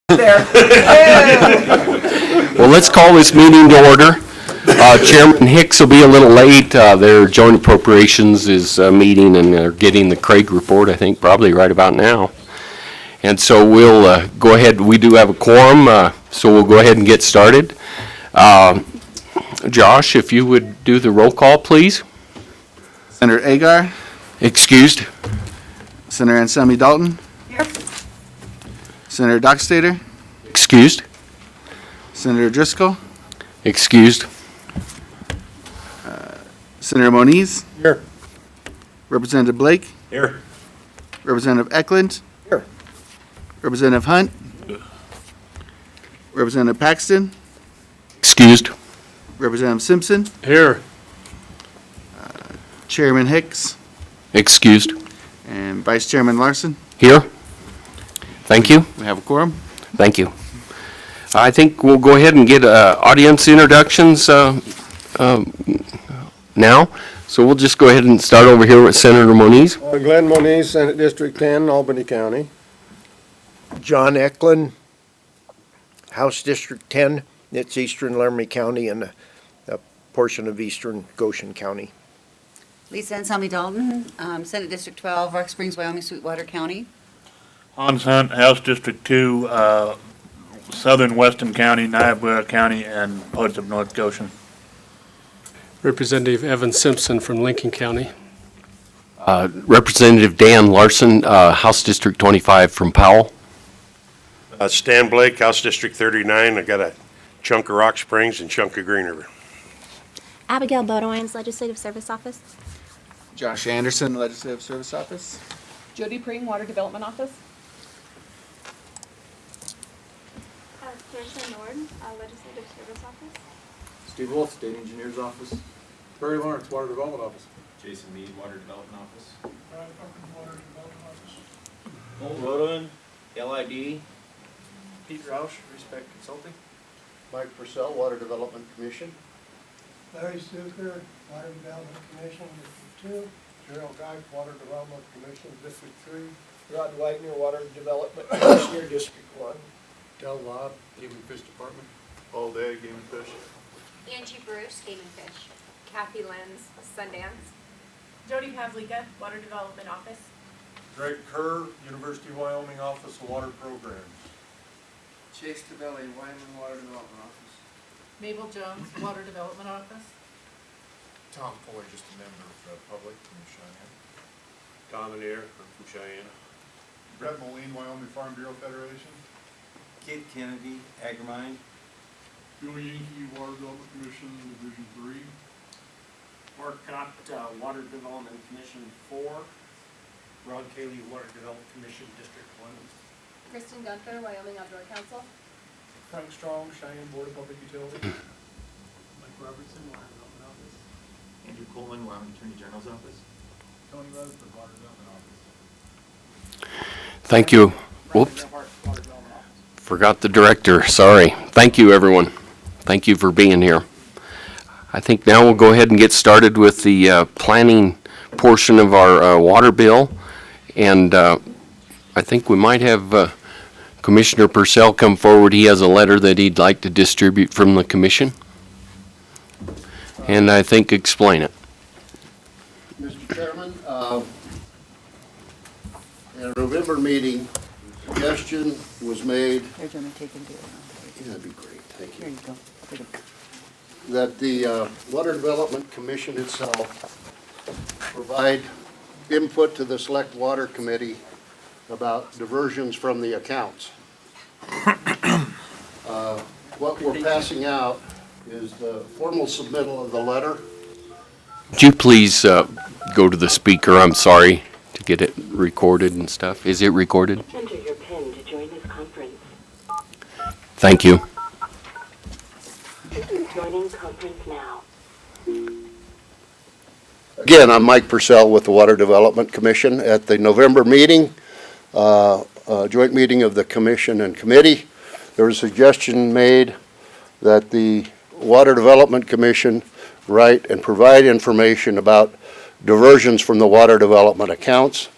There. Well, let's call this meeting to order. Chairman Hicks will be a little late. Their joint appropriations is meeting, and they're getting the Craig report, I think, probably right about now. And so we'll go ahead. We do have a quorum, so we'll go ahead and get started. Josh, if you would do the roll call, please. Senator Agar, Excused. Senator Ansami Dalton, Here. Senator Dockstader, Excused. Senator Driscoll, Excused. Senator Moniz, Here. Representative Blake, Here. Representative Eklund, Here. Representative Hunt, Representative Paxton, Excused. Representative Simpson, Here. Chairman Hicks, Excused. and Vice Chairman Larson. Here. Thank you. We have a quorum. Thank you. I think we'll go ahead and get audience introductions now. So we'll just go ahead and start over here with Senator Moniz. Glenn Moniz, Senate District 10, Albany County. John Eklund, House District 10, it's eastern Laramie County and a portion of eastern Goshen County. Lisa Ansami Dalton, Senate District 12, Rock Springs, Wyoming, Sweetwater County. Hans Hunt, House District 2, Southern Weston County, Niobrara County, and parts of North Goshen. Representative Evan Simpson from Lincoln County. Representative Dan Larson, House District 25 from Powell. Stan Blake, House District 39. I got a chunk of Rock Springs and chunk of Green River. Abigail Bodewines, Legislative Service Office. Josh Anderson, Legislative Service Office. Jody Pring, Water Development Office. Teresa Nord, Legislative Service Office. Steve Wolf, State Engineer's Office. Barry Lawrence, Water Development Office. Jason Mead, Water Development Office. Brian Pumpkin, Water Development Office. Paul Roden, LID. Pete Roush, Respect Consulting. Mike Purcell, Water Development Commission. Larry Stuker, Water Development Commission, District 2. Gerald Geik, Water Development Commission, District 3. Rod Wagner, Water Development Commissioner, District 1. Del Lobb, Game and Fish Department. All Day, Game and Fish. Angie Bruce, Game and Fish. Kathy Lenz, Sundance. Jody Pavlika, Water Development Office. Greg Kerr, University of Wyoming Office of Water Programs. Chase Tabelli, Wyoming Water Development Office. Mabel Jones, Water Development Office. Tom Fuller, just a member of the public from Cheyenne. Dominier, I'm from Cheyenne. Brett Moline, Wyoming Farm Bureau Federation. Kid Kennedy, Agrimind. Bill Yankee, Water Development Commission, Division 3. Mark Cott, Water Development Commission 4. Rod Cayley, Water Development Commission, District 1. Kristen Gunther, Wyoming Outdoor Council. Frank Strong, Cheyenne Board of Public Utilities. Mike Robertson, Water Development Office. Andrew Coleman, Wyoming Attorney General's Office. Tony Rutherford, Water Development Office. Thank you. Whoops. Water Development Office. Forgot the director. Sorry. Thank you, everyone. Thank you for being here. I think now we'll go ahead and get started with the planning portion of our water bill. And I think we might have Commissioner Purcell come forward. He has a letter that he'd like to distribute from the commission. And I think explain it. Mr. Chairman, at a November meeting, suggestion was made. They're going to take and do it. Yeah, that'd be great, thank Here you. you go. Take it. That the Water Development Commission itself provide input to the Select Water Committee about diversions from the accounts. What we're passing out is the formal submittal of the letter. Would you please go to the speaker? I'm sorry, to get it recorded and stuff. Is it recorded? Enter your PIN to join this conference. Thank you. Joining conference now. Again, I'm Mike Purcell with the Water Development Commission. At the November meeting, joint meeting of the commission and committee, there was a suggestion made that the Water Development Commission write and provide information about diversions from the water development accounts.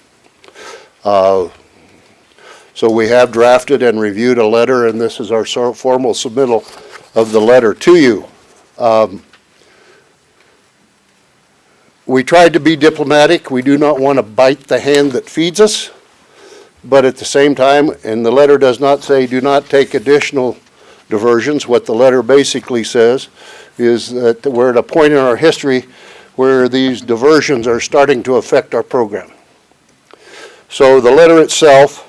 So we have drafted and reviewed a letter, and this is our formal submittal of the letter to you. We tried to be diplomatic. We do not want to bite the hand that feeds us, but at the same time, and the letter does not say do not take additional diversions. What the letter basically says is that we're at a point in our history where these diversions are starting to affect our program. So the letter itself,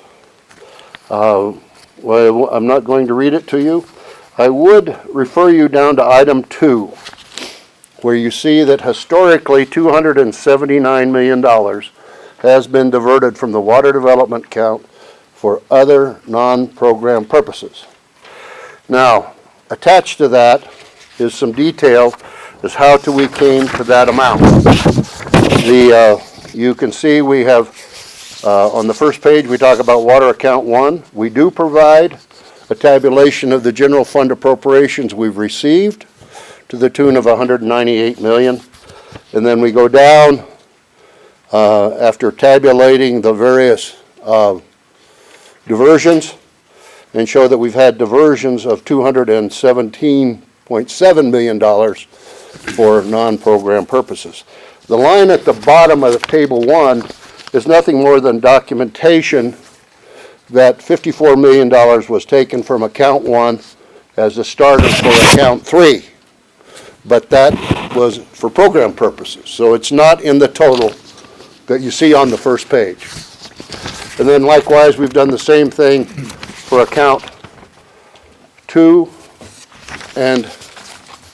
well, I'm not going to read it to you. I would refer you down to item 2, where you see that historically $279 million has been diverted from the water development account for other non-program purposes. Now, attached to that is some detail as how we came to that amount. You can see we have, on the first page, we talk about water account 1. We do provide a tabulation of the general fund appropriations we've received to the tune of $198 million. And then we go down after tabulating the various diversions and show that we've had diversions of $217.7 million for non-program purposes. The line at the bottom of table 1 is nothing more than documentation that $54 million was taken from account 1 as a starter for account 3. But that was for program purposes. So it's not in the total that you see on the first page. And then likewise, we've done the same thing for account 2 and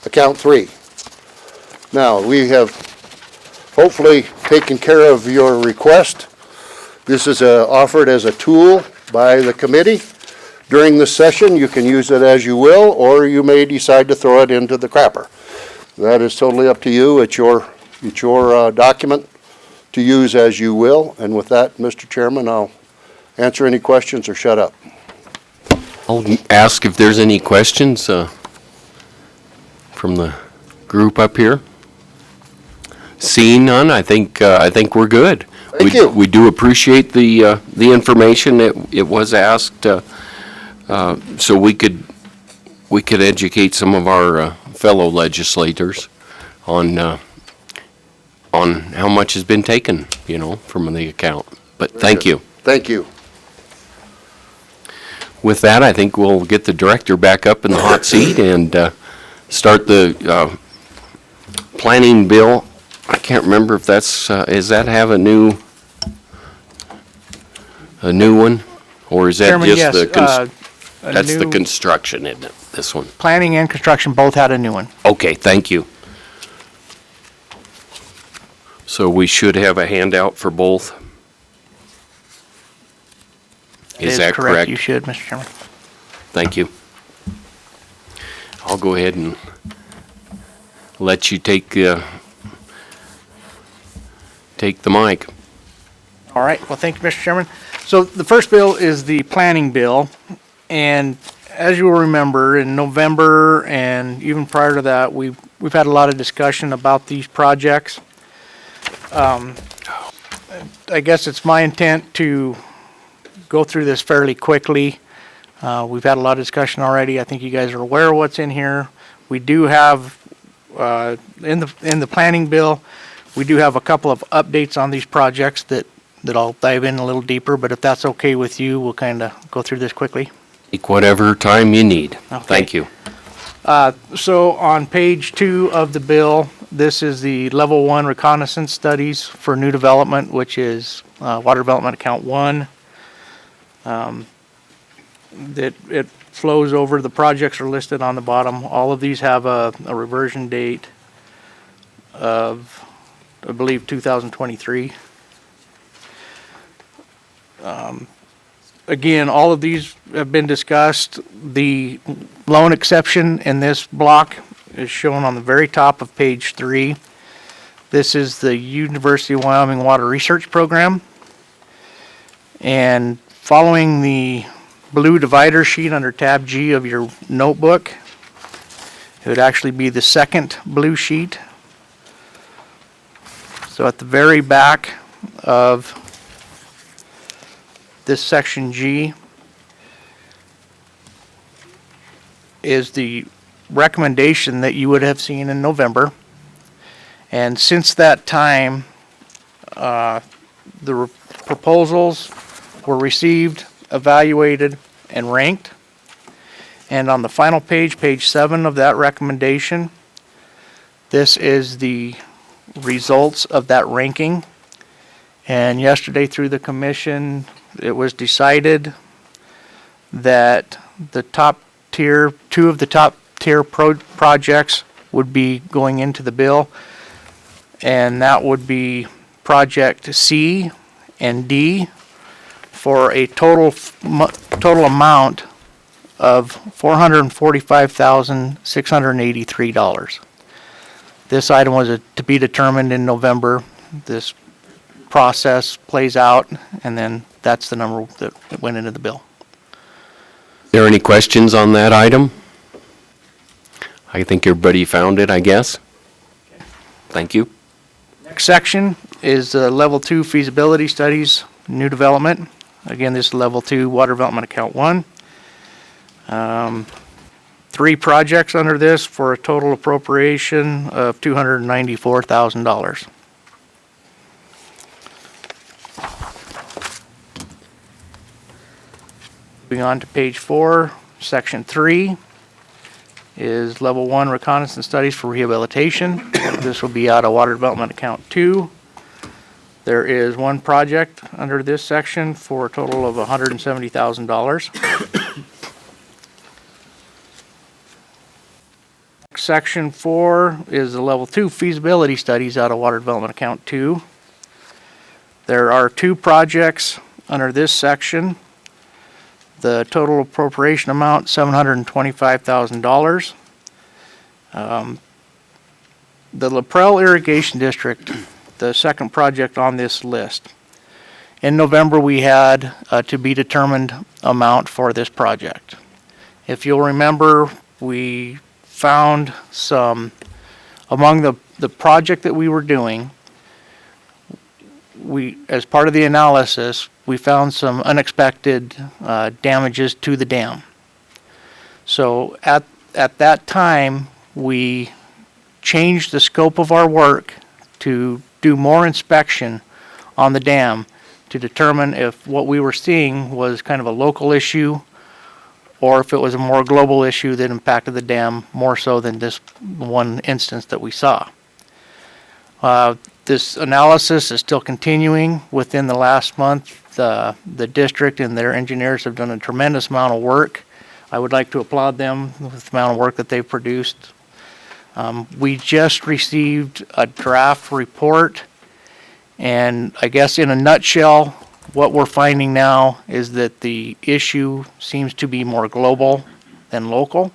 account 3. Now, we have hopefully taken care of your request. This is offered as a tool by the committee. During the session, you can use it as you will, or you may decide to throw it into the crapper. That is totally up to you. It's your document to use as you will. And with that, Mr. Chairman, I'll answer any questions or shut up. I'll ask if there's any questions from the group up here. Seeing none, I think we're good. Thank you. We do appreciate the information. It was asked, so we could educate some of our fellow legislators on how much has been taken, from the account. But thank you. Thank you. With that, I think we'll get the director back up in the hot seat and start the planning bill. I can't remember if that's, does that have a new one? Or is that Chairman, just yes, that's the construction, isn't it, this one? Planning and construction both had a new one. Okay, thank you. So we should have a handout for both? Is that correct? You should, Mr. Chairman. Thank you. I'll go ahead and let you take the mic. All right, well, thank you, Mr. Chairman. So the first bill is the planning bill, and as you will remember, in November and even prior to that, we've had a lot of discussion about these projects. I guess it's my intent to go through this fairly quickly. We've had a lot of discussion already. I think you guys are aware of what's in here. We do have, in the planning bill, we do have a couple of updates on these projects that I'll dive in a little deeper, but if that's okay with you, we'll kind of go through this quickly. Take whatever time you need. Okay. Thank you. So on page 2 of the bill, this is the level 1 reconnaissance studies for new development, which is water development account 1. That it flows over, the projects are listed on the bottom. All of these have a reversion date of, I believe, 2023. Again, all of these have been discussed. The loan exception in this block is shown on the very top of page 3. This is the University of Wyoming Water Research Program. And following the blue divider sheet under tab G of your notebook, it would actually be the second blue sheet. So at the very back of this section G, is the recommendation that you would have seen in November. And since that time, the proposals were received, evaluated, and ranked. And on the final page, page 7 of that recommendation, this is the results of that ranking. And yesterday through the commission, it was decided that the top tier, 2 of the top tier projects would be going into the bill. And that would be project C and D for a total amount of $445,683. This item was to be determined in November. This process plays out, and then that's the number that went into the bill. Are there any questions on that item? I think everybody found it, I guess. Thank you. Next section is level 2 feasibility studies, new development. Again, this is level 2 water development account 1. 3 projects under this for a total appropriation of $294,000. Moving on to page 4, section 3 is level 1 reconnaissance studies for rehabilitation. This will be out of water development account 2. There is 1 project under this section for a total of $170,000. Section 4 is the level 2 feasibility studies out of water development account 2. There are 2 projects under this section. The total appropriation amount, $725,000. The LaPrelle Irrigation District, the second project on this list. In November, we had a to be determined amount for this project. If you'll remember, we found some, among the project that we were doing, as part of the analysis, we found some unexpected damages to the dam. So at that time, we changed the scope of our work to do more inspection on the dam to determine if what we were seeing was kind of a local issue or if it was a more global issue that impacted the dam more so than this one instance that we saw. This analysis is still continuing. Within the last month, the district and their engineers have done a tremendous amount of work. I would like to applaud them with the amount of work that they've produced. We just received a draft report, and I guess in a nutshell, what we're finding now is that the issue seems to be more global than local.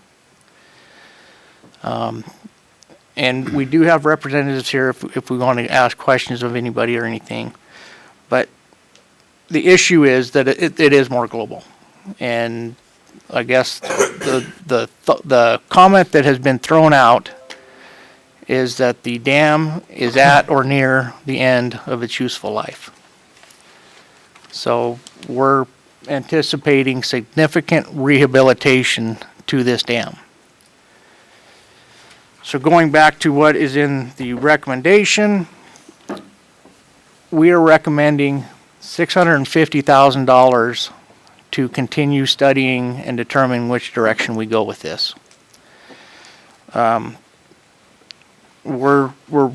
And we do have representatives here if we want to ask questions of anybody or anything. But the issue is that it is more global. And I guess the comment that has been thrown out is that the dam is at or near the end of its useful life. So we're anticipating significant rehabilitation to this dam. So going back to what is in the recommendation, we are recommending $650,000 to continue studying and determine which direction we go with this. We're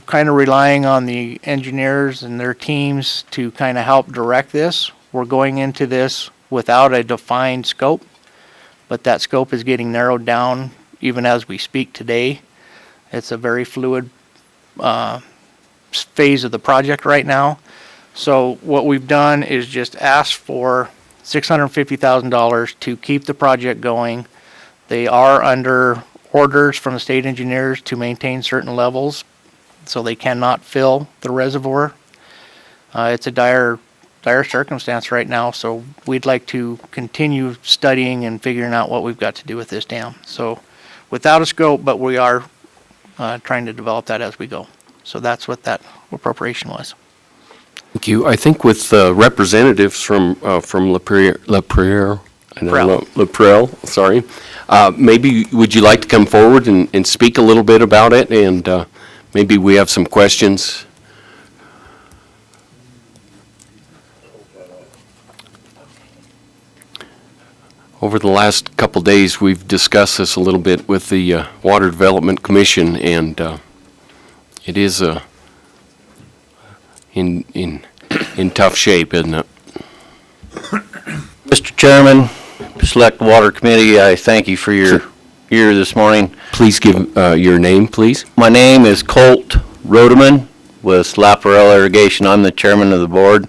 kind of relying on the engineers and their teams to kind of help direct this. We're going into this without a defined scope, but that scope is getting narrowed down even as we speak today. It's a very fluid phase of the project right now. So what we've done is just ask for $650,000 to keep the project going. They are under orders from the state engineers to maintain certain levels, so they cannot fill the reservoir. It's a dire circumstance right now, so we'd like to continue studying and figuring out what we've got to do with this dam. So without a scope, but we are trying to develop that as we go. So that's what that appropriation was. Thank you. I think with representatives from Lapeer I don't know, Laprelle, sorry. Maybe, would you like to come forward and speak a little bit about it? And maybe we have some questions. Over the last couple days, we've discussed this a little bit with the Water Development Commission, and it is in tough shape, isn't it? Mr. Chairman, Select Water Committee, I thank you for your here this morning. Please give your name, please. My name is Colt Rodeman with Laparelle Irrigation. I'm the chairman of the board.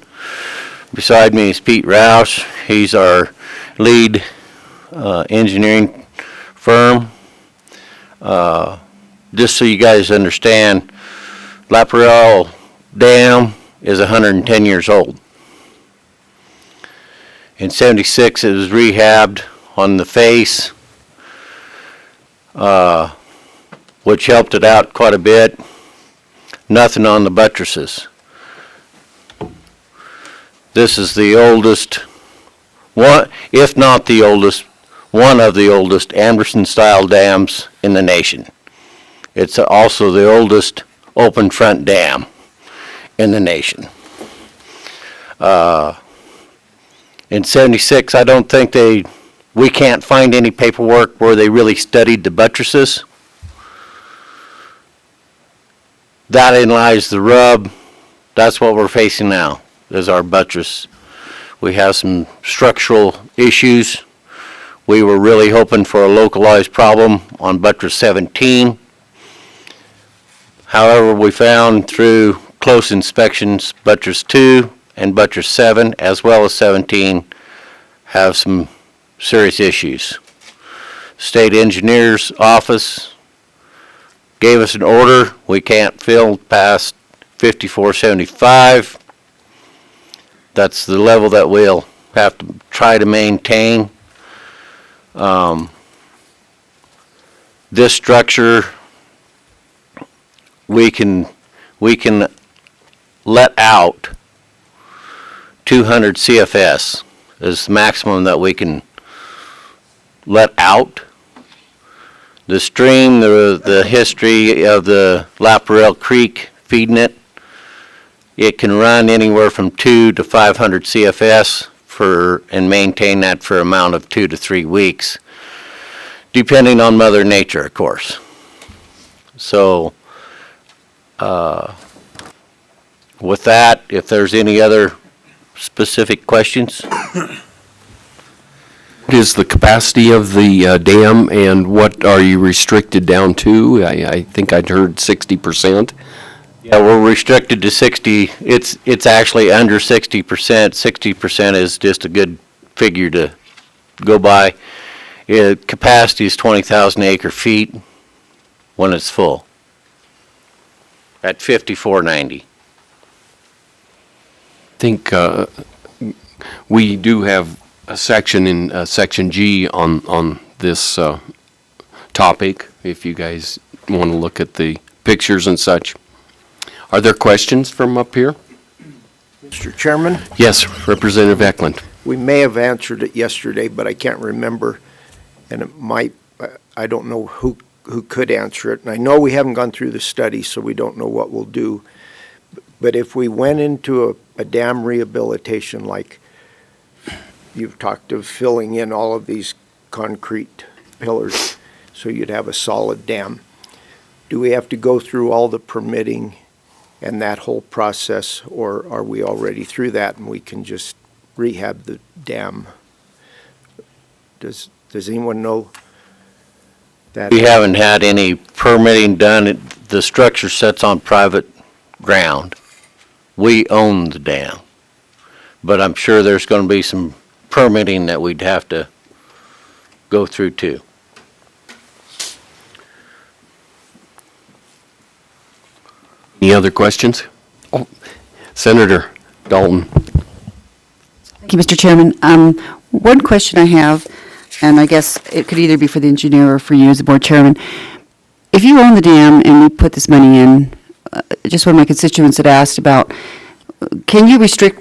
Beside me is Pete Roush. He's our lead engineering firm. Just so you guys understand, Laparelle Dam is 110 years old. In '76, it was rehabbed on the face, which helped it out quite a bit. Nothing on the buttresses. This is the oldest, one, if not the oldest, one of the oldest Anderson-style dams in the nation. It's also the oldest open front dam in the nation. In '76, I don't think we can't find any paperwork where they really studied the buttresses. That lies the rub. That's what we're facing now, is our buttress. We have some structural issues. We were really hoping for a localized problem on buttress 17. However, we found through close inspections, buttress 2 and buttress 7, as well as 17, have some serious issues. State Engineer's Office gave us an order. We can't fill past 5475. That's the level that we'll have to try to maintain. This structure, we can let out 200 CFS is the maximum that we can let out. The stream, the history of the Laparelle Creek feeding it, it can run anywhere from 2 to 500 CFS and maintain that for an amount of 2 to 3 weeks, depending on Mother Nature, of course. So, with that, if there's any other specific questions? What is the capacity of the dam, and what are you restricted down to? I think I'd heard 60%. Yeah, we're restricted to 60. It's actually under 60%. 60% is just a good figure to go by. Capacity is 20,000 acre feet when it's full at 5490. I think we do have a section in Section G on this topic, if you guys want to look at the pictures and such. Are there questions from up here? Mr. Chairman? Yes, Representative Eklund. We may have answered it yesterday, but I can't remember, and it might, I don't know who could answer it. And I know we haven't gone through the study, so we don't know what we'll do. But if we went into a dam rehabilitation, like you've talked of filling in all of these concrete pillars so you'd have a solid dam, do we have to go through all the permitting and that whole process, or are we already through that and we can just rehab the dam? Does anyone know that? We haven't had any permitting done. The structure sits on private ground. We own the dam, but I'm sure there's going to be some permitting that we'd have to go through too. Any other questions? Oh, Senator Dalton. Thank you, Mr. Chairman. One question I have, and I guess it could either be for the engineer or for you as the board chairman. If you own the dam and you put this money in, just one of my constituents had asked about, can you restrict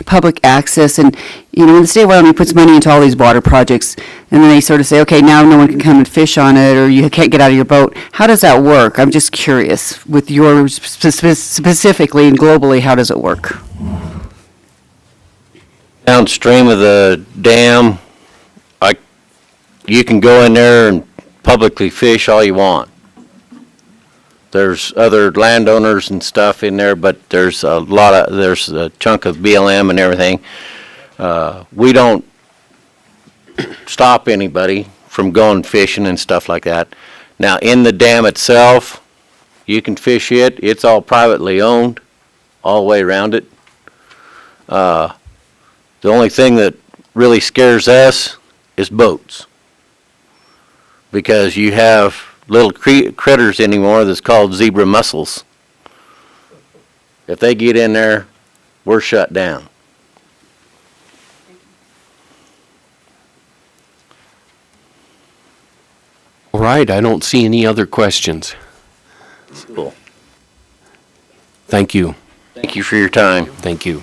public access, and, you know, when the state of Wyoming puts money into all these water projects, and then they sort of say, okay, now no one can come and fish on it, or you can't get out of your boat. How does that work? I'm just curious, with yours specifically and globally, how does it work? Downstream of the dam, you can go in there and publicly fish all you want. There's other landowners and stuff in there, but there's a chunk of BLM and everything. We don't stop anybody from going fishing and stuff like that. Now, in the dam itself, you can fish it. It's all privately owned, all the way around it. The only thing that really scares us is boats. Because you have little critters anymore that's called zebra mussels. If they get in there, we're shut down. All right, I don't see any other questions. Cool. Thank you. Thank you for your time. Thank you.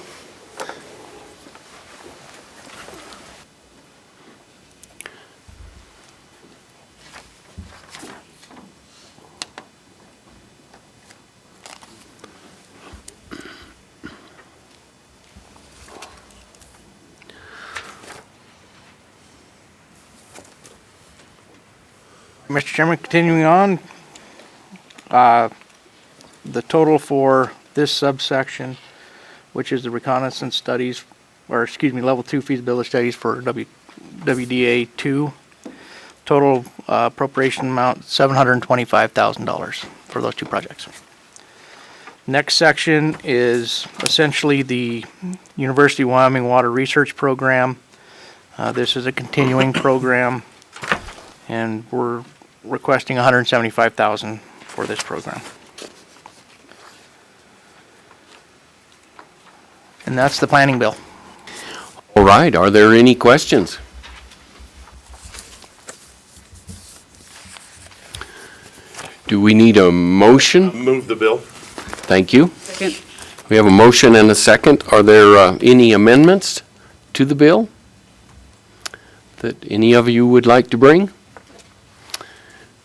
Mr. Chairman, continuing on, the total for this subsection, which is the reconnaissance studies, or excuse me, level 2 feasibility studies for WDA 2, total appropriation amount $725,000 for those two projects. Next section is essentially the University of Wyoming Water Research Program. This is a continuing program, and we're requesting $175,000 for this program. And that's the planning bill. All right, are there any questions? Do we need a motion? Move the bill. Thank you. Second. We have a motion and a second. Are there any amendments to the bill that any of you would like to bring?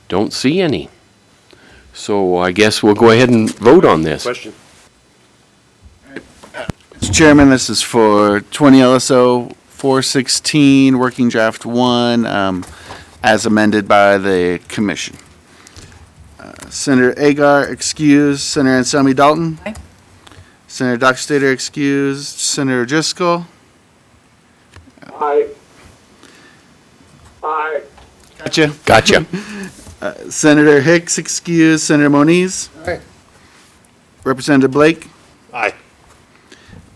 Don't see any. So I guess we'll go ahead and vote on this. Question. Mr. Chairman, this is for 20 LSO 416, Working Draft 1, as amended by the commission. Senator Agar excused, Senator Anselmi Dalton. Aye. Senator Dockstader excused, Senator Driscoll. Aye. Aye. Gotcha. Senator Hicks excused, Senator Moniz. Aye. Representative Blake. Aye.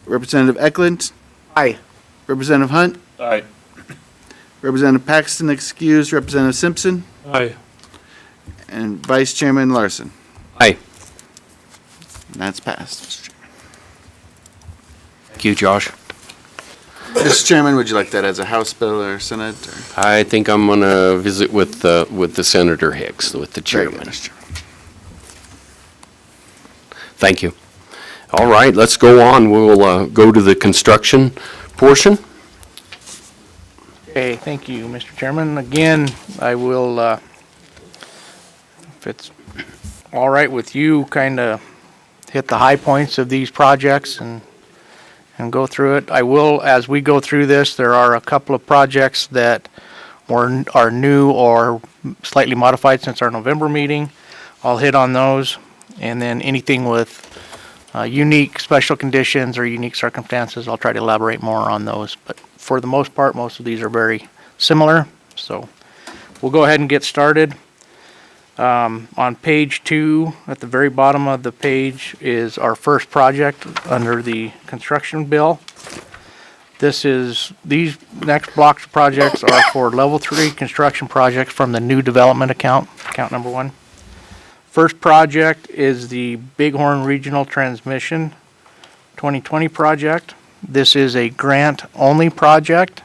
Representative Eklund. Aye. Representative Hunt. Aye. Representative Paxton excused, Representative Simpson. Aye. And Vice Chairman Larson. Aye. And that's passed, Mr. Chairman. Thank you, Josh. Mr. Chairman, would you like that as a House bill or Senate? Or? I think I'm going to visit with the Senator Hicks, with the Very chairman. good, Mr. Chairman. Thank you. All right, let's go on. We'll go to the construction portion. Okay, thank you, Mr. Chairman. Again, I will, if it's all right with you, kind of hit the high points of these projects and go through it. I will, as we go through this, there are a couple of projects that are new or slightly modified since our November meeting. I'll hit on those, and then anything with unique special conditions or unique circumstances, I'll try to elaborate more on those. But for the most part, most of these are very similar, so we'll go ahead and get started. On page 2, at the very bottom of the page, is our first project under the construction bill. These next blocks of projects are for level 3 construction projects from the new development account number 1. First project is the Bighorn Regional Transmission 2020 project. This is a grant-only project.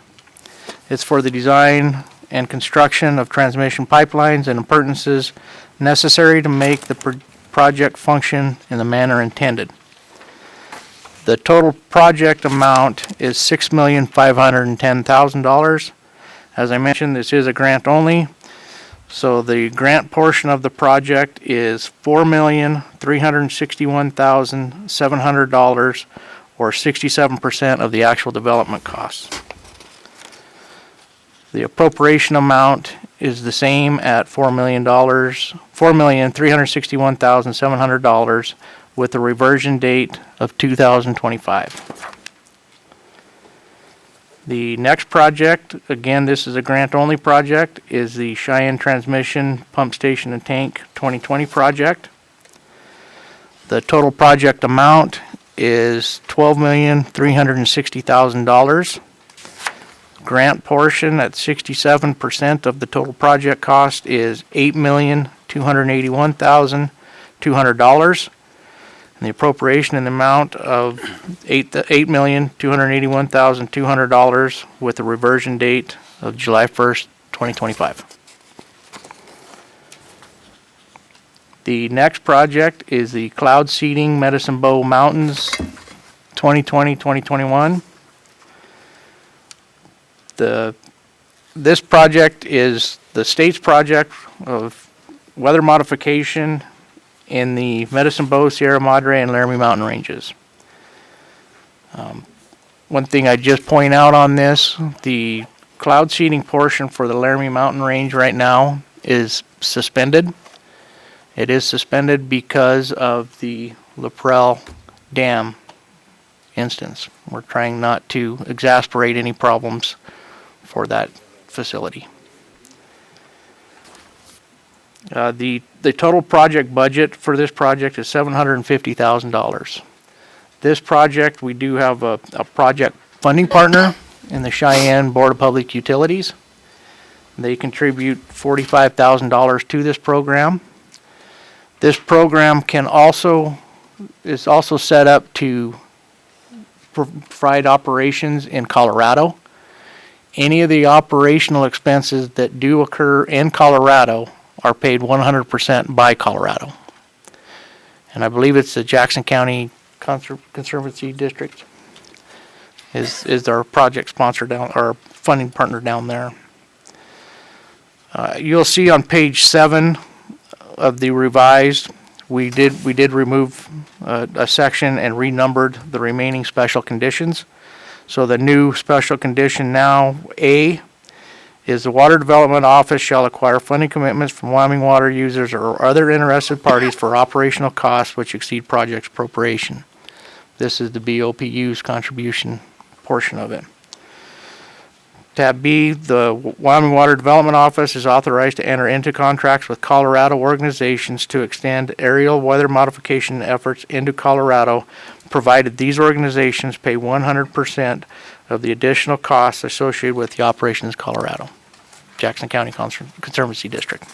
It's for the design and construction of transmission pipelines and appurtenances necessary to make the project function in the manner intended. The total project amount is $6,510,000. As I mentioned, this is a grant only. So the grant portion of the project is $4,361,700, or 67% of the actual development costs. The appropriation amount is the same at $4 million, $4,361,700, with a reversion date of 2025. The next project, again, this is a grant-only project, is the Cheyenne Transmission Pump Station and Tank 2020 project. The total project amount is $12,360,000. Grant portion at 67% of the total project cost is $8,281,200. And the appropriation in the amount of $8,281,200 with a reversion date of July 1st, 2025. The next project is the Cloud Seeding Medicine Bow Mountains 2020-2021. This project is the state's project of weather modification in the Medicine Bow, Sierra Madre, and Laramie Mountain ranges. One thing I just point out on this, the cloud seeding portion for the Laramie Mountain range right now is suspended. It is suspended because of the Laprelle Dam instance. We're trying not to exasperate any problems for that facility. The total project budget for this project is $750,000. This project, we do have a project funding partner in the Cheyenne Board of Public Utilities. They contribute $45,000 to this program. This program is also set up to provide operations in Colorado. Any of the operational expenses that do occur in Colorado are paid 100% by Colorado. And I believe it's the Jackson County Conservancy District is our project sponsor down, our funding partner down there. You'll see on page 7 of the revised, we did remove a section and renumbered the remaining special conditions. So the new special condition now, A, is the Water Development Office shall acquire funding commitments from Wyoming water users or other interested parties for operational costs which exceed project appropriation. This is the BOPU's contribution portion of it. Tab B, the Wyoming Water Development Office is authorized to enter into contracts with Colorado organizations to extend aerial weather modification efforts into Colorado, provided these organizations pay 100% of the additional costs associated with the operations in Colorado. Jackson County Conservancy District.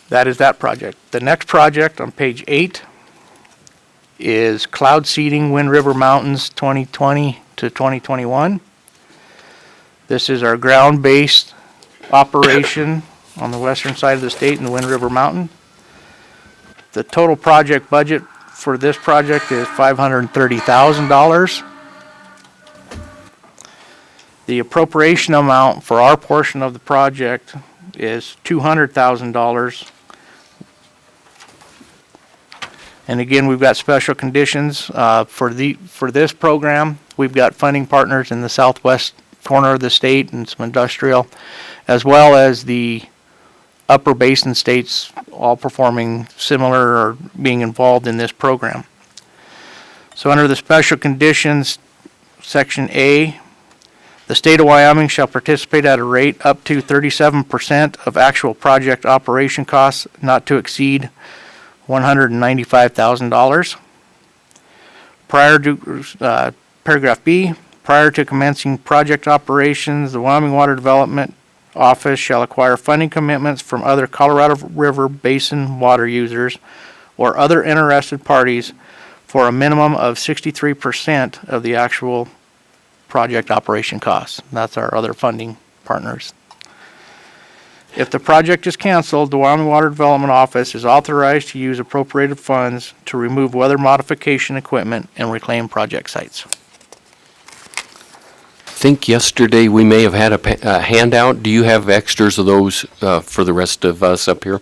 That is that project. The next project on page 8 is Cloud Seeding Wind River Mountains 2020 to 2021. This is our ground-based operation on the western side of the state in the Wind River Mountain. The total project budget for this project is $530,000. The appropriation amount for our portion of the project is $200,000. And again, we've got special conditions for this program. We've got funding partners in the southwest corner of the state and some industrial, as well as the upper basin states, all performing similar or being involved in this program. So under the special conditions, section A, the state of Wyoming shall participate at a rate up to 37% of actual project operation costs, not to exceed $195,000. Prior to, paragraph B, prior to commencing project operations, the Wyoming Water Development Office shall acquire funding commitments from other Colorado River Basin water users or other interested parties for a minimum of 63% of the actual project operation costs. That's our other funding partners. If the project is canceled, the Wyoming Water Development Office is authorized to use appropriated funds to remove weather modification equipment and reclaim project sites. I think yesterday we may have had a handout. Do you have extras of those for the rest of us up here?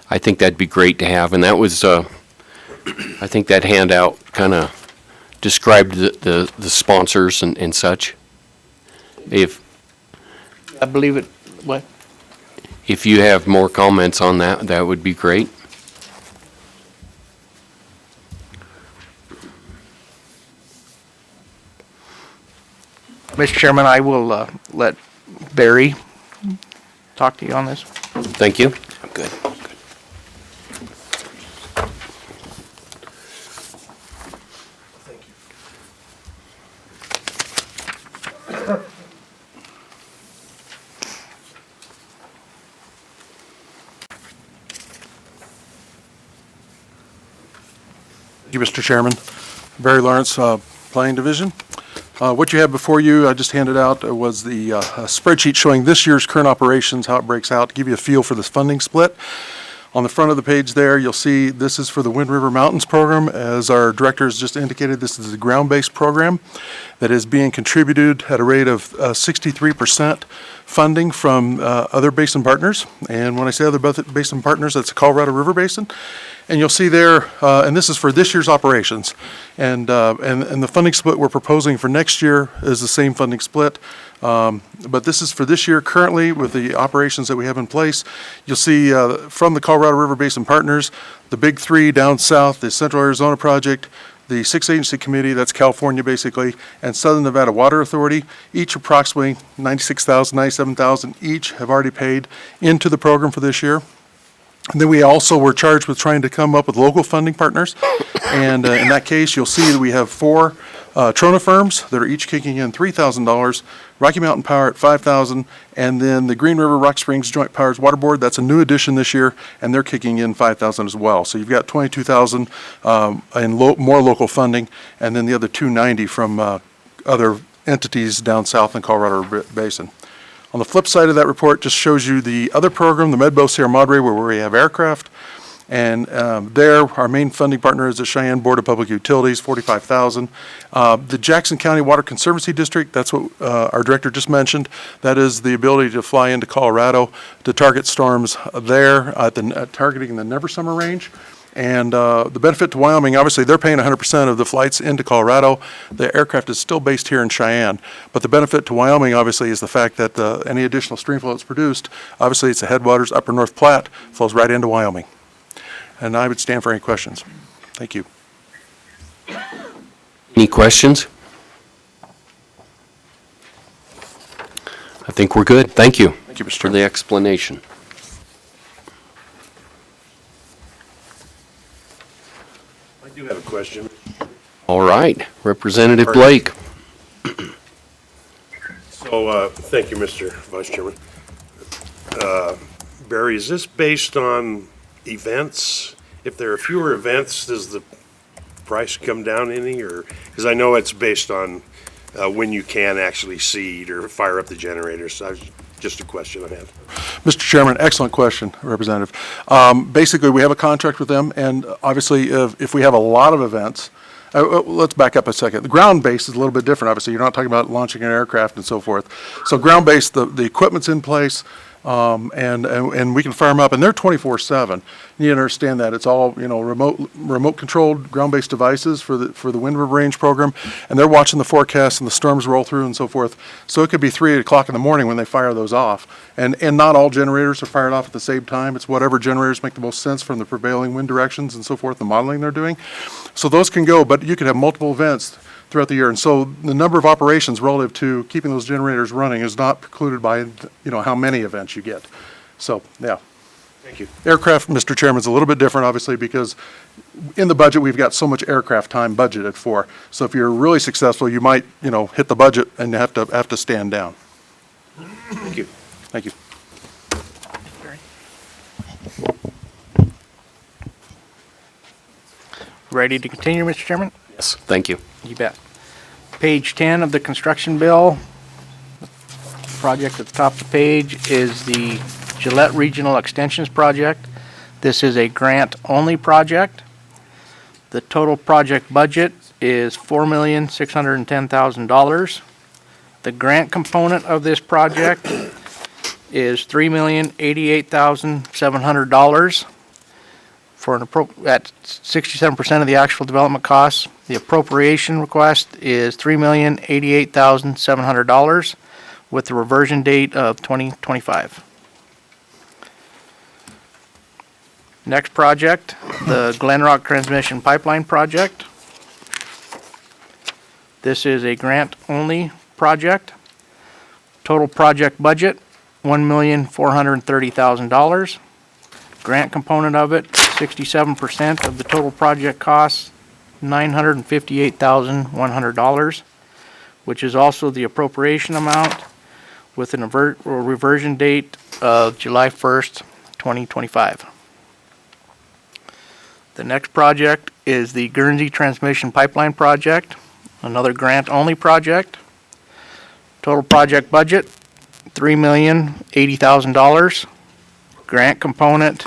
I think that'd be great to have, and that was, I think that handout kind of described the sponsors and such. I believe it, what? If you have more comments on that, that would be great. Mr. Chairman, I will let Barry talk to you on this. Thank you. I'm good. Thank you, Mr. Chairman. Barry Lawrence, Planning Division. What you have before you, I just handed out, was the spreadsheet showing this year's current operations, how it breaks out, to give you a feel for this funding split. On the front of the page there, you'll see this is for the Wind River Mountains program. As our director has just indicated, this is a ground-based program that is being contributed at a rate of 63% funding from other basin partners. And when I say other basin partners, that's the Colorado River Basin. And you'll see there, and this is for this year's operations. And the funding split we're proposing for next year is the same funding split. But this is for this year currently with the operations that we have in place. You'll see from the Colorado River Basin Partners, the big three down south, the Central Arizona Project, the 6-agency committee, that's California basically, and Southern Nevada Water Authority, each approximately $96,000, $97,000 each have already paid into the program for this year. And then we also were charged with trying to come up with local funding partners. And in that case, you'll see that we have 4 Trona firms that are each kicking in $3,000, Rocky Mountain Power at $5,000, and then the Green River Rock Springs Joint Powers Water Board, that's a new addition this year, and they're kicking in $5,000 as well. So you've got $22,000 in more local funding, and then the other $290 from other entities down south in Colorado Basin. On the flip side of that report just shows you the other program, the Medbo Sierra Madre, where we have aircraft. And there, our main funding partner is the Cheyenne Board of Public Utilities, $45,000. The Jackson County Water Conservancy District, that's what our director just mentioned. That is the ability to fly into Colorado to target storms there, targeting the Never Summer Range. And the benefit to Wyoming, obviously, they're paying 100% of the flights into Colorado. The aircraft is still based here in Cheyenne. But the benefit to Wyoming, obviously, is the fact that any additional streamflow that's produced, obviously, it's the headwaters, upper North Platte, flows right into Wyoming. And I would stand for any questions. Thank you. Any questions? I think we're good. Thank you. Thank you, Mr. For Chairman. the explanation. I do have a question. All right, Representative Blake. So, thank you, Mr. Vice Chairman. Barry, is this based on events? If there are fewer events, does the price come down any, or, because I know it's based on when you can actually seed or fire up the generators. So just a question I have. Mr. Chairman, excellent question, Representative. Basically, we have a contract with them, and obviously, if we have a lot of events, let's back up a second. The ground base is a little bit different, obviously. You're not talking about launching an aircraft and so forth. So ground base, the equipment's in place, and we can fire them up, and they're 24/7. You need to understand that it's all remote controlled ground-based devices for the Wind River Range program, and they're watching the forecast and the storms roll through and so forth. So it could be 3 o'clock in the morning when they fire those off, and not all generators are fired off at the same time. It's whatever generators make the most sense from the prevailing wind directions and so forth, the modeling they're doing. So those can go, but you could have multiple events throughout the year. And so the number of operations relative to keeping those generators running is not precluded by, how many events you get. So, yeah. Thank you. Aircraft, Mr. Chairman, is a little bit different, obviously, because in the budget, we've got so much aircraft time budgeted for. So if you're really successful, you might, hit the budget and have to stand down. Thank you. Thank you. Ready to continue, Mr. Chairman? Yes, thank you. You bet. Page 10 of the construction bill. Project at the top of the page is the Gillette Regional Extensions Project. This is a grant-only project. The total project budget is $4,610,000. The grant component of this project is $3,088,700 for at 67% of the actual development costs. The appropriation request is $3,088,700 with the reversion date of 2025. Next project, the Glen Rock Transmission Pipeline Project. This is a grant-only project. Total project budget, $1,430,000. Grant component of it, 67% of the total project costs, $958,100, which is also the appropriation amount with an reversion date of July 1st, 2025. The next project is the Guernsey Transmission Pipeline Project, another grant-only project. Total project budget, $3,080,000. Grant component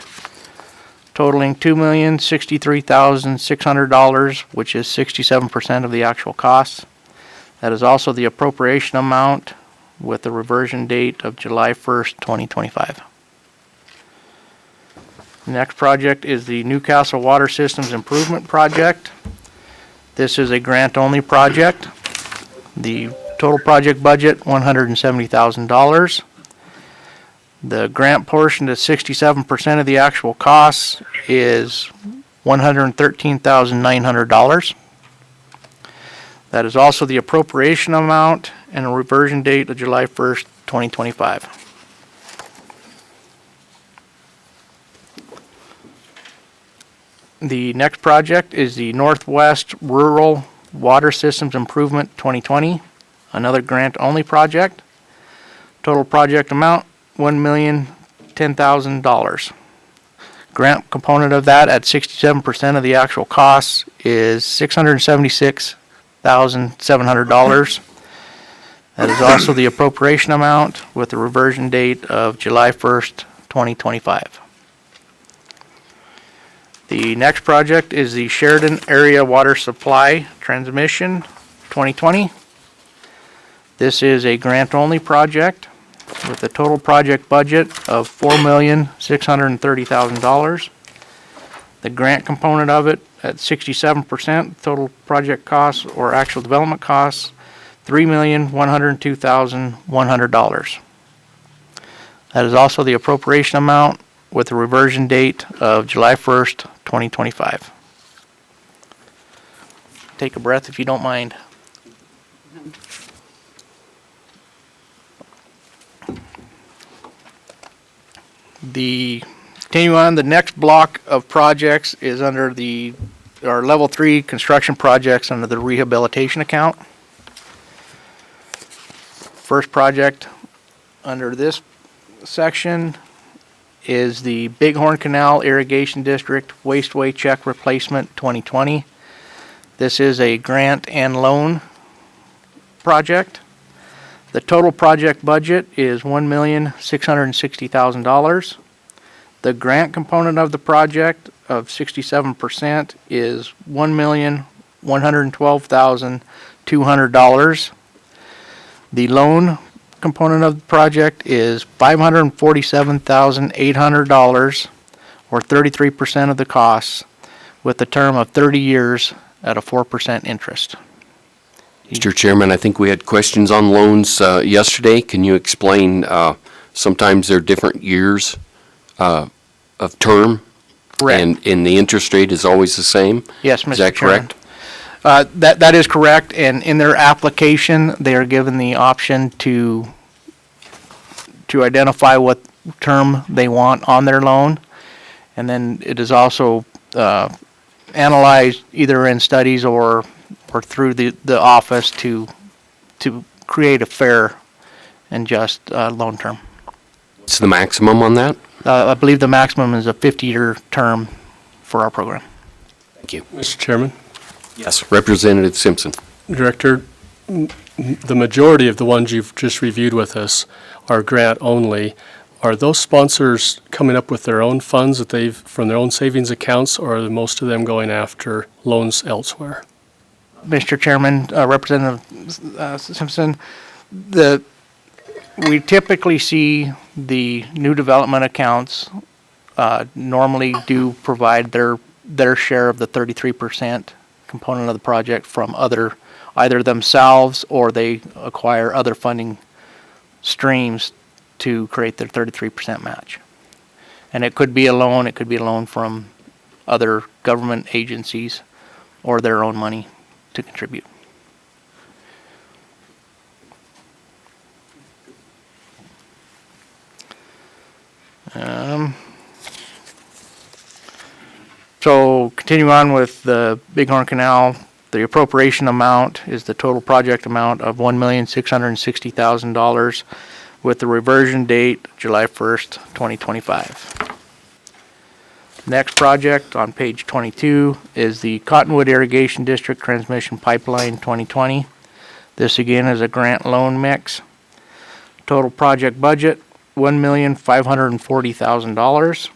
totaling $2,063,600, which is 67% of the actual costs. That is also the appropriation amount with the reversion date of July 1st, 2025. The next project is the Newcastle Water Systems Improvement Project. This is a grant-only project. The total project budget, $170,000. The grant portion is 67% of the actual costs is $113,900. That is also the appropriation amount and a reversion date of July 1st, 2025. The next project is the Northwest Rural Water Systems Improvement 2020, another grant-only project. Total project amount, $1,010,000. Grant component of that at 67% of the actual costs is $676,700. That is also the appropriation amount with the reversion date of July 1st, 2025. The next project is the Sheridan Area Water Supply Transmission 2020. This is a grant-only project with a total project budget of $4,630,000. The grant component of it at 67%, total project costs or actual development costs, $3,102,100. That is also the appropriation amount with a reversion date of July 1st, 2025. Take a breath if you don't mind. Continue on, the next block of projects is under our level 3 construction projects under the rehabilitation account. First project under this section is the Bighorn Canal Irrigation District Wasteway Check Replacement 2020. This is a grant and loan project. The total project budget is $1,660,000. The grant component of the project of 67% is $1,112,200. The loan component of the project is $547,800, or 33% of the costs, with a term of 30 years at a 4% interest. Mr. Chairman, I think we had questions on loans yesterday. Can you explain, sometimes they're different years of term? Correct. And the interest rate is always the same? Yes, Mr. Is that Chairman. correct? That is correct, and in their application, they are given the option to identify what term they want on their loan, and then it is also analyzed either in studies or through the office to create a fair and just loan term. What's the maximum on that? I believe the maximum is a 50-year term for our program. Thank you. Mr. Chairman, Yes, Representative Simpson. Director, the majority of the ones you've just reviewed with us are grant only. are those sponsors coming up with their own funds that they've, from their own savings accounts, or are most of them going after loans elsewhere? Mr. Chairman, Representative Simpson, we typically see the new development accounts normally do provide their share of the 33% component of the project from either themselves or they acquire other funding streams to create their 33% match. And it could be a loan from other government agencies or their own money to contribute. So continue on with the Bighorn Canal, the appropriation amount is the total project amount of $1,660,000 with the reversion date July 1st, 2025. Next project on page 22 is the Cottonwood Irrigation District Transmission Pipeline 2020. This again is a grant loan mix. Total project budget, $1,540,000.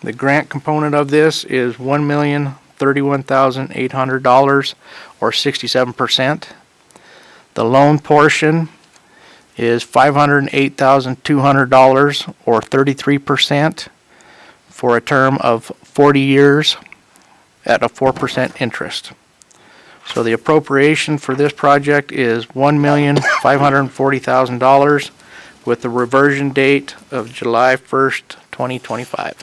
The grant component of this is $1,031,800 or 67%. The loan portion is $508,200 or 33% for a term of 40 years at a 4% interest. So the appropriation for this project is $1,540,000 with the reversion date of July 1st, 2025.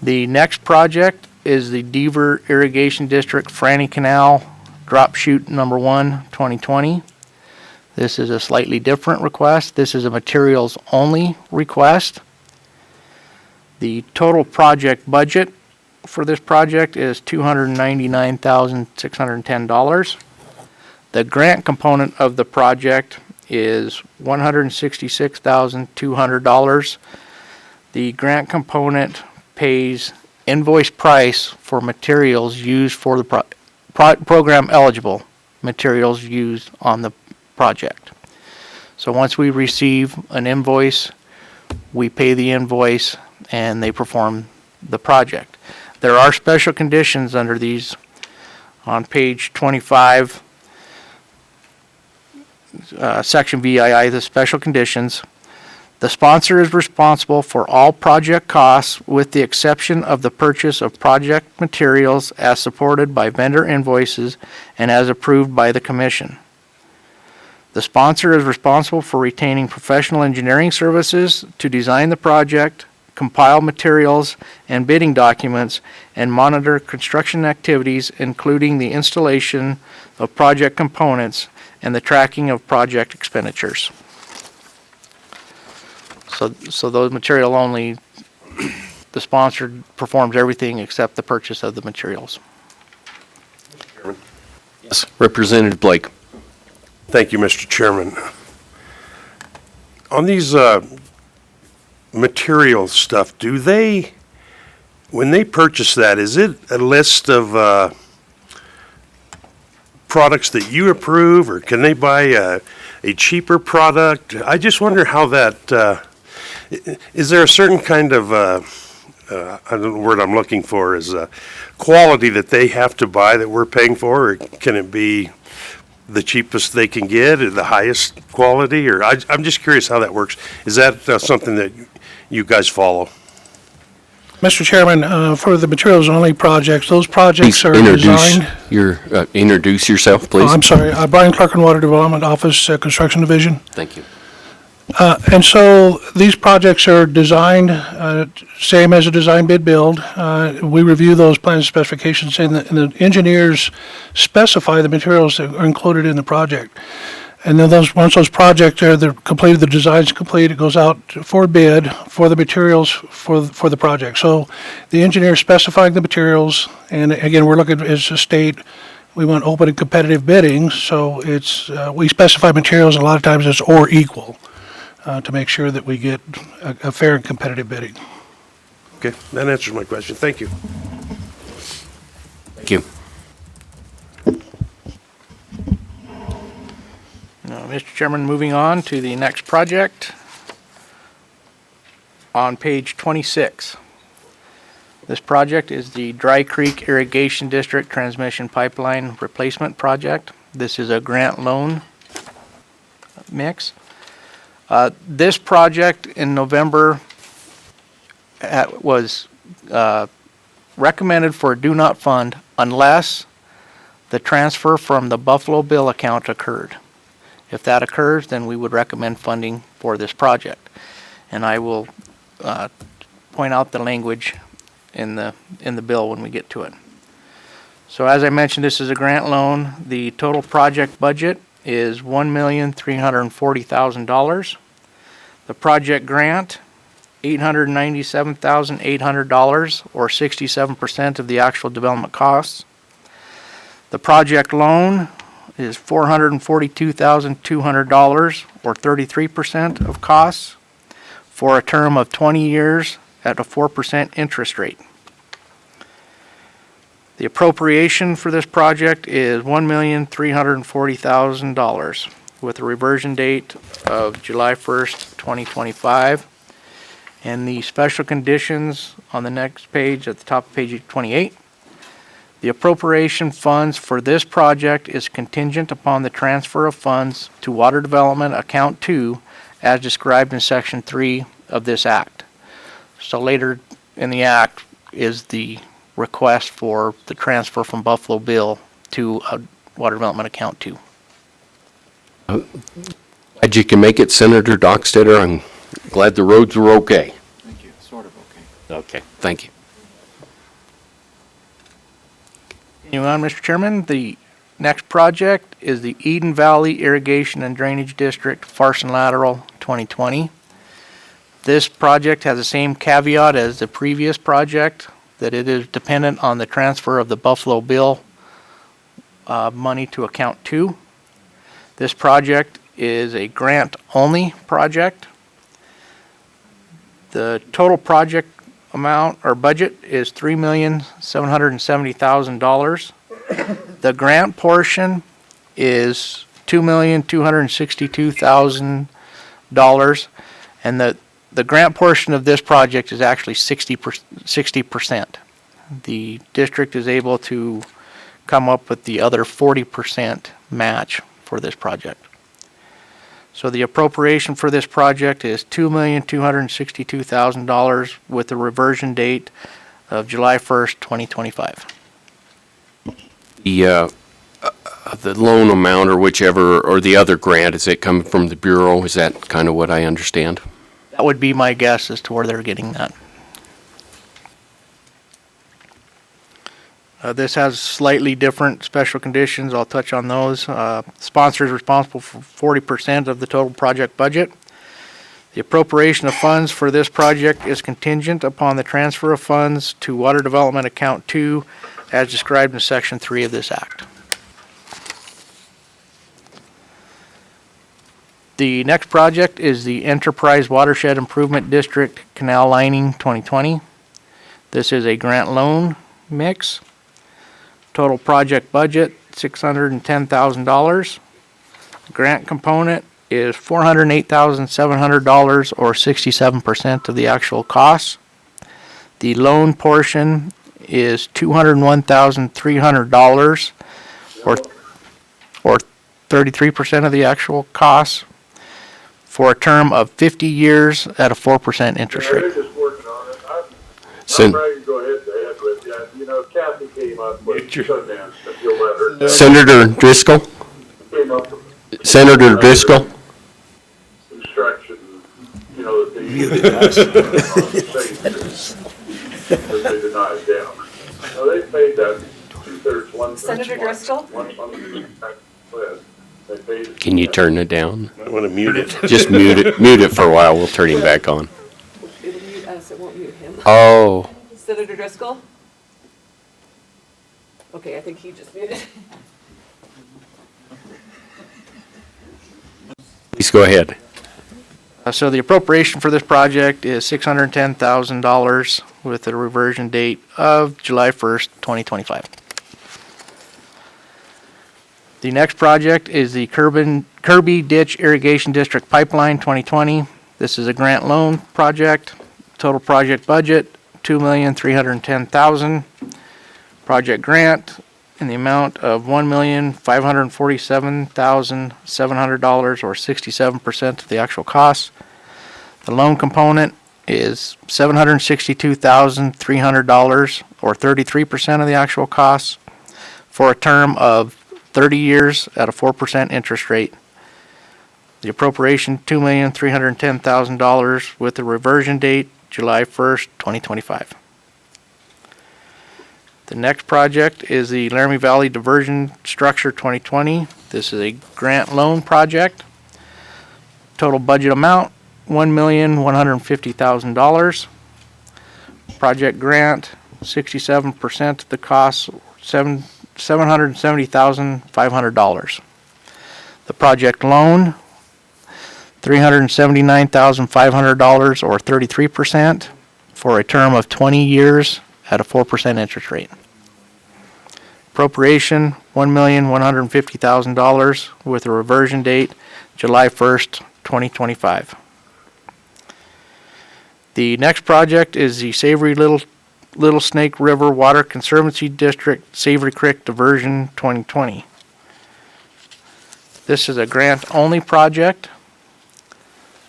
The next project is the Deaver Irrigation District Franny Canal Drop Chute Number 1, 2020. This is a slightly different request. This is a materials only request. The total project budget for this project is $299,610. The grant component of the project is $166,200. The grant component pays invoice price for materials used for the program eligible materials used on the project. So once we receive an invoice, we pay the invoice and they perform the project. There are special conditions under these on page 25, section VII, the special conditions. The sponsor is responsible for all project costs with the exception of the purchase of project materials as supported by vendor invoices and as approved by the commission. The sponsor is responsible for retaining professional engineering services to design the project, compile materials and bidding documents, and monitor construction activities, including the installation of project components and the tracking of project expenditures. So those material only, the sponsor performs everything except the purchase of the materials. Yes, Representative Blake. Thank you, Mr. Chairman. On these material stuff, do they, when they purchase that, is it a list of products that you approve, or can they buy a cheaper product? I just wonder how that, is there a certain kind of, I don't know the word I'm looking for, is quality that they have to buy that we're paying for, or can it be the cheapest they can get or the highest quality? Or I'm just curious how that works. Is that something that you guys follow? Mr. Chairman, for the materials only projects, those projects are designed. Introduce yourself, please. I'm sorry, Brian Clark in Water Development Office, Construction Division. Thank you. And so these projects are designed, same as a design bid build. We review those plans specifications and the engineers specify the materials that are included in the project. And then once those projects are completed, the design's complete, it goes out for bid for the materials for the project. So the engineer specifying the materials, and again, we're looking as a state, we want open and competitive bidding. So it's, we specify materials, a lot of times it's or equal. To make sure that we get a fair and competitive bidding. Okay, that answers my question. Thank you. Thank you. Mr. Chairman, moving on to the next project. On page 26. This project is the Dry Creek Irrigation District Transmission Pipeline Replacement Project. This is a grant loan mix. This project in November was recommended for do not fund unless the transfer from the Buffalo Bill account occurred. If that occurs, then we would recommend funding for this project. And I will point out the language in the bill when we get to it. So as I mentioned, this is a grant loan. The total project budget is $1,340,000. The project grant, $897,800, or 67% of the actual development costs. The project loan is $442,200, or 33% of costs, for a term of 20 years at a 4% interest rate. The appropriation for this project is $1,340,000 with a reversion date of July 1st, 2025. And the special conditions on the next page, at the top of page 28. The appropriation funds for this project is contingent upon the transfer of funds to Water Development Account 2 as described in Section 3 of this Act. So later in the Act is the request for the transfer from Buffalo Bill to Water Development Account 2. Glad you can make it, Senator Dockstader. I'm glad the roads were okay. Thank you. Sort of okay. Okay, thank you. Continuing on, Mr. Chairman, the next project is the Eden Valley Irrigation and Drainage District Farson Lateral 2020. This project has the same caveat as the previous project, that it is dependent on the transfer of the Buffalo Bill money to Account 2. This project is a grant-only project. The total project amount or budget is $3,770,000. The grant portion is $2,262,000, and the grant portion of this project is actually 60%. The district is able to come up with the other 40% match for this project. So the appropriation for this project is $2,262,000 with a reversion date of July 1st, 2025. The loan amount or whichever, or the other grant, is it coming from the Bureau? Is that kind of what I understand? That would be my guess as to where they're getting that. This has slightly different special conditions. I'll touch on those. Sponsor is responsible for 40% of the total project budget. The appropriation of funds for this project is contingent upon the transfer of funds to Water Development Account 2 as described in Section 3 of this Act. The next project is the Enterprise Watershed Improvement District Canal Lining 2020. This is a grant loan mix. Total project budget, $610,000. Grant component is $408,700, or 67% of the actual costs. The loan portion is $201,300, or 33% of the actual costs, for a term of 50 years at a 4% interest rate. They're just working on it. Sen- I'm ready to go ahead with you. You know, Kathy came up with Sundance, if you'll let her. Senator Driscoll? Came up with Senator Driscoll? instruction, you know, that they use on the that they denied them. Now, they paid that 2/3, 1/3. Senator Driscoll? They paid it. Can you turn it down? I want to mute it. Just mute it for a while. We'll turn him back on. It'll mute us, it won't mute him. Oh, Senator Driscoll? Okay, I think he just muted. please go ahead. So the appropriation for this project is $610,000 with a reversion date of July 1st, 2025. The next project is the Kirby Ditch Irrigation District Pipeline 2020. This is a grant loan project. Total project budget, $2,310,000. Project grant in the amount of $1,547,700, or 67% of the actual cost. The loan component is $762,300, or 33% of the actual cost, for a term of 30 years at a 4% interest rate. The appropriation, $2,310,000, with the reversion date July 1st, 2025. The next project is the Laramie Valley Diversion Structure 2020. This is a grant loan project. Total budget amount, $1,150,000. Project grant, 67% of the cost, $770,500. The project loan, $379,500, or 33%, for a term of 20 years at a 4% interest rate. Appropriation, $1,150,000, with a reversion date July 1st, 2025. The next project is the Savory Little Snake River Water Conservancy District Savory Creek Diversion 2020. This is a grant-only project.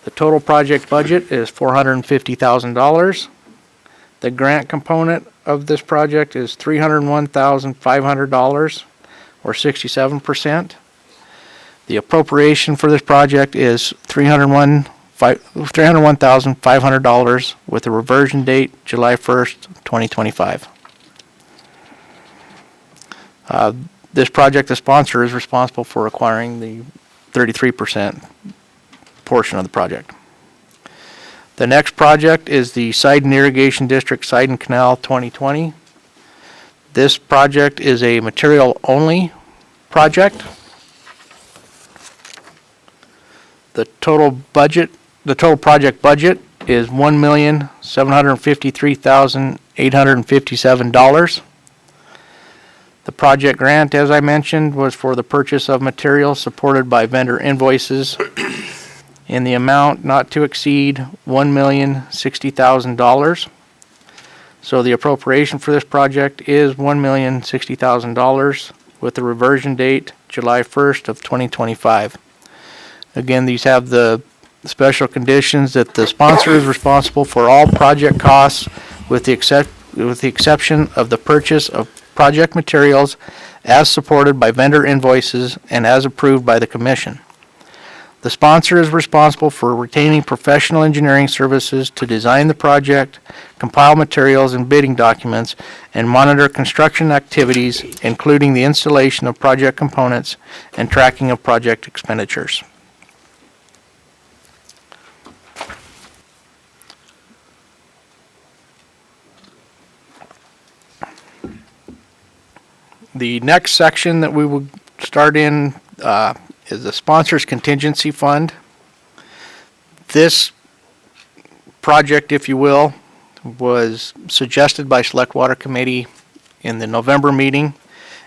The total project budget is $450,000. The grant component of this project is $301,500, or 67%. The appropriation for this project is $301,500, with a reversion date July 1st, 2025. This project, the sponsor is responsible for acquiring the 33% portion of the project. The next project is the Sidon Irrigation District Sidon Canal 2020. This project is a material-only project. The total project budget is $1,753,857. The project grant, as I mentioned, was for the purchase of materials supported by vendor invoices in the amount not to exceed $1,060,000. So the appropriation for this project is $1,060,000, with the reversion date July 1st of 2025. Again, these have the special conditions that the sponsor is responsible for all project costs, with the exception of the purchase of project materials as supported by vendor invoices and as approved by the commission. The sponsor is responsible for retaining professional engineering services to design the project, compile materials and bidding documents, and monitor construction activities, including the installation of project components and tracking of project expenditures. The next section that we will start in is the sponsor's contingency fund. This project, if you will, was suggested by Select Water Committee in the November meeting,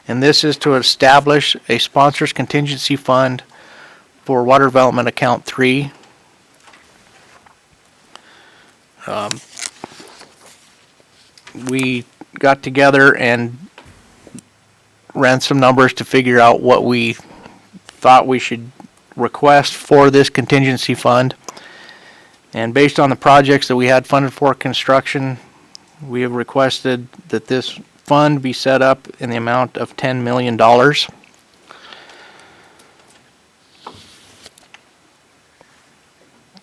and this is to establish a sponsor's contingency fund for Water Development Account 3. We got together and ran some numbers to figure out what we thought we should request for this contingency fund. And based on the projects that we had funded for construction, we have requested that this fund be set up in the amount of $10 million.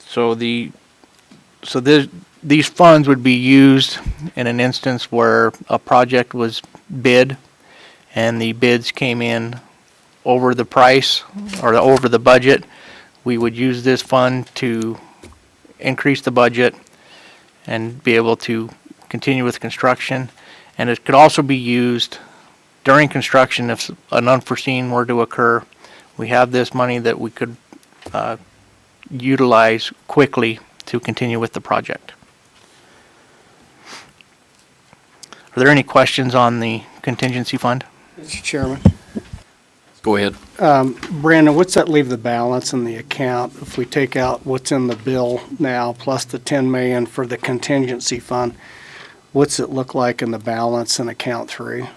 So these funds would be used in an instance where a project was bid and the bids came in over the price or over the budget. We would use this fund to increase the budget and be able to continue with construction. And it could also be used during construction if an unforeseen were to occur. We have this money that we could utilize quickly to continue with the project. Are there any questions on the contingency fund? Mr. Chairman, Go ahead. Brandon, what's that leave the balance in the account if we take out what's in the bill now plus the 10 million for the contingency fund? What's it look like in the balance in account 3?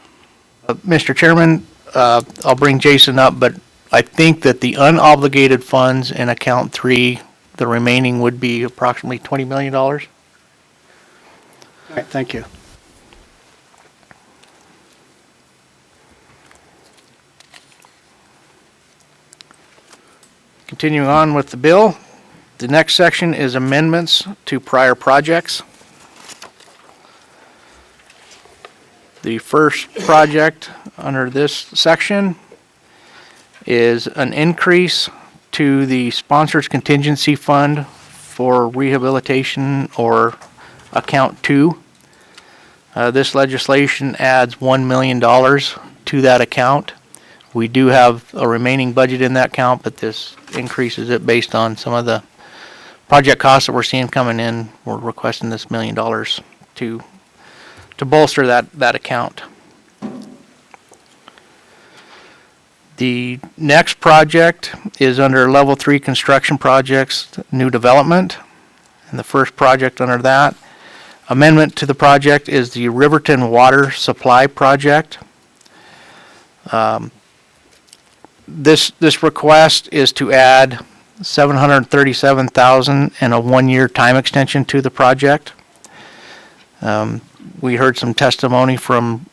Mr. Chairman, I'll bring Jason up, but I think that the unobligated funds in account 3, the remaining would be approximately $20 million. All right, thank you. Continuing on with the bill, the next section is amendments to prior projects. The first project under this section is an increase to the sponsors contingency fund for rehabilitation or account 2. This legislation adds $1 million to that account. We do have a remaining budget in that account, but this increases it based on some of the project costs that we're seeing coming in. We're requesting this $1 million to bolster that account. The next project is under level 3 construction projects, new development. And the first project under that amendment to the project is the Riverton Water Supply Project. This request is to add $737,000 and a 1-year time extension to the project. We heard some testimony from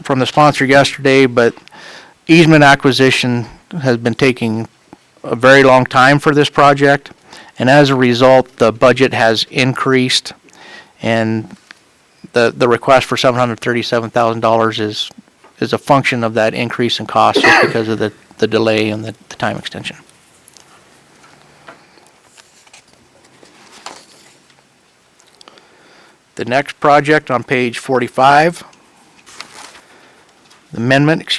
the sponsor yesterday, but easement acquisition has been taking a very long time for this project, and as a result, the budget has increased, and the request for $737,000 is a function of that increase in cost just because of the delay and the time extension. The next project on page 45, the amendment,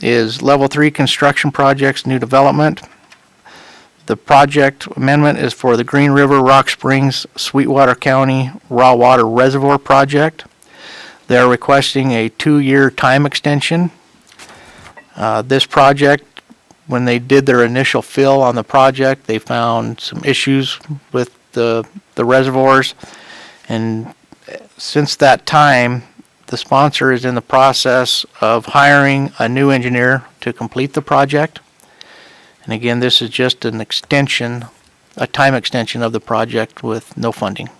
is level 3 construction projects, new development. The project amendment is for the Green River Rock Springs Sweetwater County Raw Water Reservoir Project. They're requesting a 2-year time extension. This project, when they did their initial fill on the project, they found some issues with the reservoirs, and since that time, the sponsor is in the process of hiring a new engineer to complete the project. And again, this is just an extension, a time extension of the project with no funding.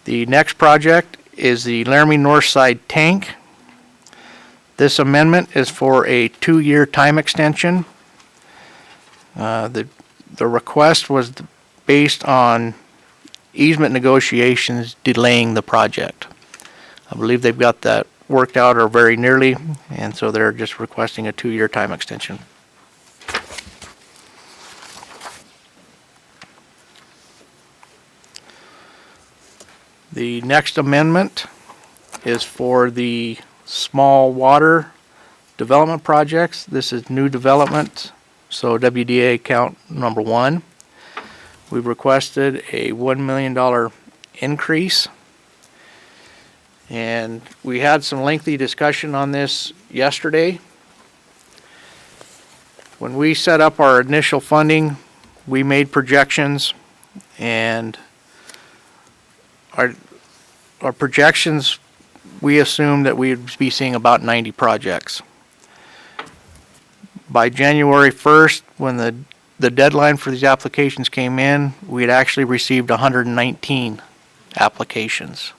The next project is the Laramie Northside Tank. This amendment is for a 2-year time extension. The request was based on easement negotiations delaying the project. I believe they've got that worked out or very nearly, and so they're just requesting a 2-year time extension. The next amendment is for the small water development projects. This is new development, so WDA account number 1. We've requested a $1 million increase, and we had some lengthy discussion on this yesterday. When we set up our initial funding, we made projections, and our projections, we assumed that we'd be seeing about 90 projects. By January 1st, when the deadline for these applications came in, we had actually received 119 applications.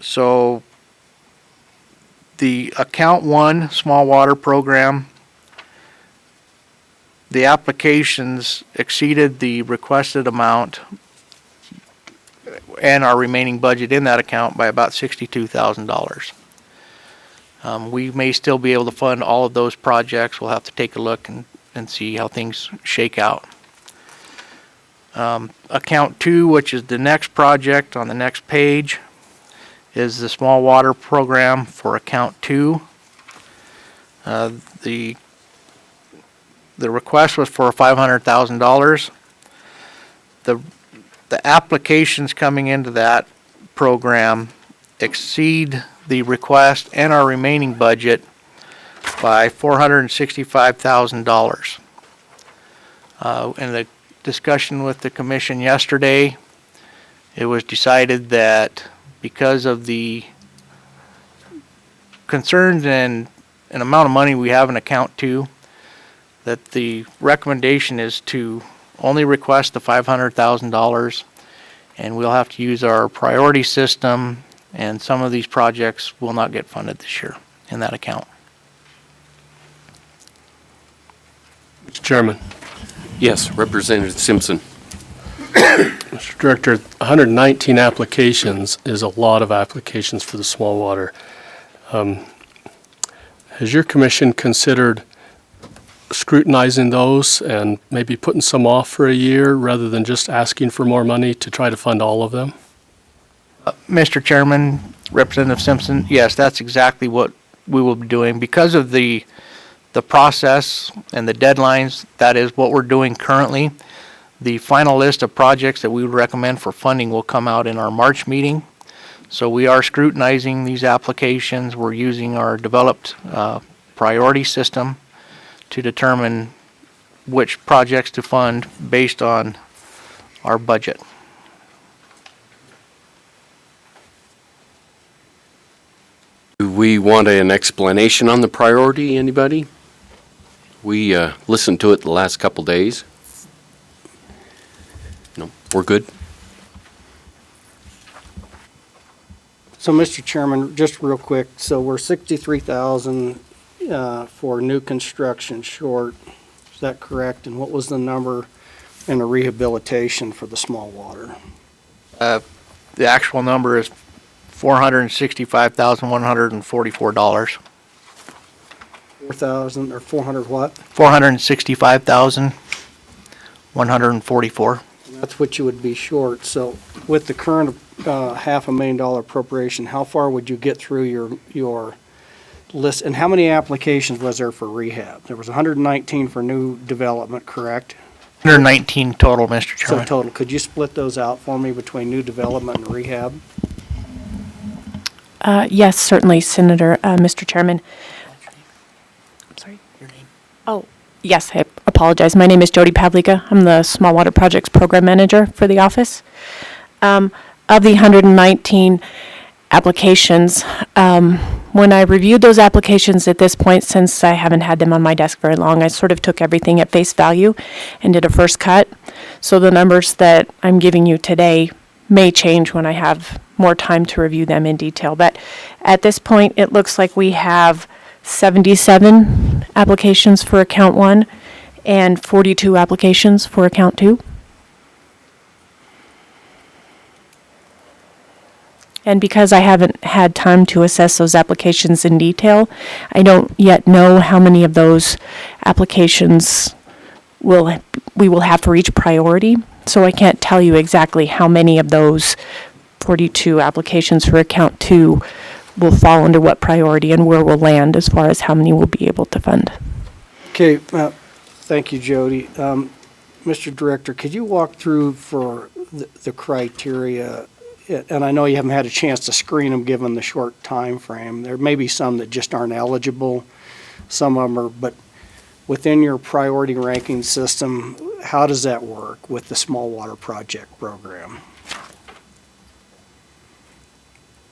So the account 1 small water program, the applications exceeded the requested amount and our remaining budget in that account by about $62,000. We may still be able to fund all of those projects. We'll have to take a look and see how things shake out. Account 2, which is the next project on the next page, is the small water program for account 2. The request was for $500,000. The applications coming into that program exceed the request and our remaining budget by $465,000. In the discussion with the commission yesterday, it was decided that because of the concerns and amount of money we have in account two, that the recommendation is to only request the $500,000, and we'll have to use our priority system, and some of these projects will not get funded this year in that account. Mr. Chairman. Yes, Representative Simpson. Mr. Director, 119 applications is a lot of applications for the small water. Has your commission considered scrutinizing those and maybe putting some off for a year rather than just asking for more money to try to fund all of them? Mr. Chairman, Representative Simpson, yes, that's exactly what we will be doing. Because of the process and the deadlines, that is what we're doing currently. The final list of projects that we would recommend for funding will come out in our March meeting. So we are scrutinizing these applications. We're using our developed priority system to determine which projects to fund based on our budget. Do we want an explanation on the priority, anybody? We listened to it the last couple days. No, we're good? So, Mr. Chairman, just real quick, so we're 63,000 for new construction short, is that correct? And what was the number in the rehabilitation for the small water? The actual number is $465,144. 4,000 or 400 what? $465,144. That's what you would be short. So with the current $500,000 appropriation, how far would you get through your list? And how many applications was there for rehab? There was 119 for new development, correct? 119 total, Mr. So Chairman. total. Could you split those out for me between new development and rehab? Yes, certainly, Senator, Mr. Chairman. I'm sorry. Your name? Oh, yes, I apologize. My name is Jody Pavlika. I'm the Small Water Projects Program Manager for the office. Of the 119 applications, when I reviewed those applications at this point, since I haven't had them on my desk very long, I sort of took everything at face value and did a first cut. So the numbers that I'm giving you today may change when I have more time to review them in detail. But at this point, it looks like we have 77 applications for account one and 42 applications for account two. And because I haven't had time to assess those applications in detail, I don't yet know how many of those applications we will have for each priority. So I can't tell you exactly how many of those 42 applications for account two will fall under what priority and where we'll land as far as how many we'll be able to fund. Okay, thank you, Jody. Mr. Director, could you walk through for the criteria? And I know you haven't had a chance to screen them given the short time frame. There may be some that just aren't eligible. Some of them are, but within your priority ranking system, how does that work with the small water project program?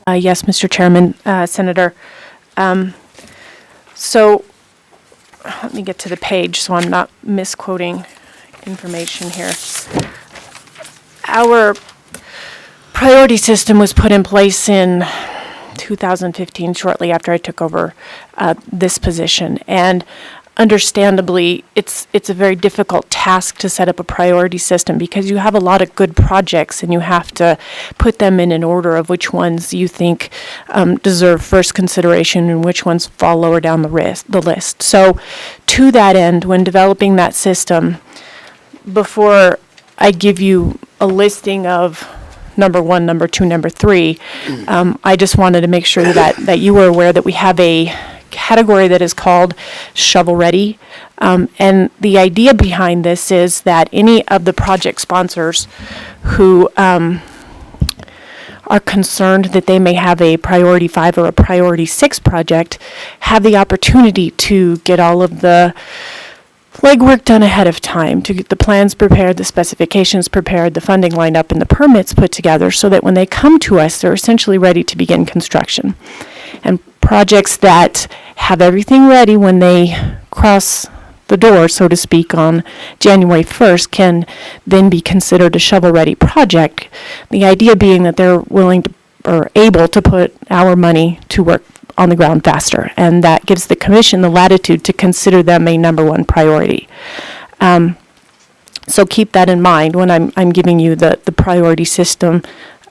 Yes, Mr. Chairman, Senator. So let me get to the page so I'm not misquoting information here. Our priority system was put in place in 2015, shortly after I took over this position. And understandably, it's a very difficult task to set up a priority system because you have a lot of good projects and you have to put them in an order of which ones you think deserve first consideration and which ones fall lower down the list. So to that end, when developing that system, before I give you a listing of number one, number two, number three, I just wanted to make sure that you were aware that we have a category that is called shovel ready. And the idea behind this is that any of the project sponsors who are are concerned that they may have a priority 5 or a priority 6 project, have the opportunity to get all of the legwork done ahead of time, to get the plans prepared, the specifications prepared, the funding lined up, and the permits put together, so that when they come to us, they're essentially ready to begin construction. And projects that have everything ready when they cross the door, so to speak, on January 1st can then be considered a shovel-ready project. The idea being that they're willing to, or able to put our money to work on the ground faster, and that gives the commission the latitude to consider them a number one priority. So keep that in mind when I'm giving you the priority system.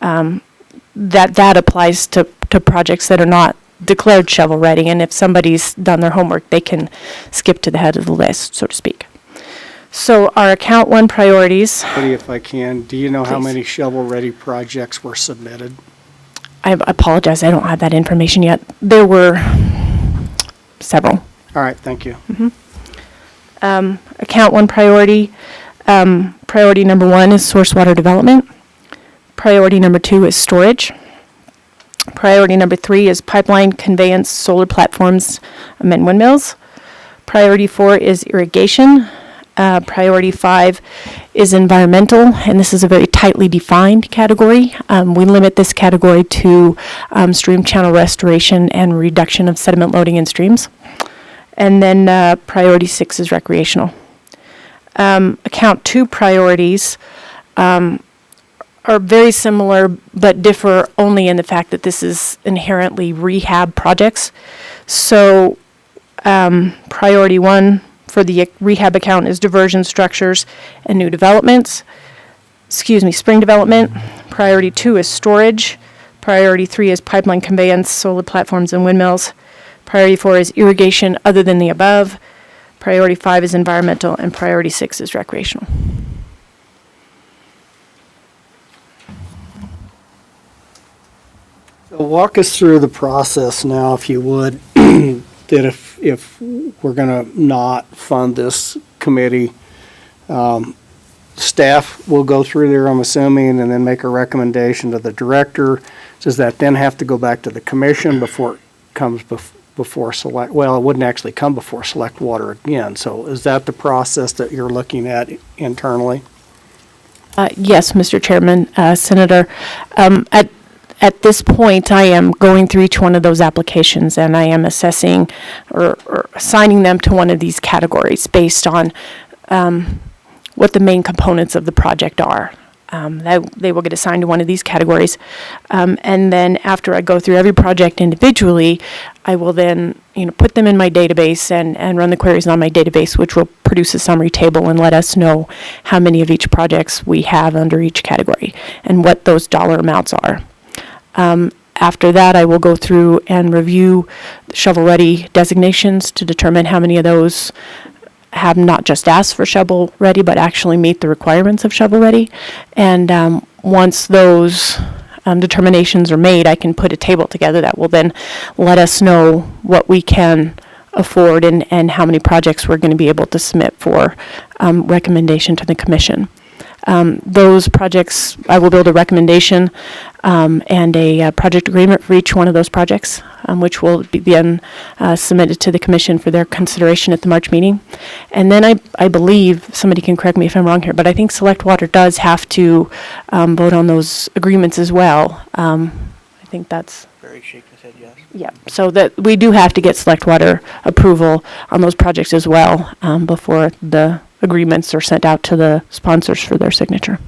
That applies to projects that are not declared shovel ready, and if somebody's done their homework, they can skip to the head of the list, so to speak. So our account 1 priorities. Cody, if I can, do you know how Please. many shovel-ready projects were submitted? I apologize, I don't have that information yet. There were several. All right, thank you. Account 1 priority. Priority number 1 is source water development. Priority number 2 is storage. Priority number 3 is pipeline conveyance, solar platforms, and windmills. Priority 4 is irrigation. Priority 5 is environmental, and this is a very tightly defined category. We limit this category to stream channel restoration and reduction of sediment loading in streams. And then priority 6 is recreational. Account 2 priorities are very similar but differ only in the fact that this is inherently rehab projects. So priority 1 for the rehab account is diversion structures and new developments. Spring development. Priority 2 is storage. Priority 3 is pipeline conveyance, solar platforms, and windmills. Priority 4 is irrigation other than the above. Priority 5 is environmental, and priority 6 is recreational. So walk us through the process now, if you would, that if we're going to not fund this committee, staff will go through there, I'm assuming, and then make a recommendation to the director. Does that then have to go back to the commission before it comes before select? Well, it wouldn't actually come before select water again. So is that the process that you're looking at internally? Yes, Mr. Chairman, Senator. At this point, I am going through each one of those applications, and I am assessing or assigning them to one of these categories based on what the main components of the project are. They will get assigned to one of these categories. And then after I go through every project individually, I will then put them in my database and run the queries on my database, which will produce a summary table and let us know how many of each projects we have under each category and what those dollar amounts are. After that, I will go through and review the shovel-ready designations to determine how many of those have not just asked for shovel-ready, but actually meet the requirements of shovel-ready. And once those determinations are made, I can put a table together that will then let us know what we can afford and how many projects we're going to be able to submit for recommendation to the commission. Those projects, I will build a recommendation and a project agreement for each one of those projects, which will be then submitted to the commission for their consideration at the March meeting. And then I believe, somebody can correct me if I'm wrong here, but I think Select Water does have to vote on those agreements as well. I think that's... Barry shaking his head yes. Yeah, so that we do have to get Select Water approval on those projects as well before the agreements are sent out to the sponsors for their signature.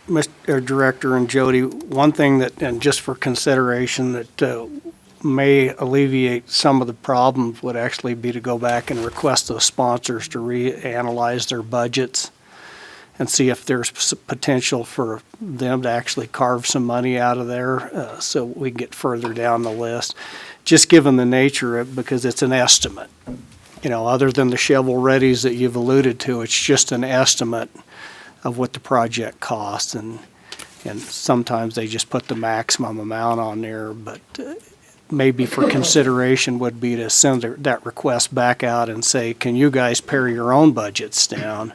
Mr. Director and Jody, one thing that, and just for consideration, that may alleviate some of the problems would actually be to go back and request those sponsors to reanalyze their budgets and see if there's potential for them to actually carve some money out of there so we can get further down the list. Just given the nature of it, because it's an estimate. Other than the shovel-readies that you've alluded to, it's just an estimate of what the project costs, and sometimes they just put the maximum amount on there, but maybe for consideration would be to send that request back out and say, can you guys pare your own budgets down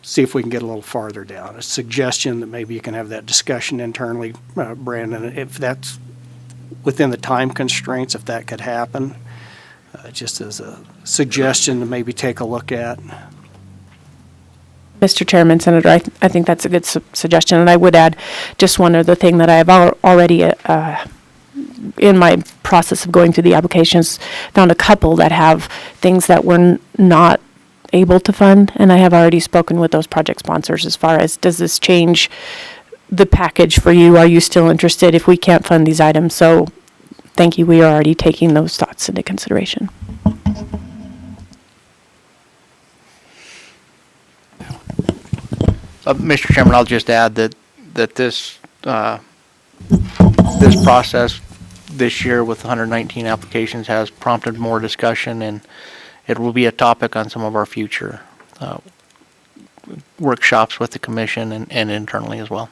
see if we can get a little farther down. A suggestion that maybe you can have that discussion internally, Brandon, if that's within the time constraints, if that could happen, just as a suggestion to maybe take a look at. Mr. Chairman, Senator, I think that's a good suggestion, and I would add just one other thing that I have already, in my process of going through the applications, found a couple that have things that we're not able to fund, and I have already spoken with those project sponsors as far as, does this change the package for you? Are you still interested if we can't fund these items? So, thank you, we are already taking those thoughts into consideration. Mr. Chairman, I'll just add that this process this year with 119 applications has prompted more discussion, and it will be a topic on some of our future workshops with the commission and internally as well.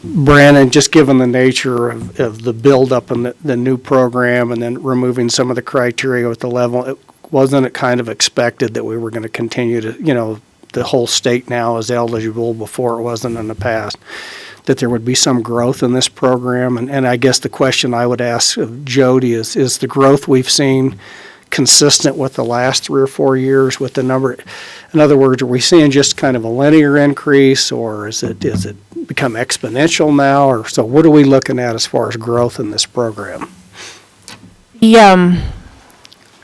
Brandon, just given the nature of the buildup and the new program and then removing some of the criteria with the level, wasn't it kind of expected that we were going to continue to, the whole state now is eligible before it wasn't in the past, that there would be some growth in this program? And I guess the question I would ask of Jody is the growth we've seen consistent with the last 3 or 4 years with the number? In other words, are we seeing just kind of a linear increase, or is it become exponential now? Or so what are we looking at as far as growth in this program? The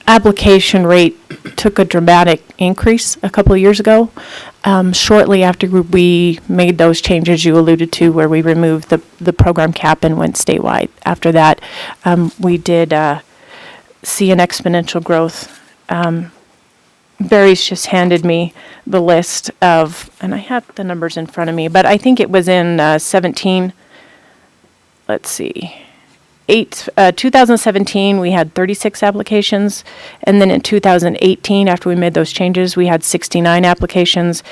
application rate took a dramatic increase a couple of years ago. Shortly after we made those changes you alluded to, where we removed the program cap and went statewide. After that, we did see an exponential growth. Barry's just handed me the list of, and I have the numbers in front of me, but I think it was in 17, let's see, 2017, we had 36 applications, and then in 2018, after we made those changes, we had 69 applications,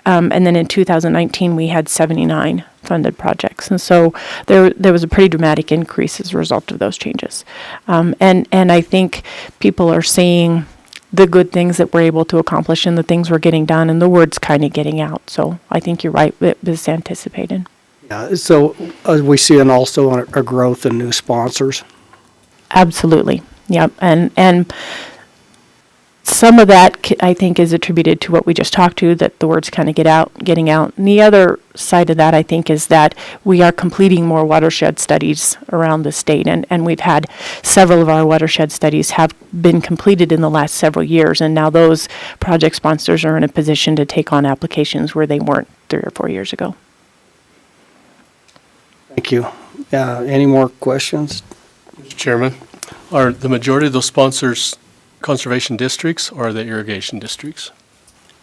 and then in 2019, we had 79 funded projects. And so there was a pretty dramatic increase as a result of those changes. And I think people are seeing the good things that we're able to accomplish and the things we're getting done, and the word's kind of getting out. So I think you're right, it was anticipated. Yeah, so we see also a growth in new sponsors. Absolutely, yep, and some of that I think is attributed to what we just talked to, that the words kind of getting out. And the other side of that, I think, is that we are completing more watershed studies around the state, and we've had several of our watershed studies have been completed in the last several years, and now those project sponsors are in a position to take on applications where they weren't 3 or 4 years ago. Thank you. Any more questions? Mr. Chairman, are the majority of those sponsors conservation districts, or are they irrigation districts?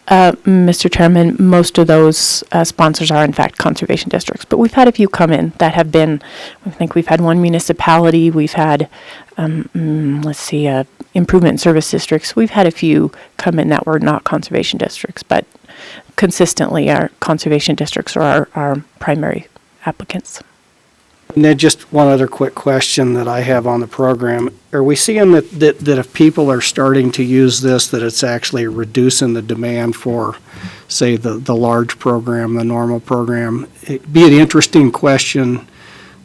Mr. Chairman, most of those sponsors are in fact conservation districts, but we've had a few come in that have been, I think we've had one municipality, we've had, improvement and service districts. We've had a few come in that were not conservation districts, but consistently our conservation districts are our primary applicants. And then just one other quick question that I have on the program. Are we seeing that if people are starting to use this, that it's actually reducing the demand for, say, the large program, the normal program? It'd be an interesting question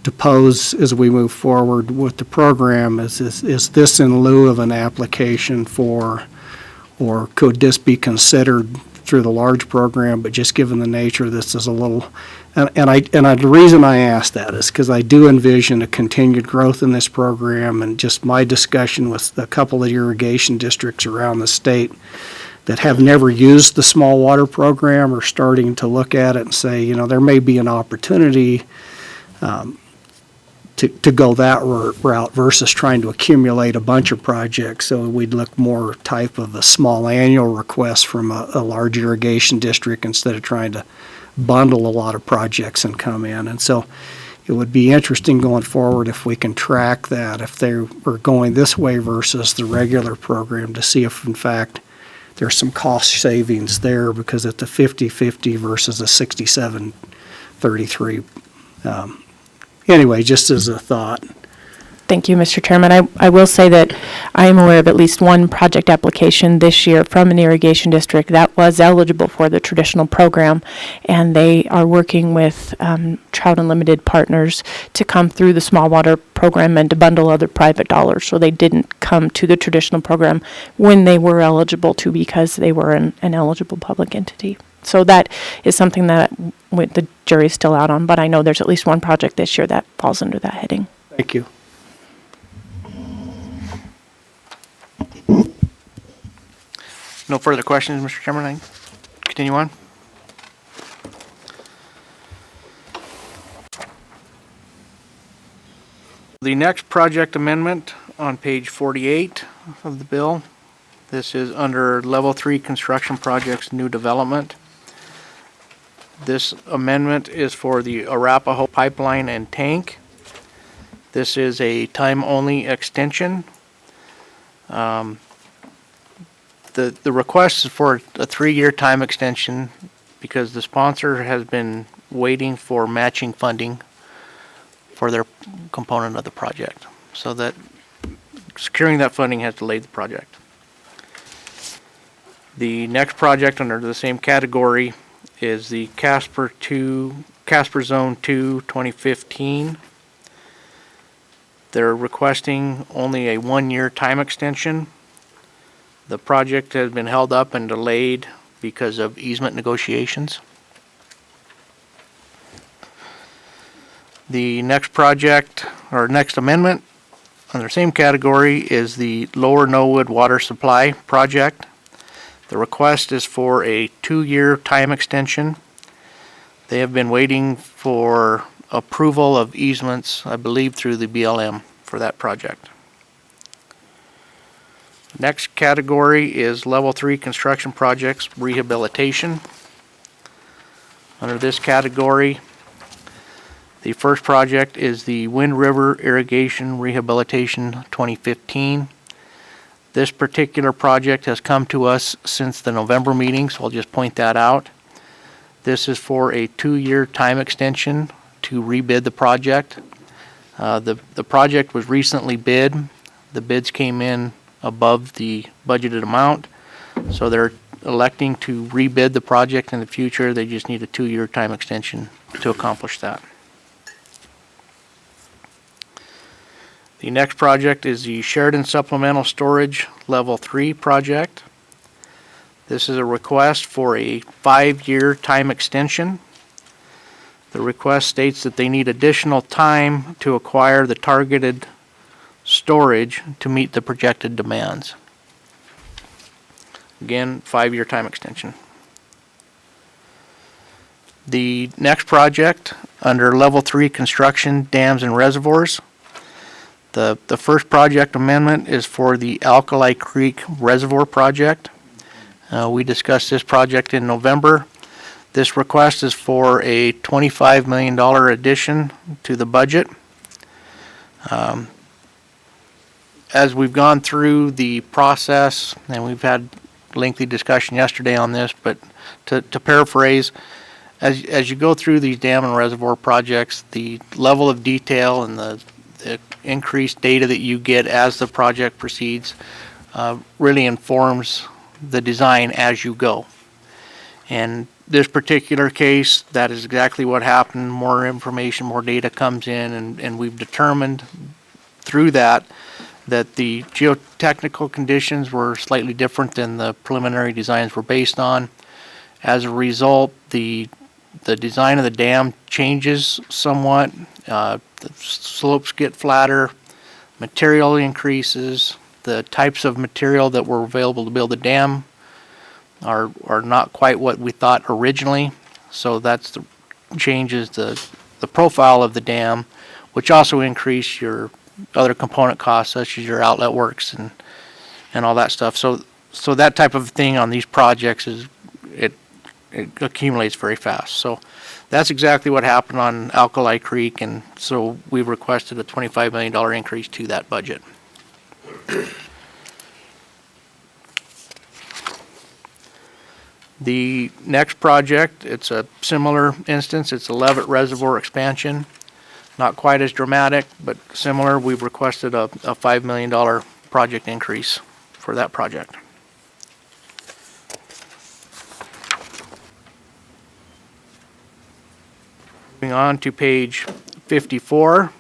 to pose as we move forward with the program. Is this in lieu of an application for, or could this be considered through the large program, but just given the nature of this is a little, the reason I ask that is because I do envision a continued growth in this program, and just my discussion with a couple of irrigation districts around the state that have never used the small water program are starting to look at it and say, there may be an opportunity to go that route versus trying to accumulate a bunch of projects. So we'd look more type of a small annual request from a large irrigation district instead of trying to bundle a lot of projects and come in. And so it would be interesting going forward if we can track that, if they were going this way versus the regular program, to see if in fact there's some cost savings there, because it's a 50-50 versus a 67-33. Anyway, just as a thought. Thank you, Mr. Chairman. I will say that I am aware of at least one project application this year from an irrigation district that was eligible for the traditional program, and they are working with Trout Unlimited partners to come through the small water program and to bundle other private dollars. So they didn't come to the traditional program when they were eligible to because they were an eligible public entity. So that is something that the jury's still out on, but I know there's at least one project this year that falls under that heading. Thank you. No further questions, Mr. Chairman. I can continue on. The next project amendment on page 48 of the bill. This is under Level 3 Construction Projects New Development. This amendment is for the Arapahoe Pipeline and Tank. This is a time-only extension. The request is for a 3-year time extension because the sponsor has been waiting for matching funding for their component of the project. So that securing that funding has delayed the project. The next project under the same category is the Casper Zone 2 2015. They're requesting only a 1-year time extension. The project has been held up and delayed because of easement negotiations. The next project, or next amendment, under the same category is the Lower Norwood Water Supply Project. The request is for a 2-year time extension. They have been waiting for approval of easements, I believe, through the BLM for that project. Next category is Level 3 Construction Projects Rehabilitation. Under this category, the first project is the Wind River Irrigation Rehabilitation 2015. This particular project has come to us since the November meeting, so I'll just point that out. This is for a 2-year time extension to rebid the project. The project was recently bid. The bids came in above the budgeted amount, so they're electing to rebid the project in the future. They just need a 2-year time extension to accomplish that. The next project is the Sheridan Supplemental Storage Level 3 project. This is a request for a 5-year time extension. The request states that they need additional time to acquire the targeted storage to meet the projected demands. Again, 5-year time extension. The next project under Level 3 Construction, Dams and Reservoirs. The first project amendment is for the Alkali Creek Reservoir Project. We discussed this project in November. This request is for a $25 million addition to the budget. As we've gone through the process, and we've had lengthy discussion yesterday on this, but to paraphrase, as you go through these dam and reservoir projects, the level of detail and the increased data that you get as the project proceeds really informs the design as you go. And this particular case, that is exactly what happened. More information, more data comes in, and we've determined through that the geotechnical conditions were slightly different than the preliminary designs were based on. As a result, the design of the dam changes somewhat. The slopes get flatter, material increases, the types of material that were available to build the dam are not quite what we thought originally. So that's changes the profile of the dam, which also increase your other component costs such as your outlet works and all that stuff. So that type of thing on these projects it accumulates very fast. So that's exactly what happened on Alkali Creek, and so we requested a $25 million increase to that budget. The next project, it's a similar instance. It's a Levitt Reservoir expansion. Not quite as dramatic, but similar. We've requested a $5 million project increase for that project. Moving on to page 54,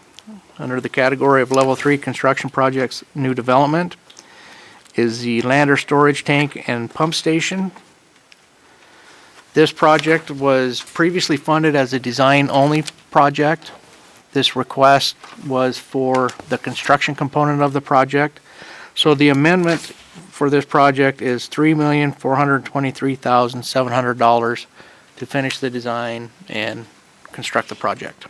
under the category of Level 3 Construction Projects New Development, is the Lander Storage Tank and Pump Station. This project was previously funded as a design-only project. This request was for the construction component of the project. So the amendment for this project is $3,423,700 to finish the design and construct the project.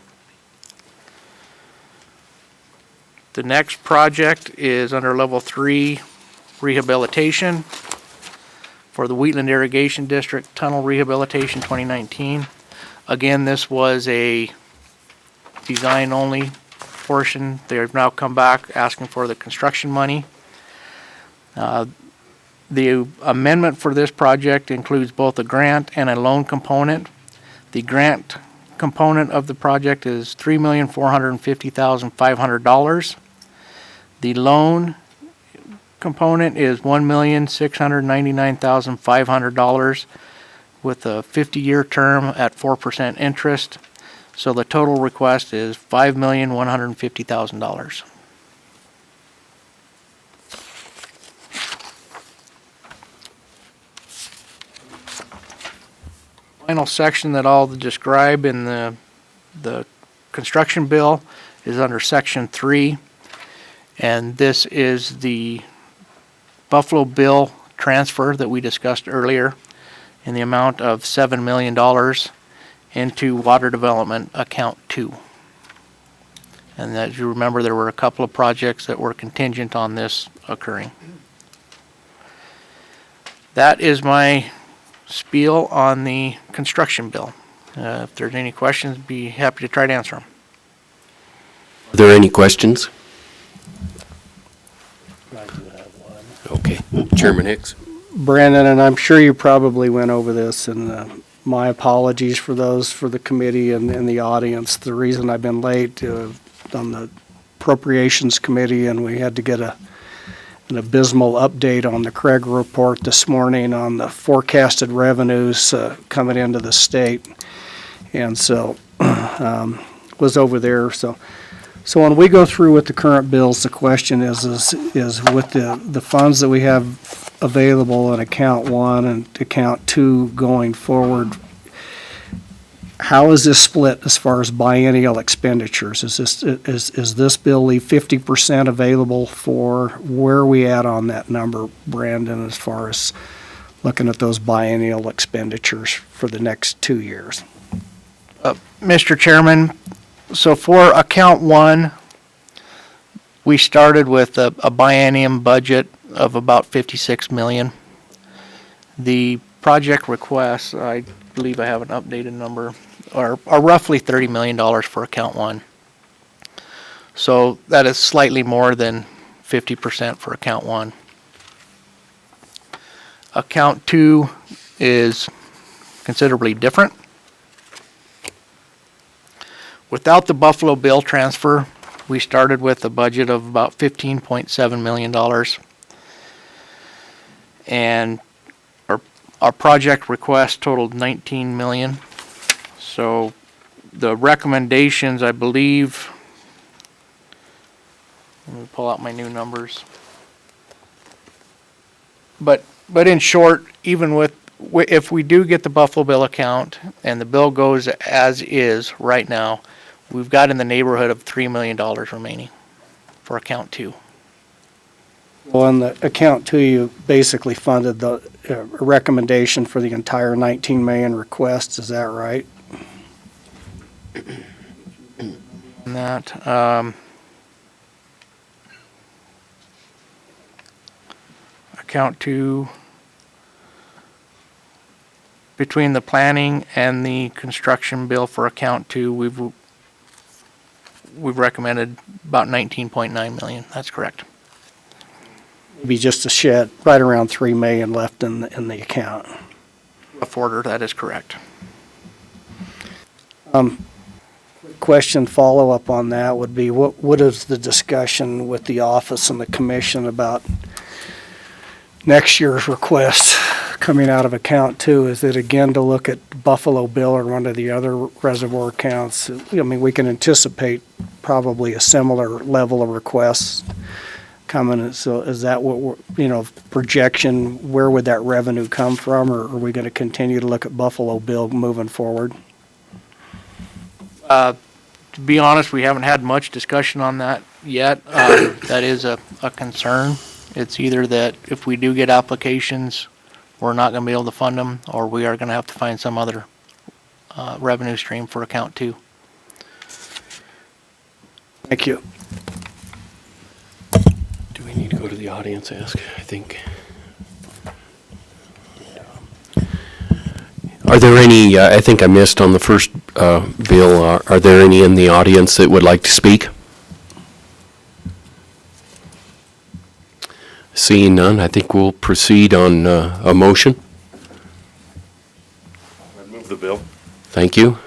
The next project is under Level 3 Rehabilitation for the Wheatland Irrigation District Tunnel Rehabilitation 2019. Again, this was a design-only portion. They have now come back asking for the construction money. The amendment for this project includes both a grant and a loan component. The grant component of the project is $3,450,500. The loan component is $1,699,500 with a 50-year term at 4% interest. So the total request is $5,150,000. Final section that I'll describe in the construction bill is under Section 3, and this is the Buffalo Bill transfer that we discussed earlier in the amount of $7 million into Water Development Account 2. And as you remember, there were a couple of projects that were contingent on this occurring. That is my spiel on the construction bill. If there's any questions, be happy to try to answer them. Are there any questions? Okay, Chairman Hicks. Brandon, and I'm sure you probably went over this, and my apologies for those for the committee and the audience. The reason I've been late on the Appropriations Committee, and we had to get an abysmal update on the Craig report this morning on the forecasted revenues coming into the state, and so was over there. So when we go through with the current bills, the question is with the funds that we have available in account 1 and account 2 going forward, how is this split as far as biennial expenditures? Is this bill leave 50% available for, where are we at on that number, Brandon, as far as looking at those biennial expenditures for the next 2 years? Mr. Chairman, so for account 1, we started with a biennium budget of about 56 million. The project requests, I believe I have an updated number, are roughly $30 million for account 1. So that is slightly more than 50% for account 1. Account 2 is considerably different. Without the Buffalo Bill transfer, we started with a budget of about $15.7 million. And our project request totaled 19 million. So the recommendations, I believe, let me pull out my new numbers. But in short, even if we do get the Buffalo Bill account and the bill goes as is right now, we've got in the neighborhood of $3 million remaining for account 2. Well, on the account 2, you basically funded the recommendation for the entire 19 million request. Is that right? And that, account 2, between the planning and the construction bill for account 2, we've recommended about 19.9 million. That's correct. Be just a shed, right around 3 million left in the account. Rough order, that is correct. Quick quick question follow-up on that would be, what is the discussion with the office and the commission about next year's request coming out of account two? Is it again to look at Buffalo Bill or one of the other reservoir accounts? I mean, we can anticipate probably a similar level of requests coming. So is that what we're, projection, where would that revenue come from? Or are we going to continue to look at Buffalo Bill moving forward? To be honest, we haven't had much discussion on that yet. That is a concern. It's either that if we do get applications, we're not going to be able to fund them, or we are going to have to find some other revenue stream for account two. Thank you. Do we need to go to the audience, ask, I think? Are there any, I think I missed on the first bill, are there any in the audience that would like to speak? Seeing none, I think we'll proceed on a motion. I'd move the bill. Thank you.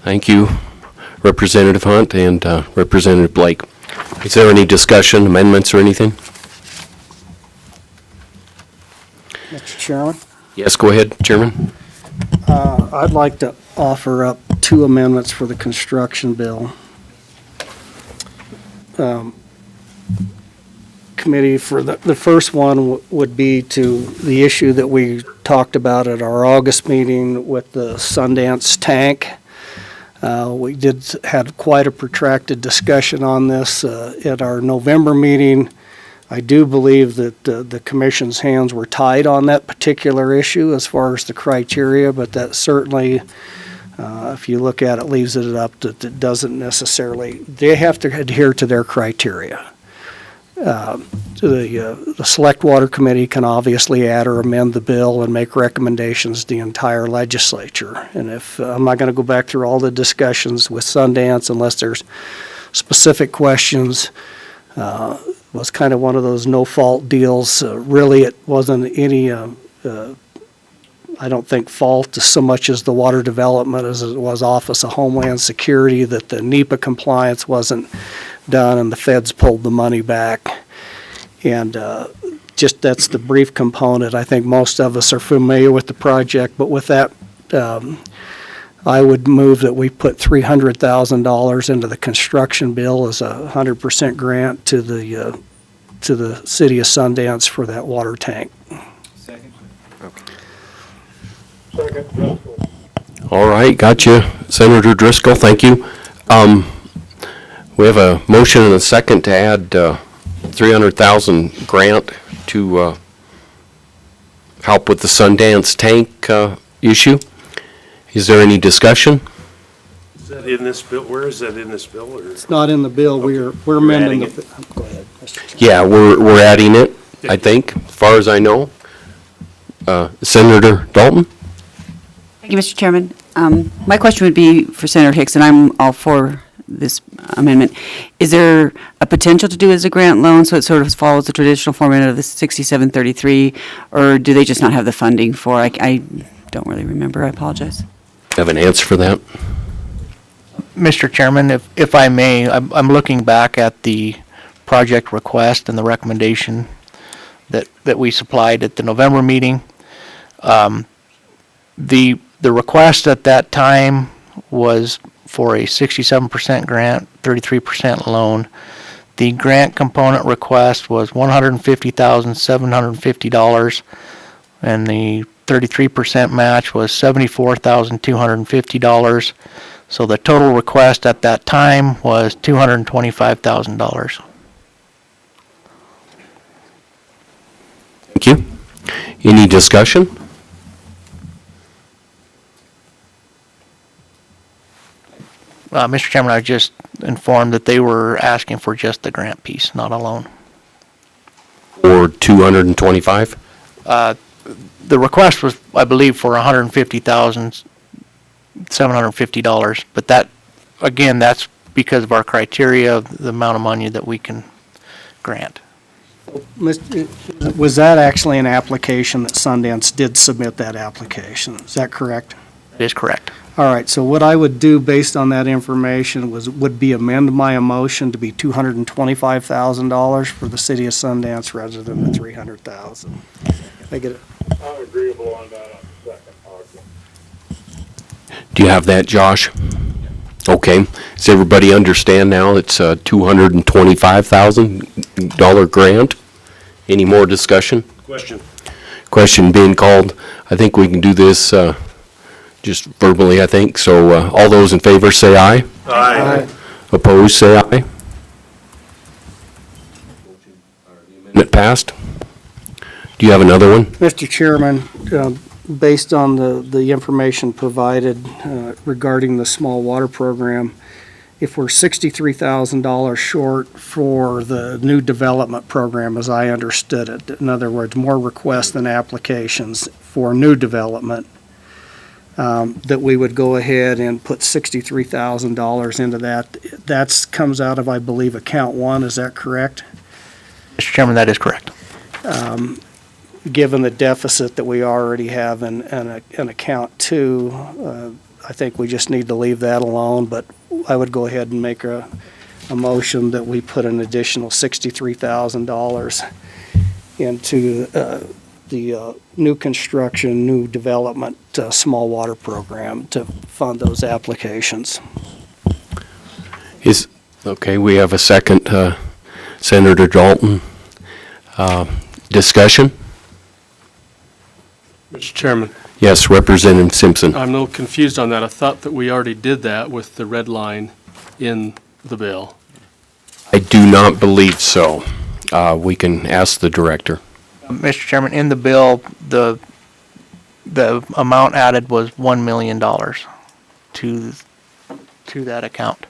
Thank you, Representative Hunt and Representative Blake. Is there any discussion, amendments, or anything? Mr. Chairman? Yes, go ahead, Chairman. I'd like to offer up two amendments for the construction bill. Committee, for the first one would be to the issue that we talked about at our August meeting with the Sundance tank. We had quite a protracted discussion on this at our November meeting. I do believe that the commission's hands were tied on that particular issue as far as the criteria, but that certainly, if you look at it, leaves it up that it doesn't necessarily, they have to adhere to their criteria. The Select Water Committee can obviously add or amend the bill and make recommendations to the entire legislature. And if, I'm not going to go back through all the discussions with Sundance unless there's specific questions. Was kind of one of those no-fault deals. Really, it wasn't any, I don't think, fault so much as the water development as it was Office of Homeland Security, that the NEPA compliance wasn't done and the feds pulled the money back. And just that's the brief component. I think most of us are familiar with the project, but with that, I would move that we put $300,000 into the construction bill as a 100% grant to the city of Sundance for that water tank. Second. Second, Driscoll. All right, gotcha. Senator Driscoll, thank you. We have a motion and a second to add $300,000 grant to help with the Sundance tank issue. Is there any discussion? Is that in this bill? Where is that in this bill? Or? It's not in the bill. We're amending adding the. Go ahead, Mr. Chairman. Yeah, we're adding it, I think, as far as I know. Senator Dalton? Thank you, Mr. Chairman. My question would be for Senator Hicks, and I'm all for this amendment. Is there a potential to do as a grant loan so it sort of follows the traditional format of the 6733, or do they just not have the funding for it? I don't really remember. I apologize. Have an answer for that? Mr. Chairman, if I may, I'm looking back at the project request and the recommendation that we supplied at the November meeting. The request at that time was for a 67% grant, 33% loan. The grant component request was $150,750, and the 33% match was $74,250. So the total request at that time was $225,000. Thank you. Any discussion? Mr. Chairman, I was just informed that they were asking for just the grant piece, not a loan. Or 225? The request was, I believe, for $150,750, but that, again, that's because of our criteria of the amount of money that we can grant. Was that actually an application that Sundance did submit that application? Is that correct? It is correct. All right, so what I would do based on that information would be amend my motion to be $225,000 for the city of Sundance rather than the $300,000. Make it, I'm agreeable on that on the second motion. Do you have that, Josh? Okay. Does everybody understand now it's a $225,000 grant? Any more discussion? Question. Question being called. I think we can do this just verbally, I think. So all those in favor say aye. Aye. Opposed, say aye. Amendment passed. Do you have another one? Mr. Chairman, based on the information provided regarding the small water program, if we're $63,000 short for the new development program, as I understood it, in other words, more requests than applications for new development, that we would go ahead and put $63,000 into that. That comes out of, I believe, account 1, is that correct? Mr. Chairman, that is correct. Given the deficit that we already have in account 2, I think we just need to leave that alone, but I would go ahead and make a motion that we put an additional $63,000 into the new construction, new development, small water program to fund those applications. Okay, we have a second, Senator Dalton. Discussion? Mr. Chairman, Yes, Representative Simpson. I'm a little confused on that. I thought that we already did that with the red line in the bill. I do not believe so. We can ask the director. Mr. Chairman, in the bill, the amount added was $1 million to that account.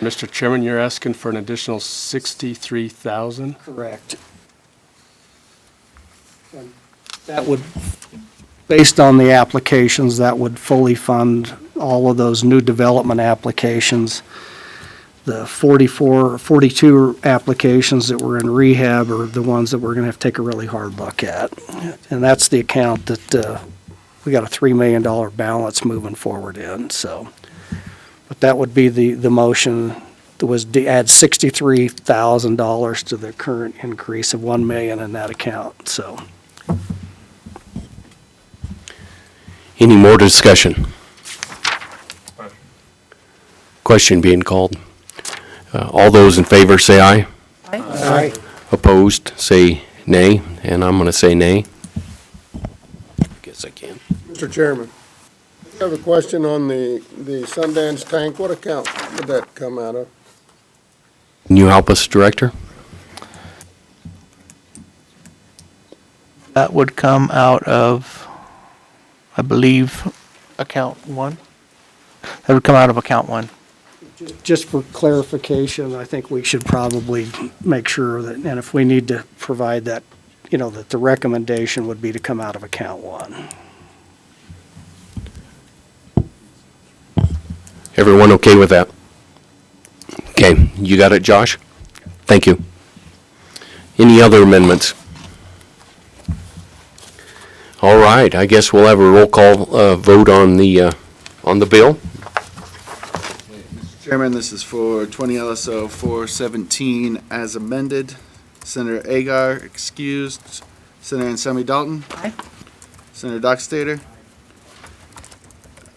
Mr. Chairman, you're asking for an additional 63,000? Correct. That would, based on the applications, that would fully fund all of those new development applications. The 42 applications that were in rehab are the ones that we're going to have to take a really hard look at. And that's the account that we got a $3 million balance moving forward in, so. But that would be the motion that was to add $63,000 to the current increase of $1 million in that account, so. Any more discussion? Question being called. All those in favor say aye. Aye. Opposed, say nay, and I'm going to say nay. Guess I can. Mr. Chairman, I have a question on the Sundance tank. What account would that come out of? Can you help us, Director? That would come out of, I believe, account 1. That would come out of account 1. Just for clarification, I think we should probably make sure that, and if we need to provide that, that the recommendation would be to come out of account 1. Everyone okay with that? Okay, you got it, Josh? Thank you. Any other amendments? All right, I guess we'll have a roll call vote on the bill. Mr. Chairman, this is for 20 LSO 417 as amended. Senator Agar excused. Senator Ansemi Dalton. Aye. Senator Dockstader.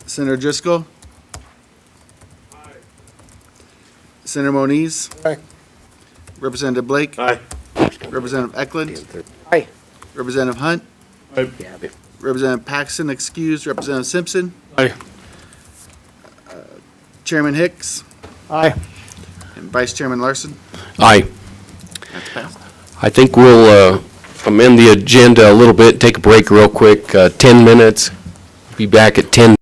Senator Driscoll. Senator Moniz. Aye. Representative Blake. Aye. Representative Eklund. Aye. Representative Hunt. Representative Paxton excused. Representative Simpson. Aye. Chairman Hicks. Aye. And Vice Chairman Larson. Aye. That's passed. I think we'll amend the agenda a little bit, take a break real quick, 10 minutes. Be back at 10.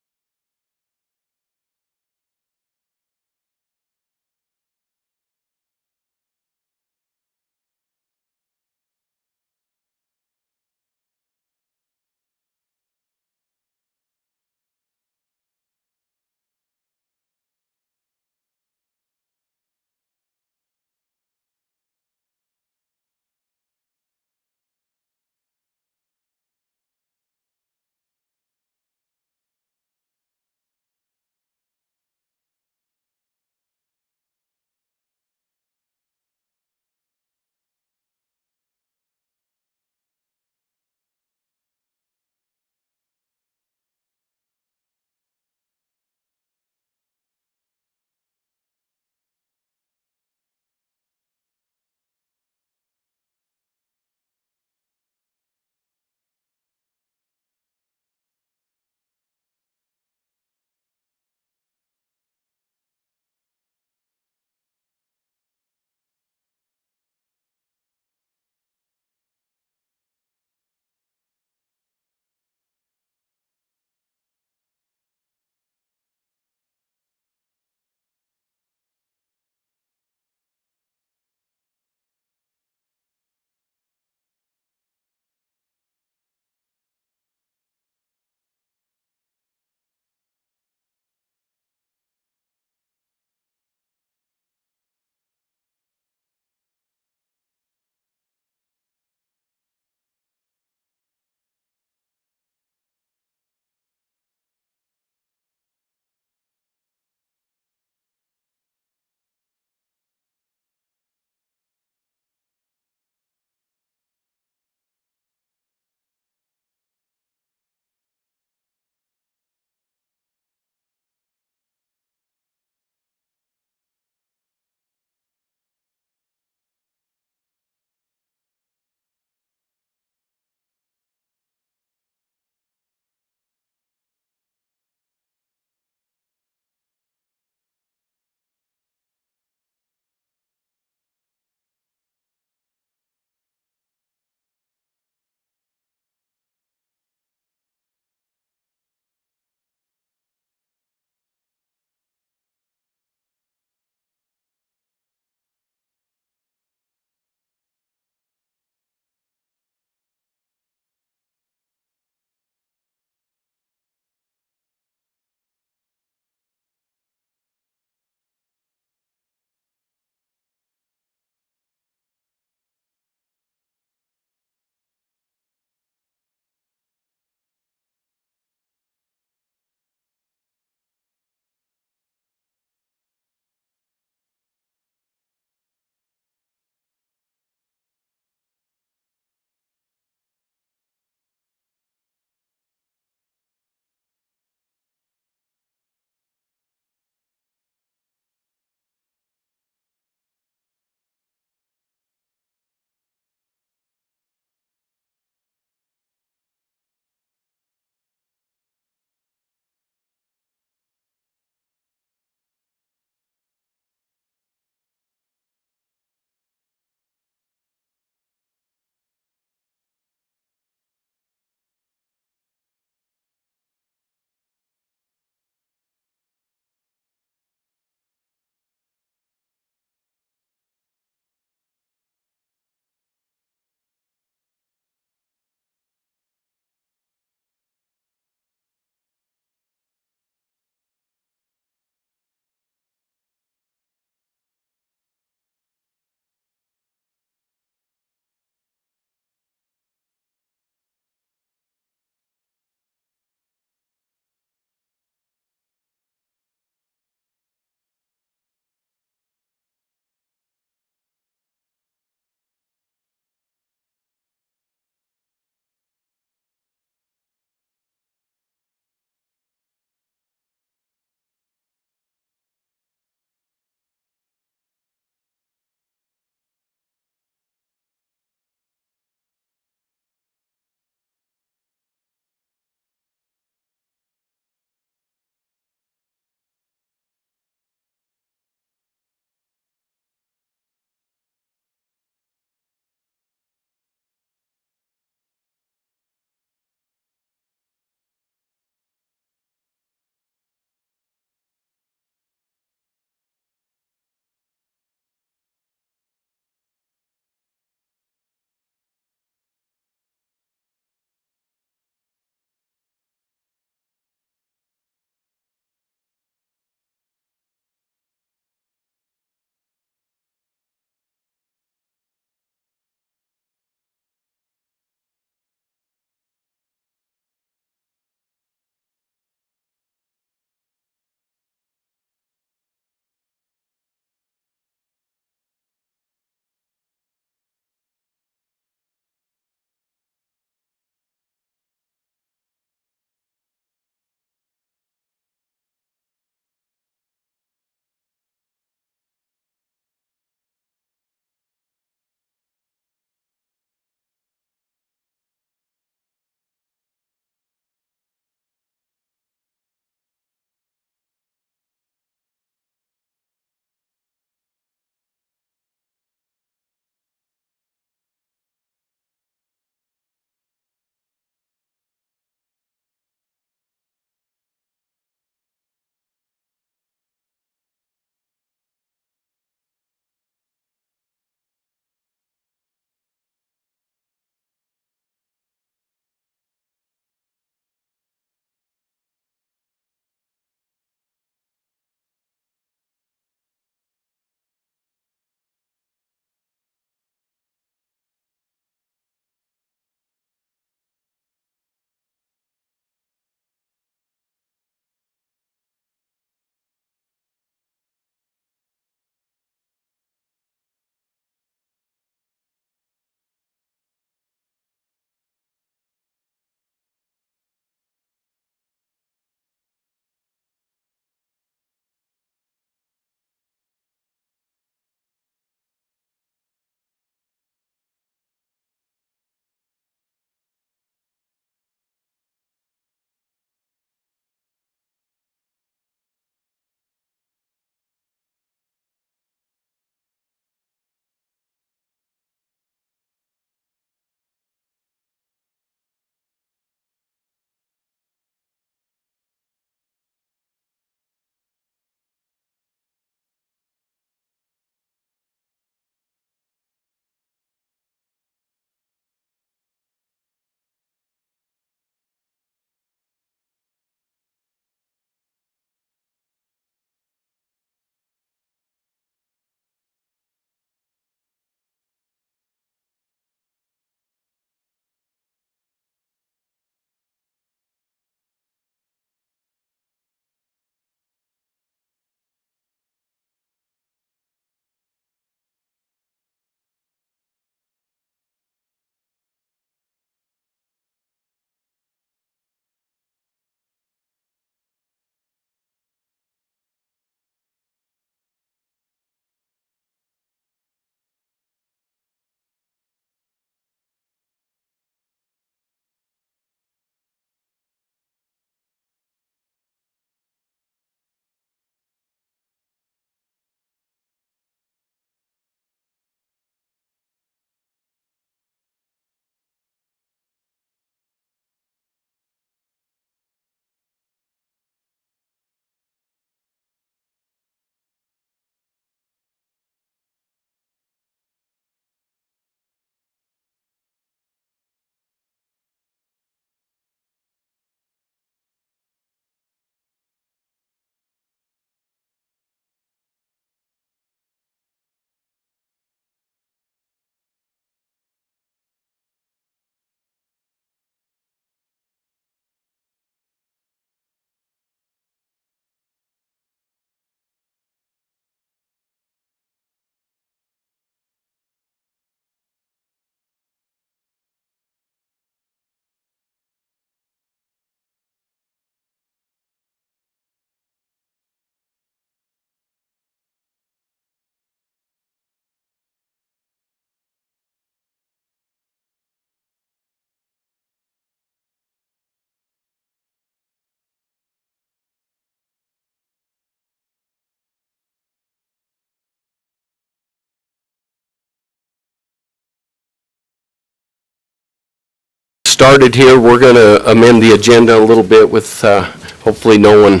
started here. We're going to amend the agenda a little bit with, hopefully no one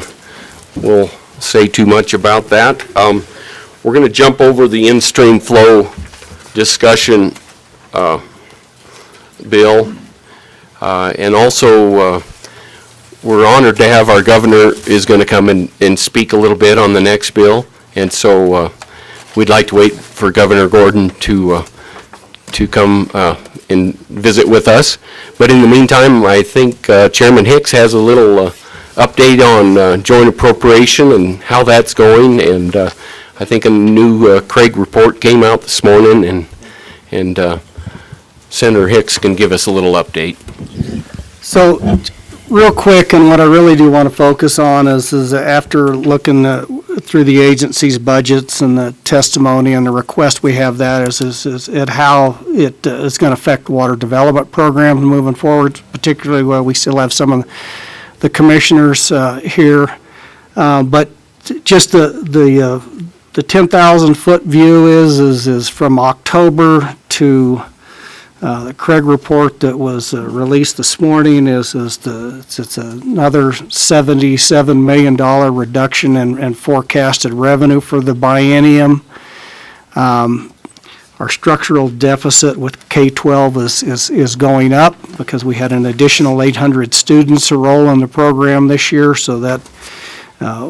will say too much about that. We're going to jump over the in-stream flow discussion bill. And also, we're honored to have our governor is going to come and speak a little bit on the next bill. And so we'd like to wait for Governor Gordon to come and visit with us. But in the meantime, I think Chairman Hicks has a little update on joint appropriation and how that's going. And I think a new Craig report came out this morning, and Senator Hicks can give us a little update. So, real quick, and what I really do want to focus on is after looking through the agency's budgets and the testimony and the request we have, that is at how it is going to affect water development programs moving forward, particularly where we still have some of the commissioners here. But just the 10,000-foot view is from October to the Craig report that was released this morning it's another $77 million reduction in forecasted revenue for the biennium. Our structural deficit with K-12 is going up because we had an additional 800 students enroll in the program this year, so that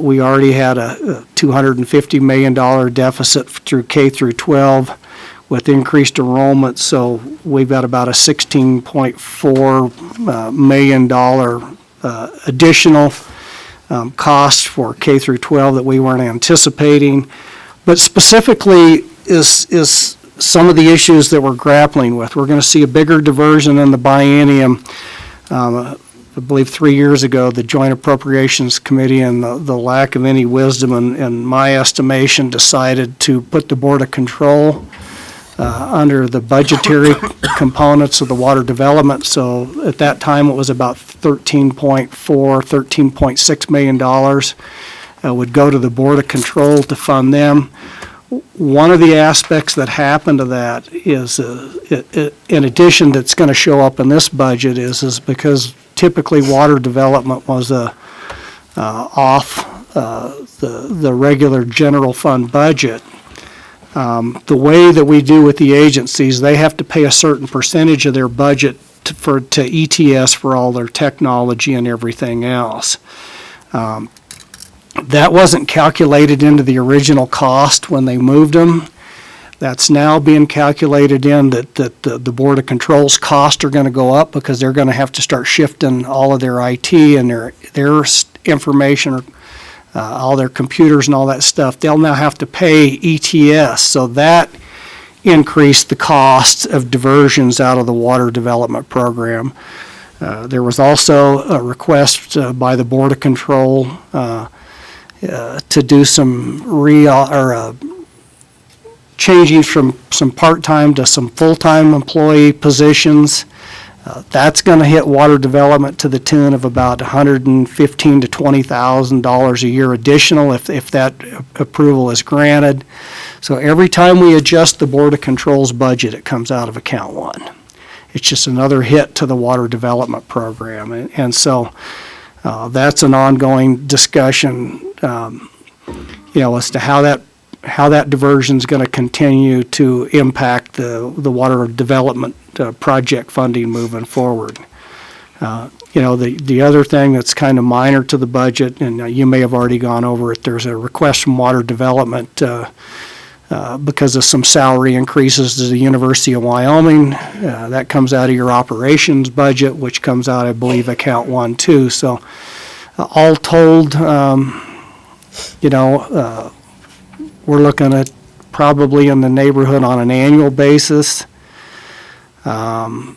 we already had a $250 million deficit through K through 12. With increased enrollment, so we've got about a $16.4 million additional cost for K through 12 that we weren't anticipating. But specifically is some of the issues that we're grappling with. We're going to see a bigger diversion in the biennium. I believe 3 years ago, the Joint Appropriations Committee, and the lack of any wisdom in my estimation, decided to put the Board of Control under the budgetary components of the water development. So at that time, it was about $13.6 million would go to the Board of Control to fund them. One of the aspects that happened to that is, in addition, that's going to show up in this budget is because typically water development was off the regular general fund budget. The way that we do with the agencies, they have to pay a certain percentage of their budget to ETS for all their technology and everything else. That wasn't calculated into the original cost when they moved them. That's now being calculated in that the Board of Control's costs are going to go up because they're going to have to start shifting all of their IT and their information, all their computers and all that stuff. They'll now have to pay ETS, so that increased the cost of diversions out of the water development program. There was also a request by the Board of Control to do some changing from some part-time to some full-time employee positions. That's going to hit water development to the tune of about $115,000 to $20,000 a year additional if that approval is granted. So every time we adjust the Board of Control's budget, it comes out of account one. It's just another hit to the water development program. And so that's an ongoing discussion, as to how that diversion is going to continue to impact the water development project funding moving forward. The other thing that's kind of minor to the budget, and you may have already gone over it, there's a request from water development because of some salary increases to the University of Wyoming. That comes out of your operations budget, which comes out, I believe, account 1 too. So all told, we're looking at probably in the neighborhood on an annual basis. I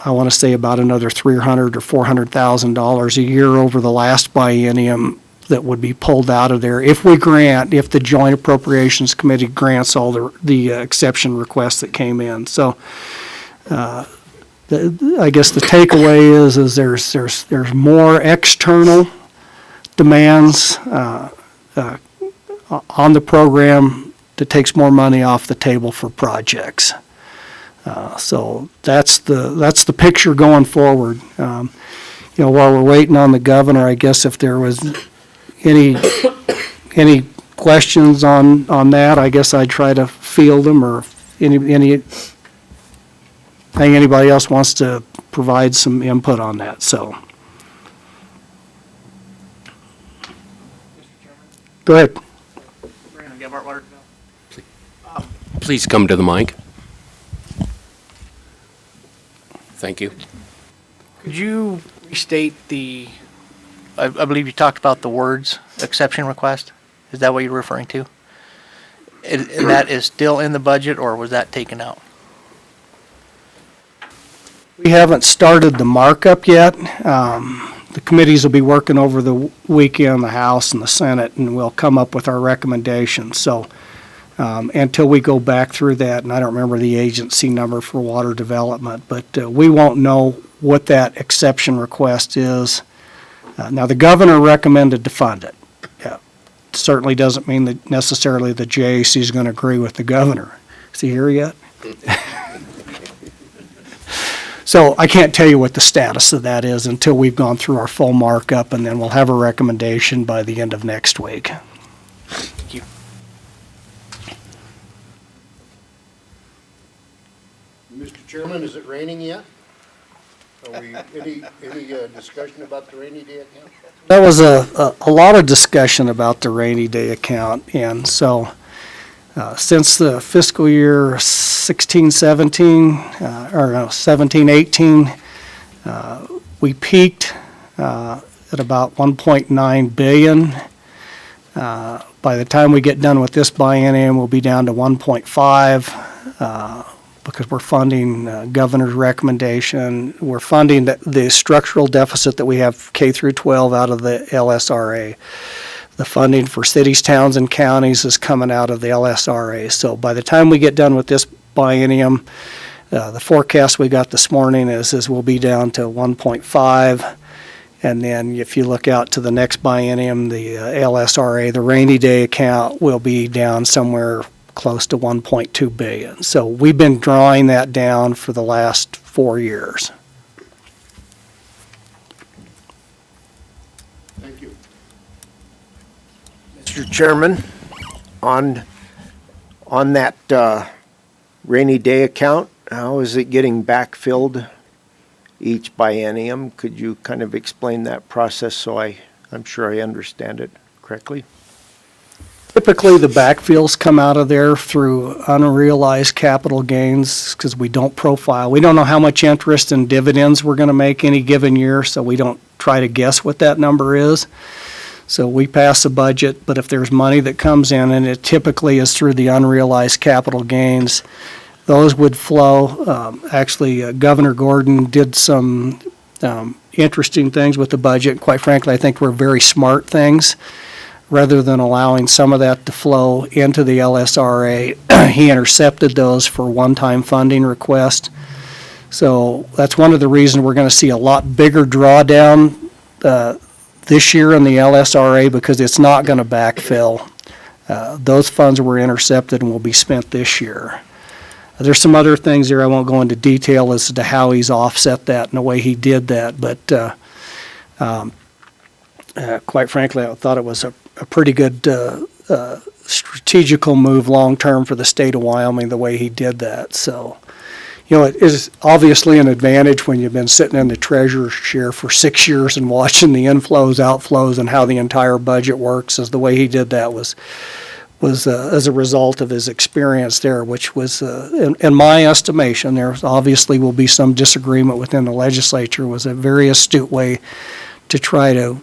want to say about another $300,000 or $400,000 a year over the last biennium that would be pulled out of there if the Joint Appropriations Committee grants all the exception requests that came in. So I guess the takeaway is there's more external demands on the program that takes more money off the table for projects. So that's the picture going forward. While we're waiting on the governor, I guess if there was any questions on that, I guess I'd try to field them, or anything anybody else wants to provide some input on that, so. Go ahead. Please come to the mic. Thank you. Could you restate I believe you talked about the words exception request? Is that what you're referring to? And that is still in the budget, or was that taken out? We haven't started the markup yet. The committees will be working over the weekend, the House and the Senate, and we'll come up with our recommendations. So until we go back through that, and I don't remember the agency number for water development, but we won't know what that exception request is. Now, the governor recommended to fund it. Certainly doesn't mean that necessarily the JAC is going to agree with the governor. Is he here yet? So I can't tell you what the status of that is until we've gone through our full markup, and then we'll have a recommendation by the end of next week. Thank you. Mr. Chairman, is it raining yet? Are we, any discussion about the rainy day account? That was a lot of discussion about the rainy day account, and so since the fiscal year 17-18, we peaked at about 1.9 billion. By the time we get done with this biennium, we'll be down to 1.5 because we're funding governor's recommendation. We're funding the structural deficit that we have K through 12 out of the LSRA. The funding for cities, towns, and counties is coming out of the LSRA. So by the time we get done with this biennium, the forecast we got this morning is we'll be down to 1.5. And then if you look out to the next biennium, the LSRA, the rainy day account, will be down somewhere close to 1.2 billion. So we've been drawing that down for the last 4 years. Thank you. Mr. Chairman, on that rainy day account, how is it getting backfilled each biennium? Could you kind of explain that process so I'm sure I understand it correctly? Typically, the backfills come out of there through unrealized capital gains because we don't profile. We don't know how much interest and dividends we're going to make any given year, so we don't try to guess what that number is. So we pass a budget, but if there's money that comes in, and it typically is through the unrealized capital gains, those would flow. Actually, Governor Gordon did some interesting things with the budget. Quite frankly, I think were very smart things. Rather than allowing some of that to flow into the LSRA, he intercepted those for one-time funding request. So that's one of the reasons we're going to see a lot bigger drawdown this year in the LSRA, because it's not going to backfill. Those funds were intercepted and will be spent this year. There's some other things there I won't go into detail as to how he's offset that and the way he did that, but quite frankly, I thought it was a pretty good strategical move long-term for the state of Wyoming, the way he did that. So, it is obviously an advantage when you've been sitting in the treasurer's chair for 6 years and watching the inflows, outflows, and how the entire budget works, as the way he did that was as a result of his experience there, which was, in my estimation, there obviously will be some disagreement within the legislature, was a very astute way to try to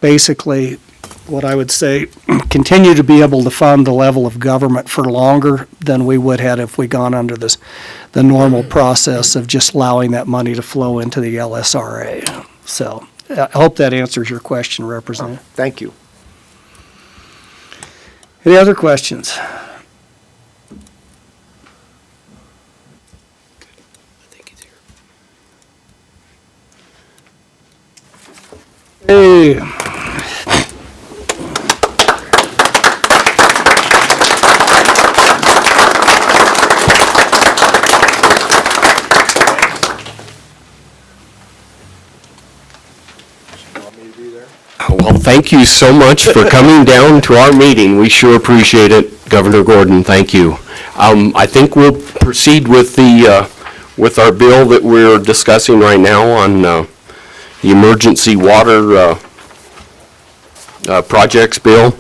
basically, what I would say, continue to be able to fund the level of government for longer than we would have if we gone under the normal process of just allowing that money to flow into the LSRA. So I hope that answers your question, Representative. Thank you. Any other questions? Hey. Well, thank you so much for coming down to our meeting. We sure appreciate it, Governor Gordon. Thank you. I think we'll proceed with with our bill that we're discussing right now on the emergency water projects bill.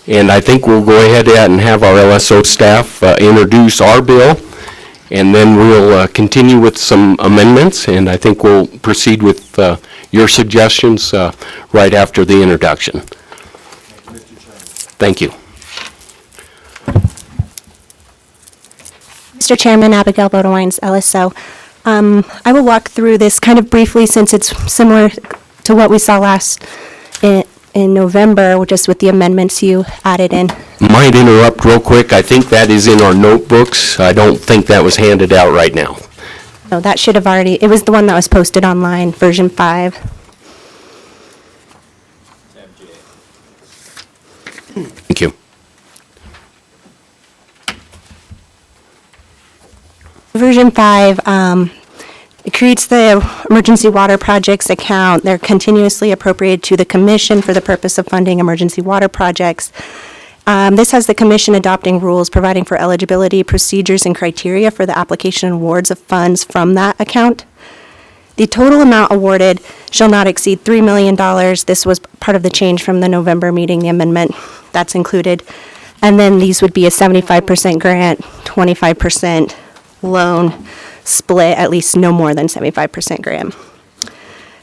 And I think we'll go ahead and have our LSO staff introduce our bill, and then we'll continue with some amendments, and I think we'll proceed with your suggestions right after the introduction. Thank you. Mr. Chairman, Abigail Bodewines, LSO. I will walk through this kind of briefly since it's similar to what we saw last in November, just with the amendments you added in. Might interrupt real quick. I think that is in our notebooks. I don't think that was handed out right now. No, that should have already, it was the one that was posted online, version 5. Thank you. Version 5, it creates the emergency water projects account. They're continuously appropriated to the commission for the purpose of funding emergency water projects. This has the commission adopting rules providing for eligibility, procedures, and criteria for the application and awards of funds from that account. The total amount awarded shall not exceed $3 million. This was part of the change from the November meeting, the amendment that's included. And then these would be a 75% grant, 25% loan split, at least no more than 75% grant.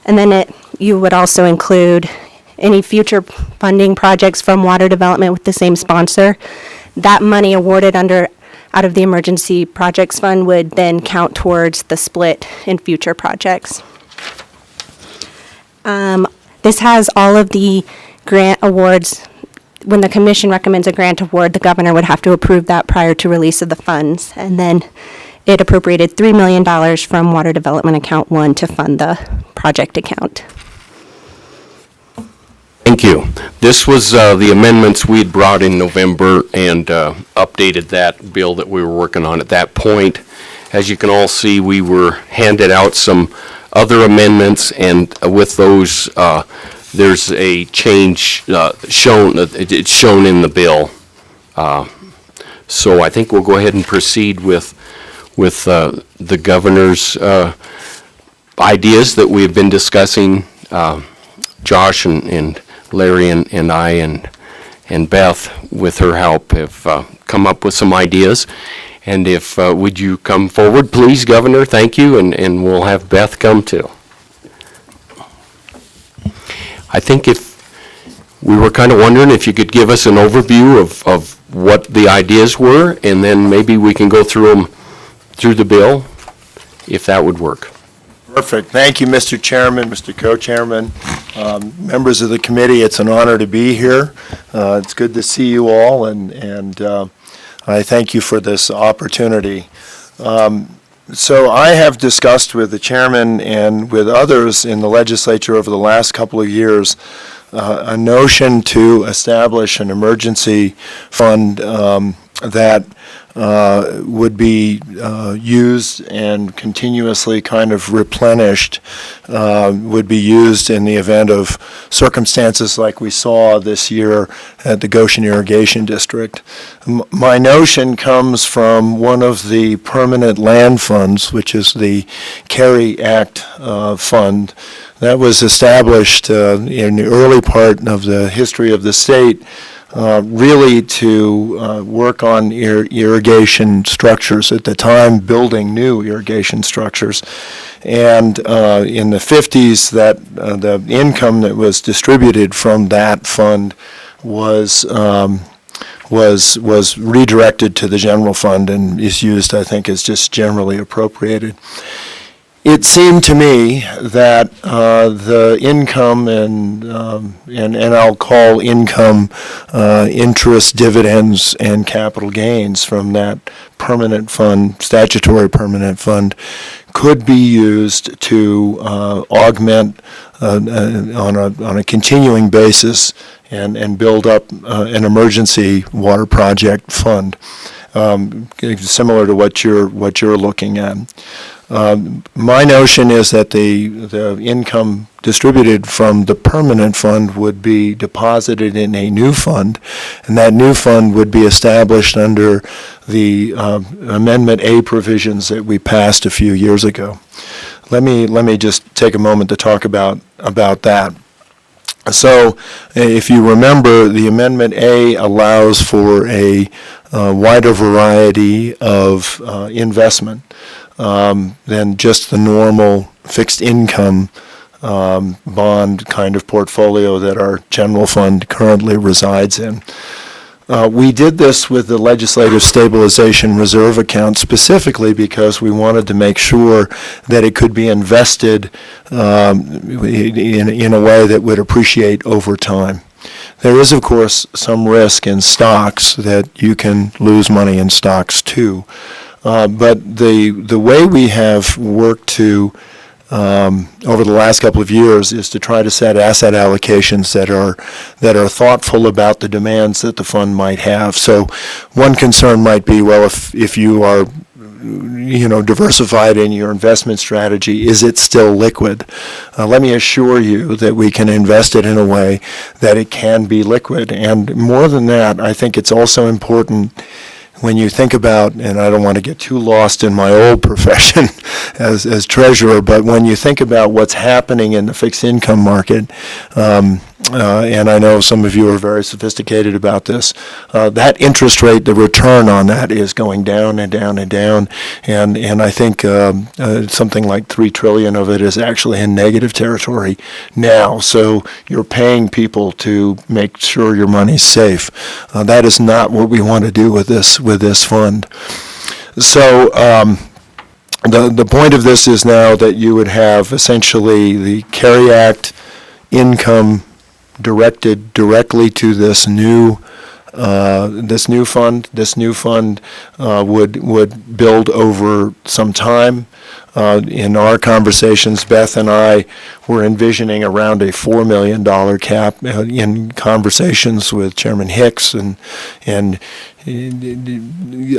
And then you would also include any future funding projects from water development with the same sponsor. That money awarded out of the emergency projects fund would then count towards the split in future projects. This has all of the grant awards. When the commission recommends a grant award, the governor would have to approve that prior to release of the funds. And then it appropriated $3 million from Water Development Account 1 to fund the project account. Thank you. This was the amendments we'd brought in November and updated that bill that we were working on at that point. As you can all see, we were handed out some other amendments, and with those, there's a change shown. It's shown in the bill. So I think we'll go ahead and proceed with the governor's ideas that we've been discussing. Josh and Larry and I and Beth, with her help, have come up with some ideas. And if, would you come forward, please, Governor? Thank you, and we'll have Beth come too. I think if we were kind of wondering if you could give us an overview of what the ideas were, and then maybe we can go through them through the bill, if that would work. Perfect. Thank you, Mr. Chairman, Mr. Co-Chairman, members of the committee. It's an honor to be here. It's good to see you all, and I thank you for this opportunity. So I have discussed with the chairman and with others in the legislature over the last couple of years a notion to establish an emergency fund that would be used and continuously kind of replenished, would be used in the event of circumstances like we saw this year at the Goshen Irrigation District. My notion comes from one of the permanent land funds, which is the CARE Act fund that was established in the early part of the history of the state, really to work on irrigation structures, at the time building new irrigation structures. And in the 50s, that the income that was distributed from that fund was redirected to the general fund and is used, I think, as just generally appropriated. It seemed to me that the income and I'll call income interest, dividends, and capital gains from that permanent fund, statutory permanent fund, could be used to augment on a continuing basis and build up an emergency water project fund, similar to what you're looking at. My notion is that the income distributed from the permanent fund would be deposited in a new fund, and that new fund would be established under the Amendment A provisions that we passed a few years ago. Let me just take a moment to talk about that. So, if you remember, the Amendment A allows for a wider variety of investment than just the normal fixed income bond kind of portfolio that our general fund currently resides in. We did this with the Legislative Stabilization Reserve account specifically because we wanted to make sure that it could be invested in a way that would appreciate over time. There is, of course, some risk in stocks that you can lose money in stocks too. But the way we have worked to over the last couple of years is to try to set asset allocations that are thoughtful about the demands that the fund might have. So one concern might be, well, if you are diversified in your investment strategy, is it still liquid? Let me assure you that we can invest it in a way that it can be liquid. And more than that, I think it's also important when you think about, and I don't want to get too lost in my old profession as treasurer, but when you think about what's happening in the fixed income market, and I know some of you are very sophisticated about this, that interest rate, the return on that is going down and down and down, and I think something like $3 trillion of it is actually in negative territory now. So you're paying people to make sure your money's safe. That is not what we want to do with this fund. So the point of this is now that you would have essentially the CARE Act income directed directly to this new fund. This new fund would build over some time. In our conversations, Beth and I were envisioning around a $4 million cap. In conversations with Chairman Hicks and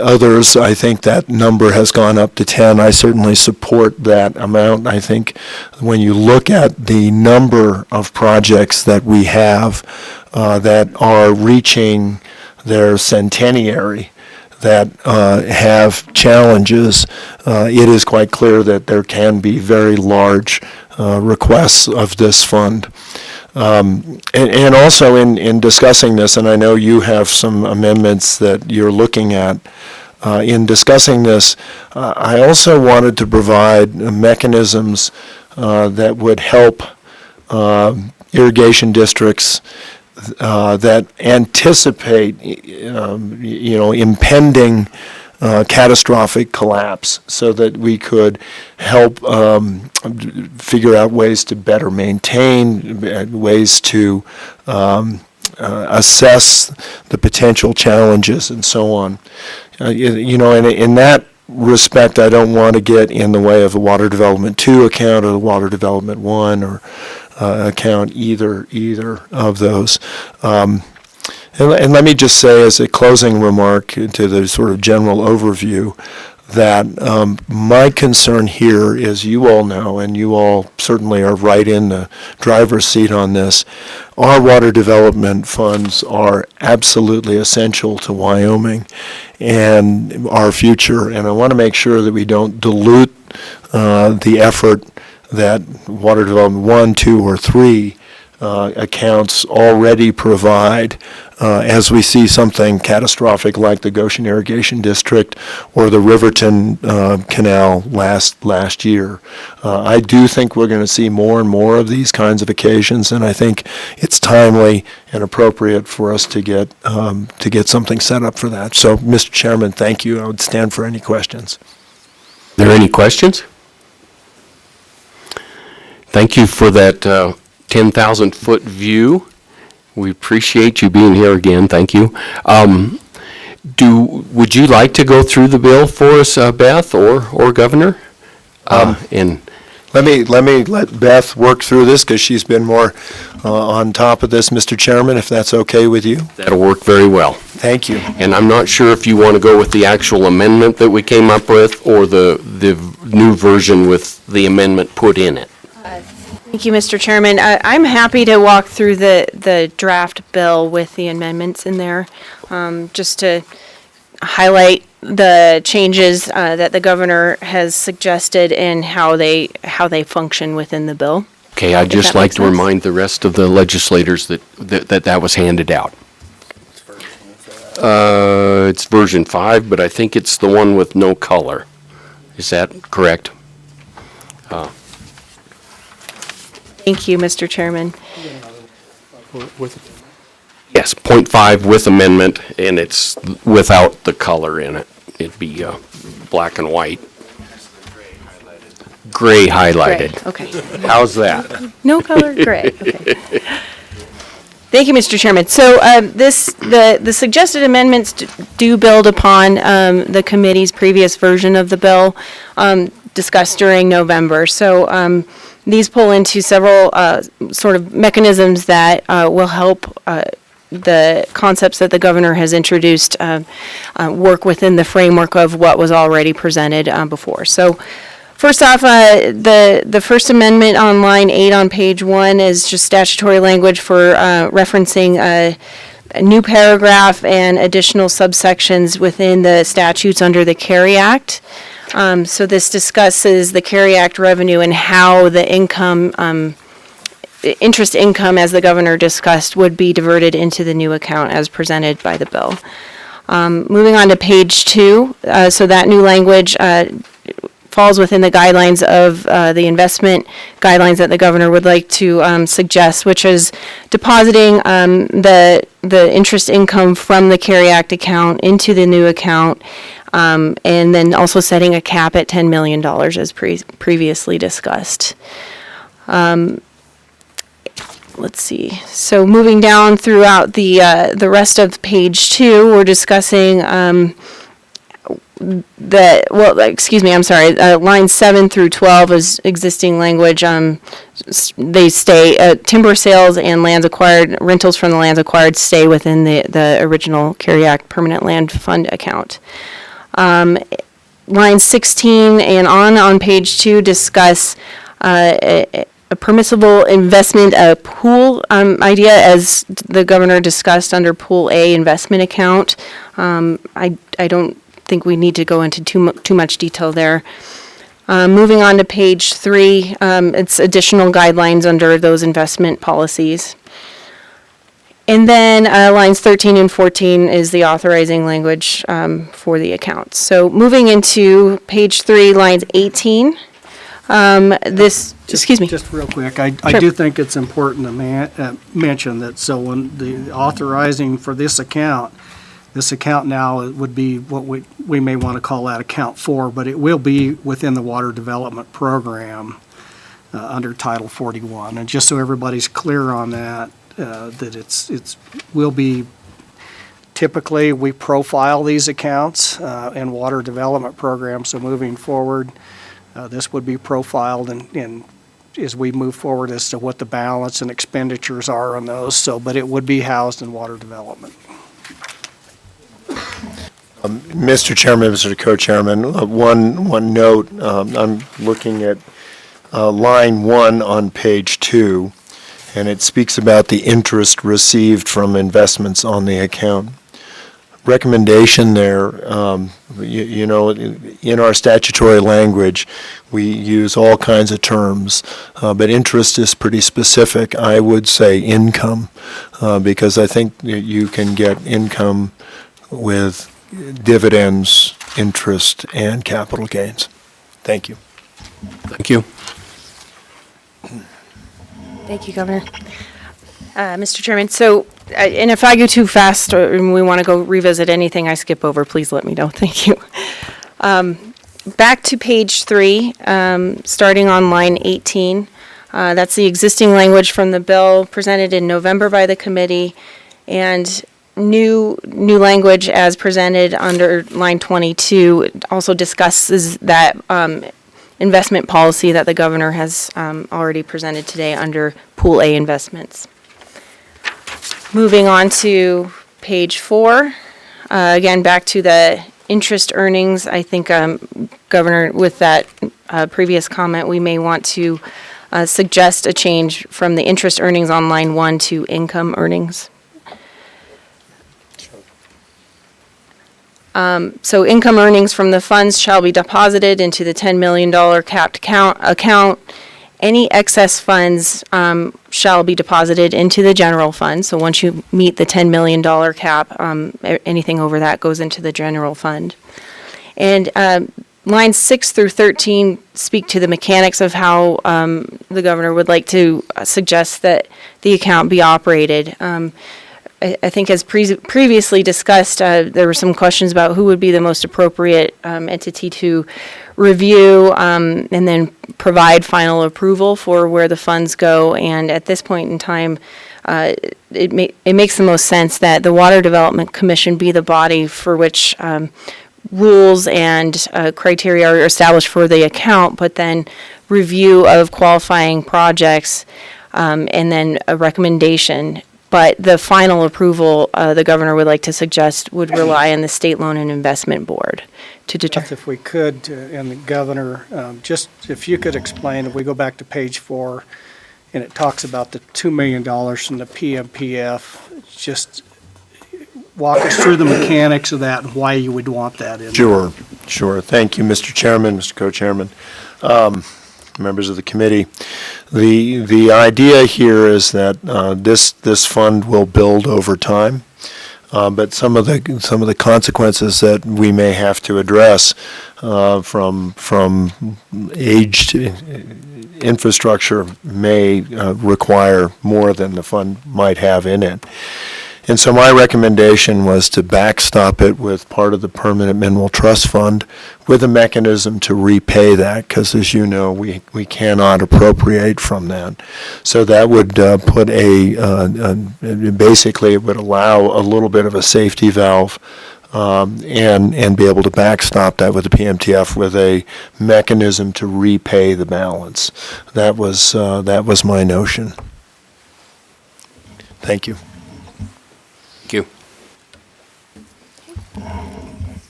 others, I think that number has gone up to 10. I certainly support that amount. I think when you look at the number of projects that we have that are reaching their centenary, that have challenges, it is quite clear that there can be very large requests of this fund. And also in discussing this, and I know you have some amendments that you're looking at, in discussing this, I also wanted to provide mechanisms that would help irrigation districts that anticipate, impending catastrophic collapse, so that we could help figure out ways to better maintain, ways to assess the potential challenges, and so on. In that respect, I don't want to get in the way of the Water Development 2 account or the Water Development 1 or account either of those. And let me just say as a closing remark to the sort of general overview that my concern here is, you all know, and you all certainly are right in the driver's seat on this, our water development funds are absolutely essential to Wyoming and our future, and I want to make sure that we don't dilute the effort that Water Development 1, 2, or 3 accounts already provide as we see something catastrophic like the Goshen Irrigation District or the Riverton Canal last year. I do think we're going to see more and more of these kinds of occasions, and I think it's timely and appropriate for us to get something set up for that. So, Mr. Chairman, thank you. I would stand for any questions. Are there any questions? Thank you for that 10,000-foot view. We appreciate you being here again. Thank you. Would you like to go through the bill for us, Beth or Governor? And let me let Beth work through this because she's been more on top of this, Mr. Chairman, if that's okay with you. That'll work very well. Thank you. And I'm not sure if you want to go with the actual amendment that we came up with or the new version with the amendment put in it. Thank you, Mr. Chairman. I'm happy to walk through the draft bill with the amendments in there, just to highlight the changes that the governor has suggested and how they function within the bill. Okay, I'd If just that like makes to sense. remind the rest of the legislators that was handed out. It's version 5, but I think it's the one with no color. Is that correct? Thank you, Mr. Chairman. Yes, .5 with amendment, and it's without the color in it. It'd be black and white. Gray highlighted. Gray, okay. How's that? No color, gray, okay. Thank you, Mr. Chairman. So the suggested amendments do build upon the committee's previous version of the bill discussed during November. So these pull into several sort of mechanisms that will help the concepts that the governor has introduced work within the framework of what was already presented before. So first off, the First Amendment on line 8 on page 1 is just statutory language for referencing a new paragraph and additional subsections within the statutes under the CARE Act. So this discusses the CARE Act revenue and how the interest income, as the governor discussed, would be diverted into the new account as presented by the bill. Moving on to page 2, so that new language falls within the guidelines of the investment guidelines that the governor would like to suggest, which is depositing the interest income from the CARE Act account into the new account, and then also setting a cap at $10 million as previously discussed. Let's see. So moving down throughout the rest of page 2, we're discussing lines 7 through 12 is existing language. They stay, timber sales and lands acquired, rentals from the lands acquired stay within the original CARE Act Permanent Land Fund account. Lines 16 and on page 2 discuss a permissible investment pool idea, as the governor discussed under Pool A investment account. I don't think we need to go into too much detail there. Moving on to page 3, it's additional guidelines under those investment policies. And then lines 13 and 14 is the authorizing language for the accounts. So moving into page 3, lines 18. Excuse me. Just real quick, I Sure. do think it's important to mention that, so when the authorizing for this account now would be what we may want to call that account 4, but it will be within the Water Development Program under Title 41. And just so everybody's clear on that, that it's will be, typically we profile these accounts in Water Development Program, so moving forward, this would be profiled and as we move forward as to what the balance and expenditures are on those. So, but it would be housed in water development. Mr. Chairman, Mr. Co-Chairman, one note, I'm looking at line 1 on page 2, and it speaks about the interest received from investments on the account. Recommendation there, you know, in our statutory language, we use all kinds of terms, but interest is pretty specific. I would say income, because I think you can get income with dividends, interest, and capital gains. Thank you. Thank you. Thank you, Governor. Mr. Chairman, so, and if I go too fast or we want to go revisit anything I skip over, please let me know. Thank you. Back to page 3, starting on line 18. That's the existing language from the bill presented in November by the committee, and new language as presented under line 22 also discusses that investment policy that the governor has already presented today under Pool A investments. Moving on to page 4, again back to the interest earnings, I think, Governor, with that previous comment, we may want to suggest a change from the interest earnings on line 1 to income earnings. So income earnings from the funds shall be deposited into the $10 million capped account. Any excess funds shall be deposited into the general fund. So once you meet the $10 million cap, anything over that goes into the general fund. And lines 6 through 13 speak to the mechanics of how the governor would like to suggest that the account be operated. I think as previously discussed, there were some questions about who would be the most appropriate entity to review and then provide final approval for where the funds go. And at this point in time, it makes the most sense that the Water Development Commission be the body for which rules and criteria are established for the account, but then review of qualifying projects and then a recommendation. But the final approval, the governor would like to suggest, would rely on the State Loan and Investment Board to determine. If we could, and the governor, just if you could explain, if we go back to page 4, and it talks about the $2 million from the PMPF, just walk us through the mechanics of that and why you would want that in. Sure. Thank you, Mr. Chairman, Mr. Co-Chairman, members of the committee. The idea here is that this fund will build over time, but some of the consequences that we may have to address from aged infrastructure may require more than the fund might have in it. And so my recommendation was to backstop it with part of the Permanent Mineral Trust Fund with a mechanism to repay that, because as you know, we cannot appropriate from that. So that would put basically it would allow a little bit of a safety valve and be able to backstop that with the PMTF with a mechanism to repay the balance. That was my notion. Thank you. Thank you.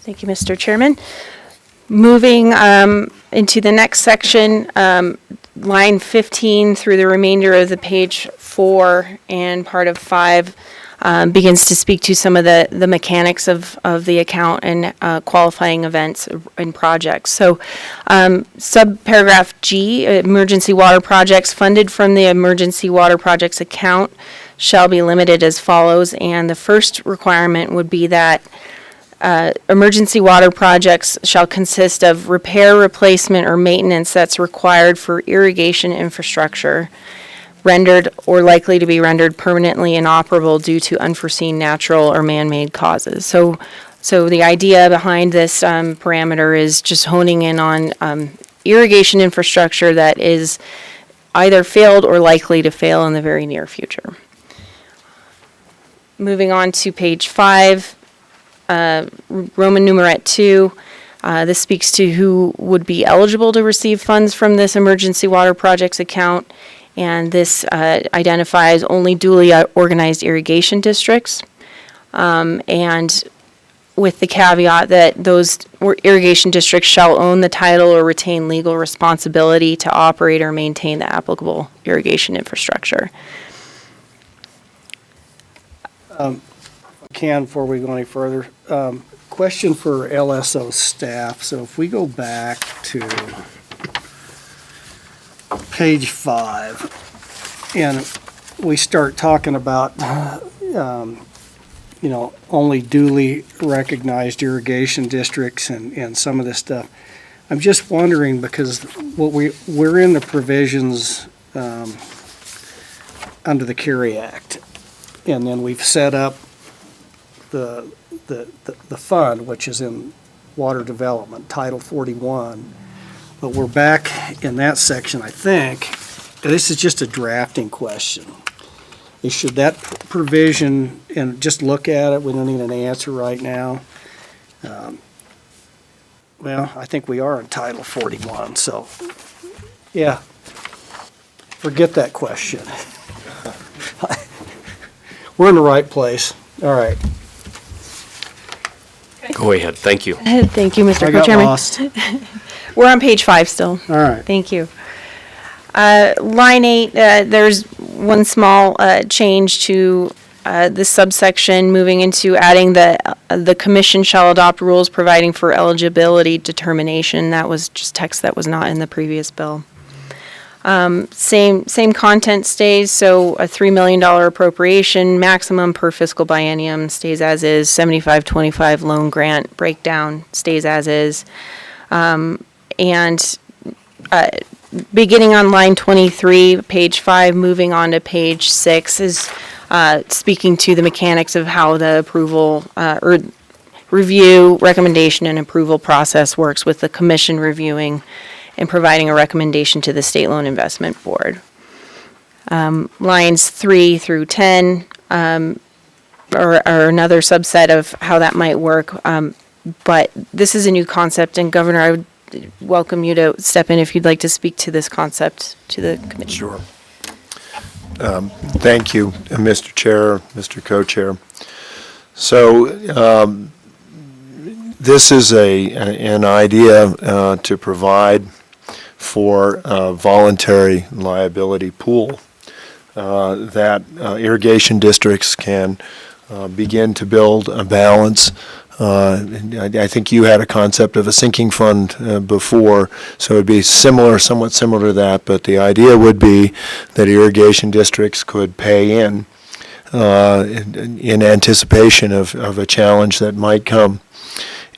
Thank you, Mr. Chairman. Moving into the next section, line 15 through the remainder of the page 4 and part of 5 begins to speak to some of the mechanics of the account and qualifying events and projects. So subparagraph G, emergency water projects funded from the emergency water projects account shall be limited as follows. And the first requirement would be that emergency water projects shall consist of repair, replacement, or maintenance that's required for irrigation infrastructure rendered or likely to be rendered permanently inoperable due to unforeseen natural or man-made causes. So the idea behind this parameter is just honing in on irrigation infrastructure that is either failed or likely to fail in the very near future. Moving on to page 5, Roman numerat 2. This speaks to who would be eligible to receive funds from this emergency water projects account, and this identifies only duly organized irrigation districts, and with the caveat that those irrigation districts shall own the title or retain legal responsibility to operate or maintain the applicable irrigation infrastructure. Before we go any further, question for LSO staff. So if we go back to page 5 and we start talking about, only duly recognized irrigation districts and some of this stuff, I'm just wondering, because we're in the provisions under the Carry Act, and then we've set up the fund, which is in Water Development, Title 41, but we're back in that section, I think. This is just a drafting question. Should that provision, and just look at it, we don't need an answer right now. Well, I think we are in Title 41, so, yeah, forget that question. We're in the right place. All right. Okay. Go ahead, thank you. Thank you, Mr. I got Co-Chairman. lost. We're on page 5 still. All right. Thank you. Line 8, there's one small change to the subsection, moving into adding the commission shall adopt rules providing for eligibility determination. That was just text that was not in the previous bill. Same content stays, so a $3 million appropriation maximum per fiscal biennium stays as is. 75-25 loan grant breakdown stays as is. And beginning on line 23, page 5, moving on to page 6 is speaking to the mechanics of how the approval or review, recommendation, and approval process works, with the commission reviewing and providing a recommendation to the State Loan Investment Board. Lines 3 through 10 are another subset of how that might work. But this is a new concept, and Governor, I would welcome you to step in if you'd like to speak to this concept to the committee. Sure. Thank you, Mr. Chair, Mr. Co-Chair. So this is an idea to provide for a voluntary liability pool that irrigation districts can begin to build a balance. I think you had a concept of a sinking fund before, so it'd be similar, somewhat similar to that, but the idea would be that irrigation districts could pay in anticipation of a challenge that might come.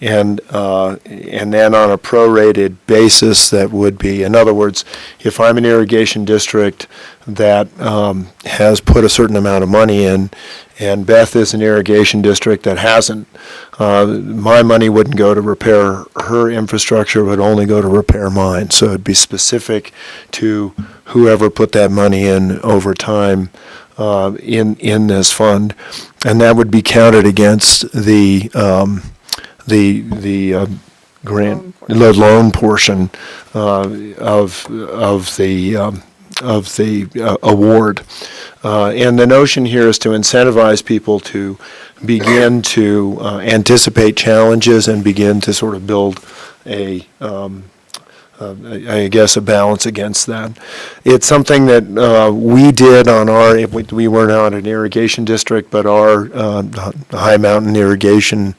And then on a prorated basis, that would be, in other words, if I'm an irrigation district that has put a certain amount of money in, and Beth is an irrigation district that hasn't, my money wouldn't go to repair her infrastructure, would only go to repair mine. So it'd be specific to whoever put that money in over time in this fund, and that would be counted against the grant, the loan portion of the award. And the notion here is to incentivize people to begin to anticipate challenges and begin to sort of build I guess, a balance against that. It's something that we did on we were not an irrigation district, but our high mountain irrigation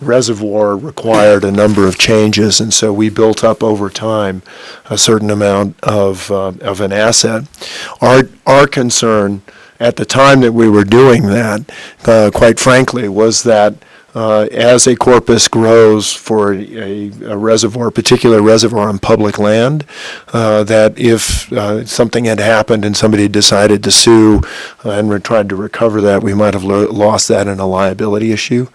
reservoir required a number of changes, and so we built up over time a certain amount of an asset. Our concern at the time that we were doing that, quite frankly, was that as a corpus grows for a reservoir, particular reservoir on public land, that if something had happened and somebody decided to sue and tried to recover that, we might have lost that in a liability issue.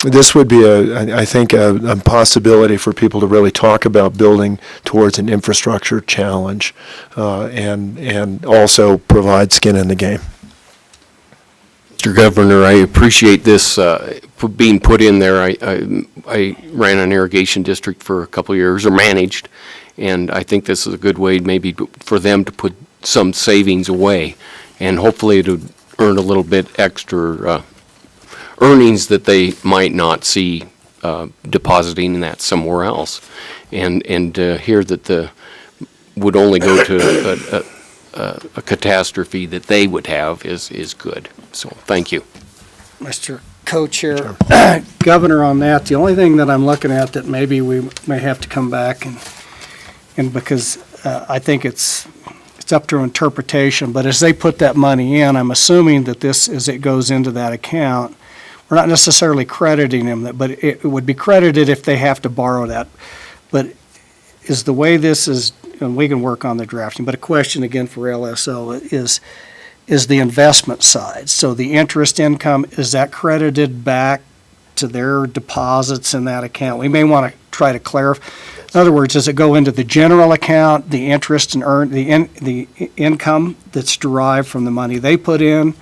This would be, I think, a possibility for people to really talk about building towards an infrastructure challenge and also provide skin in the game. Mr. Governor, I appreciate this being put in there. I ran an irrigation district for a couple of years, or managed, and I think this is a good way maybe for them to put some savings away, and hopefully to earn a little bit extra earnings that they might not see depositing that somewhere else. And hear that would only go to a catastrophe that they would have is good. So thank you. Mr. Co-Chair, Governor, on that, the only thing that I'm looking at that maybe we may have to come back and because I think it's up to interpretation, but as they put that money in, I'm assuming that this, as it goes into that account, we're not necessarily crediting them, but it would be credited if they have to borrow that. But is the way this is, and we can work on the drafting, but a question again for LSO is the investment side. So the interest income, is that credited back to their deposits in that account? We may want to try to clarify. In other words, does it go into the general account, the interest and the income that's derived from the money they put in?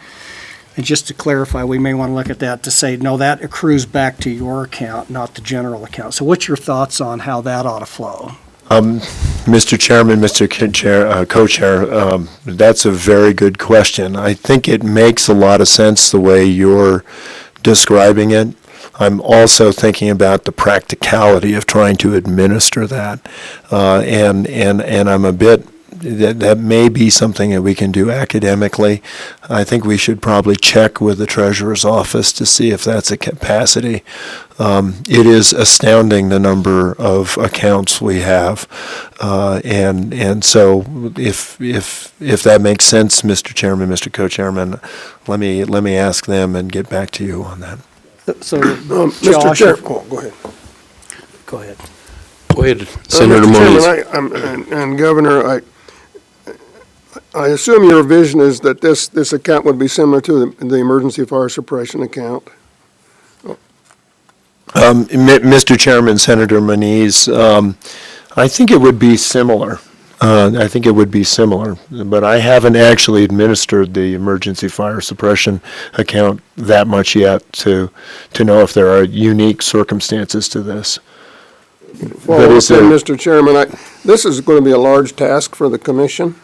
And just to clarify, we may want to look at that to say, no, that accrues back to your account, not the general account. So what's your thoughts on how that ought to flow? Mr. Chairman, Mr. Co-Chair, that's a very good question. I think it makes a lot of sense the way you're describing it. I'm also thinking about the practicality of trying to administer that. And I'm a bit, that may be something that we can do academically. I think we should probably check with the treasurer's office to see if that's a capacity. It is astounding the number of accounts we have. And so if that makes sense, Mr. Chairman, Mr. Co-Chairman, let me ask them and get back to you on that. So, Mr. Josh, Chair, oh, go ahead. go ahead. Go ahead, Senator Mr. Moniz. Chairman, and Governor, I assume your vision is that this account would be similar to the emergency fire suppression account? Mr. Chairman, Senator Moniz, I think it would be similar. But I haven't actually administered the emergency fire suppression account that much yet to know if there are unique circumstances to this. Well, Mr. Chairman, this is going to be a large task for the commission,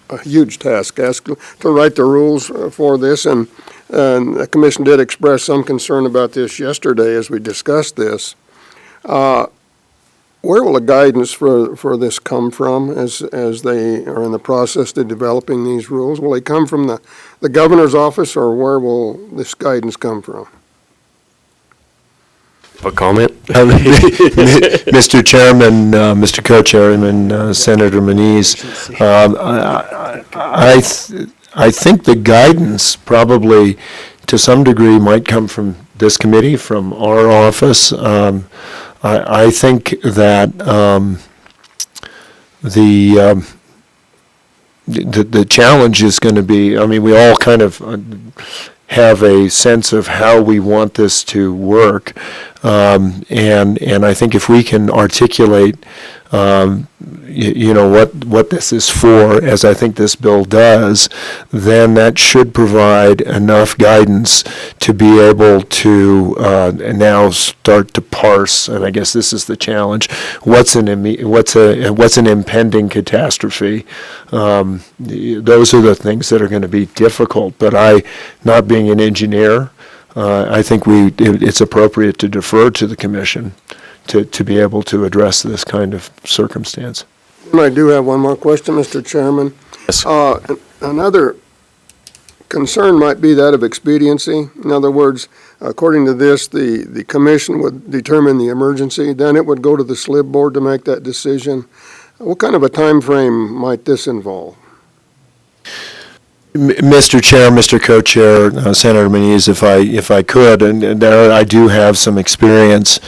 a huge task, to write the rules for this, and the commission did express some concern about this yesterday as we discussed this. Where will the guidance for this come from as they are in the process of developing these rules? Will they come from the governor's office, or where will this guidance come from? A comment? Mr. Chairman, Mr. Co-Chairman, Senator Moniz, I think the guidance probably to some degree might come from this committee, from our office. I think that the challenge is going to be, I mean, we all kind of have a sense of how we want this to work. And I think if we can articulate, what this is for, as I think this bill does, then that should provide enough guidance to be able to now start to parse. And I guess this is the challenge: what's an impending catastrophe? Those are the things that are going to be difficult. But not being an engineer, I think it's appropriate to defer to the commission to be able to address this kind of circumstance. And I do have one more question, Mr. Chairman. Yes. Another concern might be that of expediency. In other words, according to this, the commission would determine the emergency, then it would go to the SLIB board to make that decision. What kind of a time frame might this involve? Mr. Chair, Mr. Co-Chair, Senator Moniz, if I could, and there I do have some experience.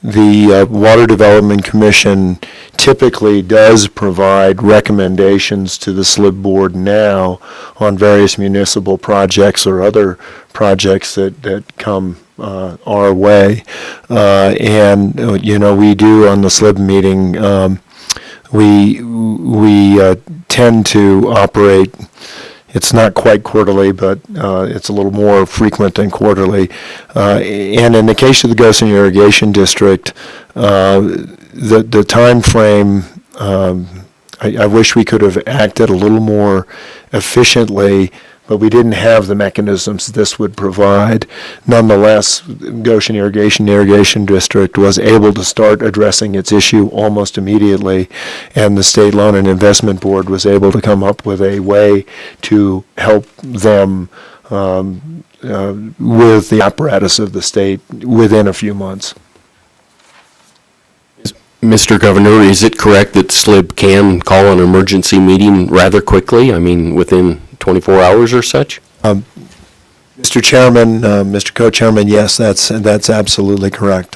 The Water Development Commission typically does provide recommendations to the SLIB board now on various municipal projects or other projects that come our way. And we do on the SLIB meeting. We tend to operate, it's not quite quarterly, but it's a little more frequent than quarterly. And in the case of the Goshen Irrigation District, the time frame, I wish we could have acted a little more efficiently, but we didn't have the mechanisms this would provide. Nonetheless, Goshen Irrigation District was able to start addressing its issue almost immediately, and the State Loan and Investment Board was able to come up with a way to help them with the apparatus of the state within a few months. Mr. Governor, is it correct that SLIB can call an emergency meeting rather quickly? I mean, within 24 hours or such? Mr. Chairman, Mr. Co-Chairman, yes, that's absolutely correct.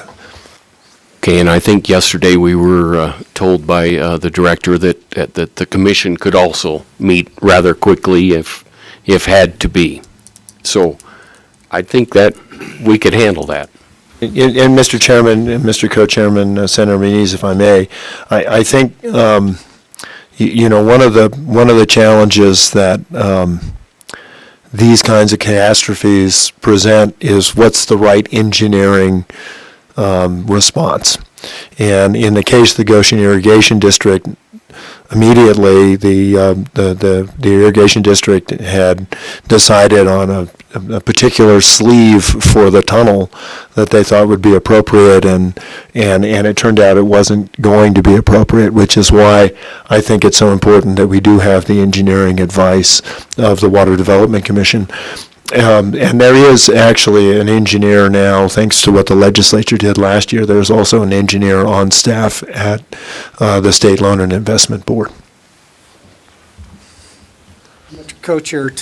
Okay, and I think yesterday we were told by the director that the commission could also meet rather quickly if had to be. So I think that we could handle that. And Mr. Chairman, and Mr. Co-Chairman, Senator Moniz, if I may, I think one of the challenges that these kinds of catastrophes present is what's the right engineering response. And in the case of the Goshen Irrigation District, immediately, the irrigation district had decided on a particular sleeve for the tunnel that they thought would be appropriate, and it turned out it wasn't going to be appropriate, which is why I think it's so important that we do have the engineering advice of the Water Development Commission. And there is actually an engineer now, thanks to what the legislature did last year. There's also an engineer on staff at the State Loan and Investment Board. Mr. Co-Chair,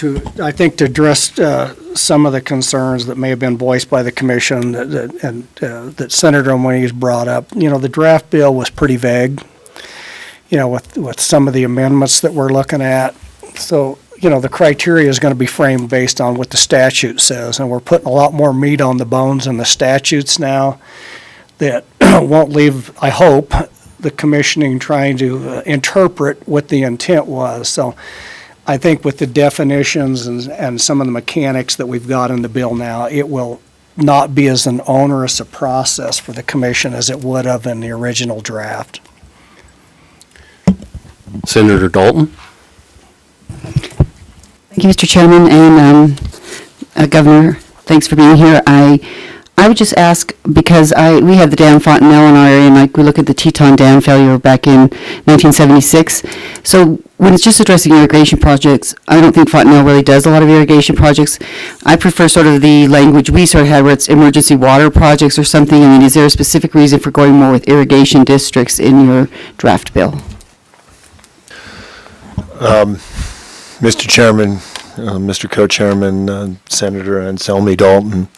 I think to address some of the concerns that may have been voiced by the commission that Senator O'Malley's brought up, the draft bill was pretty vague, with some of the amendments that we're looking at. So, the criteria is going to be framed based on what the statute says, and we're putting a lot more meat on the bones in the statutes now that won't leave, I hope, the commissioning trying to interpret what the intent was. So I think with the definitions and some of the mechanics that we've got in the bill now, it will not be as an onerous a process for the commission as it would have in the original draft. Senator Dalton? Thank you, Mr. Chairman, and Governor, thanks for being here. I would just ask, because we have the Dam Fontenelle in our area, and we look at the Teton Dam failure back in 1976. So when it's just addressing irrigation projects, I don't think Fontenelle really does a lot of irrigation projects. I prefer sort of the language we sort of had where it's emergency water projects or something. I mean, is there a specific reason for going more with irrigation districts in your draft bill? Mr. Chairman, Mr. Co-Chairman, Senator Anselmi Dalton,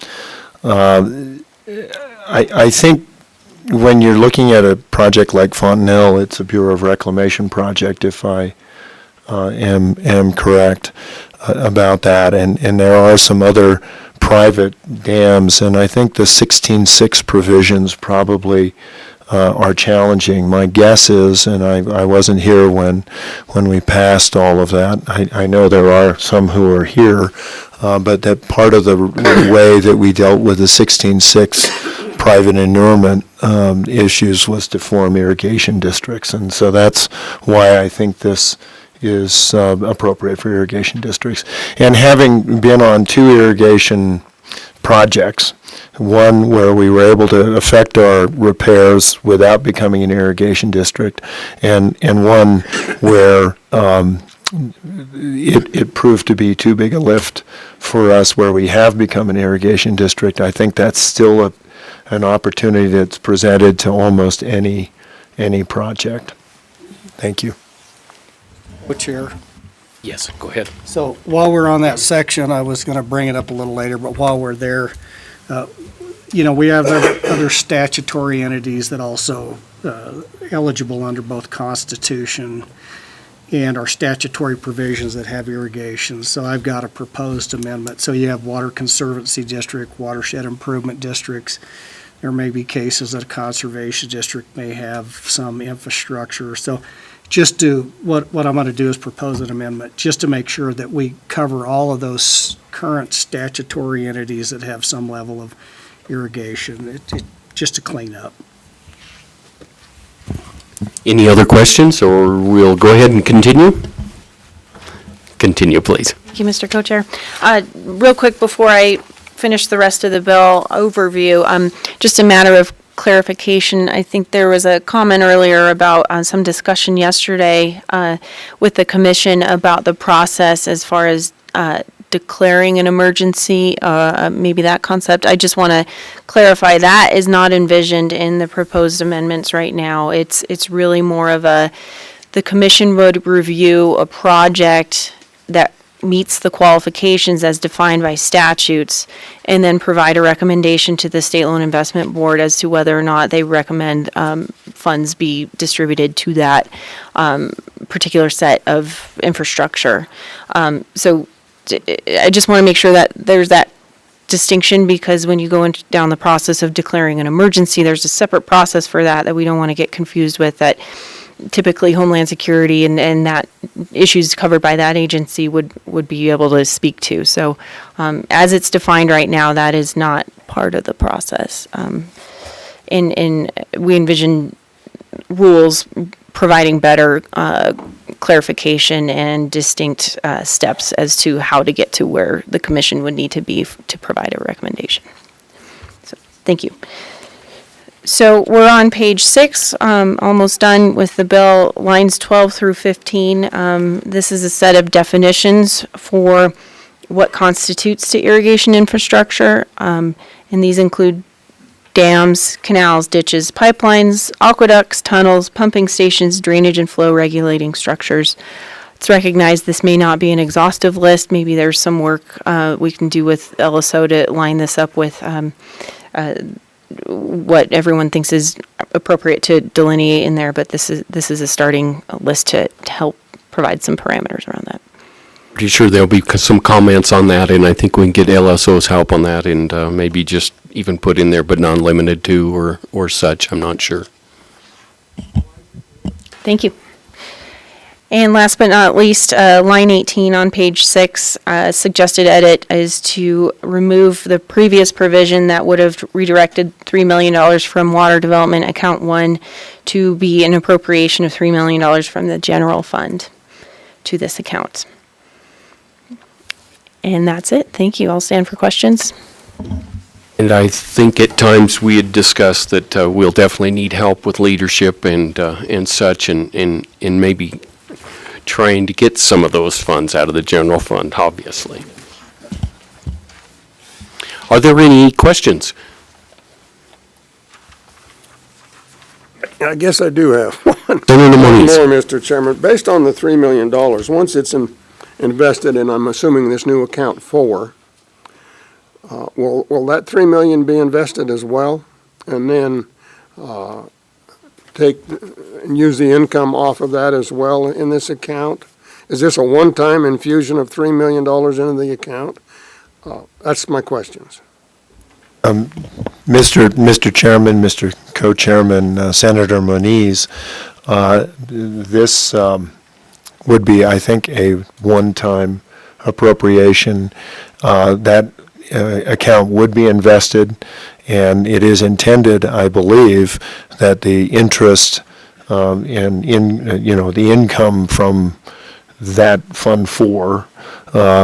I think when you're looking at a project like Fontenelle, it's a Bureau of Reclamation project, if I am correct about that, and there are some other private dams, and I think the 16.6 provisions probably are challenging. My guess is, and I wasn't here when we passed all of that, I know there are some who are here, but that part of the way that we dealt with the 16.6 private inurement issues was to form irrigation districts, and so that's why I think this is appropriate for irrigation districts. And having been on 2 irrigation projects, one where we were able to affect our repairs without becoming an irrigation district, and one where it proved to be too big a lift for us where we have become an irrigation district. I think that's still an opportunity that's presented to almost any project. Thank you. Chair. Yes, go ahead. So while we're on that section, I was going to bring it up a little later, but while we're there, we have other statutory entities that also eligible under both Constitution and our statutory provisions that have irrigation. So I've got a proposed amendment. So you have Water Conservancy District, Watershed Improvement Districts. There may be cases that a conservation district may have some infrastructure. So just what I'm going to do is propose an amendment just to make sure that we cover all of those current statutory entities that have some level of irrigation, just to clean up. Any other questions, or we'll go ahead and continue? Continue, please. Thank you, Mr. Co-Chair. Real quick before I finish the rest of the bill overview, just a matter of clarification. I think there was a comment earlier about some discussion yesterday with the commission about the process as far as declaring an emergency, maybe that concept. I just want to clarify that is not envisioned in the proposed amendments right now. It's really more of the commission would review a project that meets the qualifications as defined by statutes, and then provide a recommendation to the State Loan Investment Board as to whether or not they recommend funds be distributed to that particular set of infrastructure. So I just want to make sure that there's that distinction, because when you go down the process of declaring an emergency, there's a separate process for that we don't want to get confused with, that typically Homeland Security and that issues covered by that agency would be able to speak to. So as it's defined right now, that is not part of the process. We envision rules providing better clarification and distinct steps as to how to get to where the commission would need to be to provide a recommendation. So, thank you. So we're on page 6, almost done with the bill, lines 12 through 15. This is a set of definitions for what constitutes to irrigation infrastructure, and these include dams, canals, ditches, pipelines, aqueducts, tunnels, pumping stations, drainage and flow regulating structures. It's recognized this may not be an exhaustive list. Maybe there's some work we can do with LSO to line this up with what everyone thinks is appropriate to delineate in there, but this is a starting list to help provide some parameters around that. Pretty sure there'll be some comments on that, and I think we can get LSO's help on that, and maybe just even put in there, but non-limited to or such. I'm not sure. Thank you. And last but not least, line 18 on page 6, suggested edit is to remove the previous provision that would have redirected $3 million from Water Development Account 1 to be an appropriation of $3 million from the general fund to this account. And that's it. Thank you. I'll stand for questions. And I think at times we had discussed that we'll definitely need help with leadership and such, and maybe trying to get some of those funds out of the general fund, obviously. Are there any questions? I guess I do have one. Senator One Moniz. more, Mr. Chairman. Based on the $3 million, once it's invested in, I'm assuming this new account 4, will that $3 million be invested as well? And then take and use the income off of that as well in this account? Is this a one-time infusion of $3 million into the account? That's my questions. Mr. Chairman, Mr. Co-Chairman, Senator Moniz, this would be, I think, a one-time appropriation. That account would be invested, and it is intended, I believe, that the interest the income from that Fund 4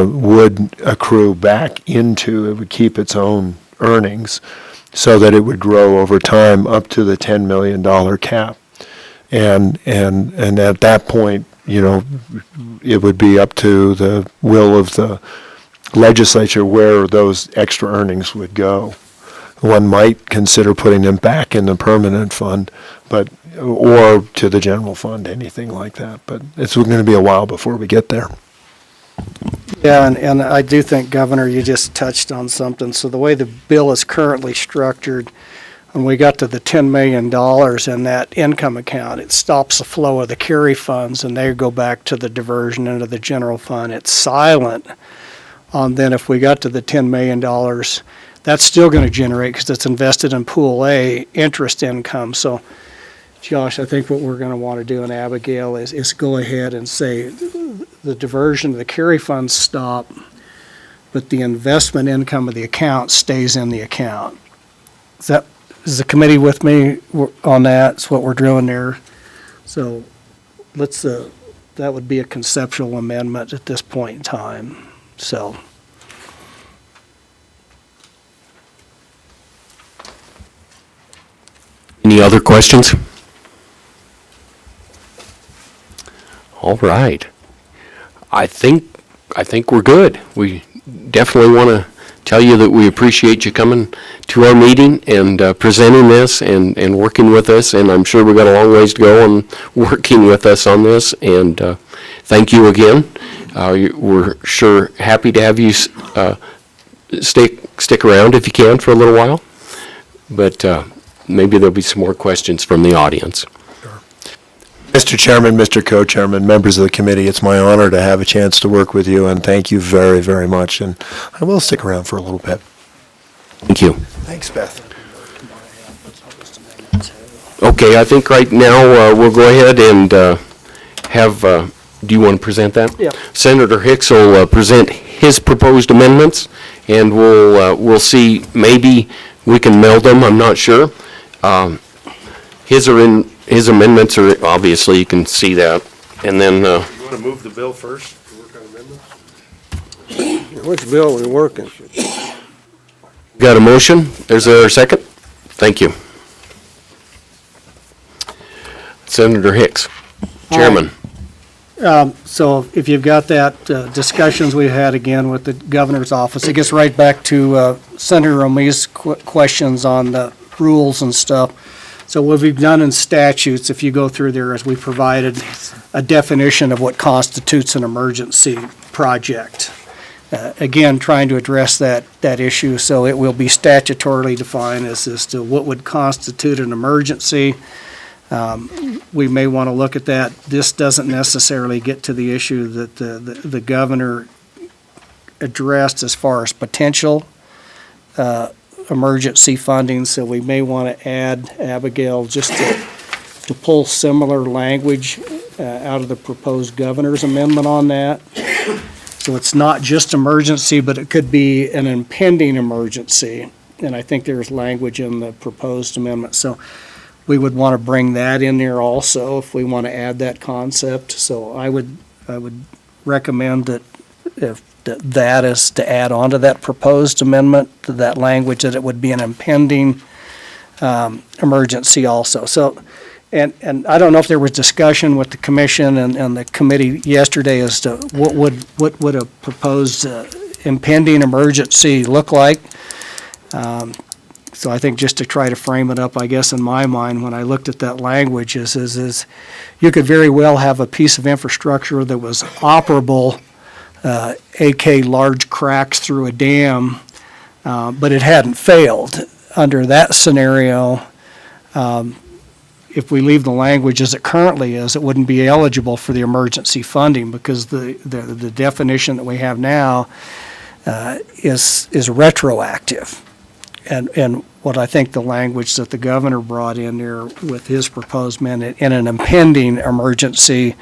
would accrue back into, it would keep its own earnings, so that it would grow over time up to the $10 million cap. And at that point, it would be up to the will of the legislature where those extra earnings would go. One might consider putting them back in the permanent fund, or to the general fund, anything like that. But it's going to be a while before we get there. Yeah, and I do think, Governor, you just touched on something. So the way the bill is currently structured, when we got to the $10 million in that income account, it stops the flow of the carry funds, and they go back to the diversion into the general fund. It's silent. Then if we got to the $10 million, that's still going to generate, because it's invested in Pool A, interest income. So, Josh, I think what we're going to want to do in Abigail is go ahead and say the diversion of the carry funds stop, but the investment income of the account stays in the account. Is the committee with me on that? That's what we're doing there. So let's, that would be a conceptual amendment at this point in time. So. Any other questions? All right. I think we're good. We definitely want to tell you that we appreciate you coming to our meeting and presenting this and working with us, and I'm sure we've got a long ways to go on working with us on this, and thank you again. We're sure happy to have you stick around if you can for a little while, but maybe there'll be some more questions from the audience. Mr. Chairman, Mr. Co-Chairman, members of the committee, it's my honor to have a chance to work with you, and thank you very, very much. And I will stick around for a little bit. Thank you. Thanks, Beth. Okay, I think right now we'll go ahead and have, do you want to present that? Yeah. Senator Hicks will present his proposed amendments, and we'll see, maybe we can meld them, I'm not sure. His are in his amendments are, obviously, you can see that. And then, You want to move the bill first? Work on amendments? Which bill are we working? got a motion? Is there a second? Thank you. Senator Hicks, Chairman. So if you've got that, discussions we had again with the governor's office, it gets right back to Senator Romey's questions on the rules and stuff. So what we've done in statutes, if you go through there, is we provided a definition of what constitutes an emergency project. Again, trying to address that issue, so it will be statutorily defined as to what would constitute an emergency. We may want to look at that. This doesn't necessarily get to the issue that the governor addressed as far as potential emergency funding, so we may want to add, Abigail, just to pull similar language out of the proposed governor's amendment on that. So it's not just emergency, but it could be an impending emergency, and I think there's language in the proposed amendment. So we would want to bring that in there also if we want to add that concept. So I would recommend that if that is to add on to that proposed amendment, to that language, that it would be an impending emergency also. So, and I don't know if there was discussion with the commission and the committee yesterday as to what would a proposed impending emergency look like. So I think just to try to frame it up, I guess in my mind, when I looked at that language, is you could very well have a piece of infrastructure that was operable, AK large cracks through a dam, but it hadn't failed. Under that scenario, if we leave the language as it currently is, it wouldn't be eligible for the emergency funding, because the definition that we have now is retroactive. And what I think the language that the governor brought in there with his proposed amendment in an impending emergency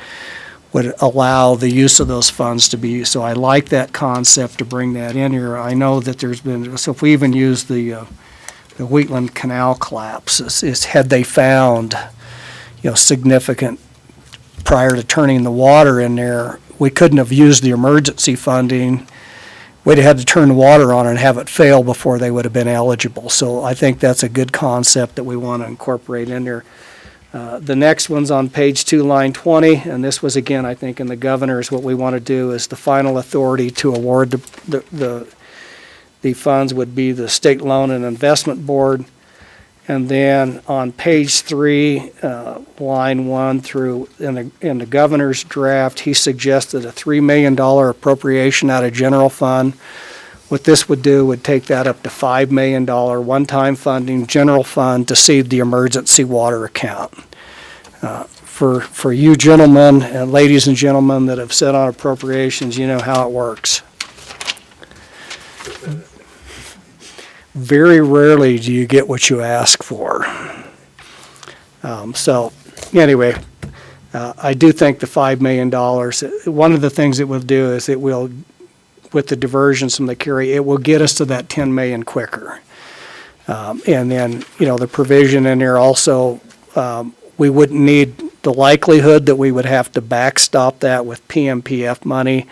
would allow the use of those funds to be used. So I like that concept to bring that in here. I know that there's been, so if we even use the Wheatland Canal collapse, is had they found, significant prior to turning the water in there, we couldn't have used the emergency funding. We'd have had to turn the water on and have it fail before they would have been eligible. So I think that's a good concept that we want to incorporate in there. The next one's on page 2, line 20, and this was, again, I think in the governor's, what we want to do is the final authority to award the funds would be the State Loan and Investment Board. And then on page 3, line 1 through, in the governor's draft, he suggested a $3 million appropriation out of general fund. What this would do would take that up to $5 million one-time funding, general fund, to seed the emergency water account. For you gentlemen and ladies and gentlemen that have sat on appropriations, you know how it works. Very rarely do you get what you ask for. So anyway, I do think the $5 million, one of the things it will do is it will, with the diversions from the carry, it will get us to that 10 million quicker. And then, the provision in there also, we wouldn't need the likelihood that we would have to backstop that with PMPF money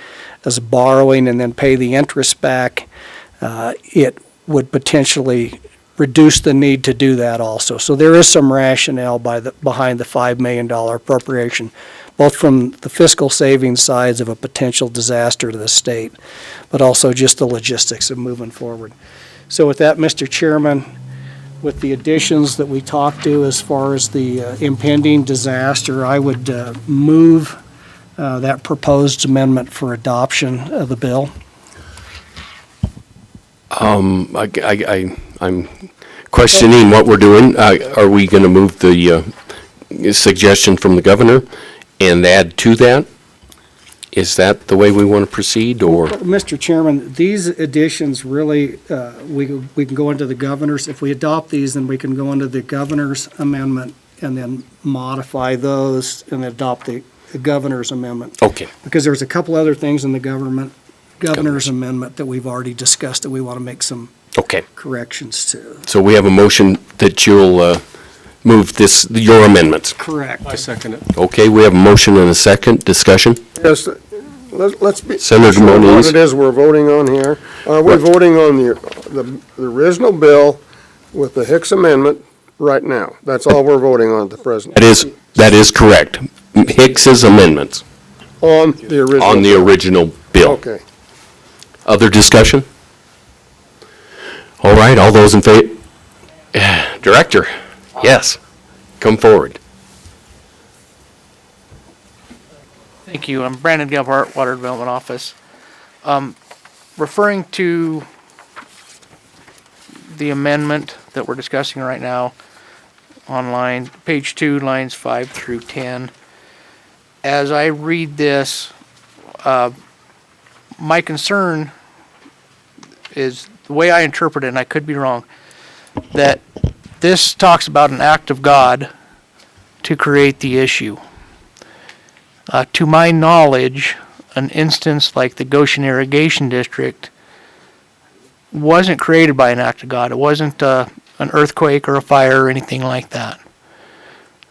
as borrowing and then pay the interest back. It would potentially reduce the need to do that also. So there is some rationale behind the $5 million appropriation, both from the fiscal savings sides of a potential disaster to the state, but also just the logistics of moving forward. So with that, Mr. Chairman, with the additions that we talked to as far as the impending disaster, I would move that proposed amendment for adoption of the bill. I'm questioning what we're doing. Are we going to move the suggestion from the governor and add to that? Is that the way we want to proceed, or? Mr. Chairman, these additions really, we can go into the governor's, if we adopt these, then we can go into the governor's amendment and then modify those and adopt the governor's amendment. Okay. Because there's a couple other things in the governor's amendment that we've already discussed that we want to make some corrections to. So we have a motion that you'll move this, your amendments. Correct. I second it. Okay, we have a motion and a second. Discussion? Yes, let's be Senator sure what Moniz. it is we're voting on here. We're voting on the original bill with the Hicks amendment right now. That's all we're voting on at the present. That is correct. Hicks's amendments On the original. on the original bill. Okay. Other discussion? All right, all those in favor? Director, yes, come forward. Thank you. I'm Brandon Gebhardt, Water Development Office. Referring to the amendment that we're discussing right now on page 2, lines 5 through 10. As I read this, my concern is, the way I interpret it, and I could be wrong, that this talks about an act of God to create the issue. To my knowledge, an instance like the Goshen Irrigation District wasn't created by an act of God. It wasn't an earthquake or a fire or anything like that.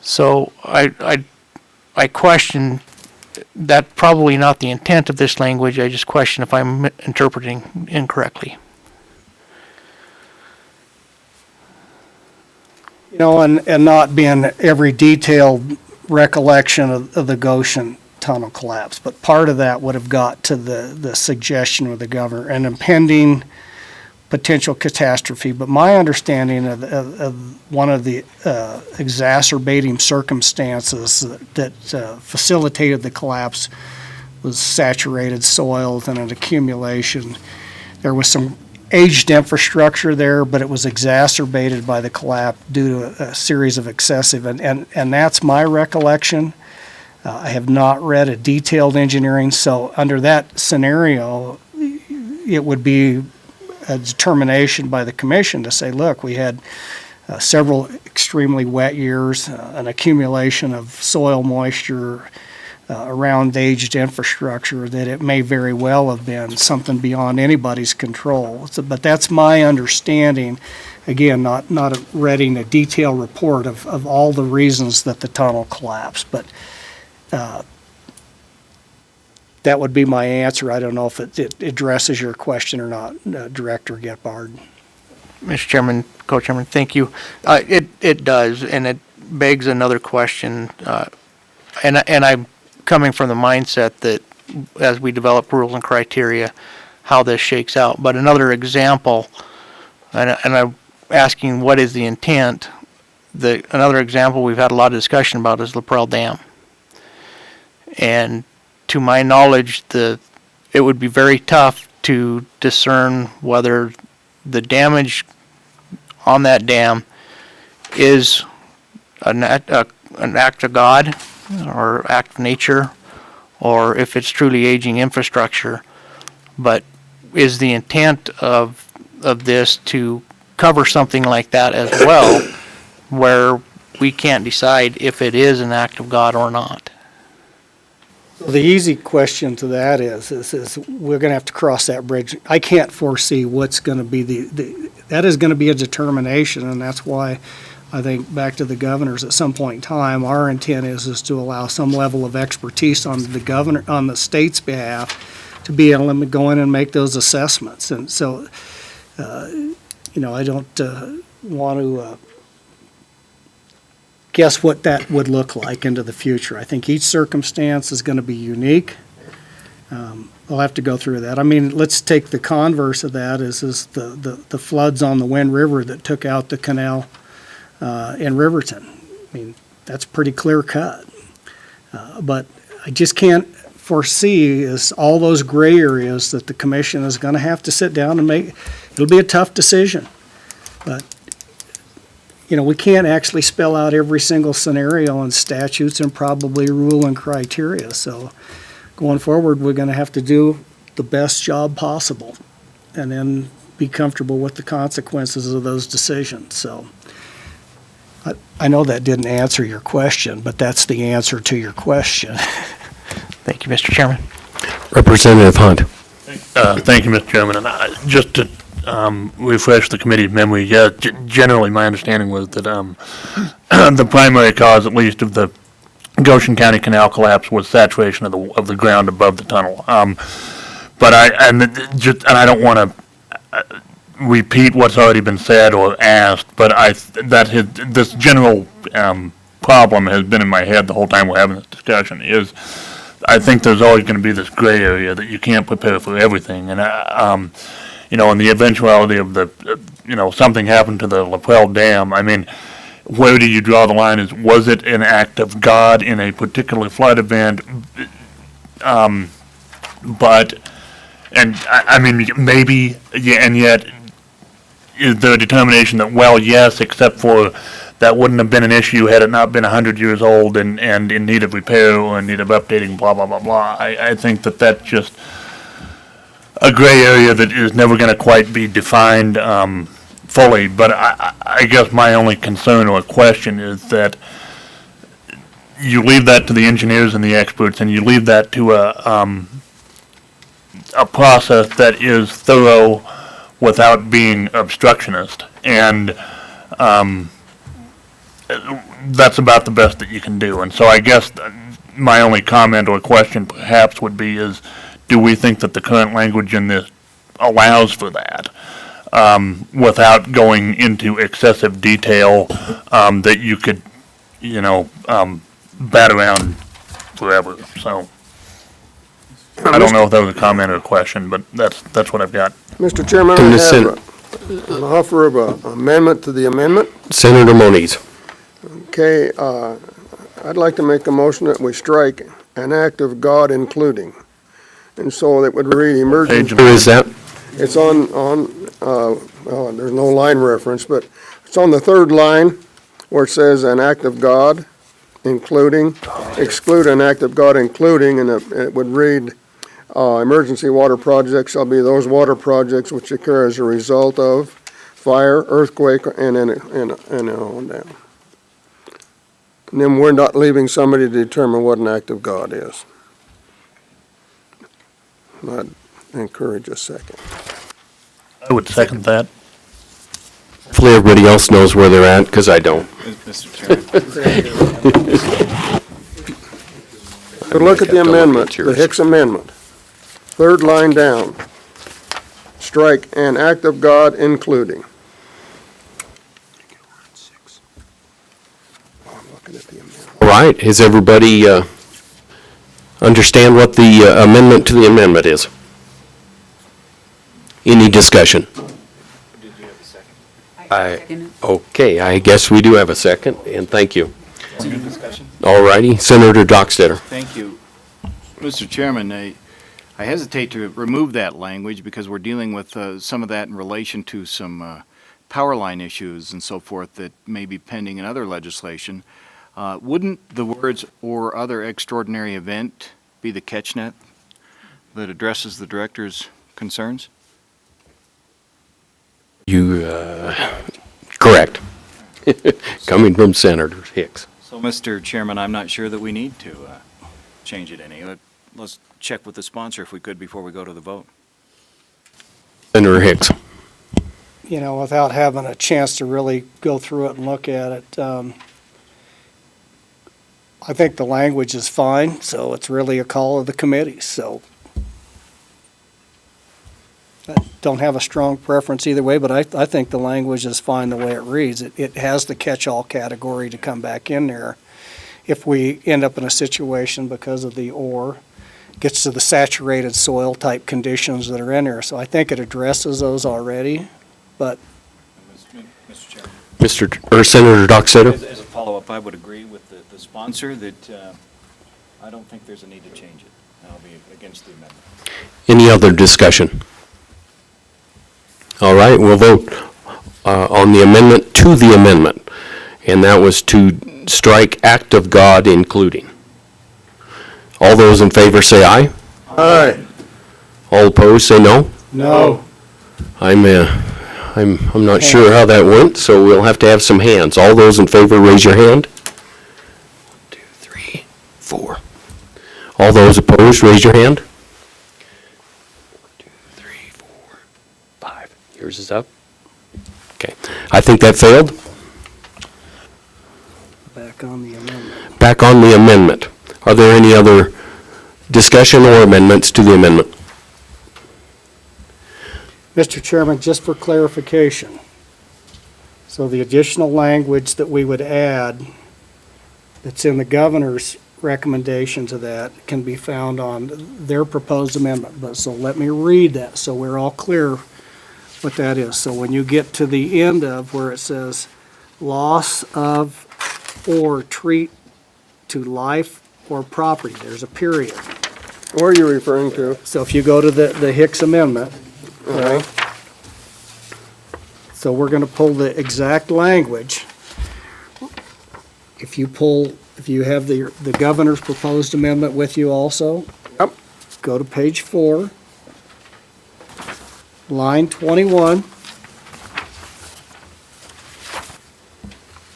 So I question, that's probably not the intent of this language. I just question if I'm interpreting incorrectly. You know, and not being every detailed recollection of the Goshen tunnel collapse, but part of that would have got to the suggestion of the governor, an impending potential catastrophe. But my understanding of one of the exacerbating circumstances that facilitated the collapse was saturated soils and an accumulation. There was some aged infrastructure there, but it was exacerbated by the collapse due to a series of excessive, and that's my recollection. I have not read a detailed engineering, so under that scenario, it would be a determination by the commission to say, look, we had several extremely wet years, an accumulation of soil moisture around aged infrastructure, that it may very well have been something beyond anybody's control. But that's my understanding. Again, not reading a detailed report of all the reasons that the tunnel collapsed, but that would be my answer. I don't know if it addresses your question or not, Director Gephardt. Mr. Chairman, Co-Chairman, thank you. It does, and it begs another question. And I'm coming from the mindset that as we develop rules and criteria, how this shakes out. But another example, and I'm asking what is the intent, another example we've had a lot of discussion about is LaPrelle Dam. And to my knowledge, it would be very tough to discern whether the damage on that dam is an act of God or act of nature, or if it's truly aging infrastructure. But is the intent of this to cover something like that as well, where we can't decide if it is an act of God or not? The easy question to that is we're going to have to cross that bridge. I can't foresee what's going to be that is going to be a determination, and that's why I think back to the governors at some point in time, our intent is to allow some level of expertise on the state's behalf to be able to go in and make those assessments. And so, I don't want to guess what that would look like into the future. I think each circumstance is going to be unique. I'll have to go through that. I mean, let's take the converse of that is the floods on the Wind River that took out the canal in Riverton. I mean, that's pretty clear cut. But I just can't foresee is all those gray areas that the commission is going to have to sit down and make. It'll be a tough decision. But we can't actually spell out every single scenario in statutes and probably rule and criteria. So going forward, we're going to have to do the best job possible and then be comfortable with the consequences of those decisions. So I know that didn't answer your question, but that's the answer to your question. Thank you, Mr. Chairman. Representative Hunt. Thank you, Mr. Chairman. And just to refresh the committee's memory, yeah, generally, my understanding was that the primary cause, at least, of the Goshen County Canal collapse was saturation of the ground above the tunnel. But I don't want to repeat what's already been said or asked, but this general problem has been in my head the whole time we're having this discussion. Is I think there's always going to be this gray area that you can't prepare for everything, and in the eventuality of something happened to the LaPrelle Dam. I mean, where do you draw the line? Was it an act of God in a particular flood event? Maybe, yeah, and yet, is there a determination that, well, yes, except for that wouldn't have been an issue had it not been 100 years old and in need of repair or in need of updating, blah, blah, blah, blah. I think that's just a gray area that is never going to quite be defined fully. But I guess my only concern or question is that you leave that to the engineers and the experts, and you leave that to a process that is thorough without being obstructionist. And that's about the best that you can do. And so I guess my only comment or question perhaps would be is, do we think that the current language in this allows for that without going into excessive detail that you could, bat around forever? So I don't know if that was a comment or a question, but that's what I've got. Mr. Chairman, I have an offer of an amendment to the amendment. Senator Moniz. Okay, I'd like to make a motion that we strike an act of God including. And so that would read emergency. Where is that? It's on, there's no line reference, but it's on the third line where it says an act of God including, exclude an act of God including, and it would read, emergency water projects shall be those water projects which occur as a result of fire, earthquake, and on down. And then we're not leaving somebody to determine what an act of God is. I'd encourage a second. I would second that. Hopefully everybody else knows where they're at, because I don't. Mr. Chairman. So look at the amendment, the Hicks amendment. Third line down. Strike an act of God including. All right, has everybody understand what the amendment to the amendment is? Any discussion? Did you have a second? Okay, I guess we do have a second, and thank you. Any discussion? All righty, Senator Dockstetter. Thank you. Mr. Chairman, I hesitate to remove that language because we're dealing with some of that in relation to some power line issues and so forth that may be pending in other legislation. Wouldn't the words "or other extraordinary event" be the catch net that addresses the director's concerns? Correct. Coming from Senator Hicks. So, Mr. Chairman, I'm not sure that we need to change it any. Let's check with the sponsor if we could before we go to the vote. Senator Hicks. Without having a chance to really go through it and look at it, I think the language is fine, so it's really a call of the committee, so. I don't have a strong preference either way, but I think the language is fine the way it reads. It has the catch-all category to come back in there if we end up in a situation because of the "or" gets to the saturated soil type conditions that are in there. So I think it addresses those already, but. Mr. Chairman. Senator Dockstetter. As a follow-up, I would agree with the sponsor that I don't think there's a need to change it. I'll be against the amendment. Any other discussion? All right, we'll vote on the amendment to the amendment, and that was to strike act of God including. All those in favor say aye. Aye. All opposed say no. No. I'm not sure how that went, so we'll have to have some hands. All those in favor, raise your hand. 1, 2, 3, 4. All those opposed, raise your hand. 1, 2, 3, 4, 5. Yours is up? Okay. I think that failed. Back on the amendment. Back on the amendment. Are there any other discussion or amendments to the amendment? Mr. Chairman, just for clarification, so the additional language that we would add that's in the governor's recommendation to that can be found on their proposed amendment. But so let me read that so we're all clear what that is. So when you get to the end of where it says loss of or treat to life or property, there's a period. What are you referring to? So if you go to the Hicks amendment, right? So we're gonna pull the exact language. If you have the governor's proposed amendment with you also. Yep. Go to page 4, line 21.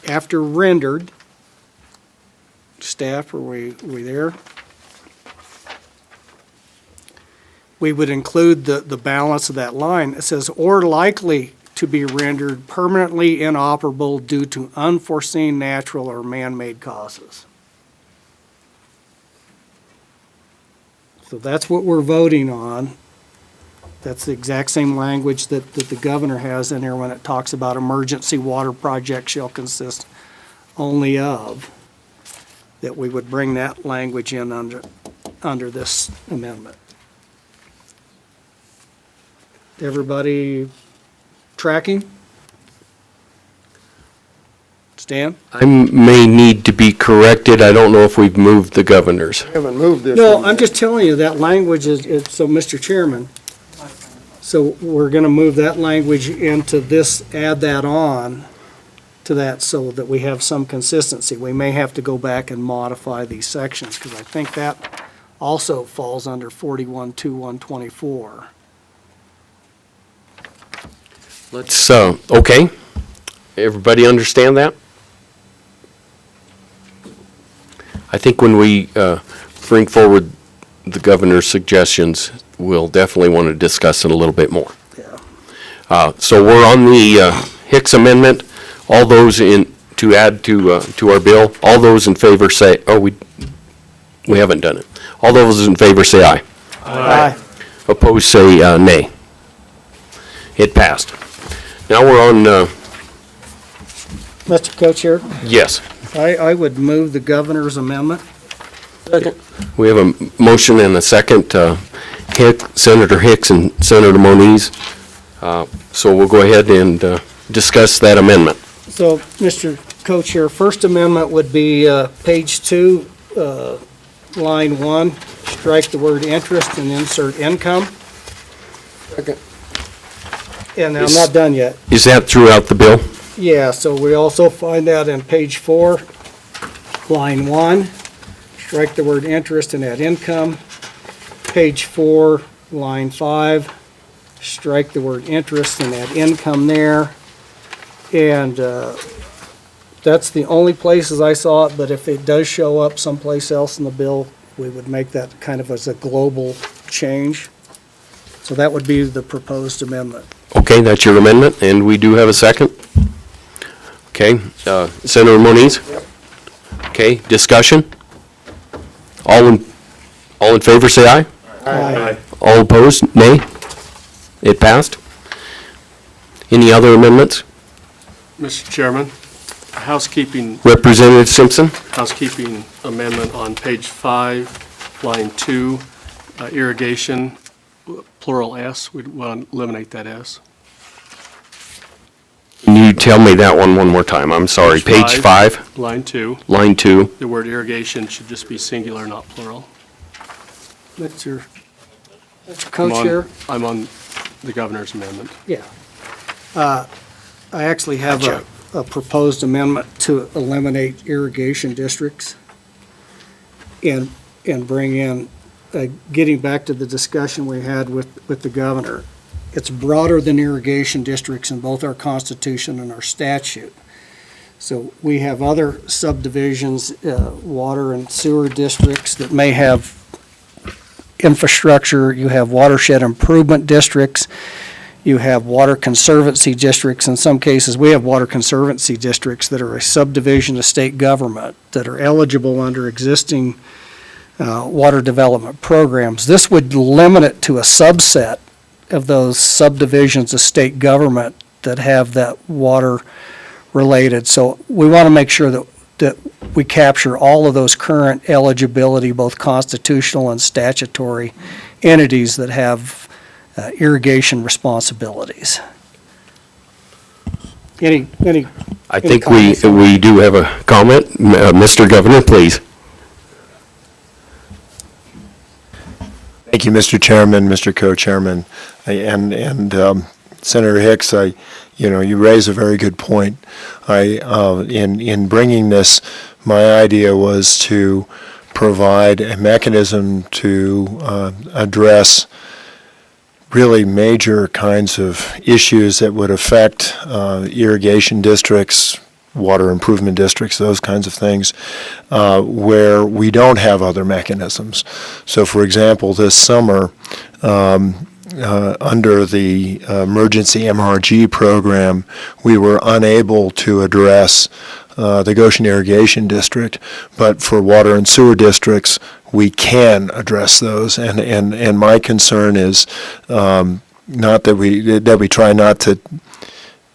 After rendered, staff, are we there? We would include the balance of that line. It says, or likely to be rendered permanently inoperable due to unforeseen natural or man-made causes. So that's what we're voting on. That's the exact same language that the governor has in there when it talks about emergency water projects shall consist only of, that we would bring that language in under this amendment. Everybody tracking? Stan? I may need to be corrected. I don't know if we've moved the governors. We haven't moved this. No, one I'm yet. just telling you, that language so Mr. Chairman, so we're gonna move that language into this, add that on to that so that we have some consistency. We may have to go back and modify these sections, because I think that also falls under 41-2-124. Let's, okay. Everybody understand that? I think when we bring forward the governor's suggestions, we'll definitely want to discuss it a little bit more. Yeah. So we're on the Hicks Amendment. All those to add to our bill, all those in favor say, we haven't done it. All those in favor say aye. Aye. Opposed say nay. It passed. Now we're on, Mr. Co-Chair, yes. I would move the governor's amendment. We have a motion and a second, Senator Hicks and Senator Moniz. So we'll go ahead and discuss that amendment. So, Mr. Co-Chair, first amendment would be page 2, line 1, strike the word interest and insert income. Second. And I'm not done yet. Is that throughout the bill? Yeah, so we also find that in page 4, line 1, strike the word interest and add income. Page 4, line 5, strike the word interest and add income there. And that's the only places I saw it, but if it does show up someplace else in the bill, we would make that kind of as a global change. So that would be the proposed amendment. Okay, that's your amendment, and we do have a second. Okay, Senator Moniz? Yep. Okay, discussion? All in favor, say aye. Aye. All opposed, nay. It passed. Any other amendments? Mr. Chairman, housekeeping Representative Simpson? housekeeping amendment on page 5, line 2, irrigation, plural S, we'd want to eliminate that S. Can you tell me that one more time? I'm sorry. Page 5, Line 2, line 2. the word irrigation should just be singular, not plural. That's your I'm on- co-chair. I'm on the governor's amendment. Yeah. I actually have a proposed amendment to eliminate irrigation districts and bring in, getting back to the discussion we had with the governor. It's broader than irrigation districts in both our Constitution and our statute. So we have other subdivisions, water and sewer districts that may have infrastructure. You have watershed improvement districts. You have water conservancy districts. In some cases, we have water conservancy districts that are a subdivision of state government that are eligible under existing water development programs. This would limit it to a subset of those subdivisions of state government that have that water related. So we want to make sure that we capture all of those current eligibility, both constitutional and statutory entities that have irrigation responsibilities. Any I think we do have a comment. Mr. Governor, please. Thank you, Mr. Chairman, Mr. Co-Chairman, and Senator Hicks. You raise a very good point. In bringing this, my idea was to provide a mechanism to address really major kinds of issues that would affect irrigation districts, water improvement districts, those kinds of things, where we don't have other mechanisms. So, for example, this summer, under the emergency MRG program, we were unable to address the Goshen Irrigation District, but for water and sewer districts, we can address those. And my concern is not that we try not to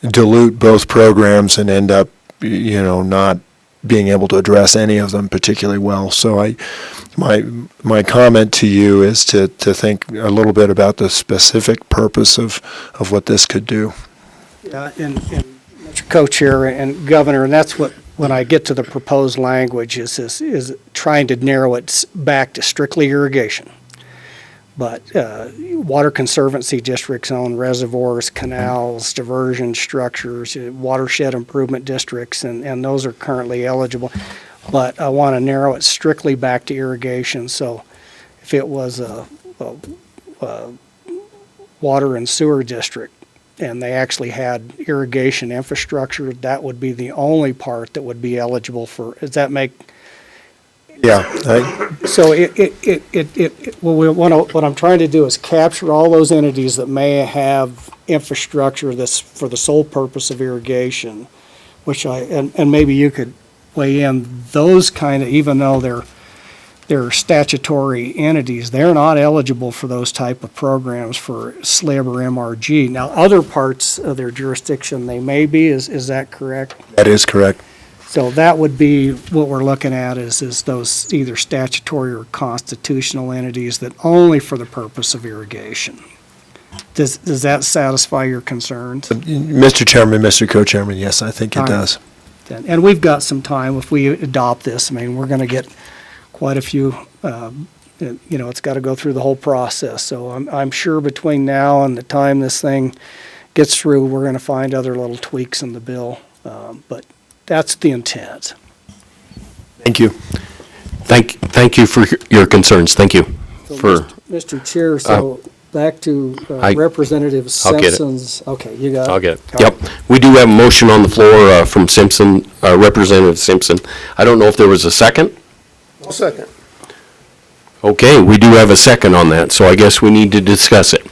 dilute both programs and end up not being able to address any of them particularly well. So my comment to you is to think a little bit about the specific purpose of what this could do. Yeah, and Mr. Co-Chair and Governor, and that's what, when I get to the proposed language, is trying to narrow it back to strictly irrigation. But water conservancy districts own reservoirs, canals, diversion structures, watershed improvement districts, and those are currently eligible. But I want to narrow it strictly back to irrigation. So if it was a water and sewer district and they actually had irrigation infrastructure, that would be the only part that would be eligible for. Does that make? Yeah. So what I'm trying to do is capture all those entities that may have infrastructure that's for the sole purpose of irrigation, which and maybe you could weigh in, those kind of, even though they're statutory entities, they're not eligible for those type of programs for SLIB or MRG. Now, other parts of their jurisdiction, they may be, is that correct? That is correct. So that would be what we're looking at is those either statutory or constitutional entities that only for the purpose of irrigation. Does that satisfy your concerns? Mr. Chairman, Mr. Co-Chairman, yes, I think it does. And we've got some time if we adopt this. I mean, we're going to get quite a few, it's got to go through the whole process. So I'm sure between now and the time this thing gets through, we're going to find other little tweaks in the bill. But that's the intent. Thank you. Thank you for your concerns. Thank you. So for Mr. Chair, so back to Representative I'll get it. Simpson's. Okay, you got it. I'll get it. Yep. We do have a motion on the floor from Simpson, Representative Simpson. I don't know if there was a second. I'll second. Okay, we do have a second on that, so I guess we need to discuss it.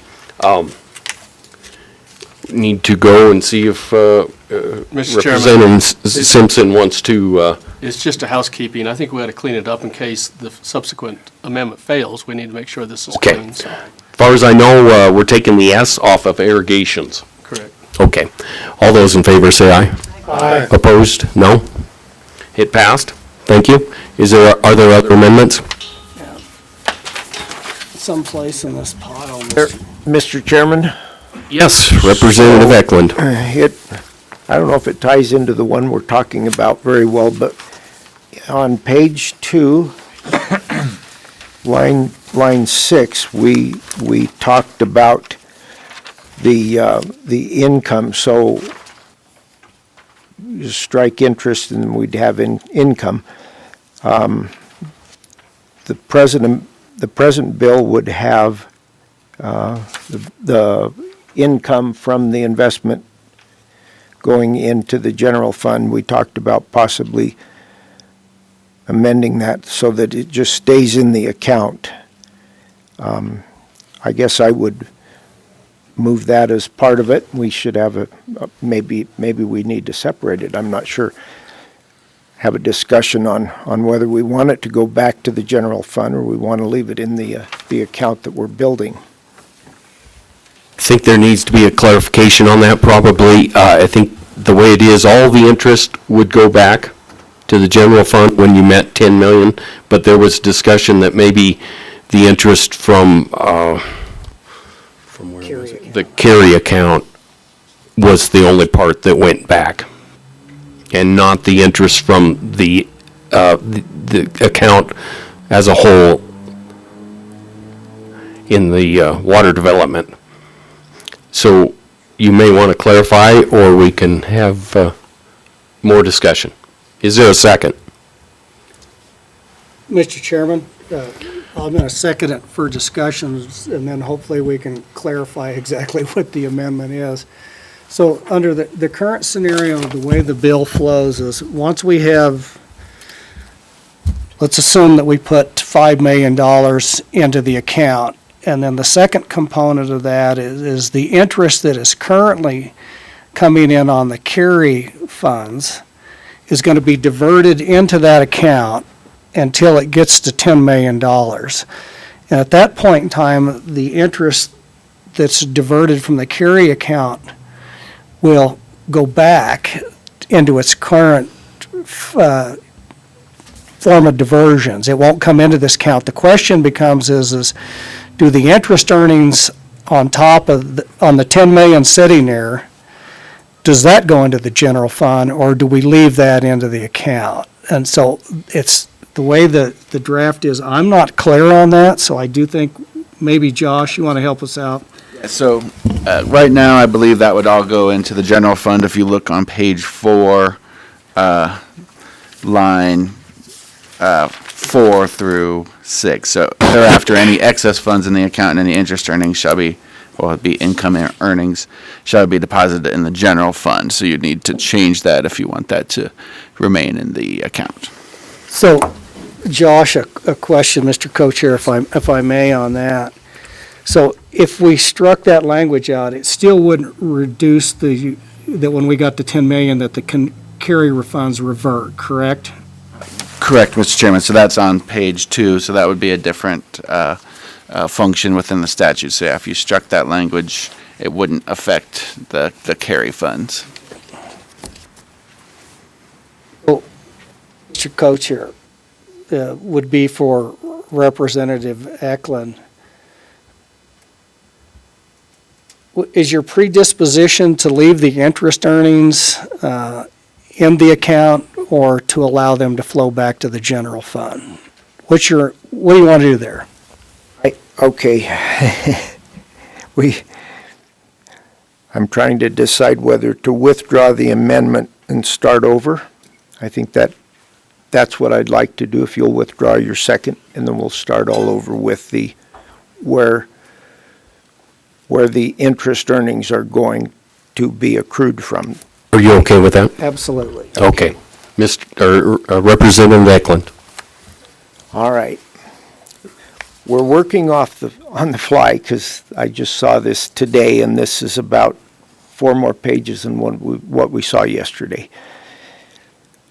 Need to go and see if Mr. Chairman, Representative Simpson wants to. It's just a housekeeping. I think we ought to clean it up in case the subsequent amendment fails. We need to make sure this is Okay. clean. So. As far as I know, we're taking the S off of irrigations. Correct. Okay. All those in favor say aye. Aye. Opposed? No? It passed. Thank you. Are there other amendments? Someplace in this pot on There- this. Mr. Chairman? Yes, Representative Eklund. I don't know if it ties into the one we're talking about very well, but on page 2, line 6, we talked about the income. So you strike interest and we'd have income. The present bill would have the income from the investment going into the general fund. We talked about possibly amending that so that it just stays in the account. I guess I would move that as part of it. We should have maybe we need to separate it. I'm not sure. Have a discussion on whether we want it to go back to the general fund or we want to leave it in the account that we're building. I think there needs to be a clarification on that probably. I think the way it is, all the interest would go back to the general fund when you met 10 million, but there was discussion that maybe the interest from where was it? The carry account was the only part that went back, and not the interest from the account as a whole in the water development. So you may want to clarify, or we can have more discussion. Is there a second? Mr. Chairman, I'm going to second it for discussions, and then hopefully we can clarify exactly what the amendment is. So under the current scenario, the way the bill flows is, once we have, let's assume that we put $5 million into the account, and then the second component of that is the interest that is currently coming in on the carry funds is going to be diverted into that account until it gets to $10 million. And at that point in time, the interest that's diverted from the carry account will go back into its current form of diversions. It won't come into this account. The question becomes is do the interest earnings on top of, on the 10 million sitting there, does that go into the general fund, or do we leave that into the account? And so it's the way the draft is, I'm not clear on that, so I do think maybe Josh, you want to help us out? So, right now, I believe that would all go into the general fund. If you look on page 4, line 4 through 6. So thereafter, any excess funds in the account and any interest earnings shall be, well, it'd be income earnings, shall be deposited in the general fund. So you'd need to change that if you want that to remain in the account. So, Josh, a question, Mr. Co-Chair, if I may, on that. So if we struck that language out, it still wouldn't reduce that when we got to 10 million, that the carry refunds revert, correct? Correct, Mr. Chairman. So that's on page 2. So that would be a different function within the statute. So if you struck that language, it wouldn't affect the carry funds. Well, Mr. Co-Chair, would be for Representative Eklund. Is your predisposition to leave the interest earnings in the account or to allow them to flow back to the general fund? What do you want to do there? Okay. I'm trying to decide whether to withdraw the amendment and start over. I think that's what I'd like to do, if you'll withdraw your second, and then we'll start all over with where the interest earnings are going to be accrued from. Are you okay with that? Absolutely. Okay. Representative Eklund. All right. We're working on the fly, because I just saw this today, and this is about 4 more pages than what we saw yesterday.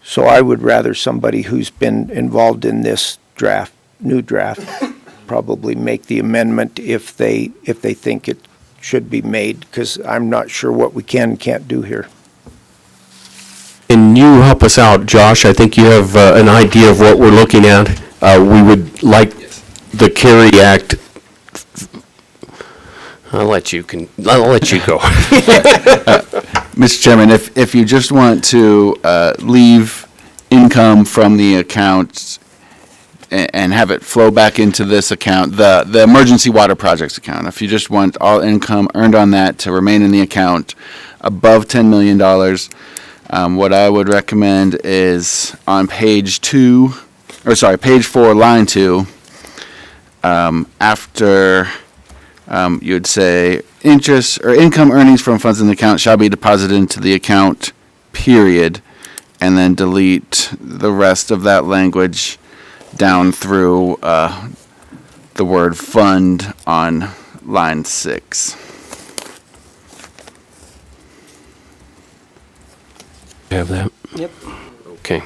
So I would rather somebody who's been involved in this new draft, probably make the amendment if they think it should be made, because I'm not sure what we can and can't do here. Can you help us out, Josh? I think you have an idea of what we're looking at. We would like the Carry Act. I'll let you go. Mr. Chairman, if you just want to leave income from the account and have it flow back into this account, the emergency water projects account, if you just want all income earned on that to remain in the account above $10 million, what I would recommend is on page 4, line 2, after you'd say interest or income earnings from funds in the account shall be deposited into the account, period, and then delete the rest of that language down through the word fund on line 6. Have that? Yep. Okay.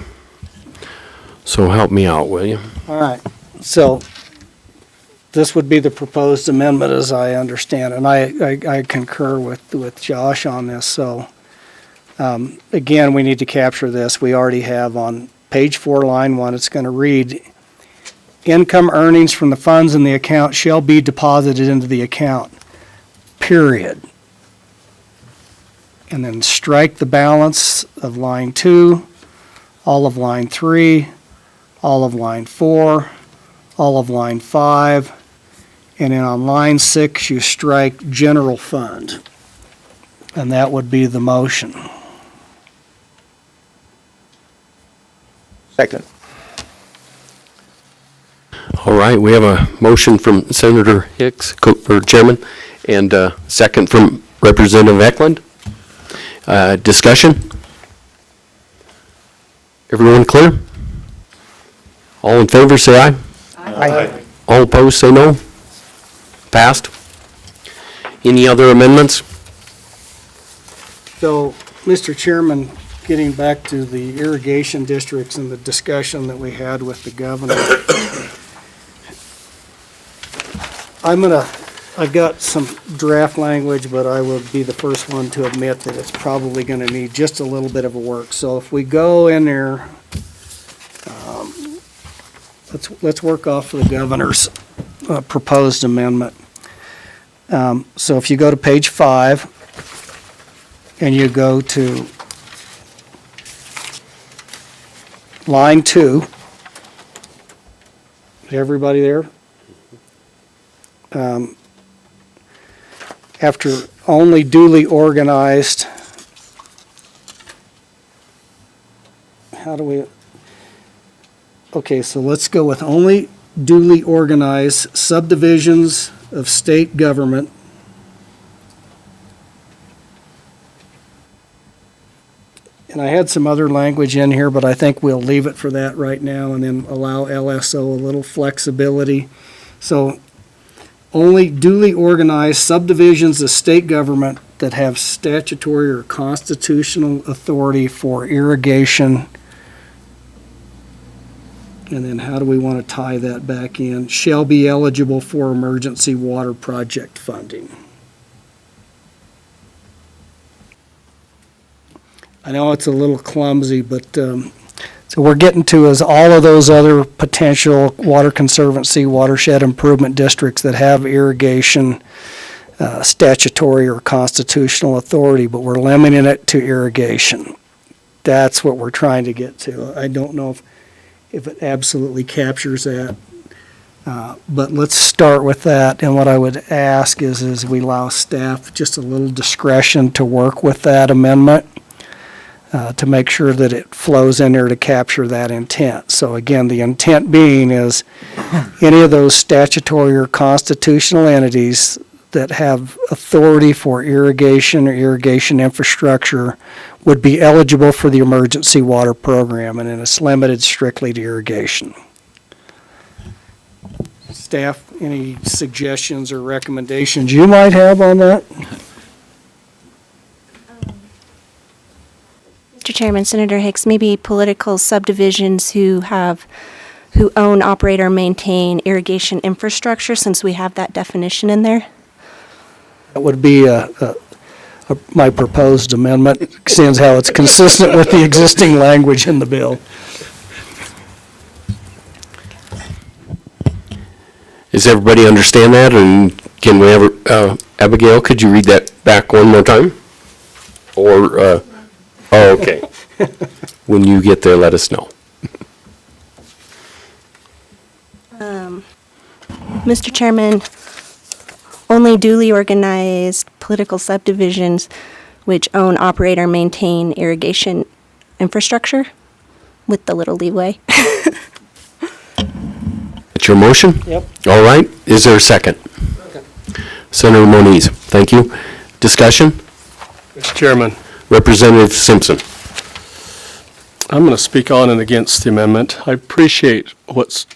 So help me out, will you? All right, so this would be the proposed amendment as I understand, and I concur with Josh on this, so, again, we need to capture this. We already have on page 4, line 1, it's gonna read, income earnings from the funds in the account shall be deposited into the account, period. And then strike the balance of line 2, all of line 3, all of line 4, all of line 5, and then on line 6, you strike general fund. And that would be the motion. Second. All right, we have a motion from Senator Hicks, or Chairman, and a second from Representative Eklund. Discussion? Everyone clear? All in favor, say aye. Aye. All opposed, say no. Passed. Any other amendments? So, Mr. Chairman, getting back to the irrigation districts and the discussion that we had with the governor, I've got some draft language, but I will be the first one to admit that it's probably gonna need just a little bit of a work. So if we go in there, let's work off the governor's proposed amendment. So if you go to page 5, and you go to line 2, is everybody there? After only duly organized, how do we, okay, so let's go with only duly organized subdivisions of state government and I had some other language in here, but I think we'll leave it for that right now and then allow LSO a little flexibility. So only duly organized subdivisions of state government that have statutory or constitutional authority for irrigation. And then how do we want to tie that back in? Shall be eligible for emergency water project funding. I know it's a little clumsy, but so we're getting to is all of those other potential water conservancy, watershed improvement districts that have irrigation statutory or constitutional authority, but we're limiting it to irrigation. That's what we're trying to get to. I don't know if it absolutely captures that, but let's start with that. And what I would ask is we allow staff just a little discretion to work with that amendment. To make sure that it flows in there to capture that intent. So again, the intent being is any of those statutory or constitutional entities that have authority for irrigation or irrigation infrastructure would be eligible for the emergency water program, and then it's limited strictly to irrigation. Staff, any suggestions or recommendations you might have on that? Mr. Chairman, Senator Hicks, maybe political subdivisions who own, operate, or maintain irrigation infrastructure, since we have that definition in there? That would be my proposed amendment, seeing how it's consistent with the existing language in the bill. Does everybody understand that? And can we have, Abigail, could you read that back one more time? Or, oh, okay. When you get there, let us know. Mr. Chairman, only duly organized political subdivisions which own, operate, or maintain irrigation infrastructure with the little leeway. It's your motion? Yep. All right. Is there a second? Senator Moniz, thank you. Discussion? Mr. Chairman, Representative Simpson. I'm going to speak on and against the amendment. I appreciate what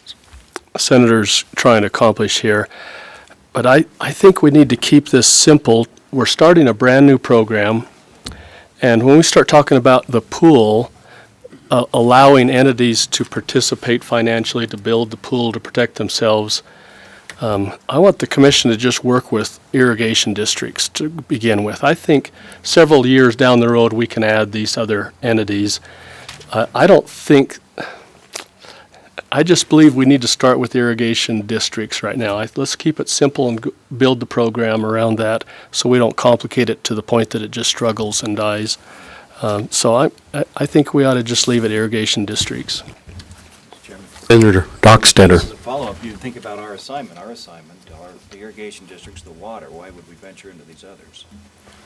Senator's trying to accomplish here, but I think we need to keep this simple. We're starting a brand-new program, And when we start talking about the pool, allowing entities to participate financially to build the pool to protect themselves, I want the commission to just work with irrigation districts to begin with. I think several years down the road, we can add these other entities. I just believe we need to start with irrigation districts right now. Let's keep it simple and build the program around that so we don't complicate it to the point that it just struggles and dies. So I think we ought to just leave it irrigation districts. Senator Dockstetter. As a follow-up, you think about our assignment. Our assignment are the irrigation districts, the water. Why would we venture into these others?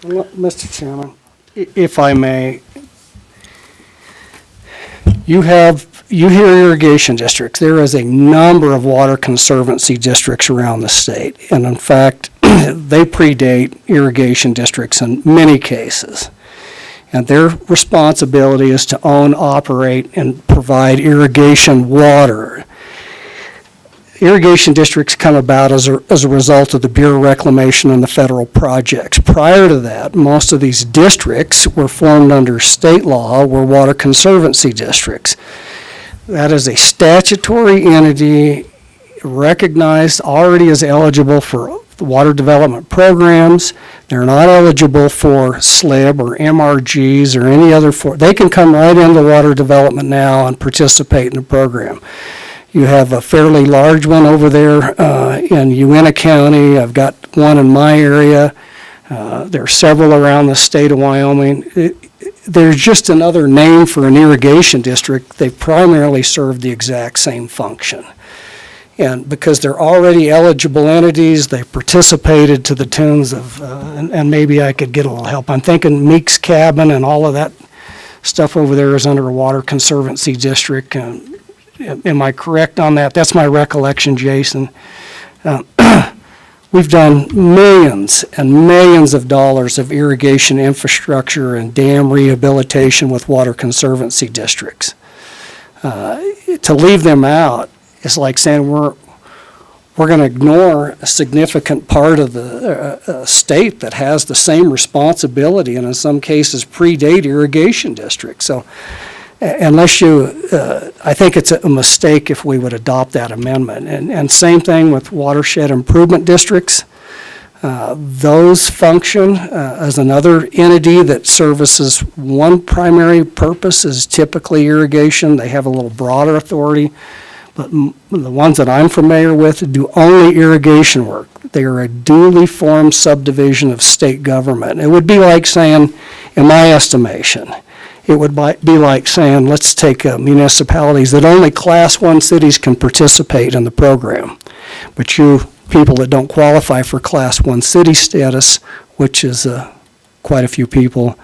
Well, Mr. Chairman, if I may, you hear irrigation districts. There is a number of water conservancy districts around the state. And in fact, they predate irrigation districts in many cases. And their responsibility is to own, operate, and provide irrigation water. Irrigation districts come about as a result of the Bureau of Reclamation and the federal projects. Prior to that, most of these districts were formed under state law, were water conservancy districts. That is a statutory entity recognized already as eligible for water development programs. They're not eligible for SLIB or MRGs or any other they can come right into water development now and participate in the program. You have a fairly large one over there in Uintah County. I've got one in my area. There are several around the state of Wyoming. There's just another name for an irrigation district. They primarily serve the exact same function. And because they're already eligible entities, they participated to the tunes of, and maybe I could get a little help. I'm thinking Meek's Cabin and all of that stuff over there is under a water conservancy district. Am I correct on that? That's my recollection, Jason. We've done millions and millions of dollars of irrigation infrastructure and dam rehabilitation with water conservancy districts. To leave them out is like saying we're going to ignore a significant part of the state that has the same responsibility and in some cases predate irrigation districts. So unless I think it's a mistake if we would adopt that amendment. And same thing with watershed improvement districts. Those function as another entity that services one primary purpose is typically irrigation. They have a little broader authority. But the ones that I'm familiar with do only irrigation work. They are a duly formed subdivision of state government. It would be like saying, in my estimation, it would be like saying, let's take municipalities that only Class 1 cities can participate in the program. But you people that don't qualify for Class 1 city status, which is quite a few people,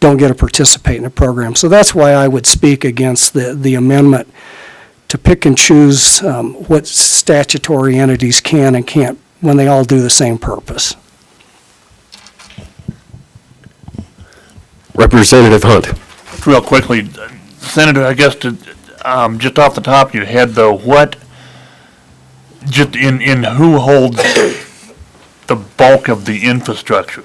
don't get to participate in the program. So that's why I would speak against the amendment to pick and choose what statutory entities can and can't when they all do the same purpose. Representative Hunt. Real quickly, Senator, I guess just off the top of your head though, what, just in who holds the bulk of the infrastructure?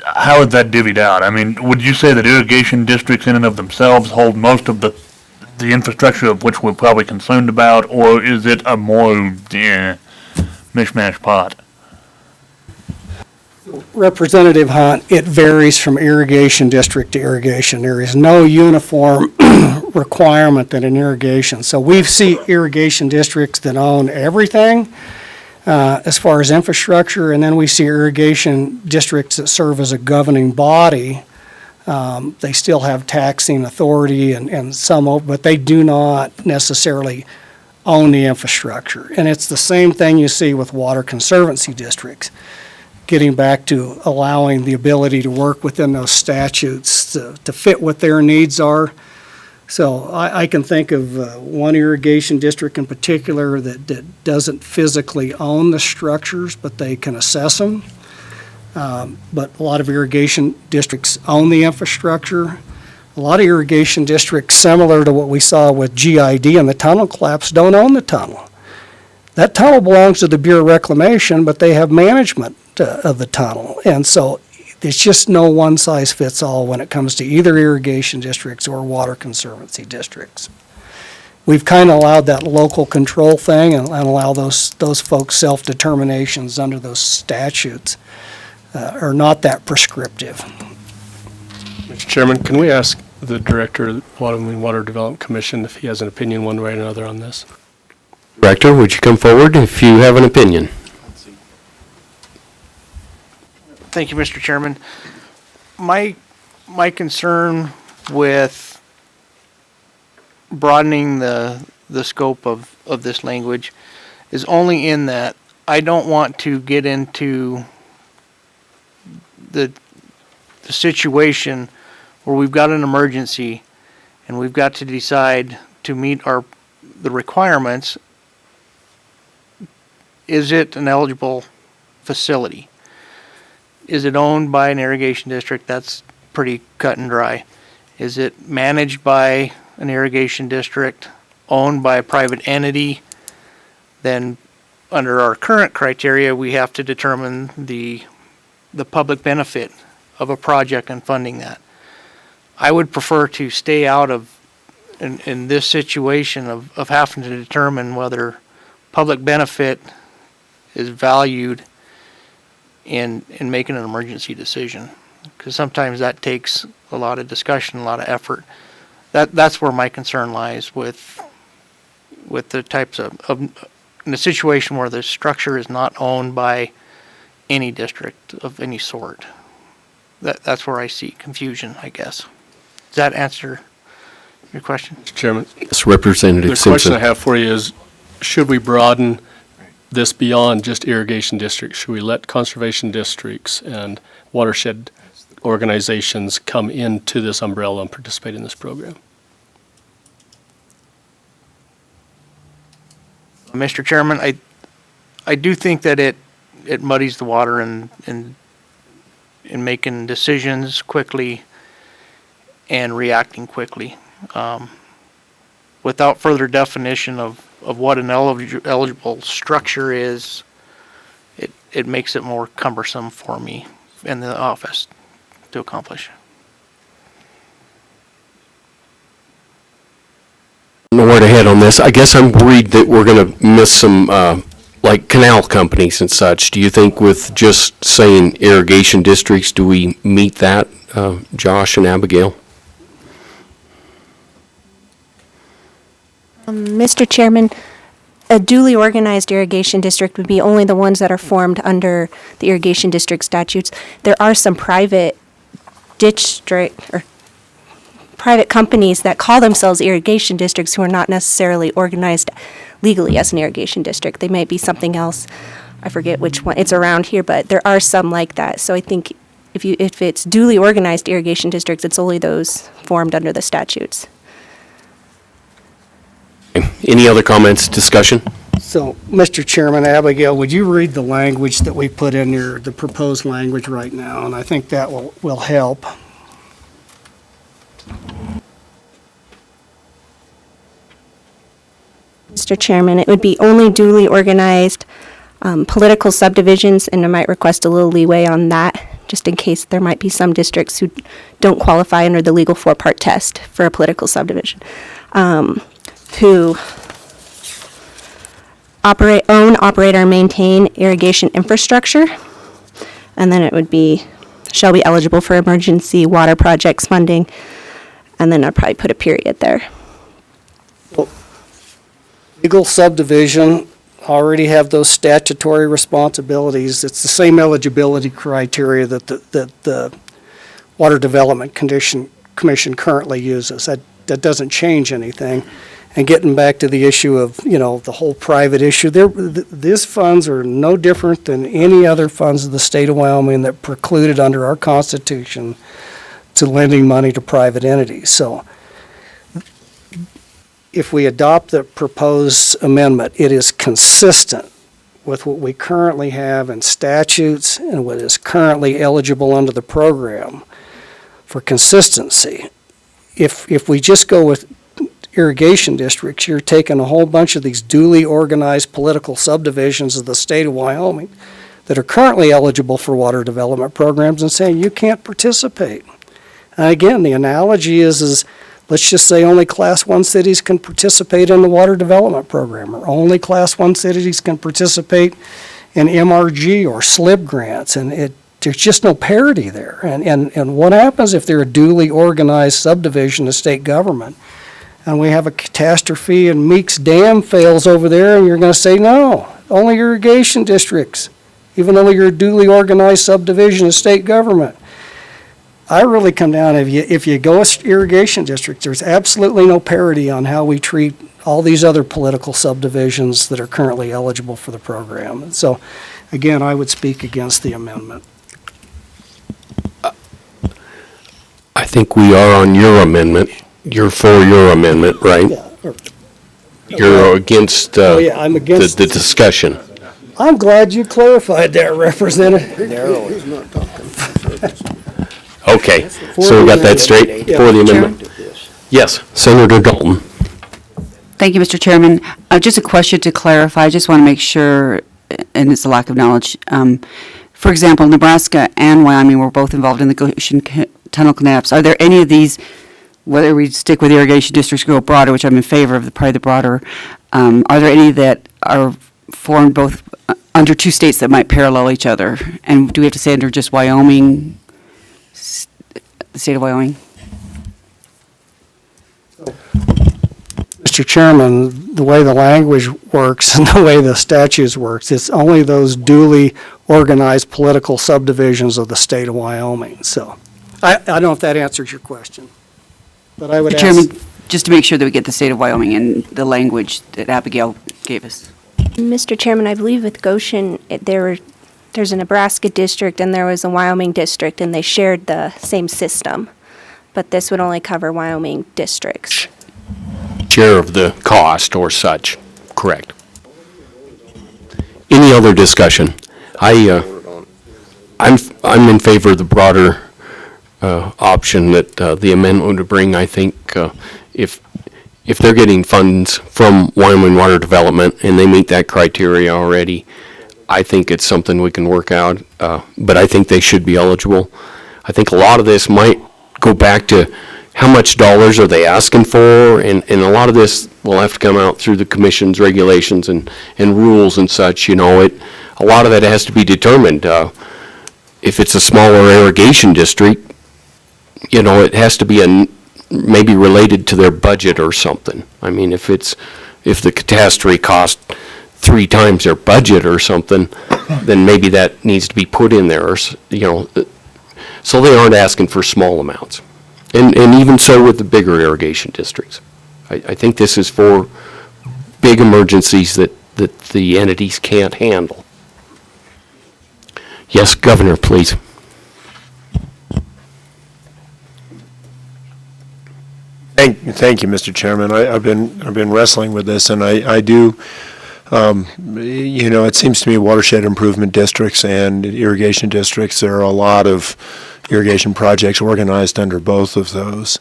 How is that divvied out? I mean, would you say that irrigation districts in and of themselves hold most of the infrastructure of which we're probably concerned about, or is it a more mishmash pot? Representative Hunt, it varies from irrigation district to irrigation. There is no uniform requirement that an irrigation. So we see irrigation districts that own everything as far as infrastructure, and then we see irrigation districts that serve as a governing body. They still have taxing authority and some, but they do not necessarily own the infrastructure. And it's the same thing you see with water conservancy districts. Getting back to allowing the ability to work within those statutes to fit what their needs are. So I can think of one irrigation district in particular that doesn't physically own the structures, but they can assess them. But a lot of irrigation districts own the infrastructure. A lot of irrigation districts, similar to what we saw with GID and the tunnel collapse, don't own the tunnel. That tunnel belongs to the Bureau of Reclamation, but they have management of the tunnel. And so There's just no one size fits all when it comes to either irrigation districts or water conservancy districts. We've kind of allowed that local control thing and allow those folks self-determinations under those statutes are not that prescriptive. Mr. Chairman, can we ask the Director of the Water Development Commission if he has an opinion one way or another on this? Director, would you come forward if you have an opinion? Thank you, Mr. Chairman. My concern with broadening the scope of this language is only in that I don't want to get into the situation where we've got an emergency and we've got to decide to meet the requirements. Is it an eligible facility? Is it owned by an irrigation district? That's pretty cut and dry. Is it managed by an irrigation district, owned by a private entity? Then under our current criteria, we have to determine the public benefit of a project and funding that. I would prefer to stay out of, in this situation of having to determine whether public benefit is valued in making an emergency decision. Because sometimes that takes a lot of discussion, a lot of effort. That's where my concern lies with the types of in a situation where the structure is not owned by any district of any sort. That's where I see confusion, I guess. Does that answer your question? Mr. Chairman? Yes, Representative The Simpson. question I have for you is, should we broaden this beyond just irrigation districts? Should we let conservation districts and watershed organizations come into this umbrella and participate in this program? Mr. Chairman, I do think that it muddies the water in making decisions quickly and reacting quickly. Without further definition of what an eligible structure is, it makes it more cumbersome for me in the office to accomplish. I don't know where to head on this. I guess I'm worried that we're going to miss some, like canal companies and such. Do you think with just saying irrigation districts, do we meet that, Josh and Abigail? Mr. Chairman, a duly organized irrigation district would be only the ones that are formed under the irrigation district statutes. There are some private private companies that call themselves irrigation districts who are not necessarily organized legally as an irrigation district. They might be something else. I forget which one. It's around here, but there are some like that. So I think if it's duly organized irrigation districts, it's only those formed under the statutes. Any other comments, discussion? So, Mr. Chairman, Abigail, would you read the language that we put in here, the proposed language right now? And I think that will help. Mr. Chairman, it would be only duly organized political subdivisions, and I might request a little leeway on that, just in case there might be some districts who don't qualify under the legal four-part test for a political subdivision, who own, operate, or maintain irrigation infrastructure, and then it would be, shall be eligible for emergency water projects funding, and then I'd probably put a period there. Legal subdivision already have those statutory responsibilities. It's the same eligibility criteria that the Water Development Commission currently uses. That doesn't change anything. And getting back to the issue of, the whole private issue, these funds are no different than any other funds of the state of Wyoming that precluded under our Constitution to lending money to private entities. So if we adopt the proposed amendment, it is consistent with what we currently have in statutes and what is currently eligible under the program for consistency. If we just go with irrigation districts, you're taking a whole bunch of these duly organized political subdivisions of the state of Wyoming that are currently eligible for water development programs and saying, you can't participate. And again, the analogy is let's just say only Class 1 cities can participate in the water development program, or only Class 1 cities can participate in MRG or SLIB grants, and there's just no parity there. And what happens if they're a duly organized subdivision of state government, and we have a catastrophe and Meeks Dam fails over there, and you're going to say, no, only irrigation districts, even though you're a duly organized subdivision of state government. I really come down, if you go irrigation districts, there's absolutely no parity on how we treat all these other political subdivisions that are currently eligible for the program. And so, again, I would speak against the amendment. I think we are on your amendment. You're for your amendment, right? You're against, I'm against the discussion. I'm glad you clarified that, Representative. He's not talking. Okay, so we got that straight for the amendment? Yes, Senator Dalton. Thank you, Mr. Chairman. Just a question to clarify. I just want to make sure, and it's a lack of knowledge. For example, Nebraska and Wyoming were both involved in the Goshen Tunnel Collapse. Are there any of these, whether we stick with irrigation districts or go broader, which I'm in favor of, probably the broader, are there any that are formed both under two states that might parallel each other? And do we have to say under just Wyoming, the state of Wyoming? Mr. Chairman, the way the language works and the way the statutes works, it's only those duly organized political subdivisions of the state of Wyoming. So I don't know if that answers your question, but I would Mr. ask. Chairman, just to make sure that we get the state of Wyoming and the language that Abigail gave us. Mr. Chairman, I believe with Goshen, there's a Nebraska district and there was a Wyoming district, and they shared the same system. But this would only cover Wyoming districts. Share of the cost or such, correct. Any other discussion? I'm in favor of the broader option that the amendment would bring. I think if they're getting funds from Wyoming Water Development and they meet that criteria already, I think it's something we can work out, but I think they should be eligible. I think a lot of this might go back to how much dollars are they asking for, and a lot of this will have to come out through the commission's regulations and rules and such, a lot of that has to be determined. If it's a smaller irrigation district, it has to be maybe related to their budget or something. I mean, if the catastrophe cost 3 times their budget or something, then maybe that needs to be put in there, so they aren't asking for small amounts. And even so with the bigger irrigation districts. I think this is for big emergencies that the entities can't handle. Yes, Governor, please. Thank you, Mr. Chairman. I've been wrestling with this, and I do, it seems to me watershed improvement districts and irrigation districts, there are a lot of irrigation projects organized under both of those.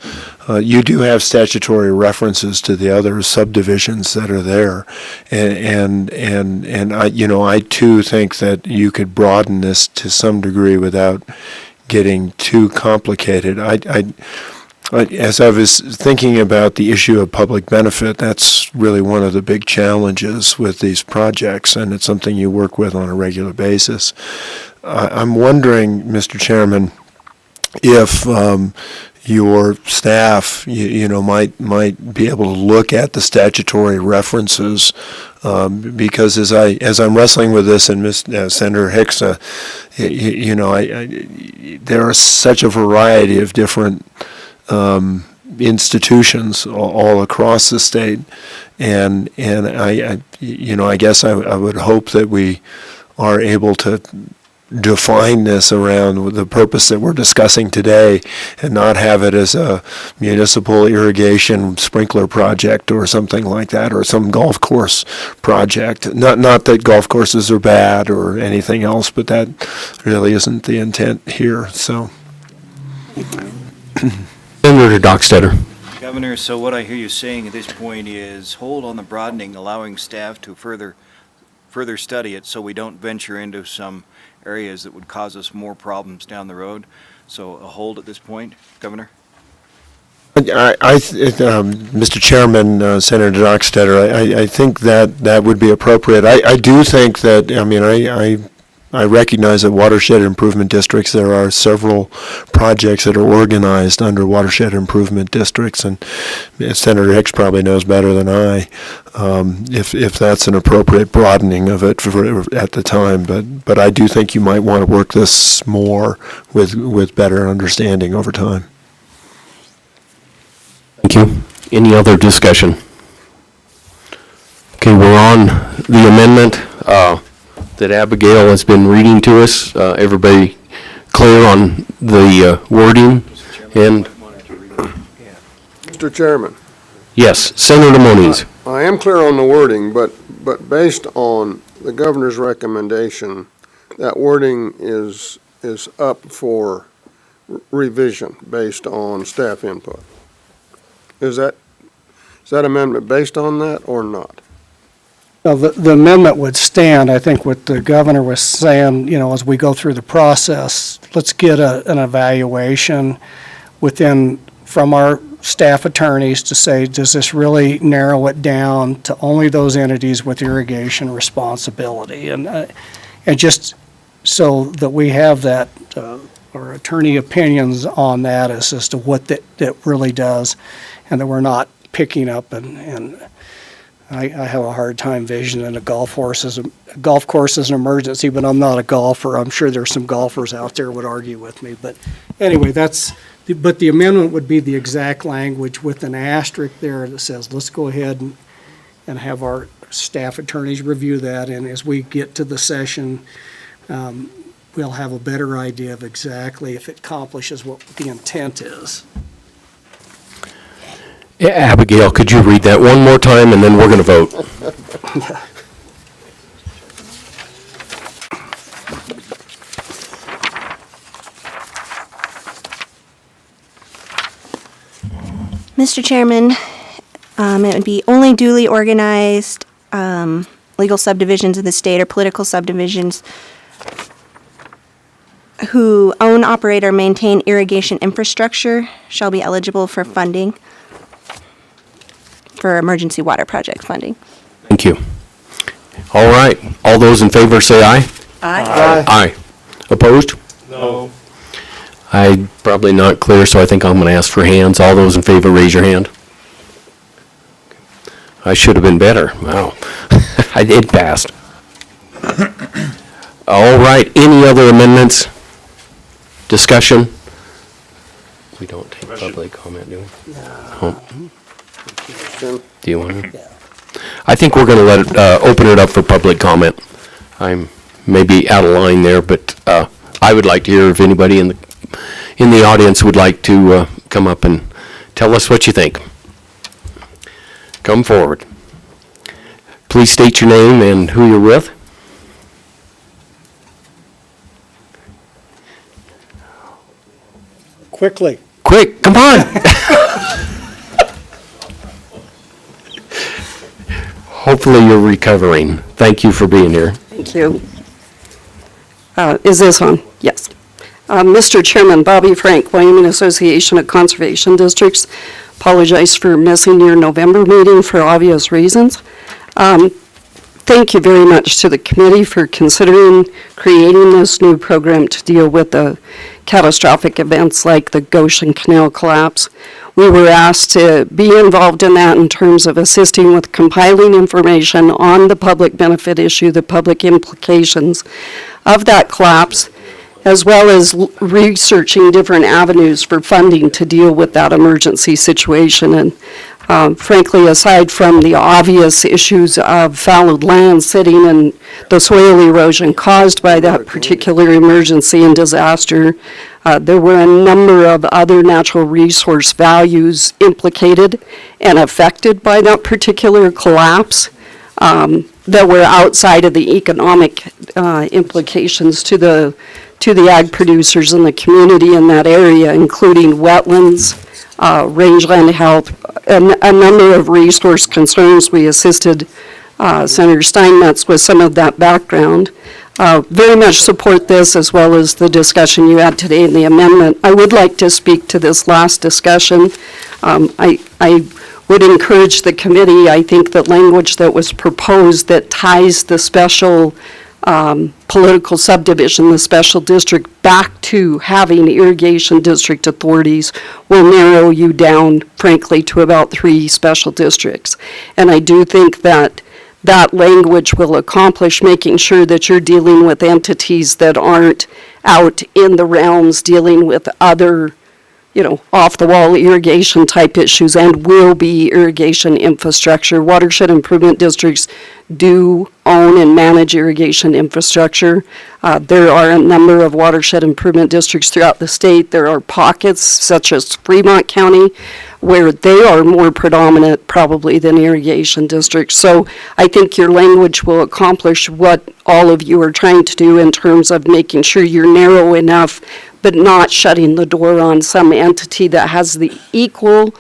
You do have statutory references to the other subdivisions that are there, and I too think that you could broaden this to some degree without getting too complicated. As I was thinking about the issue of public benefit, that's really one of the big challenges with these projects, and it's something you work with on a regular basis. I'm wondering, Mr. Chairman, if your staff, might be able to look at the statutory references, because as I'm wrestling with this, and Senator Hicks, there are such a variety of different institutions all across the state, and I guess I would hope that we are able to define this around the purpose that we're discussing today, and not have it as a municipal irrigation sprinkler project or something like that, or some golf course project. Not that golf courses are bad or anything else, but that really isn't the intent here. So. Senator Dockstader. Governor, so what I hear you saying at this point is hold on the broadening, allowing staff to further further study it so we don't venture into some areas that would cause us more problems down the road. So a hold at this point, Governor? Mr. Chairman, Senator Dockstetter, I think that would be appropriate. I do think that, I mean, I recognize that watershed improvement districts, there are several projects that are organized under watershed improvement districts, and Senator Hicks probably knows better than I if that's an appropriate broadening of it at the time. But I do think you might want to work this more with better understanding over time. Thank you. Any other discussion? Okay, we're on the amendment that Abigail has been reading to us. Everybody clear on the wording? And Mr. Chairman, yes, Senator Moniz. I am clear on the wording, but based on the governor's recommendation, that wording is up for revision based on staff input. Is that amendment based on that or not? Well, the amendment would stand. I think what the governor was saying, you know, as we go through the process, let's get an evaluation from our staff attorneys to say, does this really narrow it down to only those entities with irrigation responsibility? And just so that we have that, or attorney opinions on that as to what that really does, and that we're not picking up and I have a hard time visioning a golf course as an emergency, but I'm not a golfer. I'm sure there's some golfers out there would argue with me. But anyway, but the amendment would be the exact language with an asterisk there that says, let's go ahead and have our staff attorneys review that. And as we get to the session, we'll have a better idea of exactly if it accomplishes what the intent is. Abigail, could you read that one more time, and then we're going to vote? Mr. Chairman, it would be only duly organized legal subdivisions of the state or political subdivisions who own, operate, or maintain irrigation infrastructure shall be eligible for funding, for emergency water project funding. Thank you. All right. All those in favor say aye. Aye. Aye. Opposed? No. I'm probably not clear, so I think I'm going to ask for hands. All those in favor, raise your hand. I should have been better. Wow. It passed. All right. Any other amendments? Discussion? We don't take public comment, do we? No. Do you want to? Yeah. I think we're going to open it up for public comment. I'm maybe out of line there, but I would like to hear if anybody in the audience would like to come up and tell us what you think. Come forward. Please state your name and who you're with. Quickly. Quick, come on. Hopefully you're recovering. Thank you for being here. Thank you. Is this on? Yes. Mr. Chairman, Bobby Frank, Wyoming Association of Conservation Districts. Apologize for missing your November meeting for obvious reasons. Thank you very much to the committee for considering creating this new program to deal with the catastrophic events like the Goshen Canal collapse. We were asked to be involved in that in terms of assisting with compiling information on the public benefit issue, the public implications of that collapse, as well as researching different avenues for funding to deal with that emergency situation. And frankly, aside from the obvious issues of fallowed land sitting and the soil erosion caused by that particular emergency and disaster, there were a number of other natural resource values implicated and affected by that particular collapse that were outside of the economic implications to the ag producers in the community in that area, including wetlands, rangeland health, a number of resource concerns. We assisted Senator Steinmetz with some of that background. Very much support this as well as the discussion you had today in the amendment. I would like to speak to this last discussion. I would encourage the committee, I think that language that was proposed that ties the special political subdivision, the special district, back to having irrigation district authorities will narrow you down, frankly, to about 3 special districts. And I do think that that language will accomplish making sure that you're dealing with entities that aren't out in the realms dealing with other, off-the-wall irrigation type issues and will be irrigation infrastructure. Watershed improvement districts do own and manage irrigation infrastructure. There are a number of watershed improvement districts throughout the state. There are pockets, such as Fremont County, where they are more predominant probably than irrigation districts. So I think your language will accomplish what all of you are trying to do in terms of making sure you're narrow enough, but not shutting the door on some entity that has the equal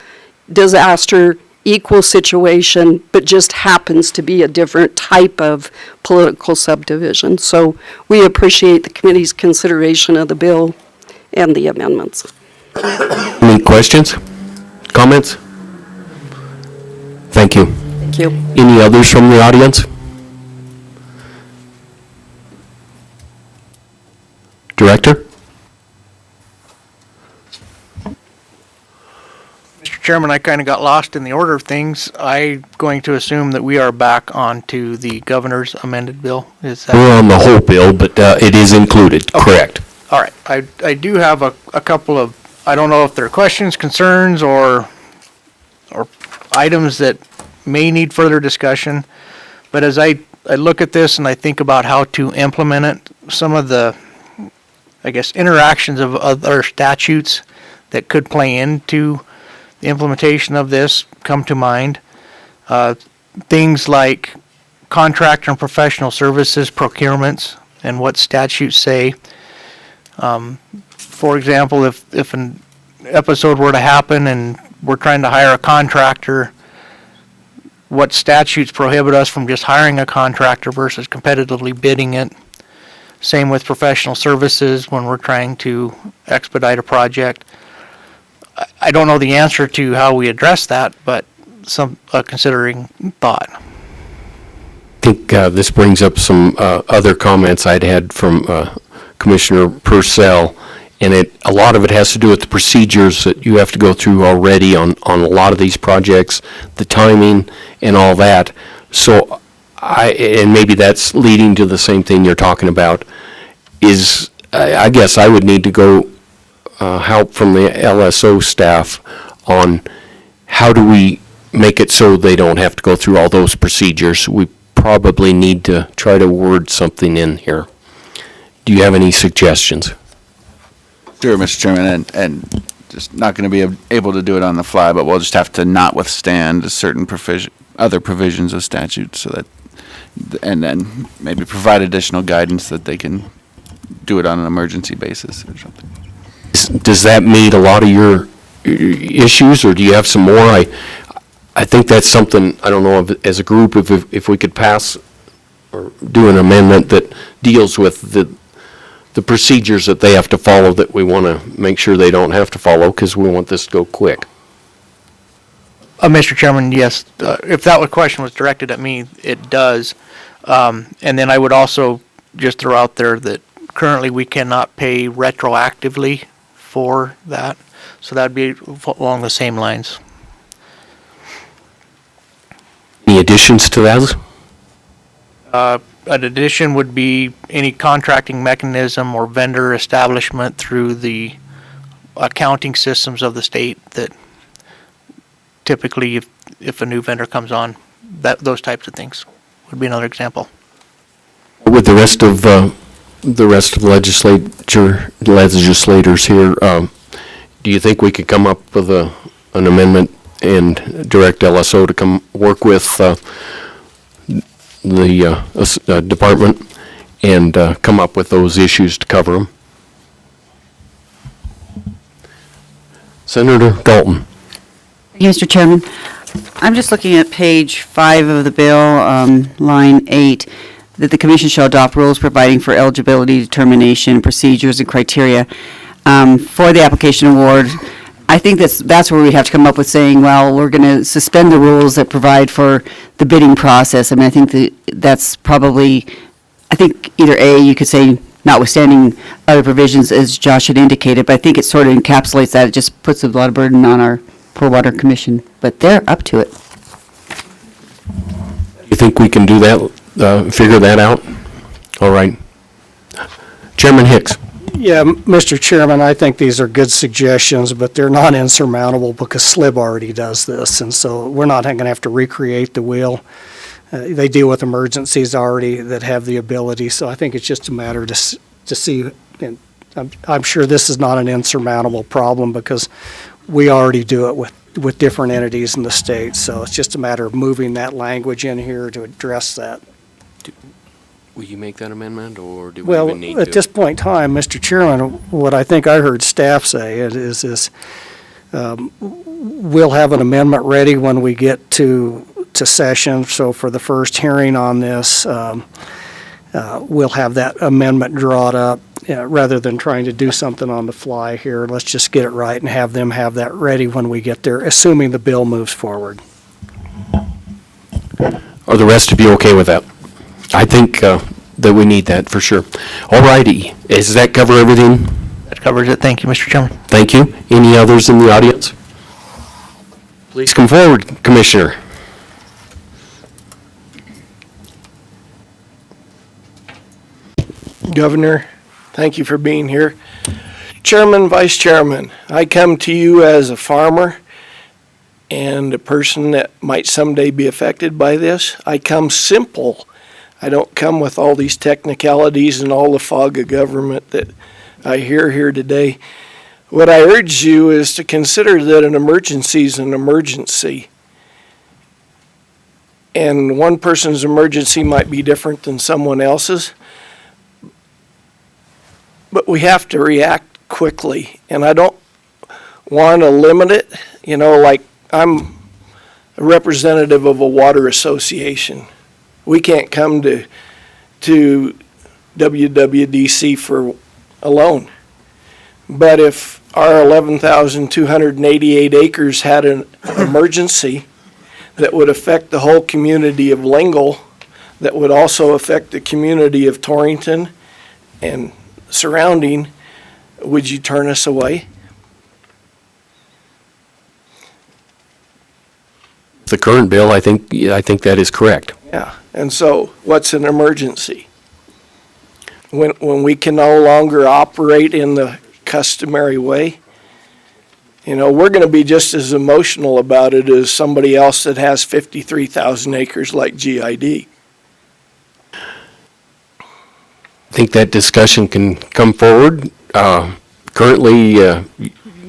disaster, equal situation, but just happens to be a different type of political subdivision. So we appreciate the committee's consideration of the bill and the amendments. Any questions? Comments? Thank you. Thank you. Any others from the audience? Director? Mr. Chairman, I kind of got lost in the order of things. I'm going to assume that we are back onto the governor's amended bill. Is that? We're on the whole bill, but it is included, correct. All right. I do have a couple of, I don't know if they're questions, concerns, or items that may need further discussion. But as I look at this and I think about how to implement it, some of the, I guess, interactions of other statutes that could play into the implementation of this come to mind. Things like contractor and professional services procurements and what statutes say. For example, if an episode were to happen and we're trying to hire a contractor, what statutes prohibit us from just hiring a contractor versus competitively bidding it? Same with professional services when we're trying to expedite a project. I don't know the answer to how we address that, but some considering thought. I think this brings up some other comments I'd had from Commissioner Purcell, and a lot of it has to do with the procedures that you have to go through already on a lot of these projects, the timing and all that. So and maybe that's leading to the same thing you're talking about, is I guess I would need to go help from the LSO staff on how do we make it so they don't have to go through all those procedures. We probably need to try to word something in here. Do you have any suggestions? Sure, Mr. Chairman, and just not going to be able to do it on the fly, but we'll just have to notwithstand certain other provisions of statute so that, and then maybe provide additional guidance that they can do it on an emergency basis or something. Does that meet a lot of your issues, or do you have some more? I think that's something, I don't know, as a group, if we could pass or do an amendment that deals with the procedures that they have to follow, that we want to make sure they don't have to follow, because we want this to go quick. Mr. Chairman, yes, if that question was directed at me, it does. And then I would also just throw out there that currently we cannot pay retroactively for that. So that'd be along the same lines. Any additions to that? An addition would be any contracting mechanism or vendor establishment through the accounting systems of the state that typically if a new vendor comes on, those types of things would be another example. With the rest of legislators here, do you think we could come up with an amendment and direct LSO to come work with the department and come up with those issues to cover them? Senator Dalton. Thank you, Mr. Chairman. I'm just looking at page 5 of the bill, line 8, that the commission shall adopt rules providing for eligibility determination, procedures, and criteria for the application award. I think that's where we have to come up with saying, well, we're going to suspend the rules that provide for the bidding process. I mean, I think that's probably, I think either A, you could say notwithstanding other provisions, as Josh had indicated, but I think it sort of encapsulates that. It just puts a lot of burden on our poor water commission, but they're up to it. You think we can do that, figure that out? All right. Chairman Hicks. Yeah, Mr. Chairman, I think these are good suggestions, but they're not insurmountable because SLIB already does this, and so we're not going to have to recreate the wheel. They deal with emergencies already that have the ability, so I think it's just a matter to see, and I'm sure this is not an insurmountable problem because we already do it with different entities in the state, so it's just a matter of moving that language in here to address that. Will you make that amendment, or do we even need to? Well, at this point in time, Mr. Chairman, what I think I heard staff say is we'll have an amendment ready when we get to session. So for the first hearing on this, we'll have that amendment drawn up rather than trying to do something on the fly here. Let's just get it right and have them have that ready when we get there, assuming the bill moves forward. Are the rest of you okay with that? I think that we need that for sure. All righty. Does that cover everything? That covers it. Thank you, Mr. Chairman. Thank you. Any others in the audience? Please come forward, Commissioner. Governor, thank you for being here. Chairman, Vice Chairman, I come to you as a farmer and a person that might someday be affected by this. I come simple. I don't come with all these technicalities and all the fog of government that I hear here today. What I urge you is to consider that an emergency is an emergency. And one person's emergency might be different than someone else's. But we have to react quickly, and I don't want to limit it. You know, like I'm a representative of a water association. We can't come to WWDC for alone. But if our 11,288 acres had an emergency that would affect the whole community of Lingle, that would also affect the community of Torrington and surrounding, would you turn us away? The current bill, I think that is correct. Yeah, and so what's an emergency? When we can no longer operate in the customary way? You know, we're going to be just as emotional about it as somebody else that has 53,000 acres like GID. I think that discussion can come forward. Currently,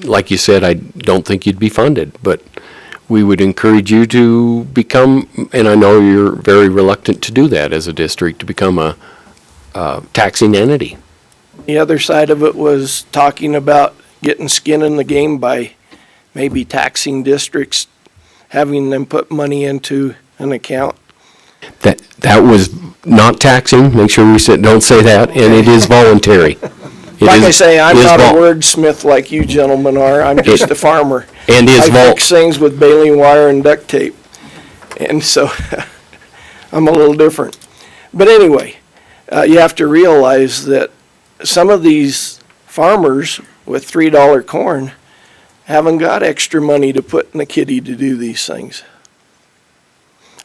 like you said, I don't think you'd be funded, but we would encourage you to become, and I know you're very reluctant to do that as a district, to become a taxing entity. The other side of it was talking about getting skin in the game by maybe taxing districts, having them put money into an account. That was not taxing. Make sure we don't say that, and it is voluntary. Like I say, I'm not a wordsmith like you gentlemen are. I'm just a farmer. And I fix things with baling wire and duct tape. And so I'm a little different. But anyway, you have to realize that some of these farmers with $3 corn haven't got extra money to put in the kitty to do these things.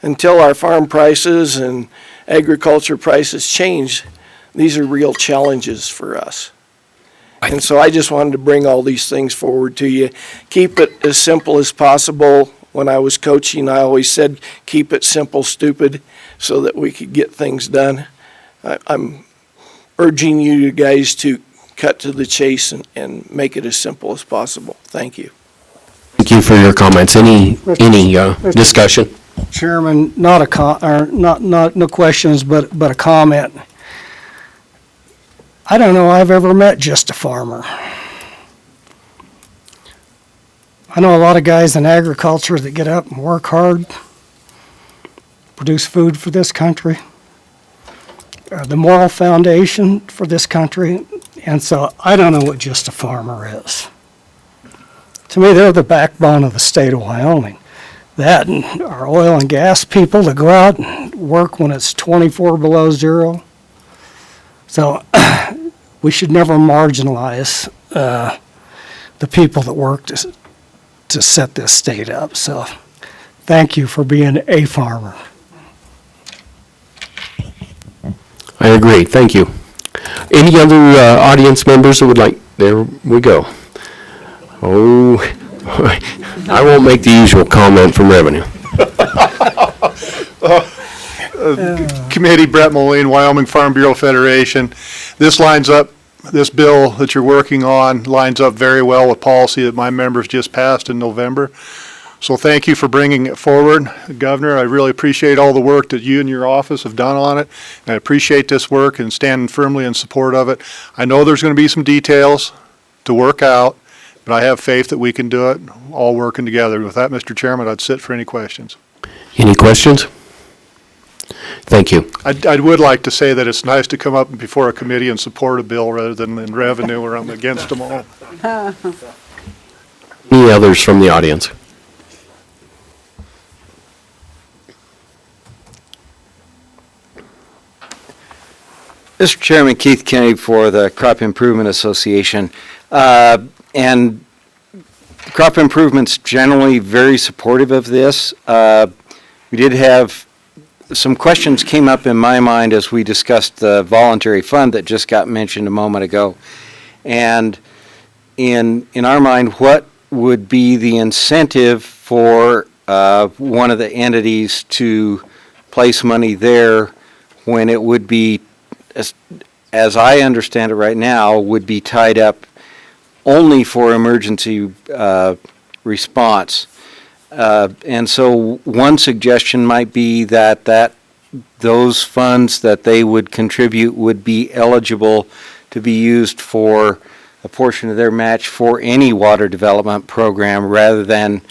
Until our farm prices and agriculture prices change, these are real challenges for us. And so I just wanted to bring all these things forward to you. Keep it as simple as possible. When I was coaching, I always said, keep it simple, stupid, so that we could get things done. I'm urging you guys to cut to the chase and make it as simple as possible. Thank you. Thank you for your comments. Any discussion? Chairman, no questions, but a comment. I don't know I've ever met just a farmer. I know a lot of guys in agriculture that get up and work hard, produce food for this country, the moral foundation for this country, and so I don't know what just a farmer is. To me, they're the backbone of the state of Wyoming. That and our oil and gas people that go out and work when it's 24 below zero. So we should never marginalize the people that work to set this state up. So thank you for being a farmer. I agree, thank you. Any other audience members that would like, there we go. Oh, I won't make the usual comment from revenue. Committee, Brett Moline, Wyoming Farm Bureau Federation. This bill that you're working on lines up very well with policy that my members just passed in November. So thank you for bringing it forward, Governor. I really appreciate all the work that you and your office have done on it. And I appreciate this work and stand firmly in support of it. I know there's going to be some details to work out, but I have faith that we can do it, all working together. With that, Mr. Chairman, I'd sit for any questions. Any questions? Thank you. I would like to say that it's nice to come up before a committee and support a bill rather than in revenue where I'm against them all. Any others from the audience? Mr. Chairman, Keith Kennedy for the Crop Improvement Association. And Crop Improvement's generally very supportive of this. We did have some questions came up in my mind as we discussed the voluntary fund that just got mentioned a moment ago. And in our mind, what would be the incentive for one of the entities to place money there when it would be, as I understand it right now, would be tied up only for emergency response. And so one suggestion might be that those funds that they would contribute would be eligible to be used for a portion of their match for any water development program rather than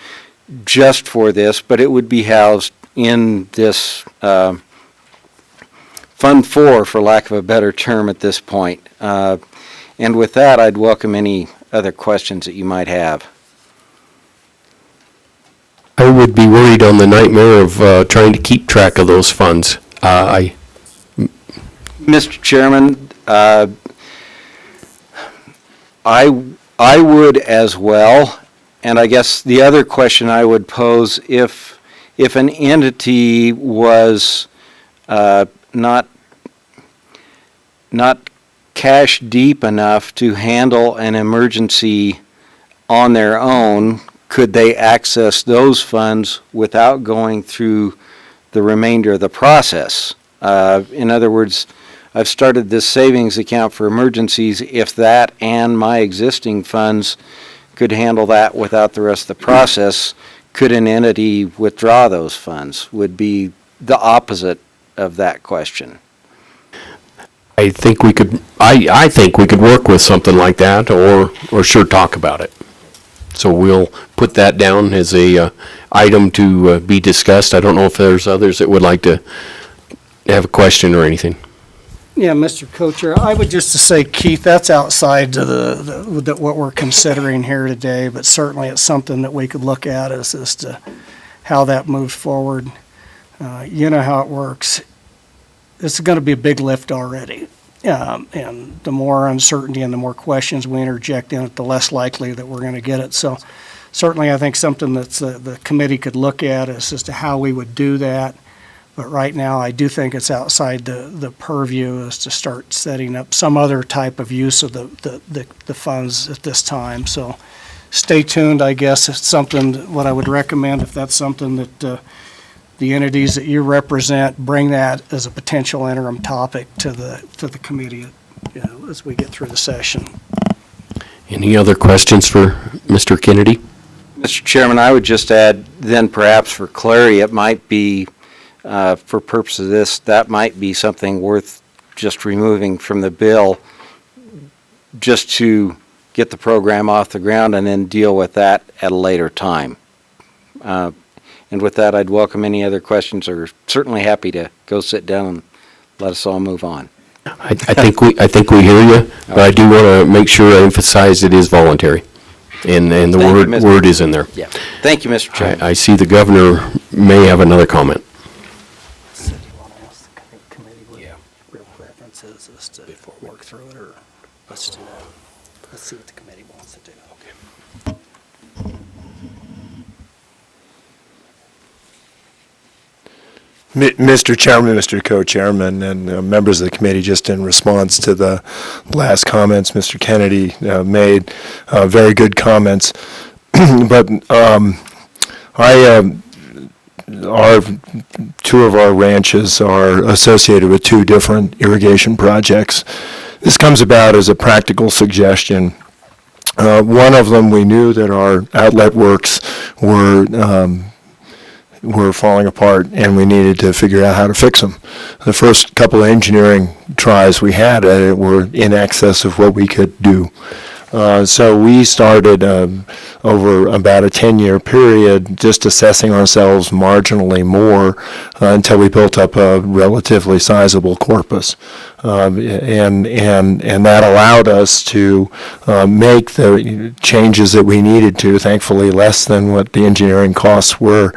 just for this, but it would be housed in this Fund 4, for lack of a better term at this point. And with that, I'd welcome any other questions that you might have. I would be worried on the nightmare of trying to keep track of those funds. Mr. Chairman, I would as well. And I guess the other question I would pose, if an entity was not cash deep enough to handle an emergency on their own, could they access those funds without going through the remainder of the process? In other words, I've started this savings account for emergencies. If that and my existing funds could handle that without the rest of the process, could an entity withdraw those funds? Would be the opposite of that question. I think we could work with something like that, or sure talk about it. So we'll put that down as a item to be discussed. I don't know if there's others that would like to have a question or anything. Yeah, Mr. Co-Chair, I would just to say, Keith, that's outside of what we're considering here today, but certainly it's something that we could look at as to how that moves forward. You know how it works. This is going to be a big lift already. And the more uncertainty and the more questions we interject in it, the less likely that we're going to get it. So certainly I think something that the committee could look at is as to how we would do that. But right now, I do think it's outside the purview is to start setting up some other type of use of the funds at this time. So stay tuned, I guess. It's something, what I would recommend, if that's something that the entities that you represent, bring that as a potential interim topic to the committee, as we get through the session. Any other questions for Mr. Kennedy? Mr. Chairman, I would just add, then perhaps for clarity, it might be, for purpose of this, that might be something worth just removing from the bill, just to get the program off the ground, and then deal with that at a later time. And with that, I'd welcome any other questions, or certainly happy to go sit down and let us all move on. I think we hear you, but I do want to make sure I emphasize it is voluntary. And the Thank you, Mr. word is in there. Yeah. Thank you, Mr. Chairman. I see the governor may have another comment. Real preferences as to work through it, or let's do that. Let's see what the committee wants to do. Mr. Chairman, Mr. Co-Chairman, and members of the committee, just in response to the last comments Mr. Kennedy made, very good comments. But two of our ranches are associated with two different irrigation projects. This comes about as a practical suggestion. One of them, we knew that our outlet works were falling apart, and we needed to figure out how to fix them. The first couple of engineering tries we had at it were in excess of what we could do. So we started over about a 10-year period just assessing ourselves marginally more until we built up a relatively sizable corpus. And that allowed us to make the changes that we needed to, thankfully less than what the engineering costs were.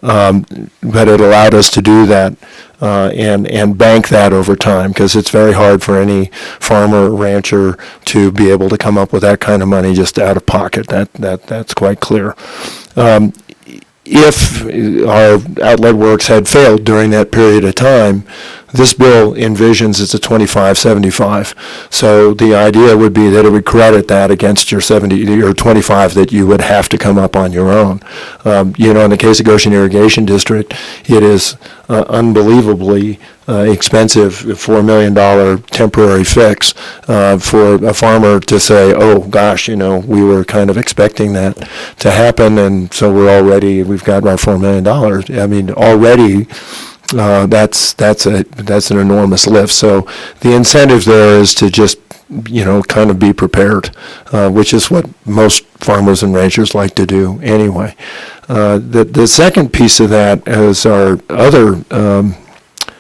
But it allowed us to do that and bank that over time, because it's very hard for any farmer or rancher to be able to come up with that kind of money just out of pocket. That's quite clear. If our outlet works had failed during that period of time, this bill envisions it's a 25/75. So the idea would be that it would credit that against your 70 or 25 that you would have to come up on your own. In the case of Goshen Irrigation District, it is unbelievably expensive, $4 million temporary fix for a farmer to say, oh gosh, we were kind of expecting that to happen, and so we've got our $4 million. I mean, already that's an enormous lift. So the incentive there is to just kind of be prepared, which is what most farmers and ranchers like to do anyway. The second piece of that is our other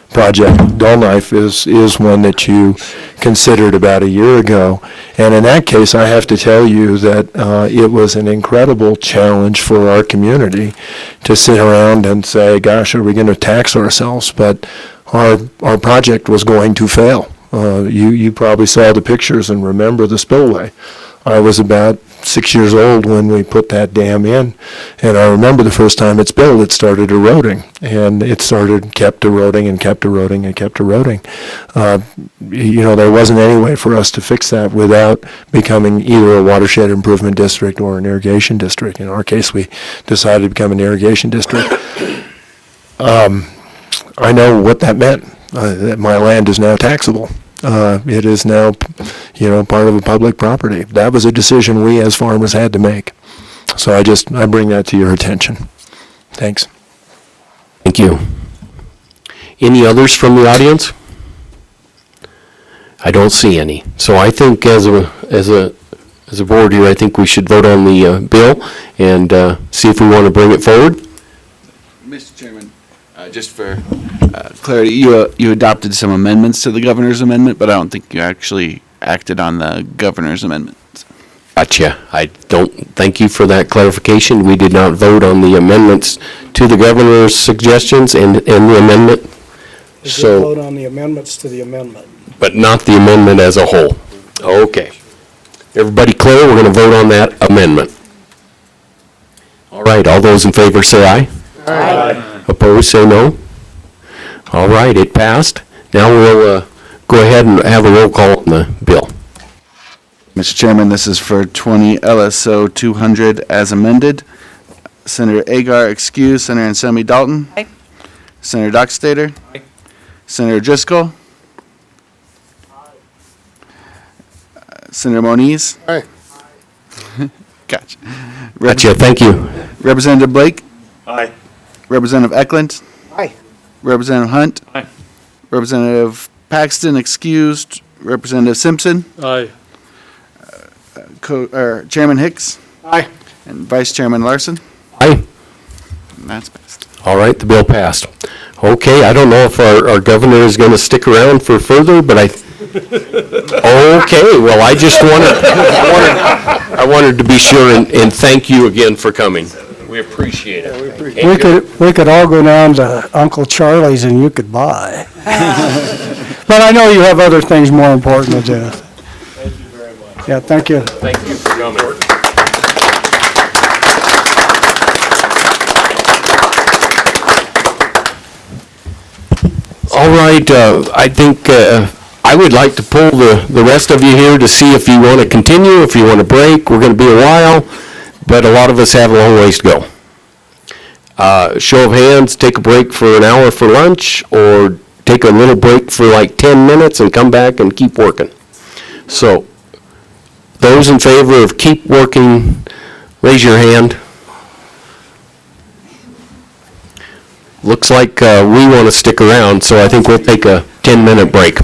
project, Dull Knife, is one that you considered about a year ago. And in that case, I have to tell you that it was an incredible challenge for our community to sit around and say, gosh, are we going to tax ourselves? But our project was going to fail. You probably saw the pictures and remember the spillway. I was about 6 years old when we put that dam in, and I remember the first time it's built, it started eroding, and kept eroding and kept eroding and kept eroding. There wasn't any way for us to fix that without becoming either a watershed improvement district or an irrigation district. In our case, we decided to become an irrigation district. I know what that meant, that my land is now taxable. It is now, part of a public property. That was a decision we as farmers had to make. So I bring that to your attention. Thanks. Thank you. Any others from the audience? I don't see any. So I think as a board here, I think we should vote on the bill and see if we want to bring it forward. Mr. Chairman, just for clarity, you adopted some amendments to the governor's amendment, but I don't think you actually acted on the governor's amendment. Gotcha. Thank you for that clarification. We did not vote on the amendments to the governor's suggestions and the amendment. We did vote on the amendments to the amendment. But not the amendment as a whole. Okay. Everybody clear? We're going to vote on that amendment. All right. All those in favor say aye. Aye. Opposed, say no. All right, it passed. Now we'll go ahead and have a roll call on the bill. Mr. Chairman, this is for 20 LSO 200 as amended. Senator Agar excused. Senator Ansemi Dalton. Aye. Senator Dockstader. Aye. Senator Driscoll. Aye. Senator Moniz. Aye. Gotcha. Gotcha, thank you. Representative Blake. Aye. Representative Eklund. Aye. Representative Hunt. Aye. Representative Paxton excused. Representative Simpson. Aye. Chairman Hicks Aye. and Vice Chairman Larson. Aye. And that's passed. All right, the bill passed. Okay, I don't know if our governor is going to stick around for further, but okay, well, I just I wanted to be sure and thank you again for coming. We appreciate it. We could all go down to Uncle Charlie's and you could buy. But I know you have other things more important to do. Thank you very much. Yeah, thank you. Thank you for coming. All right, I think I would like to pull the rest of you here to see if you want to continue, if you want to break. We're going to be a while, but a lot of us have a long ways to go. Show of hands, take a break for an hour for lunch, or take a little break for like 10 minutes and come back and keep working. So, those in favor of keep working, raise your hand. Looks like we want to stick around, so I think we'll take a 10-minute break.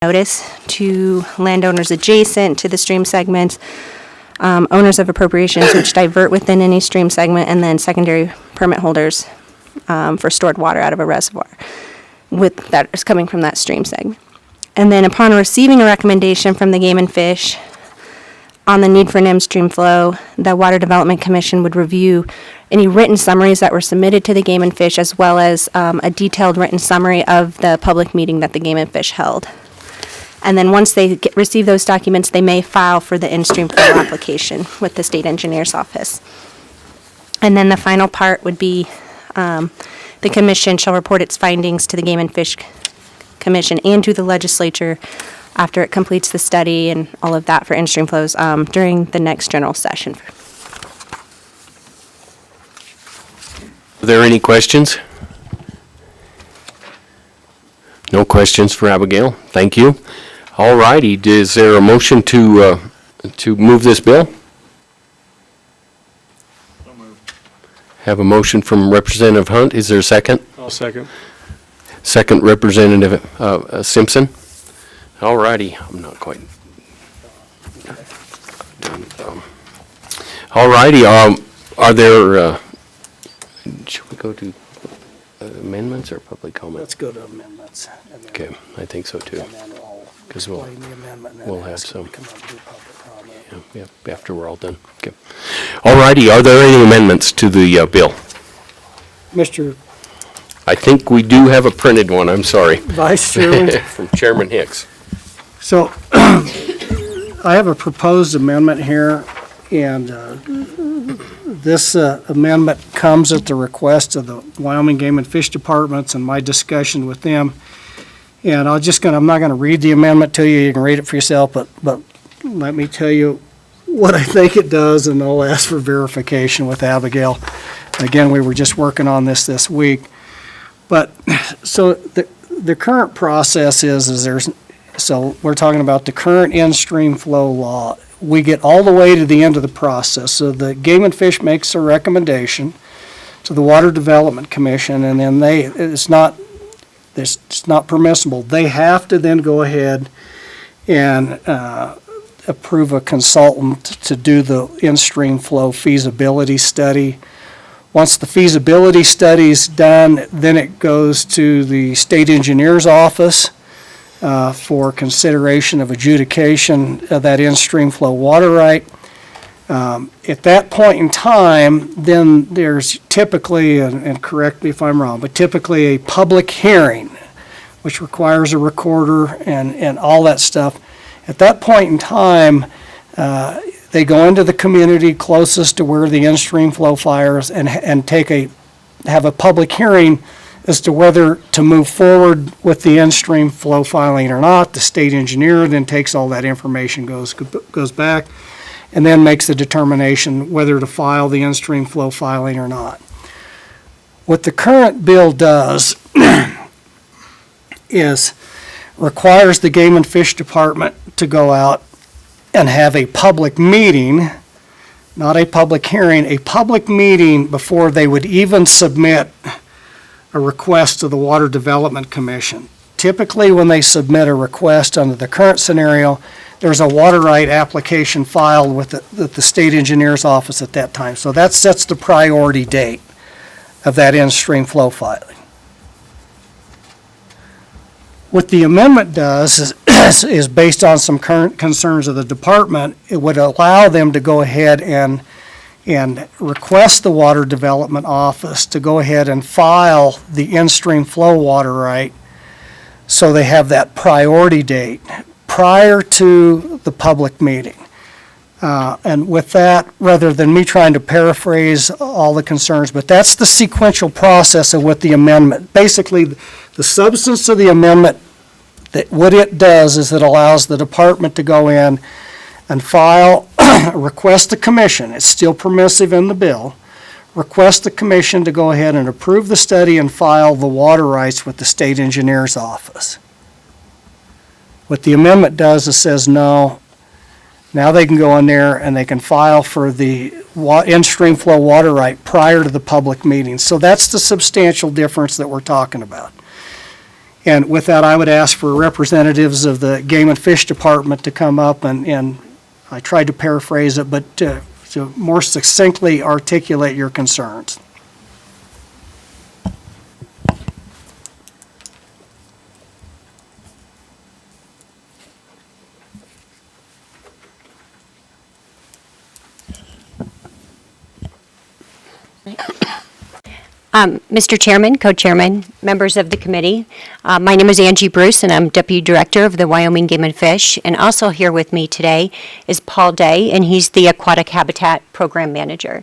notice to landowners adjacent to the stream segments, owners of appropriations which divert within any stream segment, and then secondary permit holders for stored water out of a reservoir that is coming from that stream segment. And then upon receiving a recommendation from the Game and Fish on the need for an in-stream flow, the Water Development Commission would review any written summaries that were submitted to the Game and Fish, as well as a detailed written summary of the public meeting that the Game and Fish held. And then once they receive those documents, they may file for the in-stream flow application with the state engineer's office. And then the final part would be the commission shall report its findings to the Game and Fish Commission and to the legislature after it completes the study and all of that for in-stream flows during the next general session. Are there any questions? No questions for Abigail. Thank you. All righty. Is there a motion to move this bill? Have a motion from Representative Hunt. Is there a second? I'll second. Second, Representative Simpson. All righty. I'm not quite done. All righty. Are there, should we go to amendments or public comment? Let's go to amendments. Okay, I think so too. And then we'll 'Cause we'll- explain the amendment and we'll then have ask them some. to come up and do public comment. Yeah, after we're all done. Okay. All righty. Are there any amendments to the bill? Mr. I think we do have a printed one. I'm sorry. Vice Chairman. From Chairman Hicks. So I have a proposed amendment here, and this amendment comes at the request of the Wyoming Game and Fish Departments and my discussion with them. And I'm not gonna read the amendment to you. You can read it for yourself, but let me tell you what I think it does, and I'll ask for verification with Abigail. Again, we were just working on this week. But, so the current process so we're talking about the current in-stream flow law. We get all the way to the end of the process. So the Game and Fish makes a recommendation to the Water Development Commission, and then it's not permissible. They have to then go ahead and approve a consultant to do the in-stream flow feasibility study. Once the feasibility study's done, then it goes to the state engineer's office for consideration of adjudication of that in-stream flow water right. At that point in time, then there's typically, and correct me if I'm wrong, but typically a public hearing, which requires a recorder and all that stuff. At that point in time, they go into the community closest to where the in-stream flow fires and have a public hearing as to whether to move forward with the in-stream flow filing or not. The state engineer then takes all that information, goes back, and then makes the determination whether to file the in-stream flow filing or not. What the current bill does is requires the Game and Fish Department to go out and have a public meeting, not a public hearing, a public meeting before they would even submit a request to the Water Development Commission. Typically, when they submit a request under the current scenario, there's a water right application filed with the state engineer's office at that time. So that sets the priority date of that in-stream flow filing. What the amendment does is based on some current concerns of the department. It would allow them to go ahead and request the Water Development Office to go ahead and file the in-stream flow water right, so they have that priority date prior to the public meeting. And with that, rather than me trying to paraphrase all the concerns, but that's the sequential process of what the amendment, basically the substance of the amendment, that what it does is it allows the department to go in and file, request the commission, it's still permissive in the bill, request the commission to go ahead and approve the study and file the water rights with the state engineer's office. What the amendment does is says no, now they can go in there and they can file for the in-stream flow water right prior to the public meeting. So that's the substantial difference that we're talking about. And with that, I would ask for representatives of the Game and Fish Department to come up and I tried to paraphrase it, but to more succinctly articulate your concerns. Mr. Chairman, Co-Chairman, members of the committee, my name is Angie Bruce, and I'm Deputy Director of the Wyoming Game and Fish. And also here with me today is Paul Day, and he's the Aquatic Habitat Program Manager.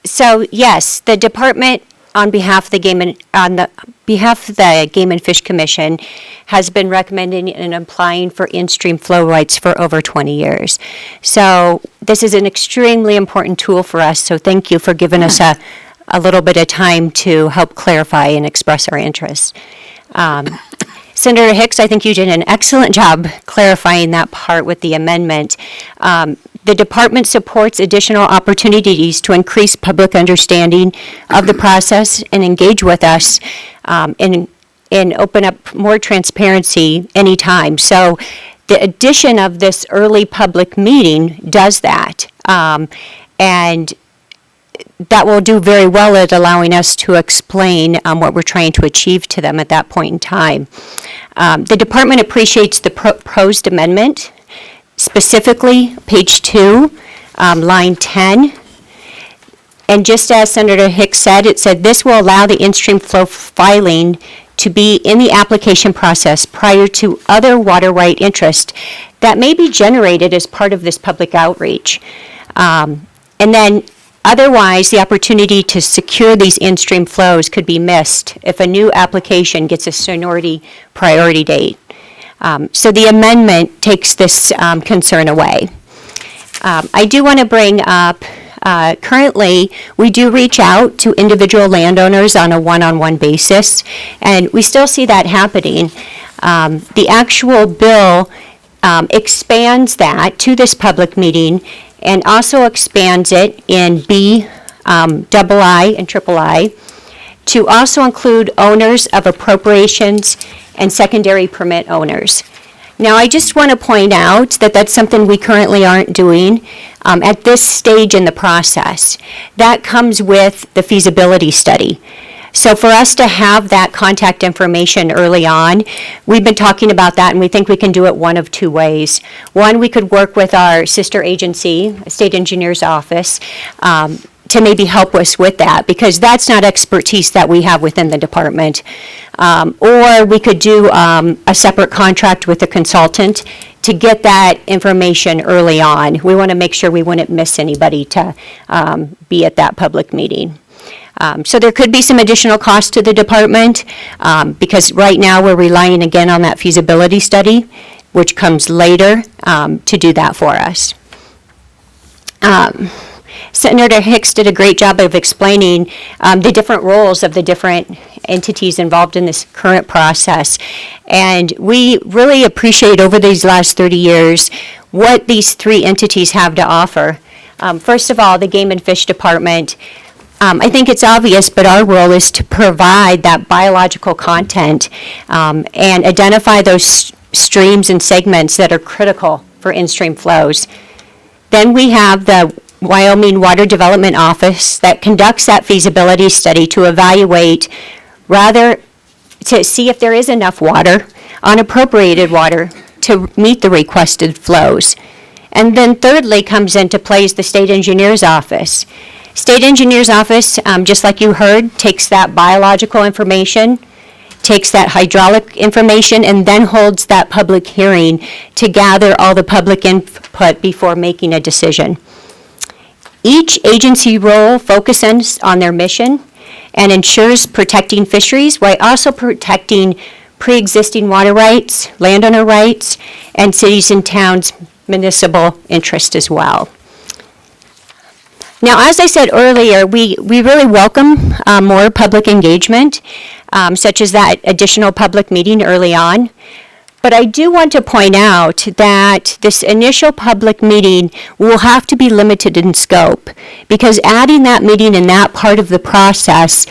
So yes, the department, on behalf of the Game and Fish Commission, has been recommending and applying for in-stream flow rights for over 20 years. So this is an extremely important tool for us, so thank you for giving us a little bit of time to help clarify and express our interests. Senator Hicks, I think you did an excellent job clarifying that part with the amendment. The department supports additional opportunities to increase public understanding of the process and engage with us and open up more transparency anytime. So the addition of this early public meeting does that. And that will do very well at allowing us to explain what we're trying to achieve to them at that point in time. The department appreciates the proposed amendment, specifically page 2, line 10. And just as Senator Hicks said, it said this will allow the in-stream flow filing to be in the application process prior to other water right interest that may be generated as part of this public outreach. And then otherwise, the opportunity to secure these in-stream flows could be missed if a new application gets a seniority priority date. So the amendment takes this concern away. I do want to bring up, currently, we do reach out to individual landowners on a one-on-one basis, and we still see that happening. The actual bill expands that to this public meeting and also expands it in B, II, and III to also include owners of appropriations and secondary permit owners. Now, I just want to point out that that's something we currently aren't doing at this stage in the process. That comes with the feasibility study. So for us to have that contact information early on, we've been talking about that, and we think we can do it one of two ways. One, we could work with our sister agency, State Engineer's Office, to maybe help us with that, because that's not expertise that we have within the department. Or we could do a separate contract with a consultant to get that information early on. We want to make sure we wouldn't miss anybody to be at that public meeting. So there could be some additional cost to the department because right now we're relying again on that feasibility study, which comes later to do that for us. Senator Hicks did a great job of explaining the different roles of the different entities involved in this current process. And we really appreciate over these last 30 years what these three entities have to offer. First of all, the Game and Fish Department. I think it's obvious, but our role is to provide that biological content and identify those streams and segments that are critical for in-stream flows. Then we have the Wyoming Water Development Office that conducts that feasibility study to evaluate, rather to see if there is enough water, unappropriated water, to meet the requested flows. And then thirdly comes into play is the State Engineer's Office. State Engineer's Office, just like you heard, takes that biological information, takes that hydraulic information, and then holds that public hearing to gather all the public input before making a decision. Each agency role focuses on their mission and ensures protecting fisheries while also protecting pre-existing water rights, landowner rights, and cities and towns' municipal interest as well. Now, as I said earlier, we really welcome more public engagement, such as that additional public meeting early on. But I do want to point out that this initial public meeting will have to be limited in scope, because adding that meeting in that part of the process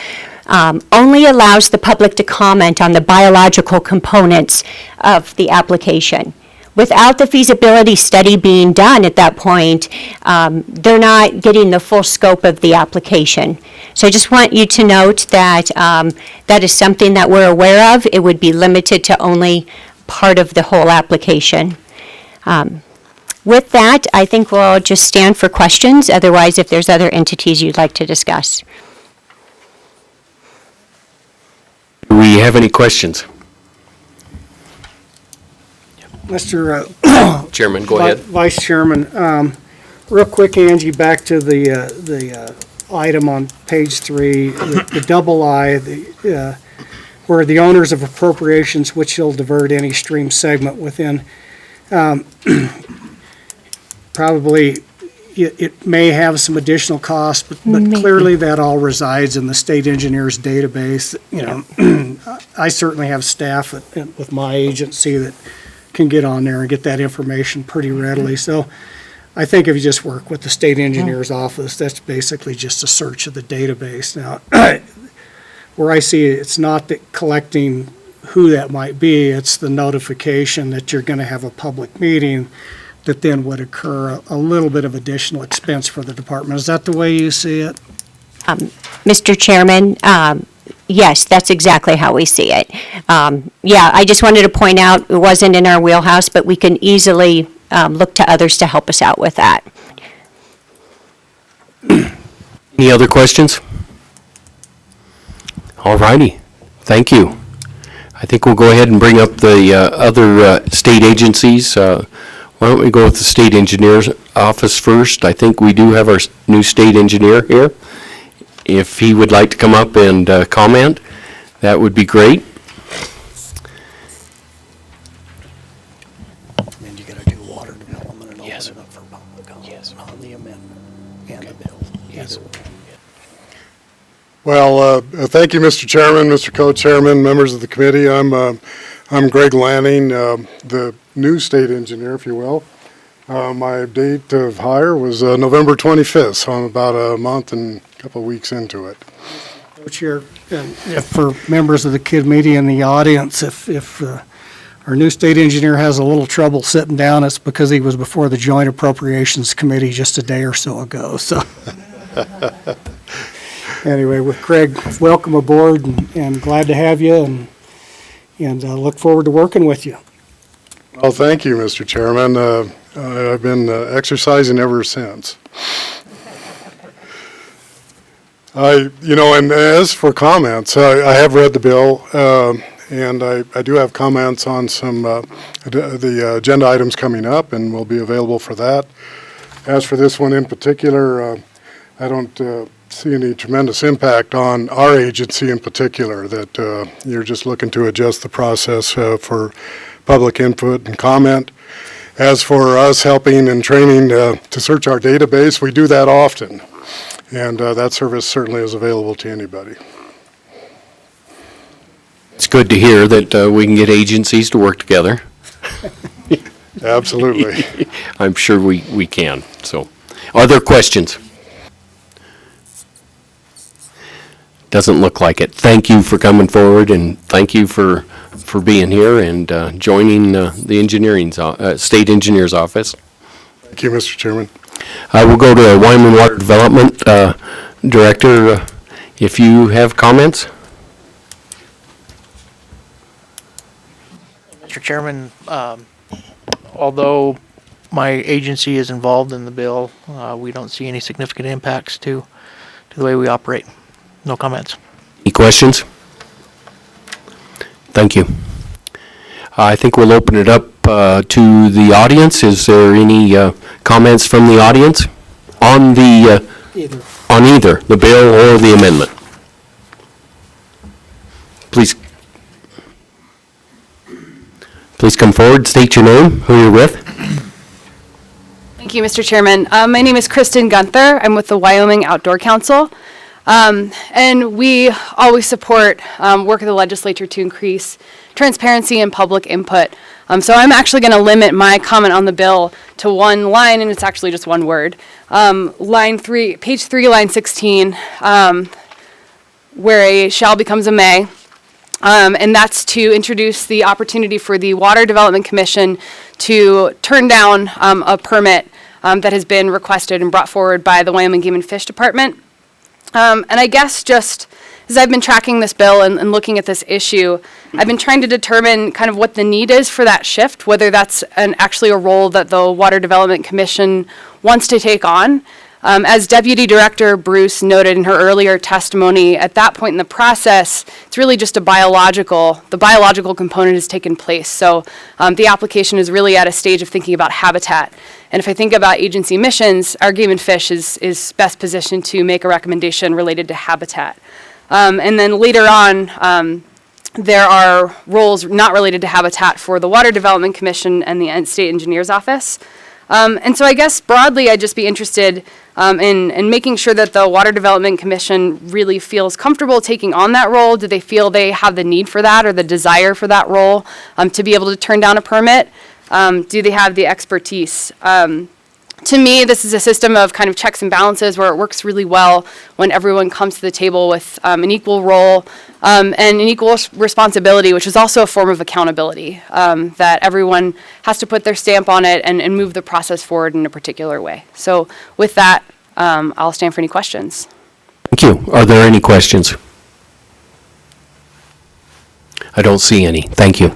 only allows the public to comment on the biological components of the application. Without the feasibility study being done at that point, they're not getting the full scope of the application. So I just want you to note that that is something that we're aware of. It would be limited to only part of the whole application. With that, I think we'll just stand for questions. Otherwise, if there's other entities you'd like to discuss. Do we have any questions? Mr. Chairman, go ahead. Vice Chairman, real quick, Angie, back to the item on page 3, the double I, where the owners of appropriations which shall divert any stream segment within, probably it may have some additional costs, but clearly that all resides in the state engineer's database. You know, I certainly have staff with my agency that can get on there and get that information pretty readily. So I think if you just work with the state engineer's office, that's basically just a search of the database. Now, where I see it, it's not that collecting who that might be, it's the notification that you're going to have a public meeting that then would incur a little bit of additional expense for the department. Is that the way you see it? Mr. Chairman, yes, that's exactly how we see it. Yeah, I just wanted to point out, it wasn't in our wheelhouse, but we can easily look to others to help us out with that. Any other questions? All righty, thank you. I think we'll go ahead and bring up the other state agencies. Why don't we go with the state engineer's office first? I think we do have our new state engineer here. If he would like to come up and comment, that would be great. And you gotta do water development and open it up for public comment on the amendment and the bill. Yes. Well, thank you, Mr. Chairman, Mr. Co-Chairman, members of the committee. I'm Greg Lanning, the new state engineer, if you will. My date of hire was November 25th, so I'm about a month and a couple of weeks into it. Chair, if for members of the committee in the audience, if our new state engineer has a little trouble sitting down, it's because he was before the Joint Appropriations Committee just a day or so ago, so. Anyway, with Craig, welcome aboard and glad to have you and look forward to working with you. Well, thank you, Mr. Chairman. I've been exercising ever since. And as for comments, I have read the bill, and I do have comments on some the agenda items coming up, and will be available for that. As for this one in particular, I don't see any tremendous impact on our agency in particular, that you're just looking to adjust the process for public input and comment. As for us helping and training to search our database, we do that often, and that service certainly is available to anybody. It's good to hear that we can get agencies to work together. Absolutely. I'm sure we can. So, other questions? Doesn't look like it. Thank you for coming forward, and thank you for being here and joining the state engineer's office. Thank you, Mr. Chairman. We'll go to Wyoming Water Development Director. If you have comments? Mr. Chairman, although my agency is involved in the bill, we don't see any significant impacts to the way we operate. No comments. Any questions? Thank you. I think we'll open it up to the audience. Is there any comments from the audience on either the bill or the amendment? Please come forward, state your name, who you're with. Thank you, Mr. Chairman. My name is Kristen Gunther. I'm with the Wyoming Outdoor Council. And we always support work of the legislature to increase transparency and public input. So I'm actually going to limit my comment on the bill to one line, and it's actually just one word. Line 3, page 3, line 16. where a shall becomes a may. And that's to introduce the opportunity for the Water Development Commission to turn down a permit that has been requested and brought forward by the Wyoming Game and Fish Department. And I guess just as I've been tracking this bill and looking at this issue, I've been trying to determine kind of what the need is for that shift, whether that's actually a role that the Water Development Commission wants to take on. As Deputy Director Bruce noted in her earlier testimony, at that point in the process, it's really just the biological component has taken place. So the application is really at a stage of thinking about habitat. And if I think about agency missions, our Game and Fish is best positioned to make a recommendation related to habitat. And then later on, there are roles not related to habitat for the Water Development Commission and the State Engineer's Office. And so I guess broadly, I'd just be interested in making sure that the Water Development Commission really feels comfortable taking on that role. Do they feel they have the need for that or the desire for that role to be able to turn down a permit? Do they have the expertise? To me, this is a system of kind of checks and balances where it works really well when everyone comes to the table with an equal role and an equal responsibility, which is also a form of accountability, that everyone has to put their stamp on it and move the process forward in a particular way. So with that, I'll stand for any questions. Thank you. Are there any questions? I don't see any. Thank you.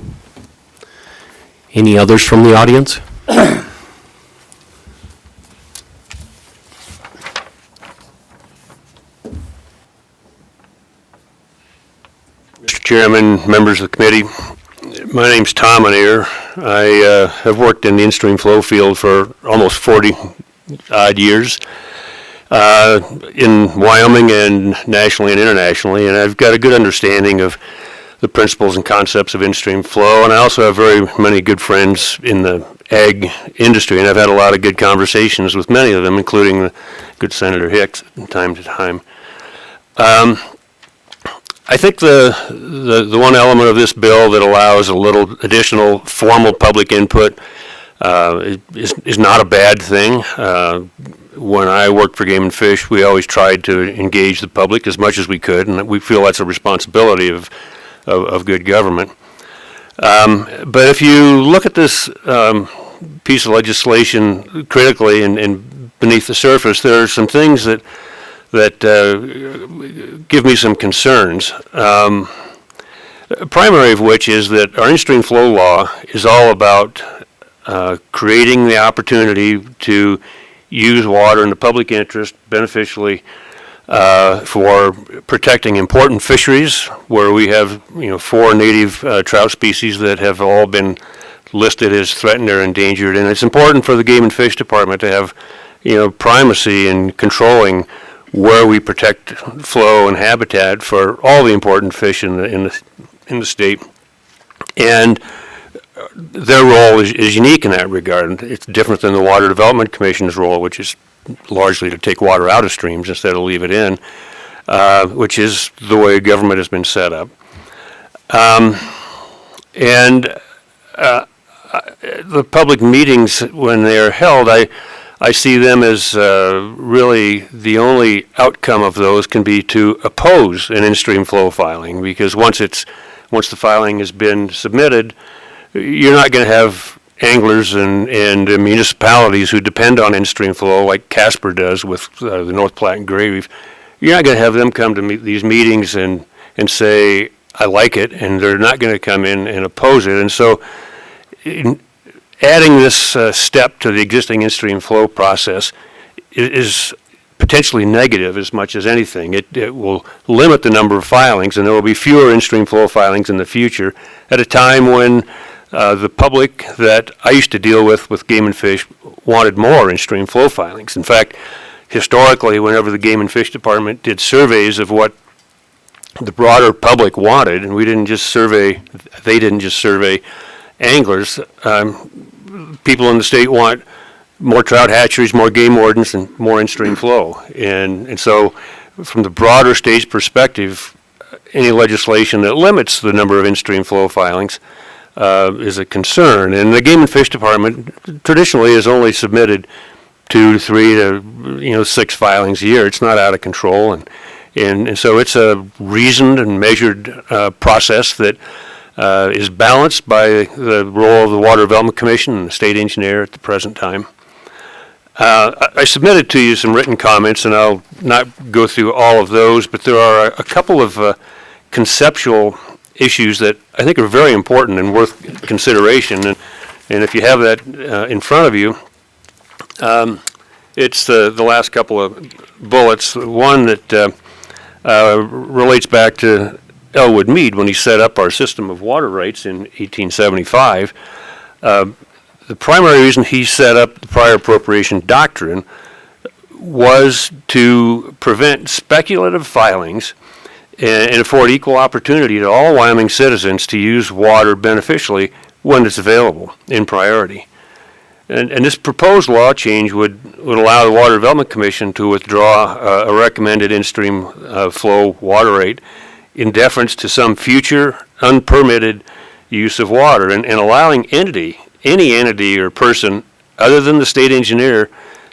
Any others from the audience? Mr. Chairman, members of the committee, my name's Tom Anier. I have worked in the in-stream flow field for almost 40 odd years in Wyoming and nationally and internationally, and I've got a good understanding of the principles and concepts of in-stream flow, and I also have very many good friends in the ag industry, and I've had a lot of good conversations with many of them, including the good Senator Hicks from time to time. I think the one element of this bill that allows a little additional formal public input is not a bad thing. When I worked for Game and Fish, we always tried to engage the public as much as we could, and we feel that's a responsibility of good government. But if you look at this piece of legislation critically and beneath the surface, there are some things that give me some concerns. Primary of which is that our in-stream flow law is all about creating the opportunity to use water in the public interest beneficially for protecting important fisheries, where we have 4 native trout species that have all been listed as threatened or endangered, and it's important for the Game and Fish Department to have primacy in controlling where we protect flow and habitat for all the important fish in the state. And their role is unique in that regard. It's different than the Water Development Commission's role, which is largely to take water out of streams instead of leave it in, which is the way government has been set up. The public meetings, when they're held, I see them as really the only outcome of those can be to oppose an in-stream flow filing, because once the filing has been submitted, you're not going to have anglers and municipalities who depend on in-stream flow like Casper does with the North Platte and Gray Reef. You're not going to have them come to these meetings and say, I like it, and they're not going to come in and oppose it. And so adding this step to the existing in-stream flow process is potentially negative as much as anything. It will limit the number of filings, and there will be fewer in-stream flow filings in the future at a time when the public that I used to deal with Game and Fish, wanted more in-stream flow filings. In fact, historically, whenever the Game and Fish Department did surveys of what the broader public wanted, and they didn't just survey anglers, people in the state want more trout hatcheries, more game wardens, and more in-stream flow. And so from the broader state's perspective, any legislation that limits the number of in-stream flow filings is a concern. And the Game and Fish Department traditionally has only submitted 2 to 3 to 6 filings a year. It's not out of control, And so it's a reasoned and measured process that is balanced by the role of the Water Development Commission and the state engineer at the present time. I submitted to you some written comments, and I'll not go through all of those, but there are a couple of conceptual issues that I think are very important and worth consideration. And if you have that in front of you, it's the last couple of bullets. One that relates back to Elwood Mead when he set up our system of water rights in 1875. The primary reason he set up the prior appropriation doctrine was to prevent speculative filings and afford equal opportunity to all Wyoming citizens to use water beneficially when it's available in priority. And this proposed law change would allow the Water Development Commission to withdraw a recommended in-stream flow water rate in deference to some future unpermitted use of water, and allowing any entity or person other than the state engineer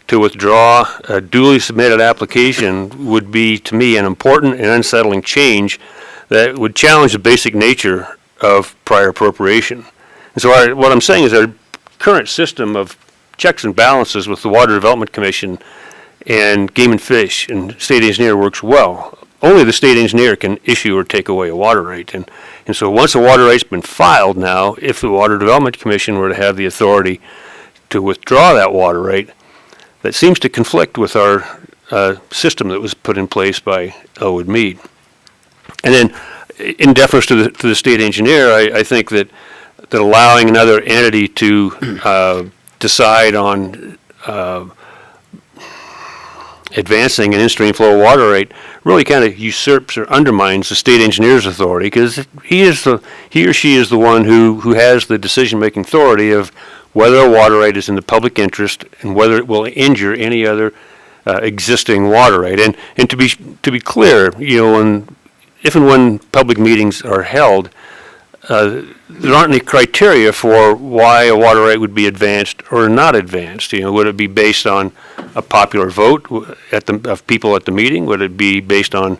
to withdraw a duly submitted application would be, to me, an important and unsettling change that would challenge the basic nature of prior appropriation. And so what I'm saying is our current system of checks and balances with the Water Development Commission and Game and Fish and state engineer works well. Only the state engineer can issue or take away a water right. And so once a water right's been filed now, if the Water Development Commission were to have the authority to withdraw that water right, that seems to conflict with our system that was put in place by Elwood Mead. And then in deference to the state engineer, I think that allowing another entity to decide on advancing an in-stream flow water rate really kind of usurps or undermines the state engineer's authority, because he or she is the one who has the decision-making authority of whether a water right is in the public interest and whether it will injure any other existing water right. And to be clear, if and when public meetings are held, there aren't any criteria for why a water right would be advanced or not advanced. Would it be based on a popular vote of people at the meeting? Would it be based on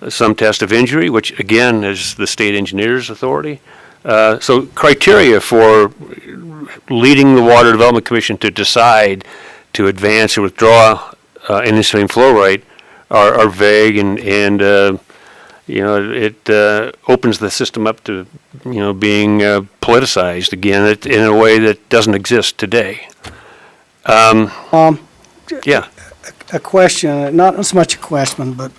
some test of injury, which again is the state engineer's authority? So criteria for leading the Water Development Commission to decide to advance or withdraw an in-stream flow right are vague, and it opens the system up to being politicized again in a way that doesn't exist today. Yeah. A question, not so much a question, but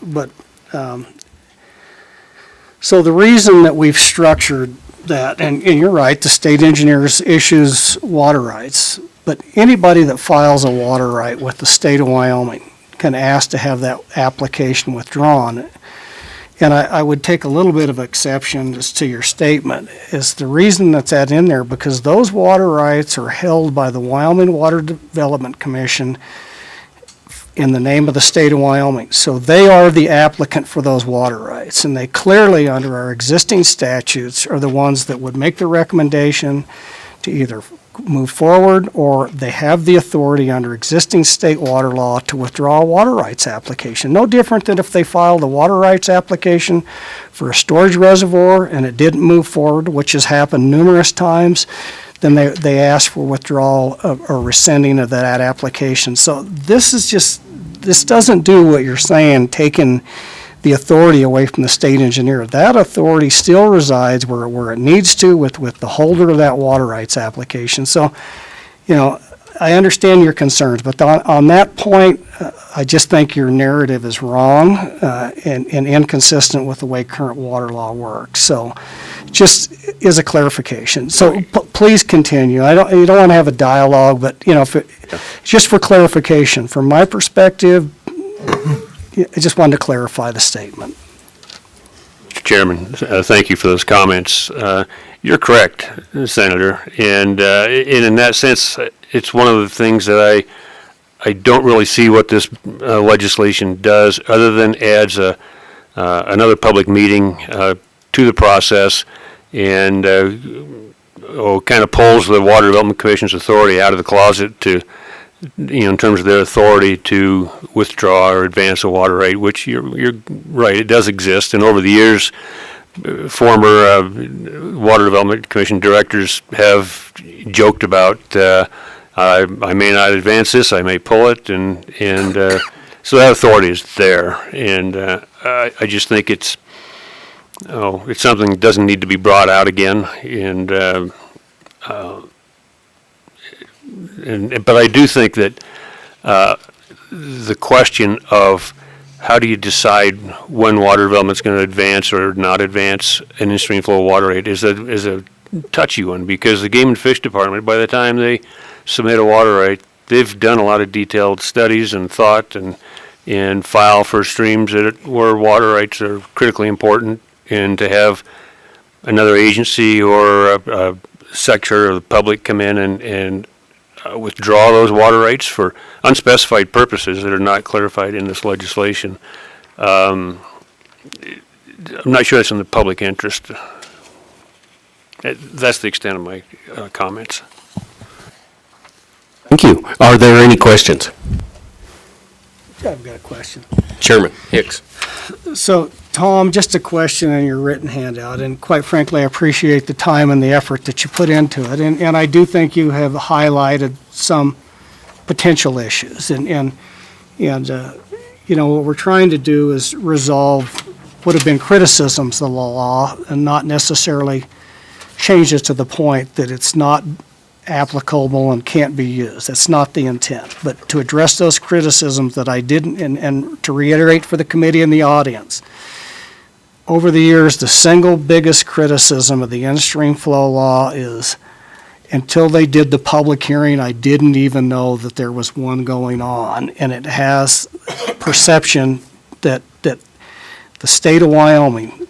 so the reason that we've structured that, and you're right, the state engineers issues water rights, but anybody that files a water right with the state of Wyoming can ask to have that application withdrawn. And I would take a little bit of exception as to your statement, is the reason that's in there because those water rights are held by the Wyoming Water Development Commission in the name of the state of Wyoming. So they are the applicant for those water rights, and they clearly, under our existing statutes, are the ones that would make the recommendation to either move forward, or they have the authority under existing state water law to withdraw a water rights application. No different than if they filed a water rights application for a storage reservoir and it didn't move forward, which has happened numerous times, then they ask for withdrawal or rescinding of that application. So this doesn't do what you're saying, taking the authority away from the state engineer. That authority still resides where it needs to with the holder of that water rights application. So, I understand your concerns, but on that point, I just think your narrative is wrong and inconsistent with the way current water law works. So, just as a clarification. So please continue. You don't want to have a dialogue, but just for clarification, from my perspective, I just wanted to clarify the statement. Mr. Chairman, thank you for those comments. You're correct, Senator, and in that sense, it's one of the things that I don't really see what this legislation does, other than adds another public meeting to the process, and kind of pulls the Water Development Commission's authority out of the closet to in terms of their authority to withdraw or advance a water right, which you're right, it does exist. And over the years, former Water Development Commission directors have joked about, I may not advance this, I may pull it, and so that authority is there. And I just think it's something that doesn't need to be brought out again. But I do think that the question of how do you decide when water development's going to advance or not advance an in-stream flow water rate is a touchy one, because the Game and Fish Department, by the time they submit a water rate, they've done a lot of detailed studies and thought and file for streams where water rights are critically important, and to have another agency or a sector of the public come in and withdraw those water rights for unspecified purposes that are not clarified in this legislation. I'm not sure that's in the public interest. That's the extent of my comments. Thank you. Are there any questions? I've got a question. Chairman Hicks. So, Tom, just a question in your written handout, and quite frankly, I appreciate the time and the effort that you put into it, and I do think you have highlighted some potential issues, and what we're trying to do is resolve what have been criticisms of the law and not necessarily change it to the point that it's not applicable and can't be used. That's not the intent. But to address those criticisms that I didn't, and to reiterate for the committee and the audience, over the years, the single biggest criticism of the in-stream flow law is, until they did the public hearing, I didn't even know that there was one going on. And it has perception that the state of Wyoming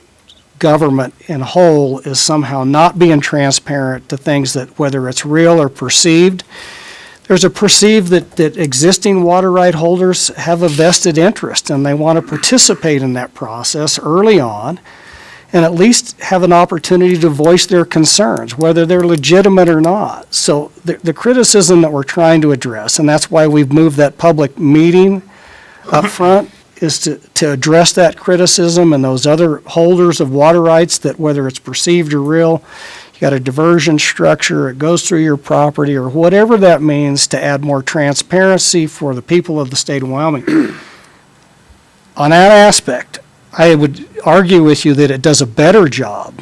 government in whole is somehow not being transparent to things that, whether it's real or perceived, there's a perceived that existing water right holders have a vested interest and they want to participate in that process early on and at least have an opportunity to voice their concerns, whether they're legitimate or not. So the criticism that we're trying to address, and that's why we've moved that public meeting up front, is to address that criticism and those other holders of water rights that, whether it's perceived or real, you got a diversion structure, it goes through your property, or whatever that means, to add more transparency for the people of the state of Wyoming. On that aspect, I would argue with you that it does a better job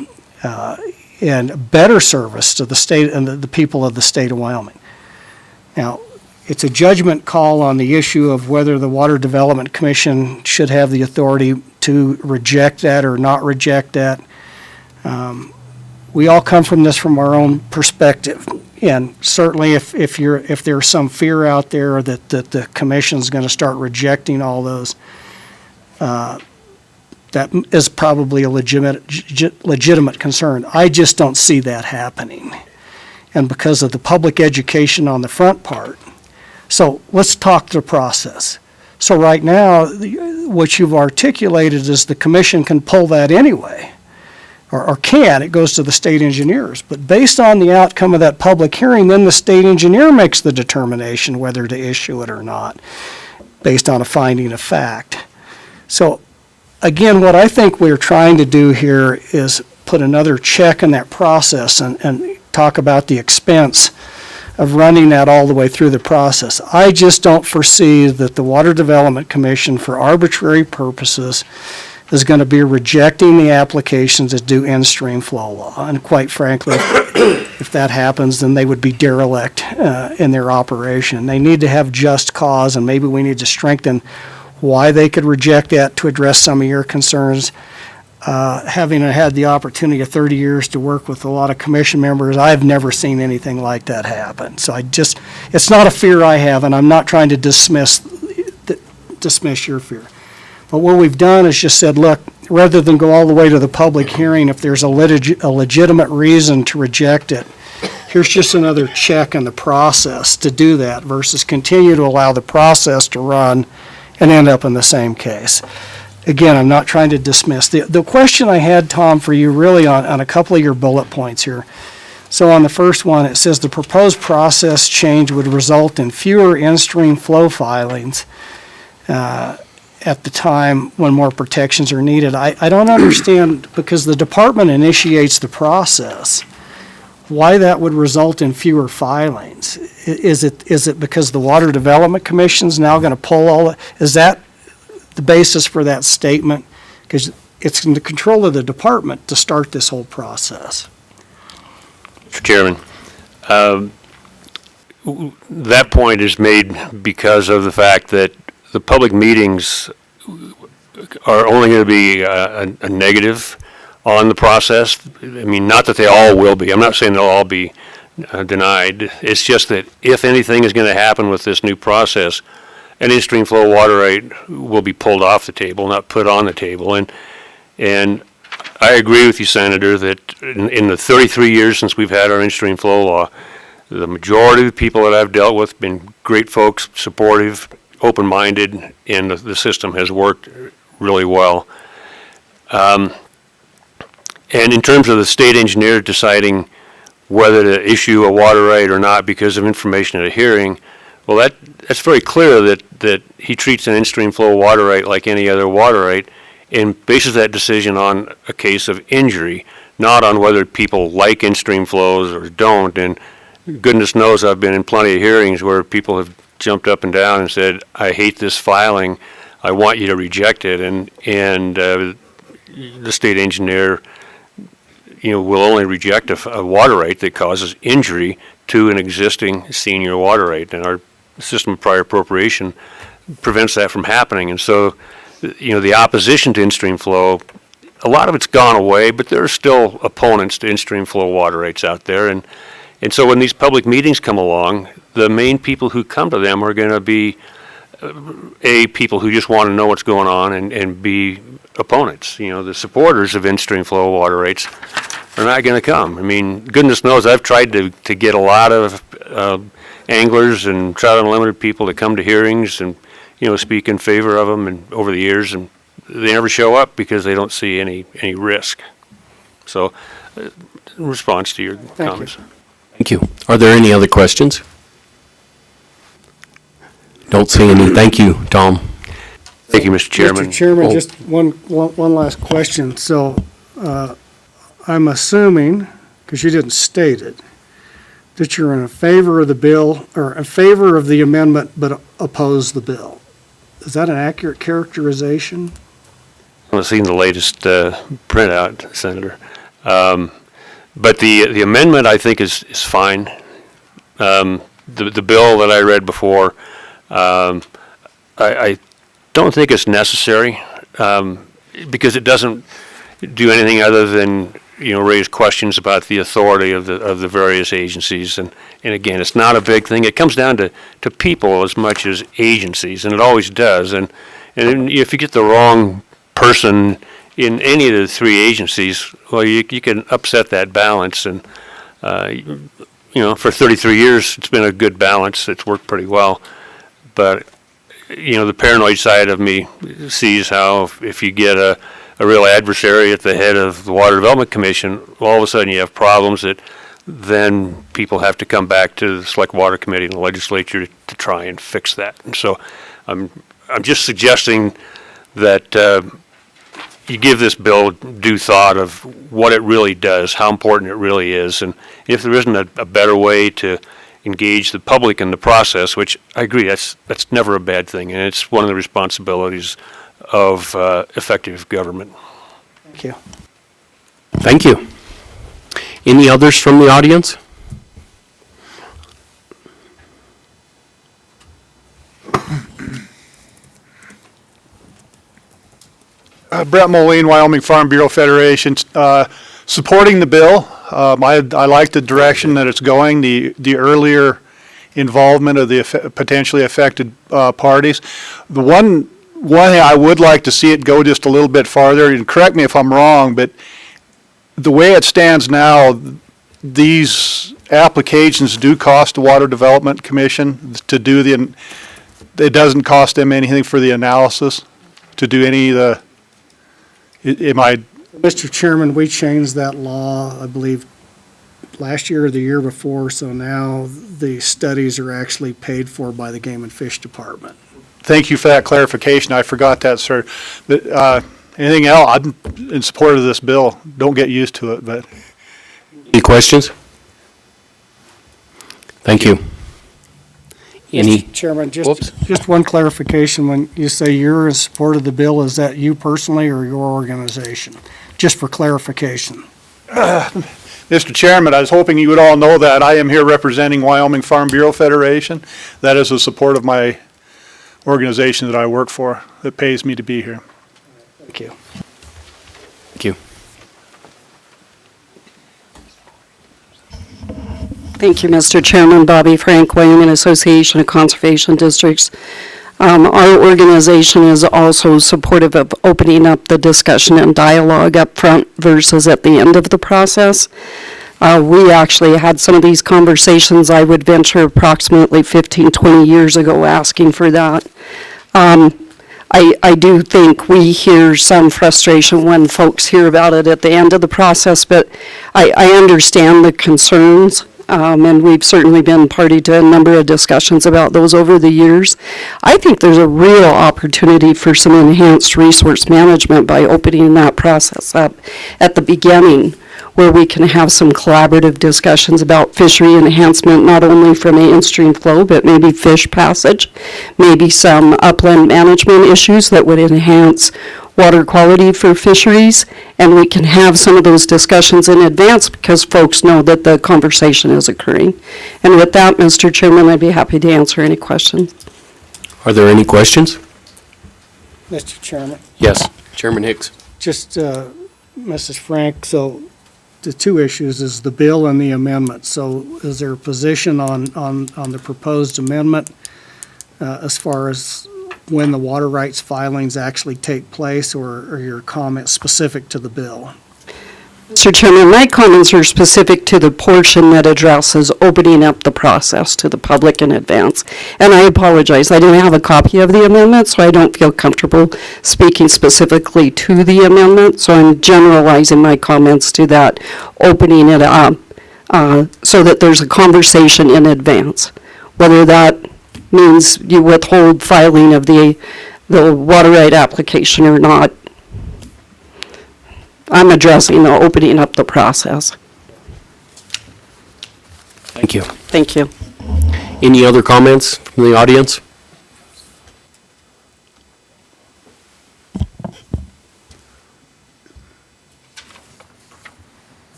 and better service to the state and the people of the state of Wyoming. Now, it's a judgment call on the issue of whether the Water Development Commission should have the authority to reject that or not reject that. We all come from this from our own perspective, and certainly if there's some fear out there that the commission's going to start rejecting all those, that is probably a legitimate concern. I just don't see that happening, and because of the public education on the front part. So let's talk the process. So right now, what you've articulated is the commission can pull that anyway, or can. It goes to the state engineers. But based on the outcome of that public hearing, then the state engineer makes the determination whether to issue it or not, based on a finding of fact. So again, what I think we're trying to do here is put another check in that process and talk about the expense of running that all the way through the process. I just don't foresee that the Water Development Commission, for arbitrary purposes, is going to be rejecting the applications that do in-stream flow law. And quite frankly, if that happens, then they would be derelict in their operation. They need to have just cause, and maybe we need to strengthen why they could reject that to address some of your concerns. Having had the opportunity of 30 years to work with a lot of commission members, I've never seen anything like that happen. So it's not a fear I have, and I'm not trying to dismiss your fear. But what we've done is just said, look, rather than go all the way to the public hearing, if there's a legitimate reason to reject it, here's just another check in the process to do that versus continue to allow the process to run and end up in the same case. Again, I'm not trying to dismiss. The question I had, Tom, for you really on a couple of your bullet points here. So on the first one, it says the proposed process change would result in fewer in-stream flow filings at the time when more protections are needed. I don't understand, because the department initiates the process, why that would result in fewer filings. Is it because the Water Development Commission's now going to pull all, is that the basis for that statement? Because it's in the control of the department to start this whole process. Mr. Chairman, that point is made because of the fact that the public meetings are only going to be a negative on the process. I mean, not that they all will be. I'm not saying they'll all be denied. It's just that if anything is going to happen with this new process, an in-stream flow water right will be pulled off the table, not put on the table. And I agree with you, Senator, that in the 33 years since we've had our in-stream flow law, the majority of the people that I've dealt with have been great folks, supportive, open-minded, and the system has worked really well. And in terms of the state engineer deciding whether to issue a water right or not because of information at a hearing, well, that's very clear that he treats an in-stream flow water right like any other water right and bases that decision on a case of injury, not on whether people like in-stream flows or don't. And goodness knows I've been in plenty of hearings where people have jumped up and down and said, I hate this filing, I want you to reject it. And the state engineer, will only reject a water right that causes injury to an existing senior water right. And our system of prior appropriation prevents that from happening. And so, the opposition to in-stream flow, a lot of it's gone away, but there are still opponents to in-stream flow water rights out there. And so when these public meetings come along, the main people who come to them are going to be, A, people who just want to know what's going on, and B, opponents. The supporters of in-stream flow water rights are not going to come. I mean, goodness knows I've tried to get a lot of anglers and trout unlimited people to come to hearings and speak in favor of them, and over the years, and they never show up because they don't see any risk. So, in response to your comments. Thank you. Are there any other questions? Don't see any. Thank you, Tom. Thank you, Mr. Chairman. Mr. Chairman, Oh. just one last question. So, I'm assuming, because you didn't state it, that you're in favor of the bill, or in favor of the amendment, but oppose the bill. Is that an accurate characterization? I haven't seen the latest printout, Senator. But the amendment, I think, is fine. The bill that I read before, I don't think it's necessary, because it doesn't do anything other than raise questions about the authority of the various agencies. And again, it's not a big thing. It comes down to people as much as agencies, and it always does. And if you get the wrong person in any of the three agencies, well, you can upset that balance. And for 33 years, it's been a good balance. It's worked pretty well. But the paranoid side of me sees how if you get a real adversary at the head of the Water Development Commission, all of a sudden you have problems that then people have to come back to the Select Water Committee and the legislature to try and fix that. And so I'm just suggesting that you give this bill due thought of what it really does, how important it really is, and if there isn't a better way to engage the public in the process, which I agree, that's never a bad thing, and it's one of the responsibilities of effective government. Thank you. Thank you. Any others from the audience? Brett Moline, Wyoming Farm Bureau Federation, supporting the bill. I like the direction that it's going, the earlier involvement of the potentially affected parties. The one thing I would like to see it go just a little bit farther, and correct me if I'm wrong, but the way it stands now, these applications do cost the Water Development Commission to do it doesn't cost them anything for the analysis to do any of the, Mr. Chairman, we changed that law, I believe, last year or the year before, so now the studies are actually paid for by the Game and Fish Department. Thank you for that clarification. I forgot that, sir. But, anything else? I'm in support of this bill. Don't get used to it, but. Any questions? Thank you. Any? Mr. Chairman, Whoops. just one clarification. When you say you're in support of the bill, is that you personally or your organization? Just for clarification. Mr. Chairman, I was hoping you would all know that I am here representing Wyoming Farm Bureau Federation. That is the support of my organization that I work for that pays me to be here. Thank you. Thank you. Thank you, Mr. Chairman. Bobby Frank, Wyoming Association of Conservation Districts. Our organization is also supportive of opening up the discussion and dialogue up front versus at the end of the process. We actually had some of these conversations, I would venture, approximately 15, 20 years ago, asking for that. I do think we hear some frustration when folks hear about it at the end of the process, but I understand the concerns. And we've certainly been party to a number of discussions about those over the years. I think there's a real opportunity for some enhanced resource management by opening that process up at the beginning, where we can have some collaborative discussions about fishery enhancement, not only from an in-stream flow, but maybe fish passage, maybe some upland management issues that would enhance water quality for fisheries, and we can have some of those discussions in advance because folks know that the conversation is occurring. And with that, Mr. Chairman, I'd be happy to answer any questions. Are there any questions? Mr. Chairman, Yes. Chairman Hicks. just, Mrs. Frank, so the two issues is the bill and the amendment. So is there a position on the proposed amendment as far as when the water rights filings actually take place, or your comments specific to the bill? Mr. Chairman, my comments are specific to the portion that addresses opening up the process to the public in advance. And I apologize, I didn't have a copy of the amendment, so I don't feel comfortable speaking specifically to the amendment. So I'm generalizing my comments to that, opening it up so that there's a conversation in advance. Whether that means you withhold filing of the water right application or not, I'm addressing the opening up the process. Thank you. Thank you. Any other comments from the audience?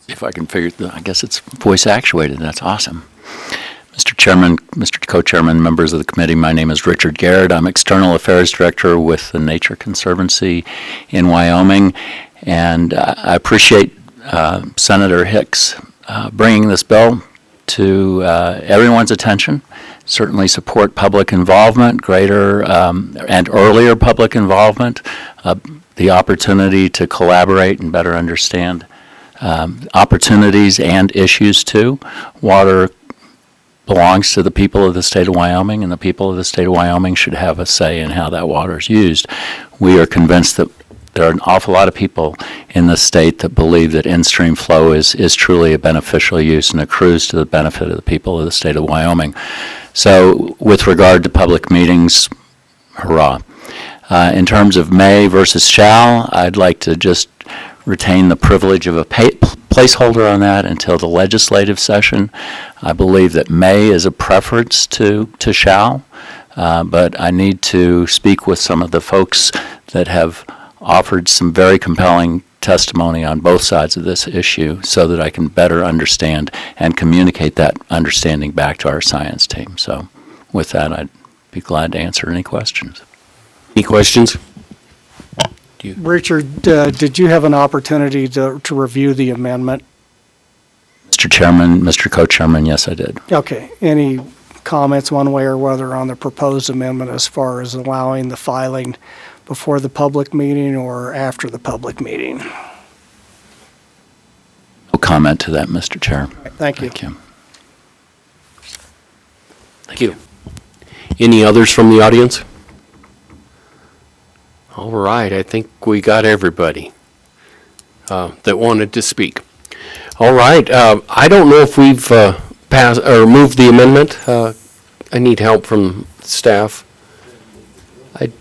If I can figure, I guess it's voice actuated. That's awesome. Mr. Chairman, Mr. Co-Chairman, members of the committee, my name is Richard Garrett. I'm External Affairs Director with the Nature Conservancy in Wyoming, and I appreciate Senator Hicks bringing this bill to everyone's attention. Certainly support public involvement, greater and earlier public involvement, the opportunity to collaborate and better understand opportunities and issues too. Water belongs to the people of the state of Wyoming, and the people of the state of Wyoming should have a say in how that water is used. We are convinced that there are an awful lot of people in the state that believe that in-stream flow is truly a beneficial use and accrues to the benefit of the people of the state of Wyoming. So with regard to public meetings, hurrah. In terms of may versus shall, I'd like to just retain the privilege of a placeholder on that until the legislative session. I believe that may is a preference to shall, but I need to speak with some of the folks that have offered some very compelling testimony on both sides of this issue so that I can better understand and communicate that understanding back to our science team. So with that, I'd be glad to answer any questions. Any questions? Richard, did you have an opportunity to review the amendment? Mr. Chairman, Mr. Co-Chairman, yes, I did. Okay. Any comments one way or other on the proposed amendment as far as allowing the filing before the public meeting or after the public meeting? No comment to that, Mr. Chair. Thank you. Thank you. Thank you. Any others from the audience? All right, I think we got everybody that wanted to speak. All right, I don't know if we've passed or moved the amendment. I need help from staff. I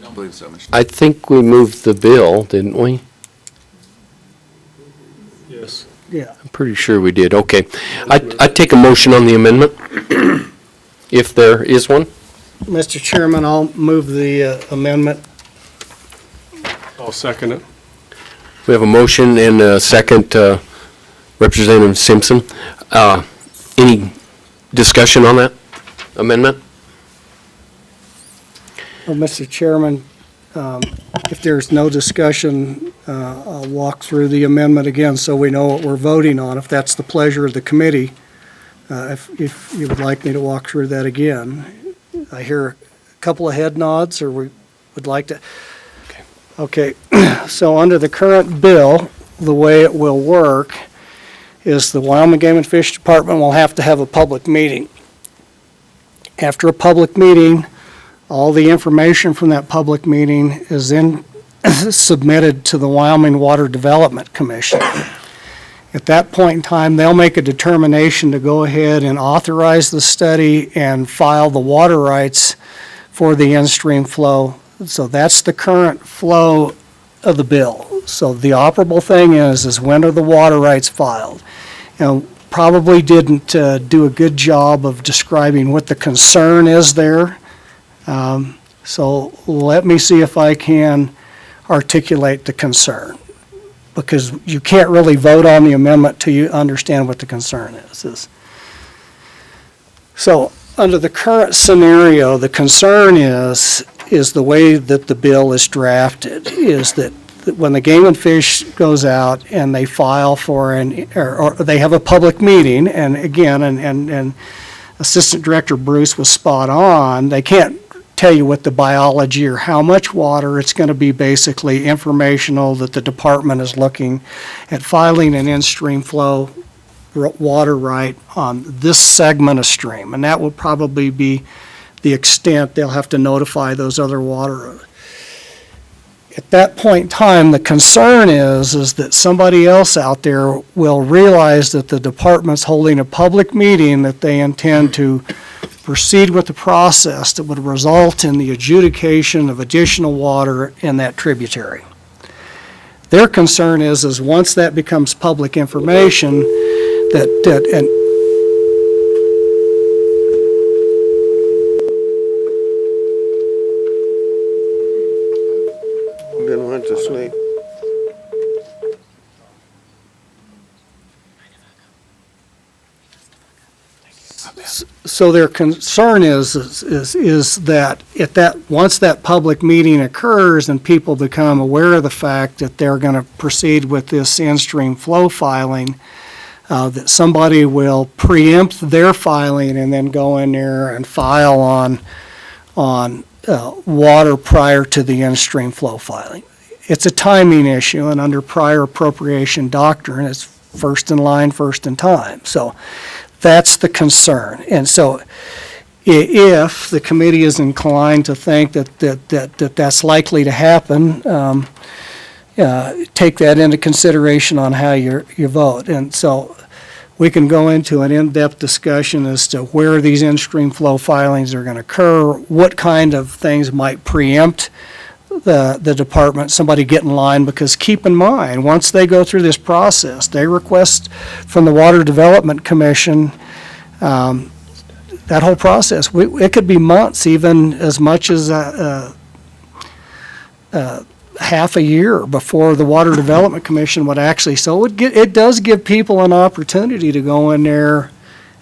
don't believe so, Mr. I think we moved the bill, didn't we? Yes. Yeah. I'm pretty sure we did. Okay. I'd take a motion on the amendment, if there is one. Mr. Chairman, I'll move the amendment. I'll second it. We have a motion and a second, Representative Simpson. Any discussion on that amendment? Well, Mr. Chairman, if there's no discussion, I'll walk through the amendment again so we know what we're voting on, if that's the pleasure of the committee. If you would like me to walk through that again. I hear a couple of head nods, or we would like to. Okay, so under the current bill, the way it will work is the Wyoming Game and Fish Department will have to have a public meeting. After a public meeting, all the information from that public meeting is then submitted to the Wyoming Water Development Commission. At that point in time, they'll make a determination to go ahead and authorize the study and file the water rights for the in-stream flow. So that's the current flow of the bill. So the operable thing is when are the water rights filed? And probably didn't do a good job of describing what the concern is there. So let me see if I can articulate the concern, because you can't really vote on the amendment till you understand what the concern is. So under the current scenario, the concern is the way that the bill is drafted, is that when the Game and Fish goes out and they file for or they have a public meeting, and again, and Assistant Director Bruce was spot on, they can't tell you what the biology or how much water. It's going to be basically informational that the department is looking at filing an in-stream flow water right on this segment of stream, and that will probably be the extent they'll have to notify those other water. At that point in time, the concern is that somebody else out there will realize that the department's holding a public meeting, that they intend to proceed with the process that would result in the adjudication of additional water in that tributary. Their concern is once that becomes public information, and Then went to sleep. So their concern is that once that public meeting occurs and people become aware of the fact that they're going to proceed with this in-stream flow filing, that somebody will preempt their filing and then go in there and file on water prior to the in-stream flow filing. It's a timing issue, and under prior appropriation doctrine, it's first in line, first in time. So that's the concern. And so if the committee is inclined to think that's likely to happen, take that into consideration on how you vote. And so we can go into an in-depth discussion as to where these in-stream flow filings are going to occur, what kind of things might preempt the department, somebody get in line, because keep in mind, once they go through this process, they request from the Water Development Commission, that whole process, it could be months, even as much as half a year before the Water Development Commission would actually, so it does give people an opportunity to go in there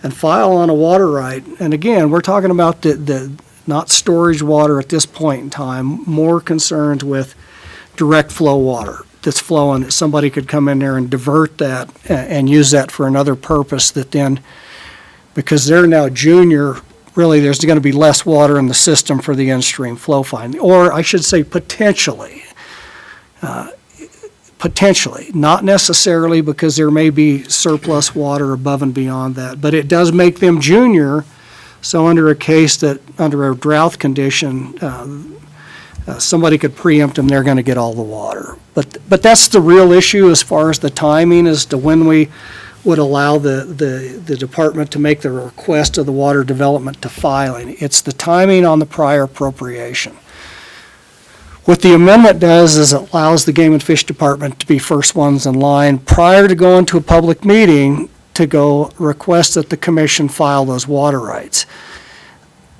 and file on a water right. And again, we're talking about the not storage water at this point in time, more concerned with direct flow water that's flowing, that somebody could come in there and divert that and use that for another purpose, that then, because they're now junior, really there's going to be less water in the system for the in-stream flow filing. Or I should say potentially, not necessarily, because there may be surplus water above and beyond that, but it does make them junior. So under a case that, under a drought condition, somebody could preempt them, they're going to get all the water. But that's the real issue as far as the timing as to when we would allow the department to make the request of the water development to filing. It's the timing on the prior appropriation. What the amendment does is it allows the Game and Fish Department to be first ones in line prior to going to a public meeting to go request that the commission file those water rights.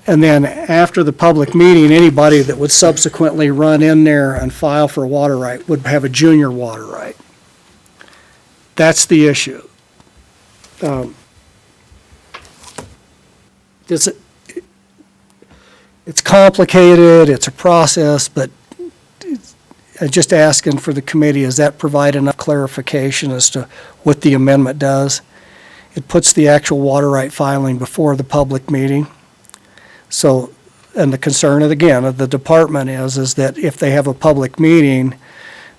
And then after the public meeting, anybody that would subsequently run in there and file for a water right would have a junior water right. That's the issue. It's complicated, it's a process, but I'm just asking for the committee, does that provide enough clarification as to what the amendment does? It puts the actual water right filing before the public meeting. So, and the concern, again, of the department is that if they have a public meeting,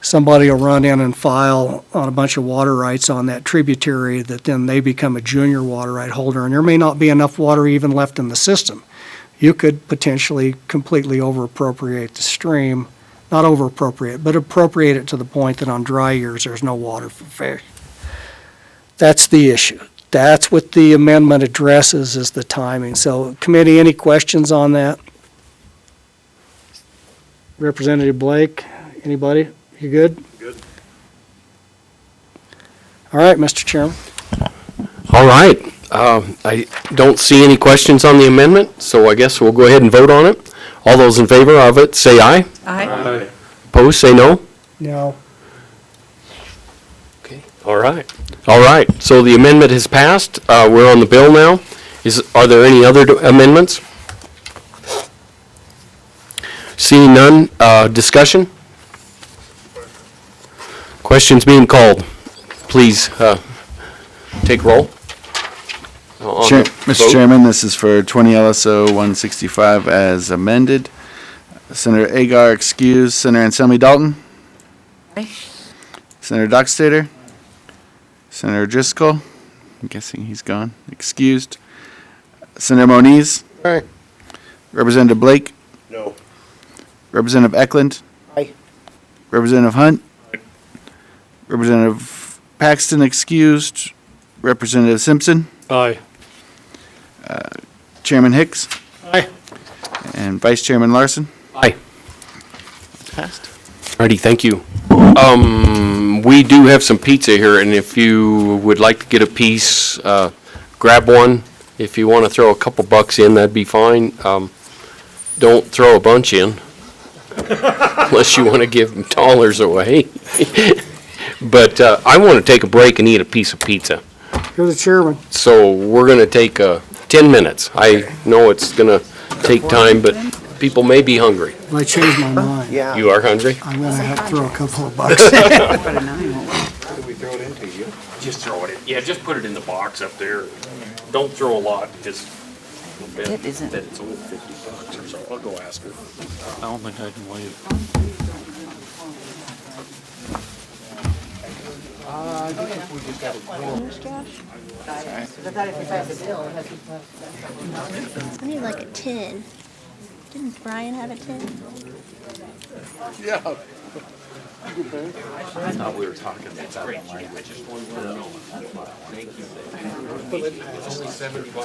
somebody will run in and file on a bunch of water rights on that tributary, that then they become a junior water right holder, and there may not be enough water even left in the system. You could potentially completely over-appropriate the stream, not over-appropriate, but appropriate it to the point that on dry years, there's no water for fish. That's the issue. That's what the amendment addresses, is the timing. So, committee, any questions on that? Representative Blake, anybody? You good? Good. All right, Mr. Chairman. All right. I don't see any questions on the amendment, so I guess we'll go ahead and vote on it. All those in favor of it, say aye. Aye. Opposed, say no. No. All right. All right. So the amendment has passed. We're on the bill now. Are there any other amendments? Seeing none, discussion? Questions being called. Please take roll. Mr. Chairman, this is for 20 LSO 165 as amended. Senator Agar excused. Senator Anselmi Dalton. Aye. Senator Dockstader. Senator Driscoll. I'm guessing he's gone. Excused. Senator Moniz. Aye. Representative Blake. No. Representative Eklund. Aye. Representative Hunt. Representative Paxton excused. Representative Simpson. Aye. Chairman Hicks. Aye. And Vice Chairman Larson. Aye. Passed. Alrighty, thank you. We do have some pizza here, and if you would like to get a piece, grab one. If you want to throw a couple bucks in, that'd be fine. Don't throw a bunch in, unless you want to give dollars away. But I want to take a break and eat a piece of pizza. You're the chairman. So we're going to take 10 minutes. I know it's going to take time, but people may be hungry. I changed my mind. Yeah. You are hungry? I'm going to have to throw a couple of bucks. What do we throw it into? You just throw it in. Yeah, just put it in the box up there. Don't throw a lot, because It isn't. bet it's only $50 or so. I'll go ask her. I don't think I can wait. I need like a 10. Didn't Brian have a 10? Yeah. I thought we were talking about that language.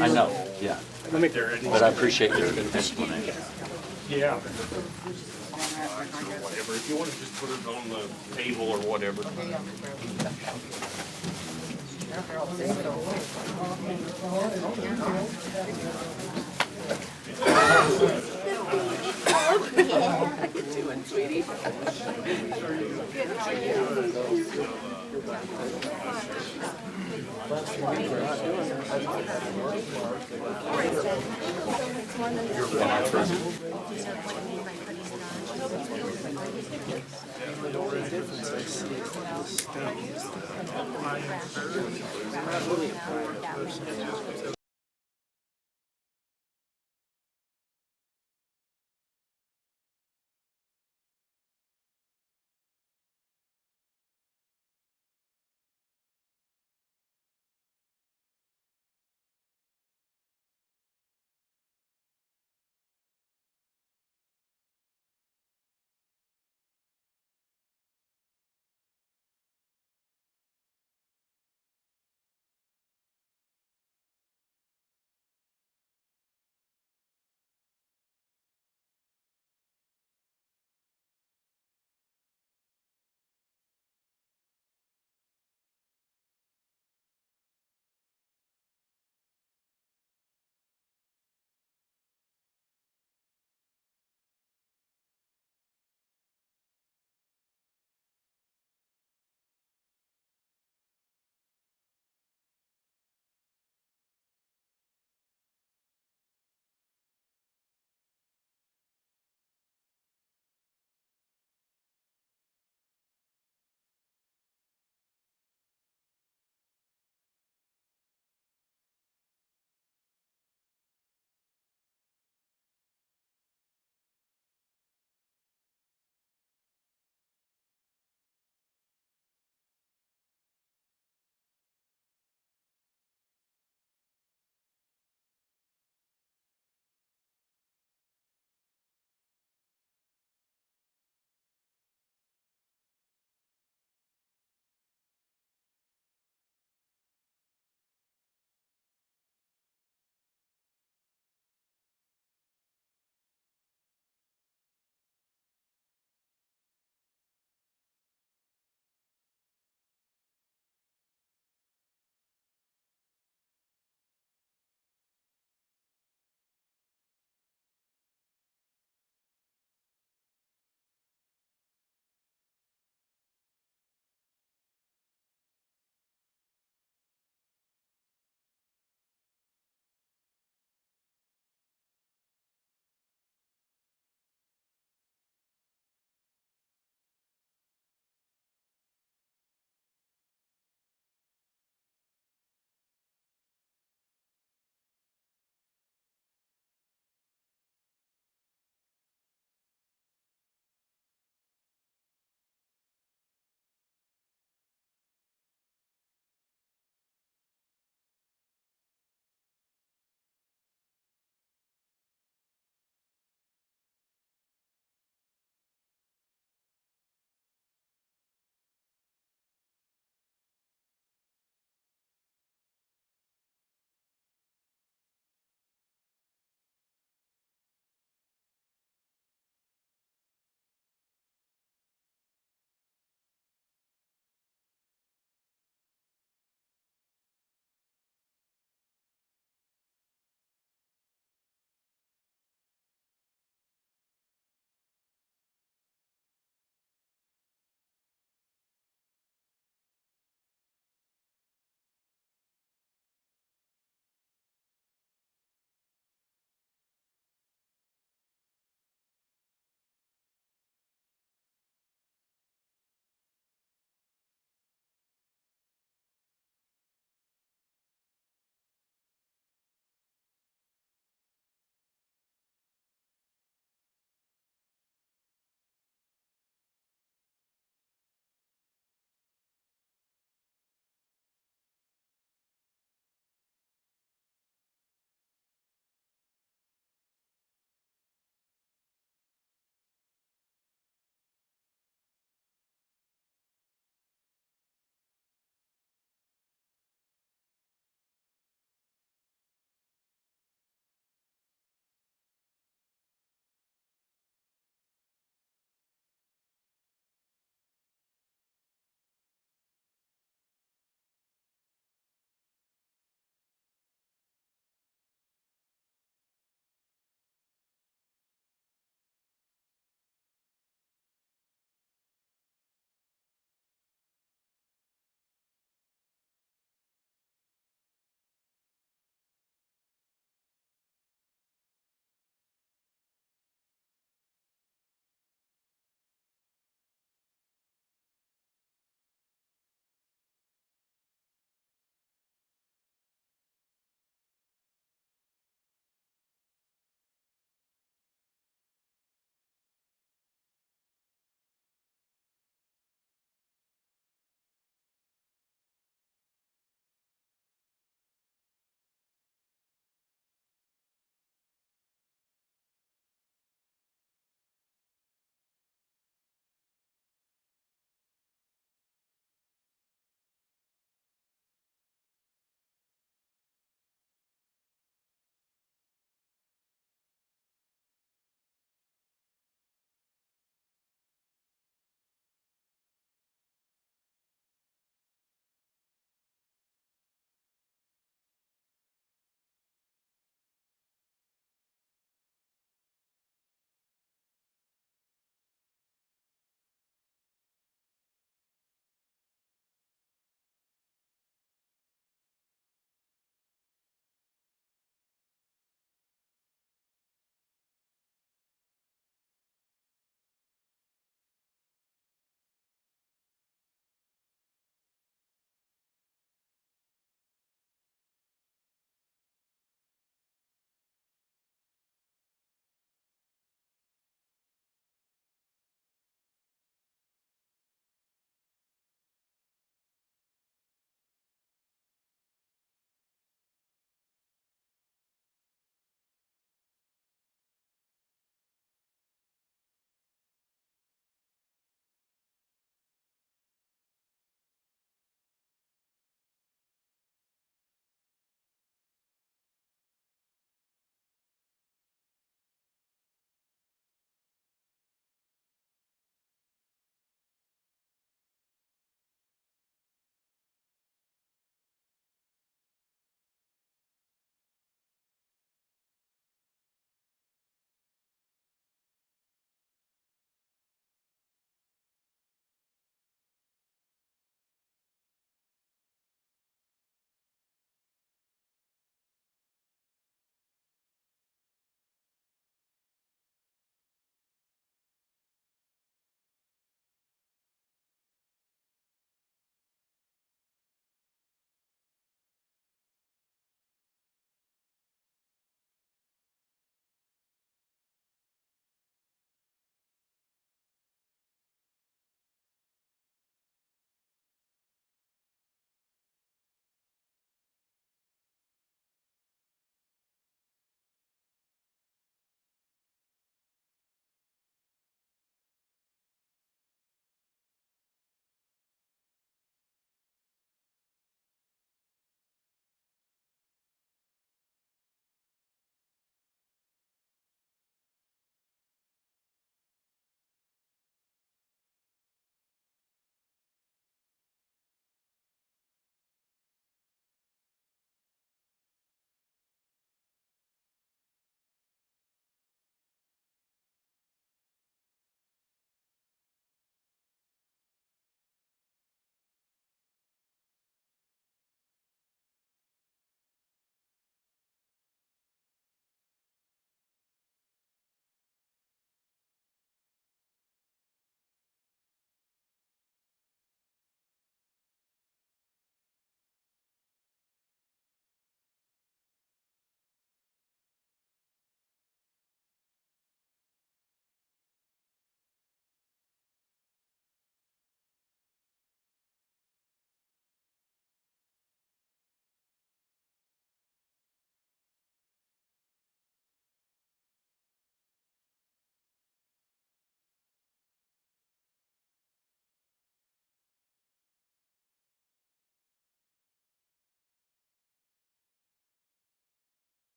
I know, yeah. But I appreciate your explanation. Yeah. Whatever, if you want to just put it on the table or whatever.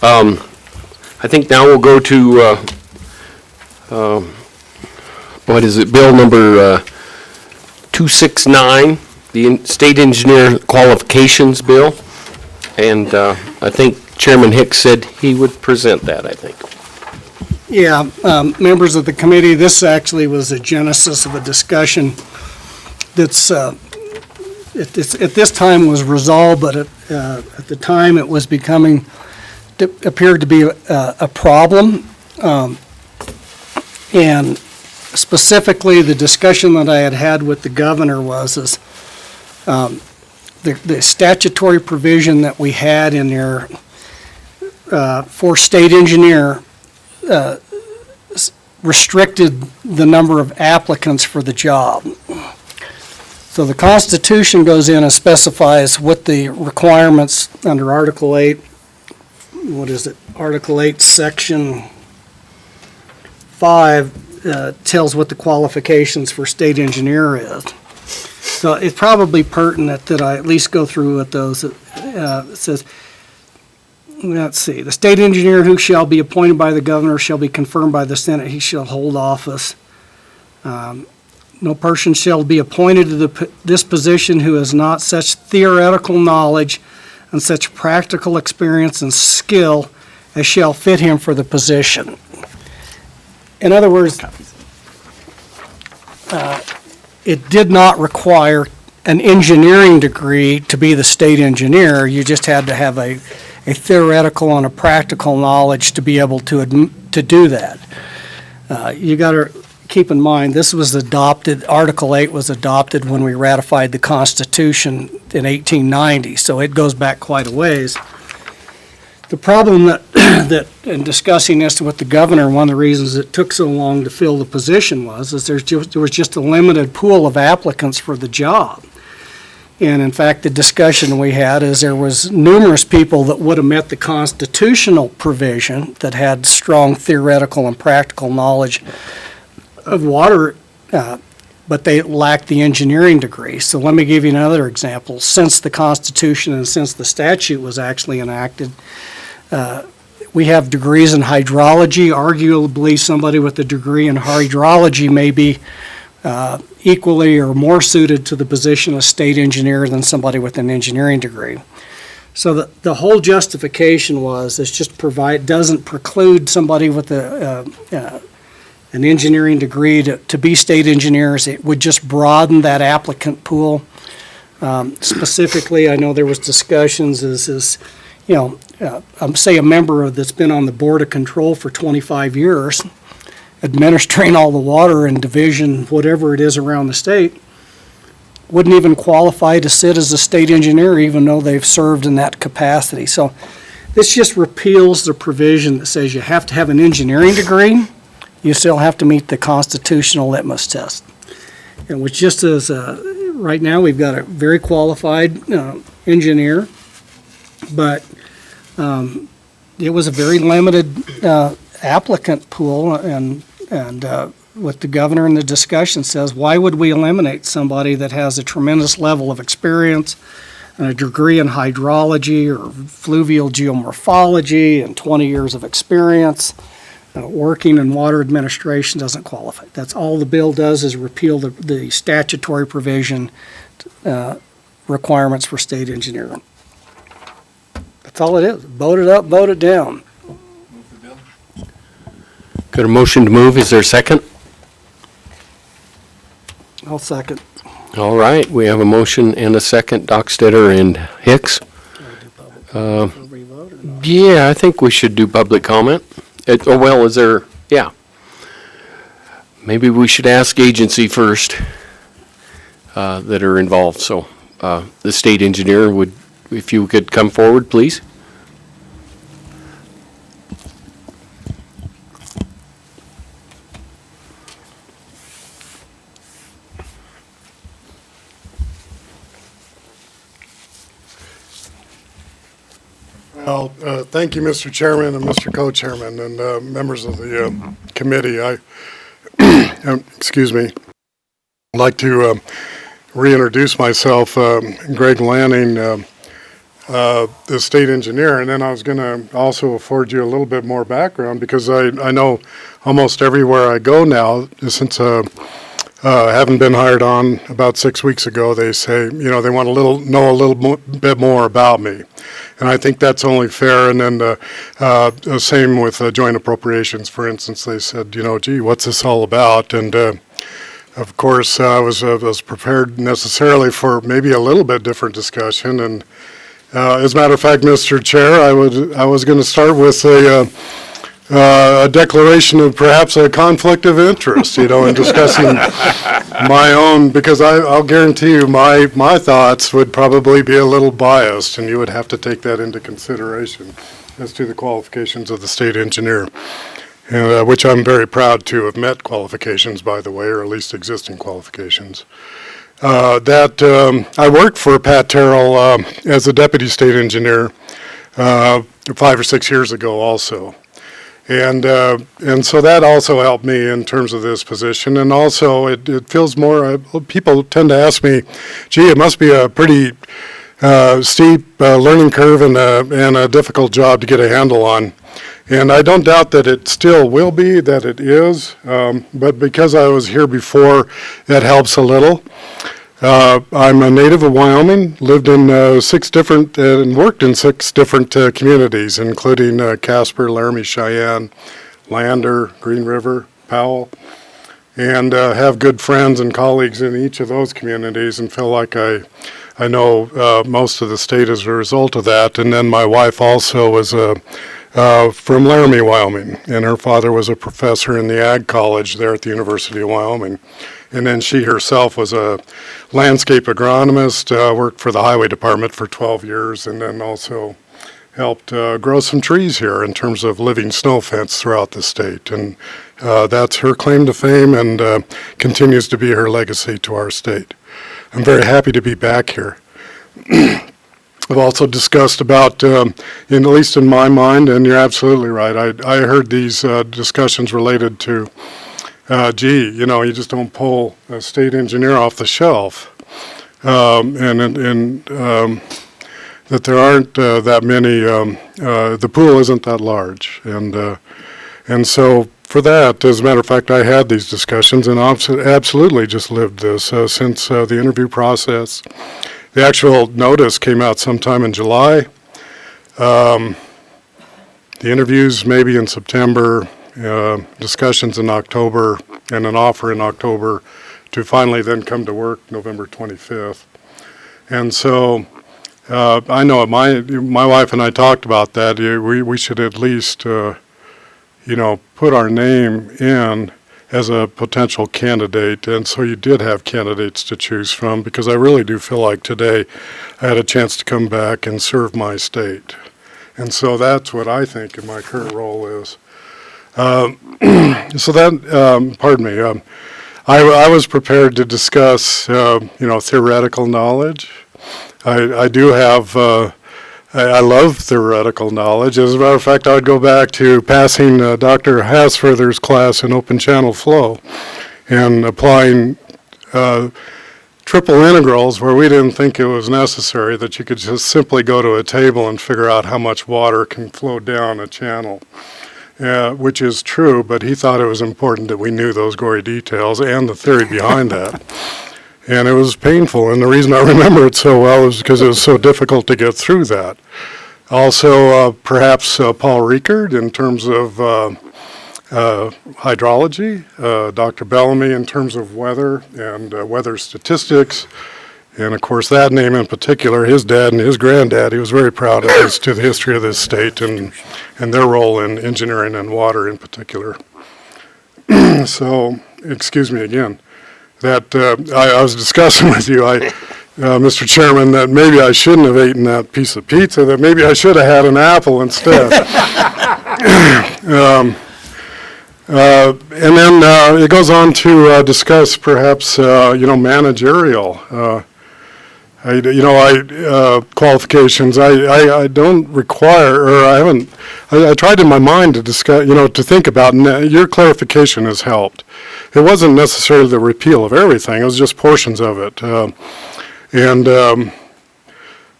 I think now we'll go to, what is it, bill number 269, the State Engineer Qualifications Bill. And I think Chairman Hicks said he would present that, I think. Yeah, members of the committee, this actually was a genesis of a discussion that's, at this time was resolved, but at the time it was becoming, appeared to be a problem. And specifically, the discussion that I had with the governor was the statutory provision that we had in there for state engineer restricted the number of applicants for the job. So the Constitution goes in and specifies what the requirements under Article 8, what is it, Article 8, Section 5 tells what the qualifications for state engineer is. So it's probably pertinent that I at least go through with those. It says, let's see, the state engineer who shall be appointed by the governor shall be confirmed by the Senate. He shall hold office. No person shall be appointed to this position who has not such theoretical knowledge and such practical experience and skill as shall fit him for the position. In other words, it did not require an engineering degree to be the state engineer. You just had to have a theoretical and a practical knowledge to be able to do that. You got to keep in mind, this was adopted, Article 8 was adopted when we ratified the Constitution in 1890, so it goes back quite a ways. The problem that in discussing this with the governor, one of the reasons it took so long to fill the position was there was just a limited pool of applicants for the job. And in fact, the discussion we had is there was numerous people that would have met the constitutional provision that had strong theoretical and practical knowledge of water, but they lacked the engineering degree. So let me give you another example. Since the Constitution and since the statute was actually enacted, we have degrees in hydrology. Arguably, somebody with a degree in hydrology may be equally or more suited to the position of state engineer than somebody with an engineering degree. So the whole justification was this just doesn't preclude somebody with an engineering degree to be state engineers. It would just broaden that applicant pool. Specifically, I know there was discussions say a member that's been on the Board of Control for 25 years, administering all the water in division, whatever it is around the state, wouldn't even qualify to sit as a state engineer even though they've served in that capacity. So this just repeals the provision that says you have to have an engineering degree. You still have to meet the constitutional litmus test. And which just as, right now we've got a very qualified engineer, but it was a very limited applicant pool, and what the governor in the discussion says, why would we eliminate somebody that has a tremendous level of experience and a degree in hydrology or fluvial geomorphology and 20 years of experience? Working in water administration doesn't qualify. That's all the bill does is repeal the statutory provision requirements for state engineering. That's all it is. Vote it up, vote it down. Got a motion to move. Is there a second? I'll second. All right, we have a motion and a second. Dockstetter and Hicks. Yeah, I think we should do public comment. Is there, yeah. Maybe we should ask agency first that are involved. So the state engineer would, if you could come forward, please. Well, thank you, Mr. Chairman and Mr. Co-Chairman and members of the committee. Excuse me. I'd like to reintroduce myself. Greg Lanning, the state engineer, and then I was going to also afford you a little bit more background because I know almost everywhere I go now, since having been hired on about 6 weeks ago, they say, they want know a little bit more about me. And I think that's only fair. And then the same with joint appropriations, for instance. They said, gee, what's this all about? And of course, I was prepared necessarily for maybe a little bit different discussion. And as a matter of fact, Mr. Chair, I was going to start with a declaration of perhaps a conflict of interest, in discussing my own, because I'll guarantee you my thoughts would probably be a little biased, and you would have to take that into consideration as to the qualifications of the state engineer, and, which I'm very proud to have met qualifications, by the way, or at least existing qualifications. I worked for Pat Terrell as a deputy state engineer 5 or 6 years ago also. And so that also helped me in terms of this position. And also it feels more, people tend to ask me, gee, it must be a pretty steep learning curve and a difficult job to get a handle on. And I don't doubt that it still will be, that it is, but because I was here before, that helps a little. I'm a native of Wyoming, lived in 6 different, and worked in 6 different communities, including Casper, Laramie, Cheyenne, Lander, Green River, Powell, and have good friends and colleagues in each of those communities and feel like I know most of the state as a result of that. And then my wife also was from Laramie, Wyoming, and her father was a professor in the Ag College there at the University of Wyoming. And then she herself was a landscape agronomist, worked for the highway department for 12 years, and then also helped grow some trees here in terms of living snow fence throughout the state. And that's her claim to fame and continues to be her legacy to our state. I'm very happy to be back here. I've also discussed about, at least in my mind, and you're absolutely right, I heard these discussions related to you just don't pull a state engineer off the shelf, and that there aren't that many. The pool isn't that large, and so for that, as a matter of fact, I had these discussions and absolutely just lived this since the interview process. The actual notice came out sometime in July. The interviews maybe in September. Discussions in October, and an offer in October to finally then come to work November 25th. And so I know my wife and I talked about that. We should at least, put our name in as a potential candidate. And so you did have candidates to choose from, because I really do feel like today I had a chance to come back and serve my state. And so that's what I think in my current role is. So that, pardon me, I was prepared to discuss, theoretical knowledge. I do have, I love theoretical knowledge. As a matter of fact, I would go back to passing Dr. Hasfurther's class in open channel flow and applying triple integrals where we didn't think it was necessary, that you could just simply go to a table and figure out how much water can flow down a channel. Which is true, but he thought it was important that we knew those gory details and the theory behind that. And it was painful, and the reason I remember it so well is because it was so difficult to get through that. Also, perhaps Paul Riekert in terms of hydrology, Dr. Bellamy in terms of weather and weather statistics. And of course, that name in particular, his dad and his granddad, he was very proud of as to the history of this state and their role in engineering and water in particular. So, excuse me again, that I was discussing with you, Mr. Chairman, that maybe I shouldn't have eaten that piece of pizza, that maybe I should have had an apple instead. And then it goes on to discuss perhaps, managerial qualifications. I don't require, or I haven't, I tried in my mind to discuss, to think about, and your clarification has helped. It wasn't necessarily the repeal of everything, it was just portions of it.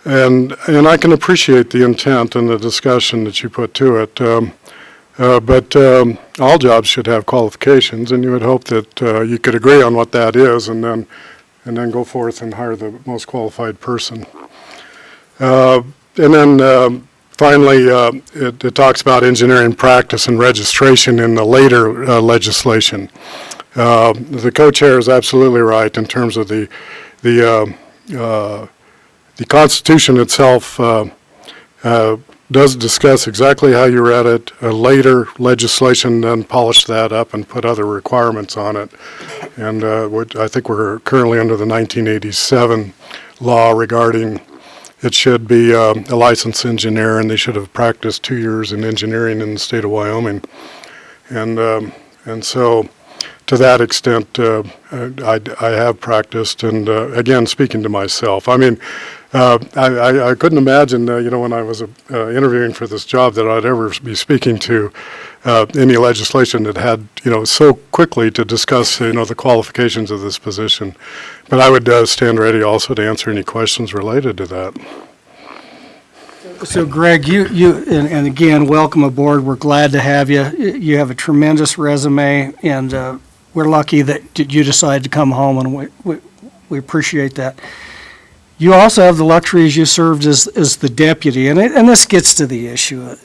and I can appreciate the intent and the discussion that you put to it. But all jobs should have qualifications, and you would hope that you could agree on what that is, and then go forth and hire the most qualified person. And then finally, it talks about engineering practice and registration in the later legislation. The co-chair is absolutely right in terms of the Constitution itself does discuss exactly how you read it. Later legislation then polished that up and put other requirements on it. And I think we're currently under the 1987 law regarding it should be a licensed engineer, and they should have practiced 2 years in engineering in the state of Wyoming. And so to that extent, I have practiced, and again, speaking to myself, I mean, I couldn't imagine, when I was interviewing for this job, that I'd ever be speaking to any legislation that had, so quickly to discuss, the qualifications of this position. But I would stand ready also to answer any questions related to that. So Greg, and again, welcome aboard. We're glad to have you. You have a tremendous resume, and we're lucky that you decided to come home, and we appreciate that. You also have the luxury, as you served as the deputy, and this gets to the issue.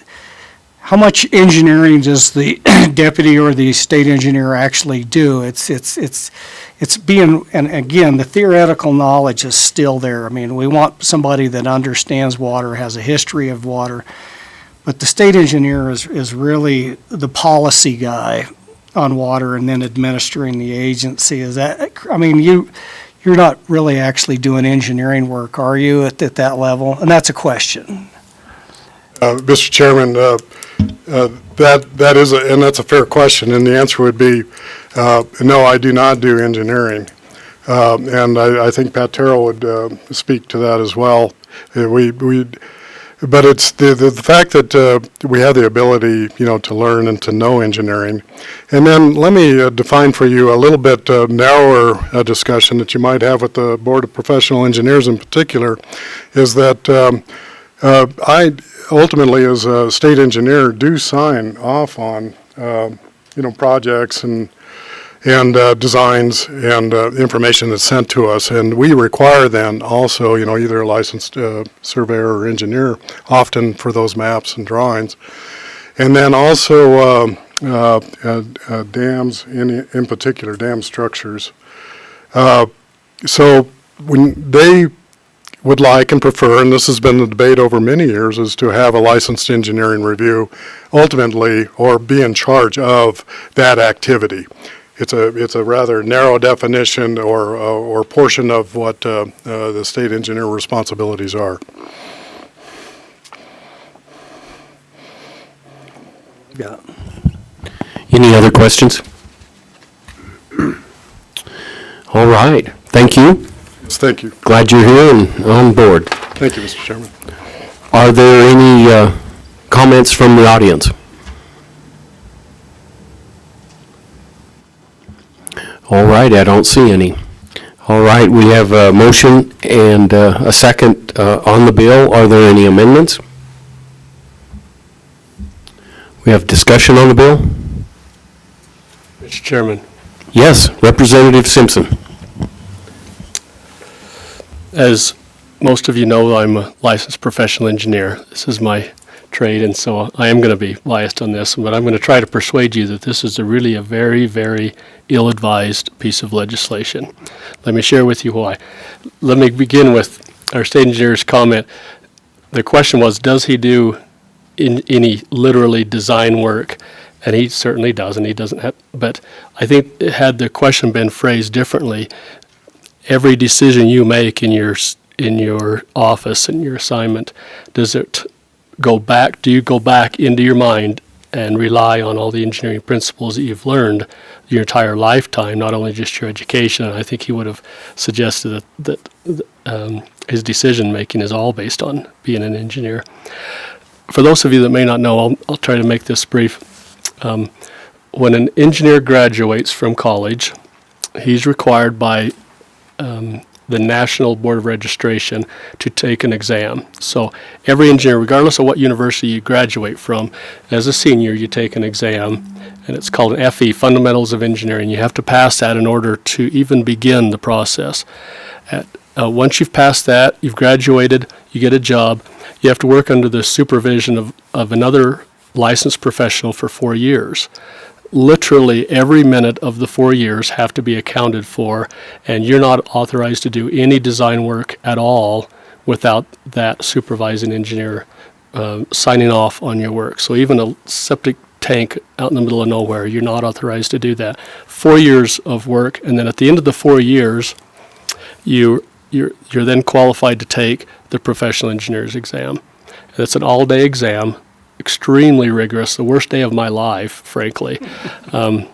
How much engineering does the deputy or the state engineer actually do? It's being, and again, the theoretical knowledge is still there. I mean, we want somebody that understands water, has a history of water, but the state engineer is really the policy guy on water and then administering the agency. Is that, I mean, you're not really actually doing engineering work, are you, at that level? And that's a question. Mr. Chairman, that is, and that's a fair question, and the answer would be, no, I do not do engineering. And I think Pat Terrell would speak to that as well. But it's the fact that we have the ability, to learn and to know engineering. And then let me define for you a little bit narrower discussion that you might have with the Board of Professional Engineers in particular, is that I ultimately, as a state engineer, do sign off on, projects and designs and information that's sent to us. And we require then also, either a licensed surveyor or engineer, often for those maps and drawings. And then also dams, in particular, dam structures. So when they would like and prefer, and this has been the debate over many years, is to have a licensed engineering review ultimately, or be in charge of that activity. It's a rather narrow definition or portion of what the state engineer responsibilities are. Yeah. Any other questions? All right. Thank you. Yes, thank you. Glad you're here and on board. Thank you, Mr. Chairman. Are there any comments from the audience? All right, I don't see any. All right, we have a motion and a second on the bill. Are there any amendments? We have discussion on the bill? Mr. Chairman. Yes, Representative Simpson. As most of you know, I'm a licensed professional engineer. This is my trade, and so I am going to be biased on this, but I'm going to try to persuade you that this is really a very, very ill-advised piece of legislation. Let me share with you why. Let me begin with our state engineer's comment. The question was, does he do any literally design work? And he certainly does, and he doesn't have, but I think had the question been phrased differently, every decision you make in your office, in your assignment, does it go back, do you go back into your mind and rely on all the engineering principles that you've learned your entire lifetime, not only just your education? And I think he would have suggested that his decision-making is all based on being an engineer. For those of you that may not know, I'll try to make this brief. When an engineer graduates from college, he's required by the National Board of Registration to take an exam. So every engineer, regardless of what university you graduate from, as a senior, you take an exam, and it's called an FE, Fundamentals of Engineering. You have to pass that in order to even begin the process. Once you've passed that, you've graduated, you get a job, you have to work under the supervision of another licensed professional for 4 years. Literally every minute of the 4 years have to be accounted for, and you're not authorized to do any design work at all without that supervising engineer signing off on your work. So even a septic tank out in the middle of nowhere, you're not authorized to do that. 4 years of work, and then at the end of the 4 years, you're then qualified to take the professional engineer's exam. And it's an all-day exam, extremely rigorous, the worst day of my life, frankly. A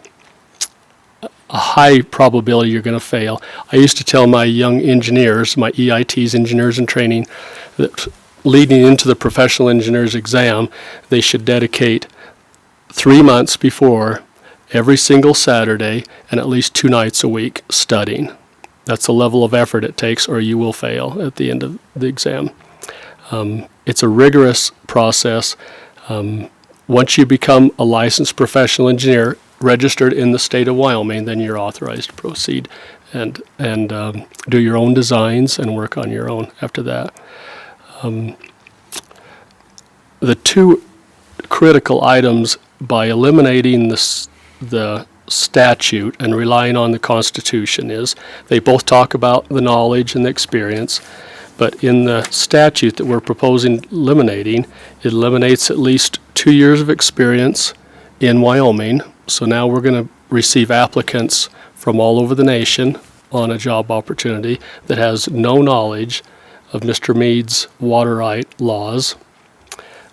high probability you're going to fail. I used to tell my young engineers, my EITs, engineers in training, that leading into the professional engineer's exam, they should dedicate 3 months before every single Saturday and at least 2 nights a week studying. That's the level of effort it takes, or you will fail at the end of the exam. It's a rigorous process. Once you become a licensed professional engineer registered in the state of Wyoming, then you're authorized to proceed and do your own designs and work on your own after that. The two critical items, by eliminating the statute and relying on the Constitution, is they both talk about the knowledge and the experience. But in the statute that we're proposing eliminating, it eliminates at least 2 years of experience in Wyoming. So now we're going to receive applicants from all over the nation on a job opportunity that has no knowledge of Mr. Mead's water right laws.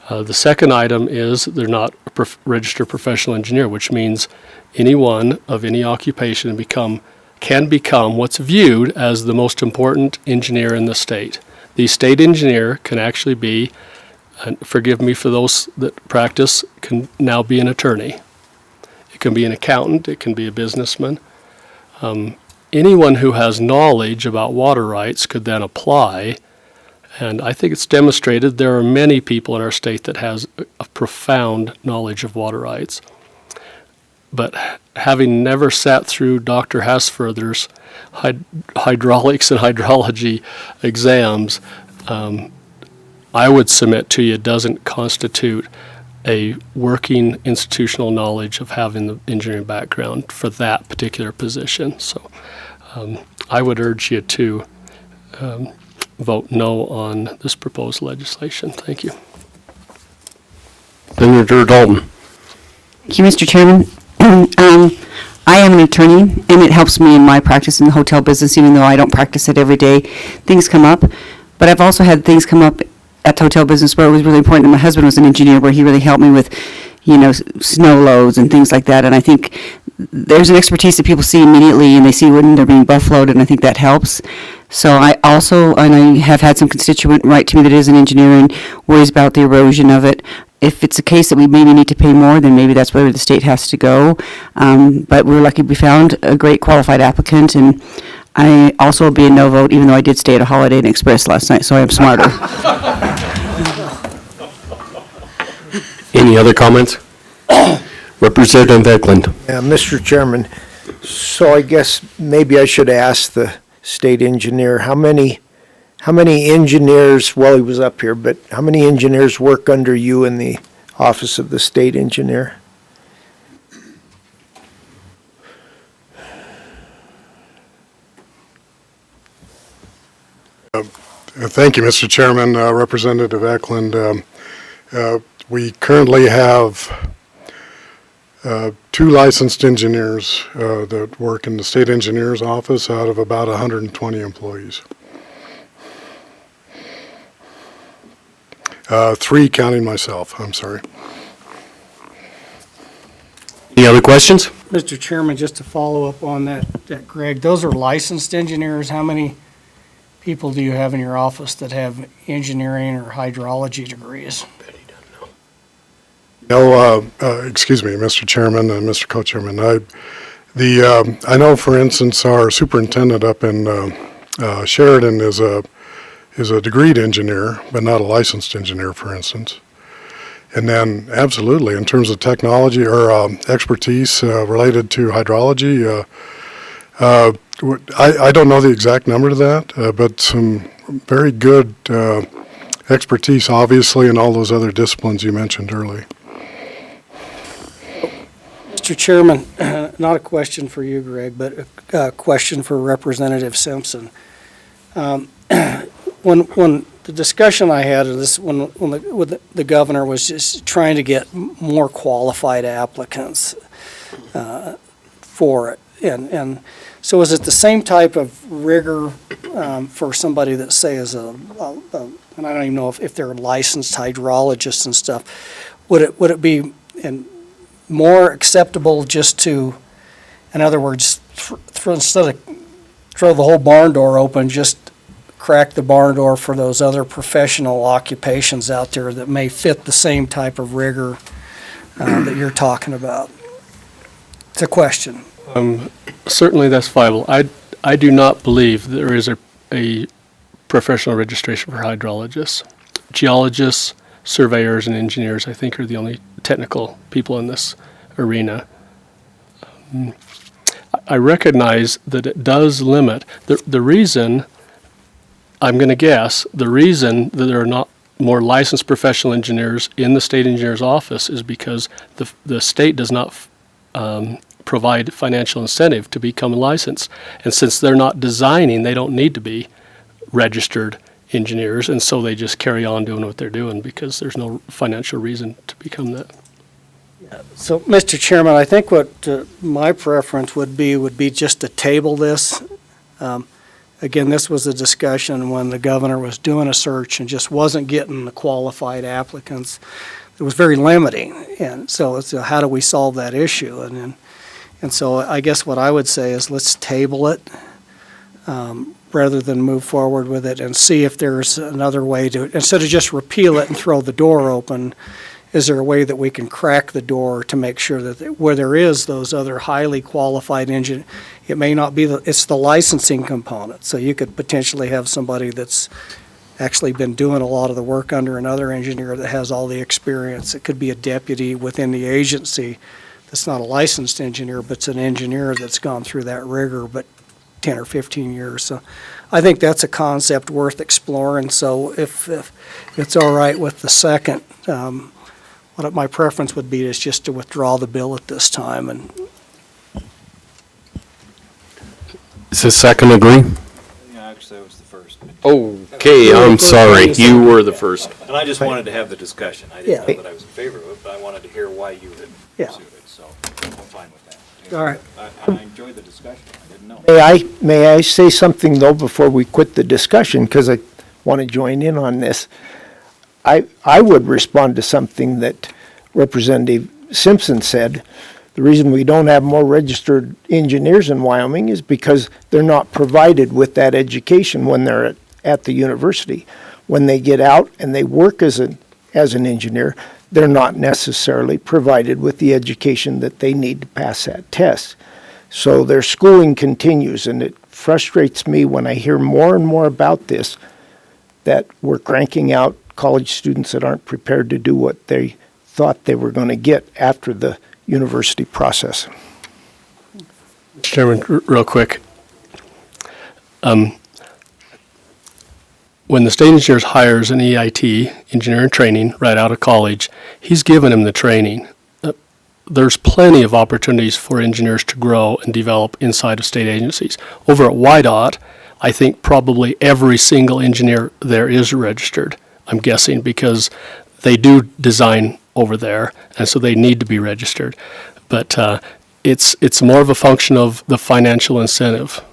The second item is they're not a registered professional engineer, which means anyone of any occupation can become what's viewed as the most important engineer in the state. The state engineer can actually be, and forgive me for those that practice, can now be an attorney. It can be an accountant, it can be a businessman. Anyone who has knowledge about water rights could then apply, and I think it's demonstrated there are many people in our state that has a profound knowledge of water rights. But having never sat through Dr. Hassfurther's hydraulics and hydrology exams, I would submit to you doesn't constitute a working institutional knowledge of having the engineering background for that particular position. So I would urge you to vote no on this proposed legislation. Thank you. Senator Dalton. Thank you, Mr. Chairman. I am an attorney, and it helps me in my practice in the hotel business, even though I don't practice it every day. Things come up, but I've also had things come up at the hotel business where it was really important. And my husband was an engineer, where he really helped me with, snow loads and things like that. And I think there's an expertise that people see immediately, and they see when they're being buffaloed, and I think that helps. So I have had some constituent write to me that is an engineer and worries about the erosion of it. If it's a case that we maybe need to pay more, then maybe that's where the state has to go. But we're lucky we found a great qualified applicant, and I also will be a no vote, even though I did stay at a Holiday Inn Express last night, so I am smarter. Any other comments? Representative Eklund. Yeah, Mr. Chairman, so I guess maybe I should ask the state engineer, how many engineers, well, he was up here, but how many engineers work under you in the office of the state engineer? Thank you, Mr. Chairman. Representative Eklund. We currently have 2 licensed engineers that work in the state engineer's office out of about 120 employees. 3 counting myself, I'm sorry. Any other questions? Mr. Chairman, just to follow up on that, Greg, those are licensed engineers. How many people do you have in your office that have engineering or hydrology degrees? No, excuse me, Mr. Chairman and Mr. Co-Chairman. I know, for instance, our superintendent up in Sheridan is a degreed engineer, but not a licensed engineer, for instance. And then, absolutely, in terms of technology or expertise related to hydrology, I don't know the exact number to that, but some very good expertise, obviously, in all those other disciplines you mentioned earlier. Mr. Chairman, not a question for you, Greg, but a question for Representative Simpson. When the discussion I had of this, when the governor was just trying to get more qualified applicants for it, and so is it the same type of rigor for somebody that, say, is and I don't even know if they're licensed hydrologists and stuff, would it be more acceptable just to, in other words, instead of throw the whole barn door open, just crack the barn door for those other professional occupations out there that may fit the same type of rigor that you're talking about? It's a question. Certainly that's viable. I do not believe there is a professional registration for hydrologists. Geologists, surveyors, and engineers, I think, are the only technical people in this arena. I recognize that it does limit. The reason, I'm going to guess, the reason that there are not more licensed professional engineers in the state engineer's office is because the state does not provide financial incentive to become licensed. And since they're not designing, they don't need to be registered engineers, and so they just carry on doing what they're doing because there's no financial reason to become that. So, Mr. Chairman, I think what my preference would be just to table this. Again, this was a discussion when the governor was doing a search and just wasn't getting the qualified applicants. It was very limiting, and so it's how do we solve that issue? And so I guess what I would say is let's table it rather than move forward with it and see if there's another way to, instead of just repeal it and throw the door open, is there a way that we can crack the door to make sure that where there is those other highly qualified engineers, it may not be, it's the licensing component. So you could potentially have somebody that's actually been doing a lot of the work under another engineer that has all the experience. It could be a deputy within the agency that's not a licensed engineer, but it's an engineer that's gone through that rigor, but 10 or 15 years. So I think that's a concept worth exploring. So if it's all right with the second, what my preference would be is just to withdraw the bill at this time. And Is the second agree? Yeah, actually, that was the first. Okay, I'm sorry. You were the first. And I just wanted to have the discussion. I didn't know that I was in favor of it, but I wanted to hear why you had pursued it, so I'm fine with that. all right. I enjoyed the discussion. I didn't know. May I say something, though, before we quit the discussion, because I want to join in on this? I would respond to something that Representative Simpson said. The reason we don't have more registered engineers in Wyoming is because they're not provided with that education when they're at the university. When they get out and they work as an engineer, they're not necessarily provided with the education that they need to pass that test. So their schooling continues, and it frustrates me when I hear more and more about this, that we're cranking out college students that aren't prepared to do what they thought they were going to get after the university process. Mr. Chairman, real quick. When the state engineer hires an EIT, engineer in training, right out of college, he's given him the training. There's plenty of opportunities for engineers to grow and develop inside of state agencies. Over at WYDOT, I think probably every single engineer there is registered, I'm guessing, because they do design over there, and so they need to be registered. But it's more of a function of the financial incentive.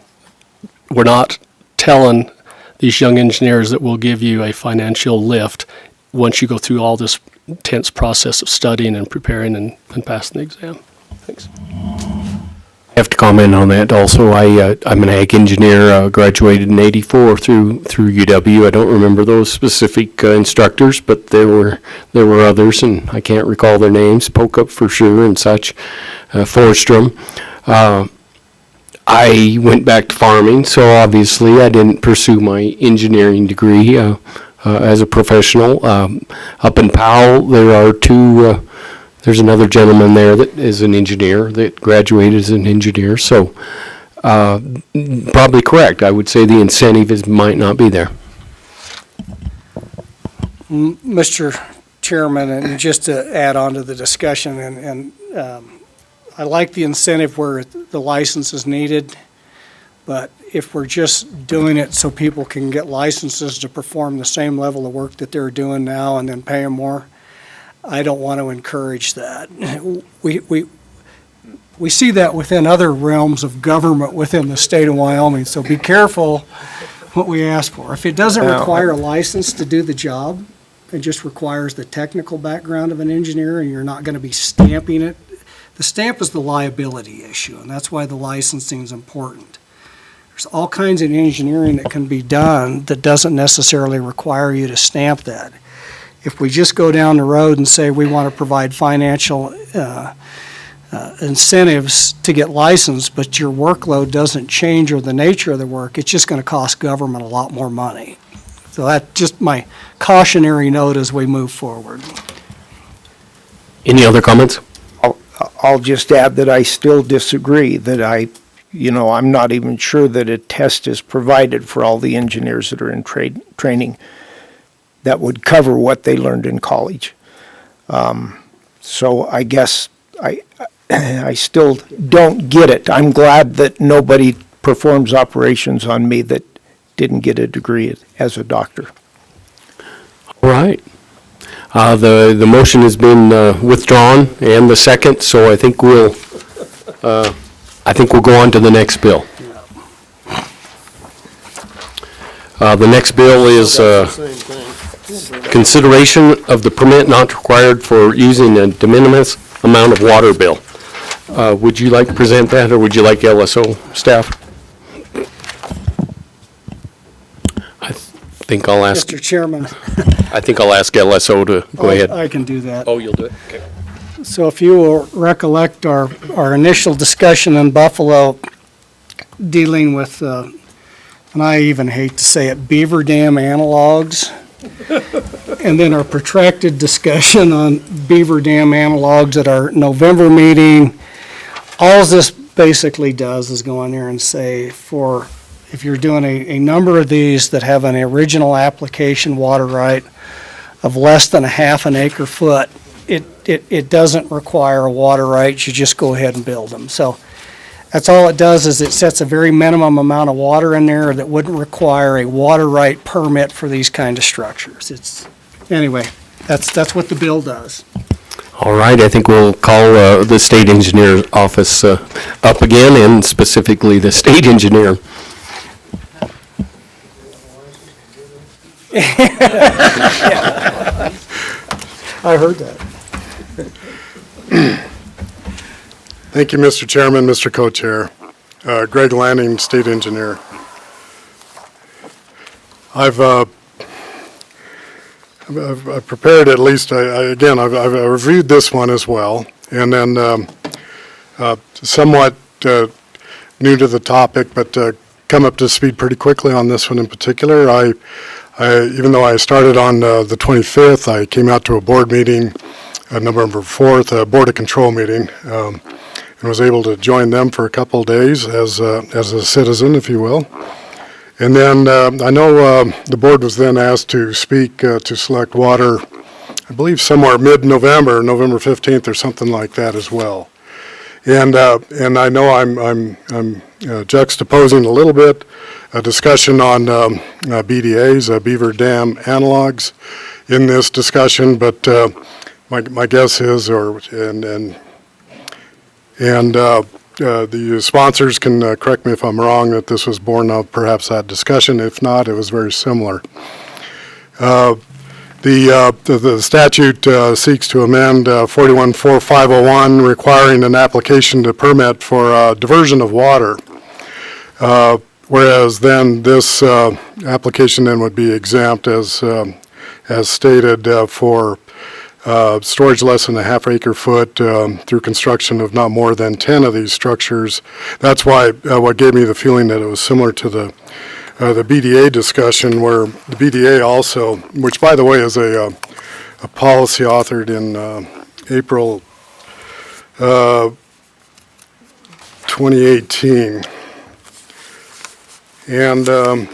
We're not telling these young engineers that will give you a financial lift once you go through all this intense process of studying and preparing and passing the exam. Thanks. I have to comment on that also. I'm an ag engineer, graduated in '84 through UW. I don't remember those specific instructors, but there were others, and I can't recall their names. Pocup for sure and such, Forstrom. I went back to farming, so obviously I didn't pursue my engineering degree as a professional. Up in Powell, there are two, there's another gentleman there that is an engineer, that graduated as an engineer, so probably correct. I would say the incentive might not be there. Mr. Chairman, and just to add on to the discussion, and I like the incentive where the license is needed, but if we're just doing it so people can get licenses to perform the same level of work that they're doing now and then pay them more, I don't want to encourage that. We see that within other realms of government within the state of Wyoming, so be careful what we ask for. If it doesn't require a license to do the job, it just requires the technical background of an engineer, and you're not going to be stamping it. The stamp is the liability issue, and that's why the licensing is important. There's all kinds of engineering that can be done that doesn't necessarily require you to stamp that. If we just go down the road and say we want to provide financial incentives to get licensed, but your workload doesn't change or the nature of the work, it's just going to cost government a lot more money. So that's just my cautionary note as we move forward. Any other comments? I'll just add that I still disagree, that I'm not even sure that a test is provided for all the engineers that are in training that would cover what they learned in college. So I guess I still don't get it. I'm glad that nobody performs operations on me that didn't get a degree as a doctor. All right. The motion has been withdrawn and the second, so I think we'll go on to the next bill. The next bill is consideration of the permit not required for using a de minimis amount of water bill. Would you like to present that, or would you like LSO staff? I think I'll ask. Mr. Chairman. I think I'll ask LSO to go ahead. I can do that. Oh, you'll do it? Okay. So if you will recollect our initial discussion in Buffalo dealing with, and I even hate to say it, beaver dam analogs, and then our protracted discussion on beaver dam analogs at our November meeting, all this basically does is go in there and say if you're doing a number of these that have an original application water right of less than a half an acre foot, it doesn't require a water right, you just go ahead and build them. So that's all it does, is it sets a very minimum amount of water in there that wouldn't require a water right permit for these kind of structures. Anyway, that's what the bill does. All right, I think we'll call the state engineer office up again, and specifically the state engineer. I heard that. Thank you, Mr. Chairman, Mr. Co-Chair. Greg Lanning, State Engineer. I've prepared at least, I've reviewed this one as well, and then somewhat new to the topic, but come up to speed pretty quickly on this one in particular. I even though I started on the 25th, I came out to a board meeting, November 4th, a Board of Control meeting, and was able to join them for a couple of days as a citizen, if you will. And then I know the board was then asked to speak to Select Water, I believe somewhere mid-November, November 15th or something like that as well. And I know I'm juxtaposing a little bit a discussion on BDAs, beaver dam analogs, in this discussion, but my guess is, the sponsors can correct me if I'm wrong, that this was born of perhaps that discussion. If not, it was very similar. The statute seeks to amend 414501, requiring an application to permit for diversion of water, whereas then this application then would be exempt as stated for storage less than a half acre foot through construction of not more than 10 of these structures. That's why what gave me the feeling that it was similar to the BDA discussion, where the BDA also, which by the way is a policy authored in April 2018. And I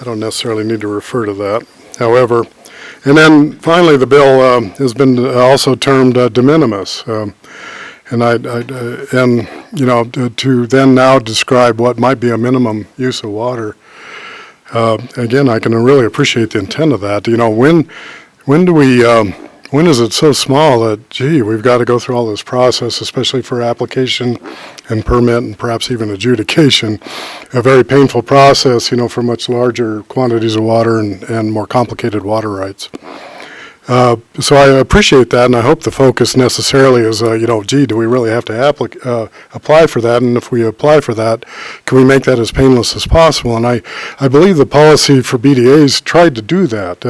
don't necessarily need to refer to that. However, and then finally, the bill has been also termed de minimis. And to then now describe what might be a minimum use of water. Again, I can really appreciate the intent of that. When is it so small that, gee, we've got to go through all this process, especially for application and permit and perhaps even adjudication, a very painful process, for much larger quantities of water and more complicated water rights. So I appreciate that, and I hope the focus necessarily is, gee, do we really have to apply for that? And if we apply for that, can we make that as painless as possible? And I believe the policy for BDAs tried to do that.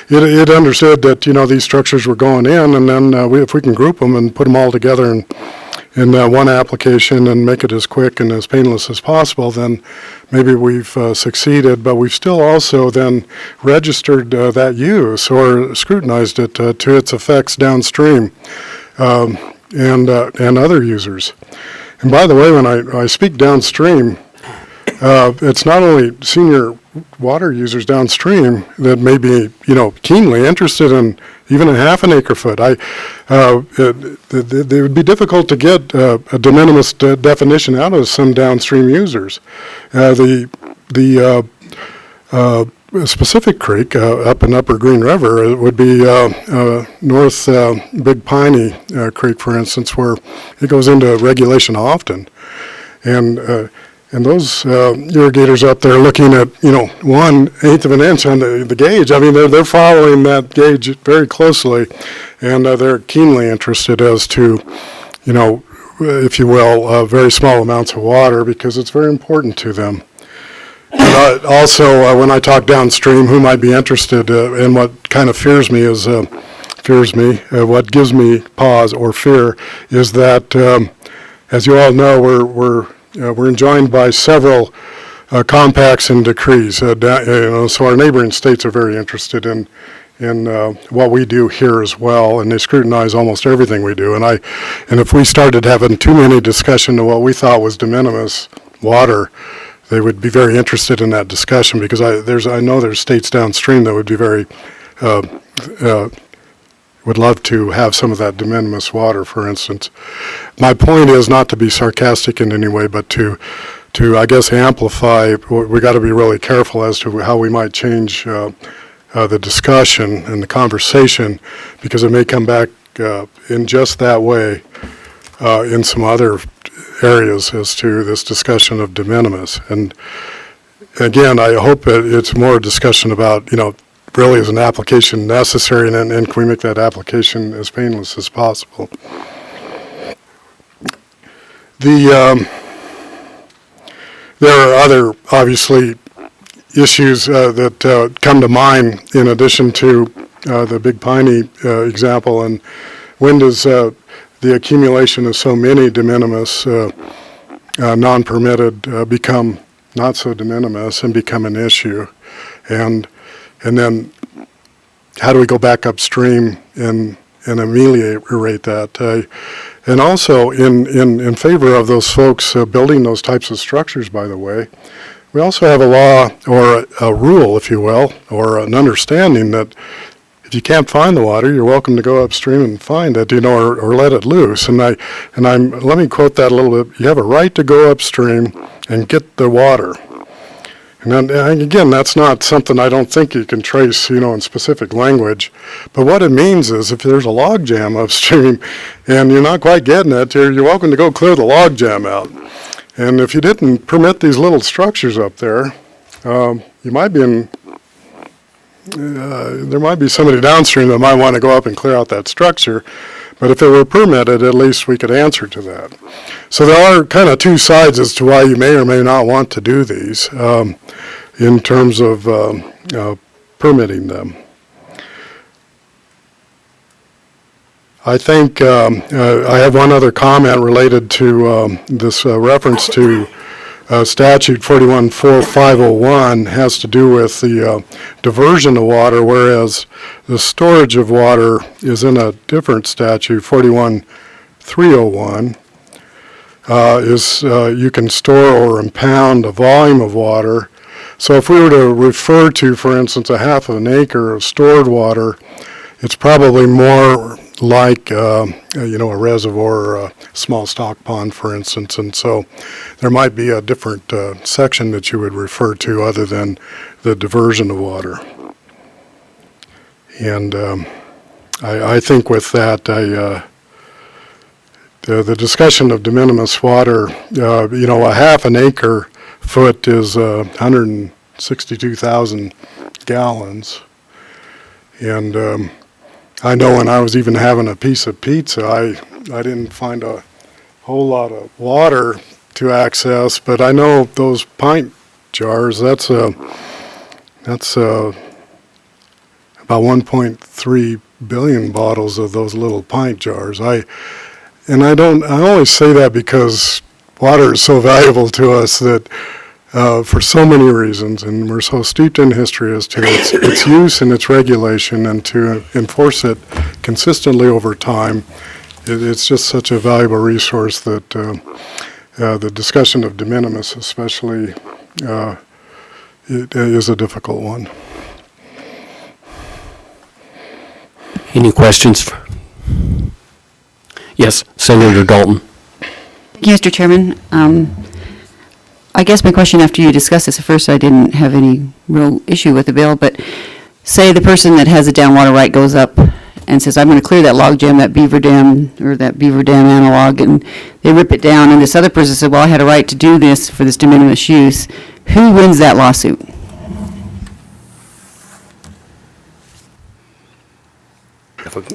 It understood that, these structures were going in, and then if we can group them and put them all together in one application and make it as quick and as painless as possible, then maybe we've succeeded, but we've still also then registered that use or scrutinized it to its effects downstream and other users. And by the way, when I speak downstream, it's not only senior water users downstream that may be, keenly interested in even a half an acre foot. It would be difficult to get a de minimis definition out of some downstream users. The specific creek up in Upper Green River would be North Big Piney Creek, for instance, where it goes into regulation often. And those irrigators up there looking at, 1/8 of an inch on the gauge. I mean, they're following that gauge very closely, and they're keenly interested as to, if you will, very small amounts of water, because it's very important to them. And also, when I talk downstream, who might be interested, and what kind of fears me, what gives me pause or fear is that, as you all know, we're enjoined by several compacts and decrees. So our neighboring states are very interested in what we do here as well, and they scrutinize almost everything we do. And if we started having too many discussion of what we thought was de minimis water, they would be very interested in that discussion, because I know there's states downstream that would be very would love to have some of that de minimis water, for instance. My point is not to be sarcastic in any way, but to I guess, amplify. We got to be really careful as to how we might change the discussion and the conversation, because it may come back in just that way in some other areas as to this discussion of de minimis. And again, I hope that it's more a discussion about, really is an application necessary, and can we make that application as painless as possible? There are other, obviously, issues that come to mind in addition to the Big Piney example, and when does the accumulation of so many de minimis non-permitted become not so de minimis and become an issue? And then how do we go back upstream and ameliorate that? And also in favor of those folks building those types of structures, by the way, we also have a law or a rule, if you will, or an understanding that if you can't find the water, you're welcome to go upstream and find it, or let it loose. And let me quote that a little bit. You have a right to go upstream and get the water. And again, that's not something I don't think you can trace, in specific language. But what it means is if there's a log jam upstream and you're not quite getting it, you're welcome to go clear the log jam out. And if you didn't permit these little structures up there, you might be there might be somebody downstream that might want to go up and clear out that structure. But if it were permitted, at least we could answer to that. So there are kind of two sides as to why you may or may not want to do these in terms of permitting them. I think I have one other comment related to this reference to statute 414501 has to do with the diversion of water, whereas the storage of water is in a different statute, 41301. You can store or impound a volume of water. So if we were to refer to, for instance, a half of an acre of stored water, it's probably more like, a reservoir or a small stock pond, for instance. And so there might be a different section that you would refer to other than the diversion of water. And I think with that, the discussion of de minimis water, a half an acre foot is 162,000 gallons. And I know when I was even having a piece of pizza, I didn't find a whole lot of water to access, but I know those pint jars, that's about 1.3 billion bottles of those little pint jars. I always say that because water is so valuable to us that for so many reasons, and we're so steeped in history as to its use and its regulation, and to enforce it consistently over time, it's just such a valuable resource that the discussion of de minimis especially it is a difficult one. Any questions? Yes, Senator Dalton. Thank you, Mr. Chairman. I guess my question after you discussed this, at first I didn't have any real issue with the bill, but say the person that has a downwater right goes up and says, I'm going to clear that log jam, that beaver dam, or that beaver dam analog, and they rip it down, and this other person said, well, I had a right to do this for this de minimis use. Who wins that lawsuit?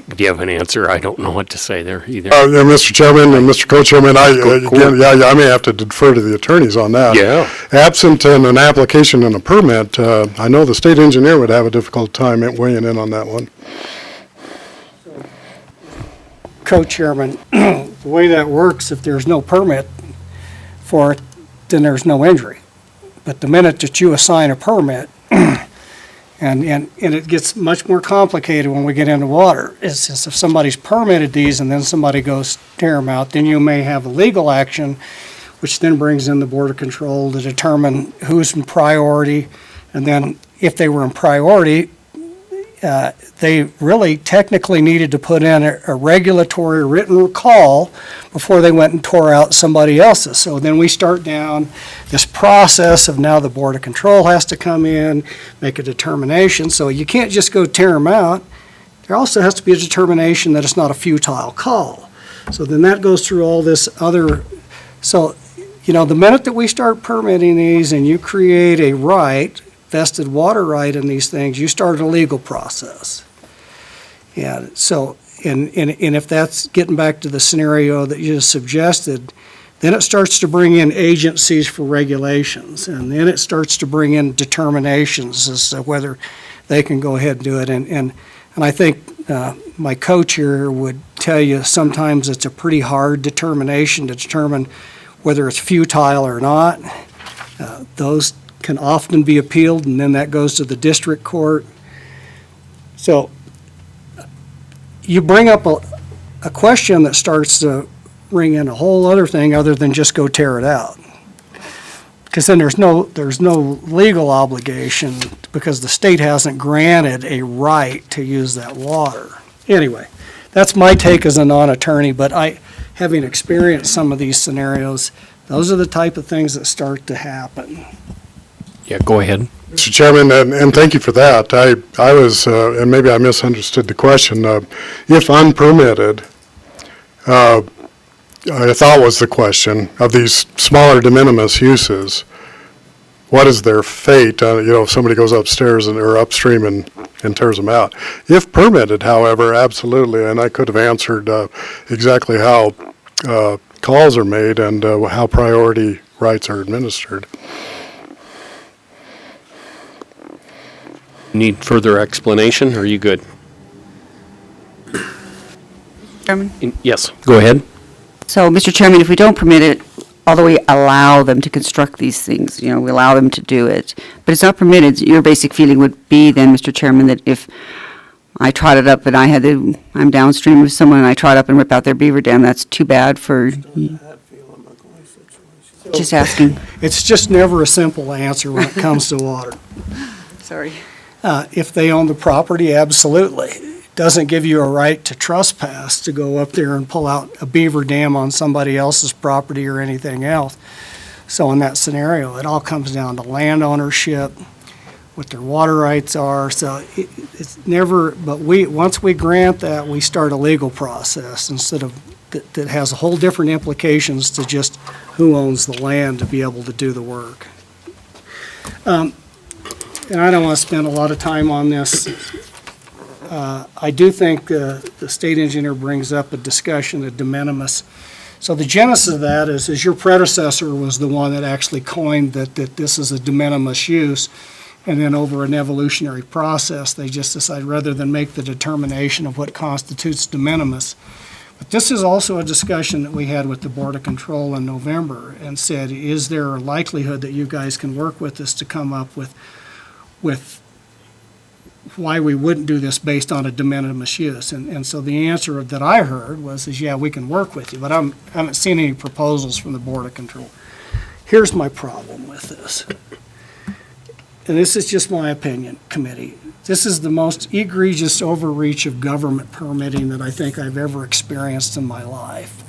Do you have an answer? I don't know what to say there either. Mr. Chairman and Mr. Co-Chairman, I may have to defer to the attorneys on that. Yeah. Absent an application and a permit, I know the state engineer would have a difficult time weighing in on that one. Co-chairman, the way that works, if there's no permit for it, then there's no injury. But the minute that you assign a permit, and it gets much more complicated when we get into water. It's just if somebody's permitted these and then somebody goes tear them out, then you may have a legal action, which then brings in the Board of Control to determine who's in priority. And then if they were in priority, they really technically needed to put in a regulatory written call before they went and tore out somebody else's. So then we start down this process of now the Board of Control has to come in, make a determination. So you can't just go tear them out. There also has to be a determination that it's not a futile call. So then that goes through all this other, so, the minute that we start permitting these and you create a right, vested water right in these things, you start a legal process. And so, and if that's getting back to the scenario that you just suggested, then it starts to bring in agencies for regulations, and then it starts to bring in determinations as to whether they can go ahead and do it. And I think my co-chair would tell you sometimes it's a pretty hard determination to determine whether it's futile or not. Those can often be appealed, and then that goes to the district court. So you bring up a question that starts to ring in a whole other thing other than just go tear it out. Because then there's no legal obligation because the state hasn't granted a right to use that water. Anyway, that's my take as a non-attorney, but having experienced some of these scenarios, those are the type of things that start to happen. Yeah, go ahead. Mr. Chairman, and thank you for that. I was, and maybe I misunderstood the question, if unpermitted, I thought was the question, of these smaller de minimis uses, what is their fate? If somebody goes upstairs or upstream and tears them out. If permitted, however, absolutely, and I could have answered exactly how calls are made and how priority rights are administered. Need further explanation, or are you good? Chairman? Yes, go ahead. So, Mr. Chairman, if we don't permit it, although we allow them to construct these things, you know, we allow them to do it, but it's not permitted, your basic feeling would be then, Mr. Chairman, that if I trotted up and I'm downstream of someone and I trot up and rip out their beaver dam, that's too bad for, just asking. It's just never a simple answer when it comes to water. Sorry. If they own the property, absolutely. It doesn't give you a right to trespass to go up there and pull out a beaver dam on somebody else's property or anything else. So in that scenario, it all comes down to land ownership, what their water rights are. So it's never, but once we grant that, we start a legal process instead of, that has a whole different implications to just who owns the land to be able to do the work. And I don't want to spend a lot of time on this. I do think the state engineer brings up a discussion of de minimis. So the genesis of that is your predecessor was the one that actually coined that this is a de minimis use. And then over an evolutionary process, they just decided rather than make the determination of what constitutes de minimis. But this is also a discussion that we had with the Board of Control in November and said, is there a likelihood that you guys can work with us to come up with why we wouldn't do this based on a de minimis use? And so the answer that I heard was, yeah, we can work with you, but I haven't seen any proposals from the Board of Control. Here's my problem with this. And this is just my opinion, committee. This is the most egregious overreach of government permitting that I think I've ever experienced in my life.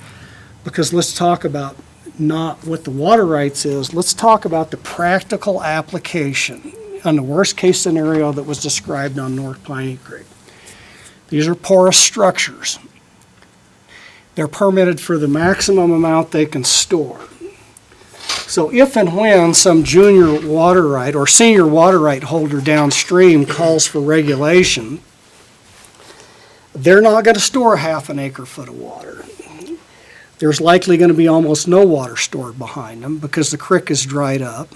Because let's talk about not what the water rights is, let's talk about the practical application on the worst case scenario that was described on North Piney Creek. These are porous structures. They're permitted for the maximum amount they can store. So if and when some junior water right or senior water right holder downstream calls for regulation, they're not going to store half an acre foot of water. There's likely going to be almost no water stored behind them because the creek is dried up.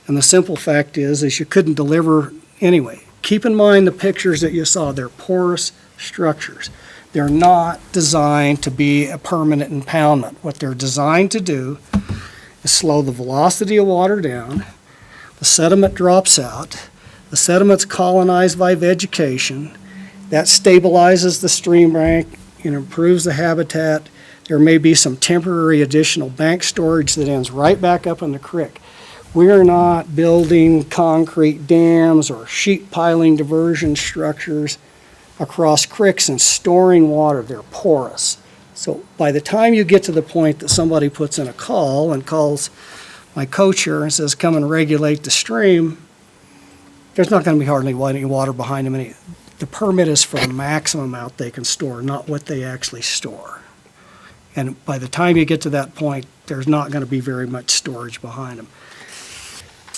And the simple fact is you couldn't deliver anyway. Keep in mind the pictures that you saw. They're porous structures. They're not designed to be a permanent impoundment. What they're designed to do is slow the velocity of water down, the sediment drops out, the sediment's colonized by vegetation, that stabilizes the stream bank and improves the habitat. There may be some temporary additional bank storage that ends right back up in the creek. We're not building concrete dams or sheet piling diversion structures across creeks and storing water. They're porous. So by the time you get to the point that somebody puts in a call and calls my co-chair and says, come and regulate the stream, there's not going to be hardly any water behind them. The permit is for the maximum amount they can store, not what they actually store. And by the time you get to that point, there's not going to be very much storage behind them.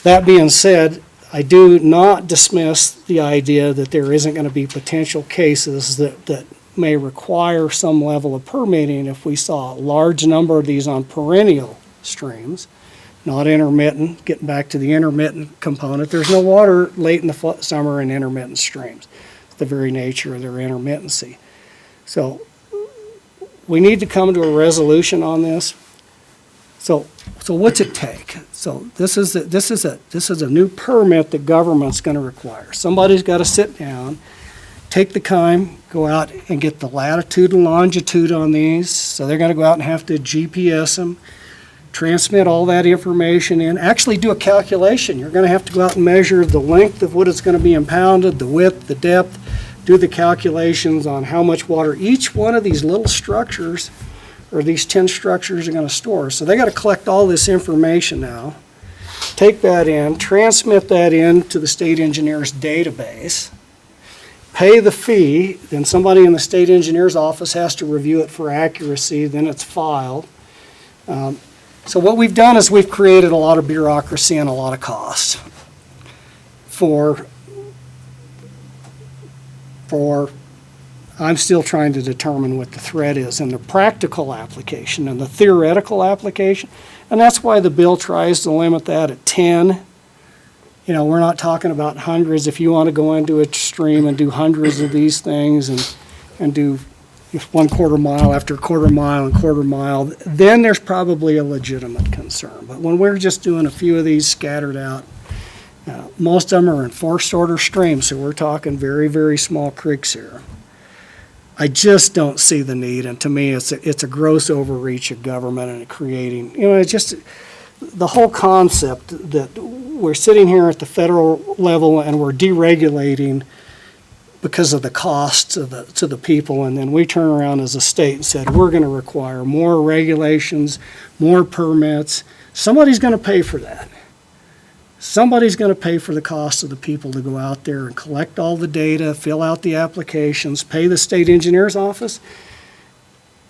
That being said, I do not dismiss the idea that there isn't going to be potential cases that may require some level of permitting if we saw a large number of these on perennial streams, not intermittent. Getting back to the intermittent component, there's no water late in the summer in intermittent streams. It's the very nature of their intermittency. So we need to come to a resolution on this. So what's it take? So this is a new permit that government's going to require. Somebody's got to sit down, take the time, go out and get the latitude and longitude on these. So they're going to go out and have to GPS them, transmit all that information in, actually do a calculation. You're going to have to go out and measure the length of what it's going to be impounded, the width, the depth, do the calculations on how much water each one of these little structures or these 10 structures are going to store. So they got to collect all this information now, take that in, transmit that in to the state engineer's database, pay the fee, then somebody in the state engineer's office has to review it for accuracy, then it's filed. So what we've done is we've created a lot of bureaucracy and a lot of cost for I'm still trying to determine what the threat is in the practical application and the theoretical application. And that's why the bill tries to limit that at 10. You know, we're not talking about hundreds. If you want to go into a stream and do hundreds of these things and do if 1/4 mile after 1/4 mile and 1/4 mile, then there's probably a legitimate concern. But when we're just doing a few of these scattered out, most of them are in forced order streams, so we're talking very, very small creeks here. I just don't see the need, and to me, it's a gross overreach of government and creating, it's just the whole concept that we're sitting here at the federal level and we're deregulating because of the costs to the people, and then we turn around as a state and said, we're going to require more regulations, more permits. Somebody's going to pay for that. Somebody's going to pay for the cost of the people to go out there and collect all the data, fill out the applications, pay the state engineer's office,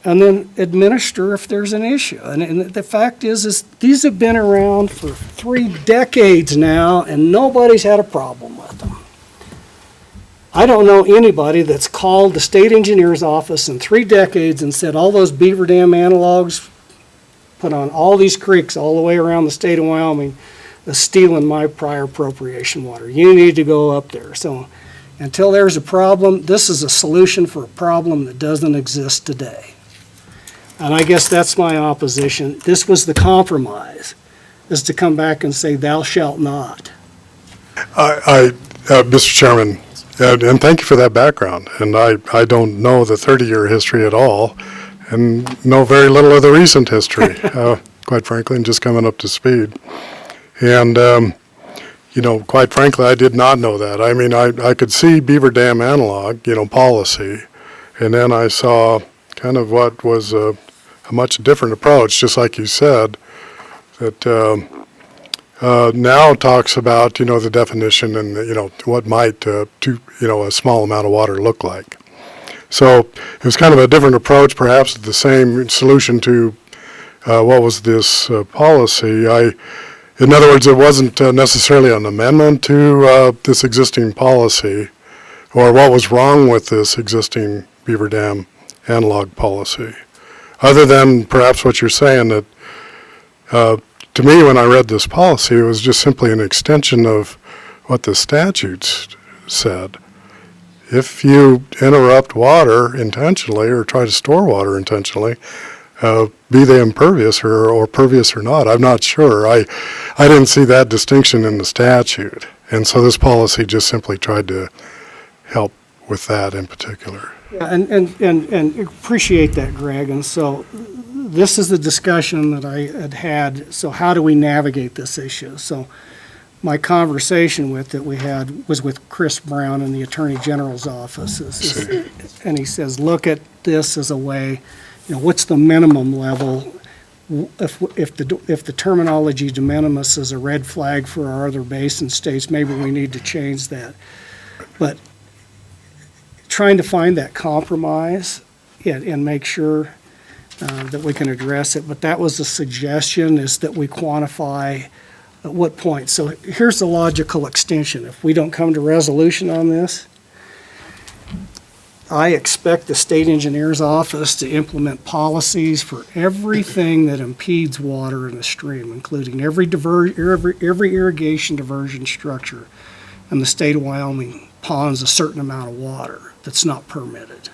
and then administer if there's an issue. And the fact is these have been around for 3 decades now, and nobody's had a problem with them. I don't know anybody that's called the state engineer's office in 3 decades and said all those beaver dam analogs put on all these creeks all the way around the state of Wyoming is stealing my prior appropriation water. You need to go up there. So until there's a problem, this is a solution for a problem that doesn't exist today. And I guess that's my opposition. This was the compromise, is to come back and say thou shalt not. Mr. Chairman, and thank you for that background. And I don't know the 30-year history at all, and know very little of the recent history, quite frankly, and just coming up to speed. And, quite frankly, I did not know that. I mean, I could see beaver dam analog, policy, and then I saw kind of what was a much different approach, just like you said, that now talks about, the definition and, what might, a small amount of water look like. So it was kind of a different approach, perhaps the same solution to what was this policy. In other words, it wasn't necessarily an amendment to this existing policy or what was wrong with this existing beaver dam analog policy, other than perhaps what you're saying that to me, when I read this policy, it was just simply an extension of what the statutes said. If you interrupt water intentionally or try to store water intentionally, be they impervious or pervious or not, I'm not sure. I didn't see that distinction in the statute. And so this policy just simply tried to help with that in particular. Yeah, and appreciate that, Greg. And so this is the discussion that I had. So how do we navigate this issue? So my conversation that we had was with Chris Brown in the Attorney General's office. And he says, look at this as a way, what's the minimum level? If the terminology de minimis is a red flag for our other basin states, maybe we need to change that. But trying to find that compromise and make sure that we can address it. But that was the suggestion, is that we quantify at what point. So here's the logical extension. If we don't come to resolution on this, I expect the state engineer's office to implement policies for everything that impedes water in the stream, including every irrigation diversion structure in the state of Wyoming ponds a certain amount of water that's not permitted.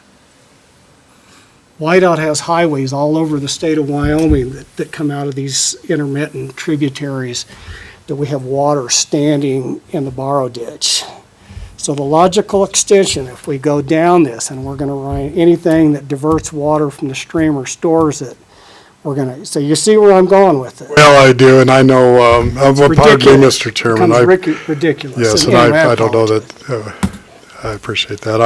Whiteout has highways all over the state of Wyoming that come out of these intermittent tributaries that we have water standing in the borrow ditch. So the logical extension, if we go down this and we're going to write anything that diverts water from the stream or stores it, we're going to, so you see where I'm going with it. Well, I do, and I know, pardon me, Mr. Chairman. It's ridiculous. Yes, and I don't know that, I appreciate that.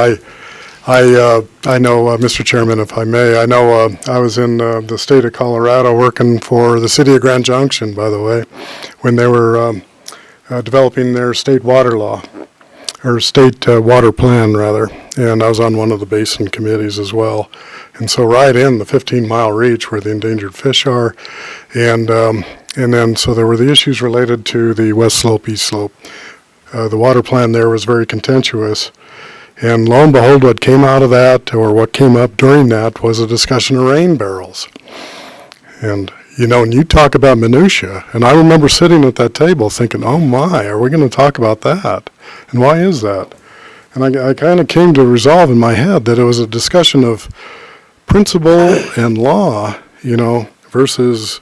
I know, Mr. Chairman, if I may, I know I was in the state of Colorado working for the city of Grand Junction, by the way, when they were developing their state water law, or state water plan, rather, and I was on one of the basin committees as well. And so right in the 15-mile reach where the endangered fish are, and then so there were the issues related to the west slope, east slope. The water plan there was very contentious. And lo and behold, what came out of that, or what came up during that, was a discussion of rain barrels. And, and you talk about minutia, and I remember sitting at that table thinking, oh my, are we going to talk about that? And why is that? And I kind of came to resolve in my head that it was a discussion of principle and law, versus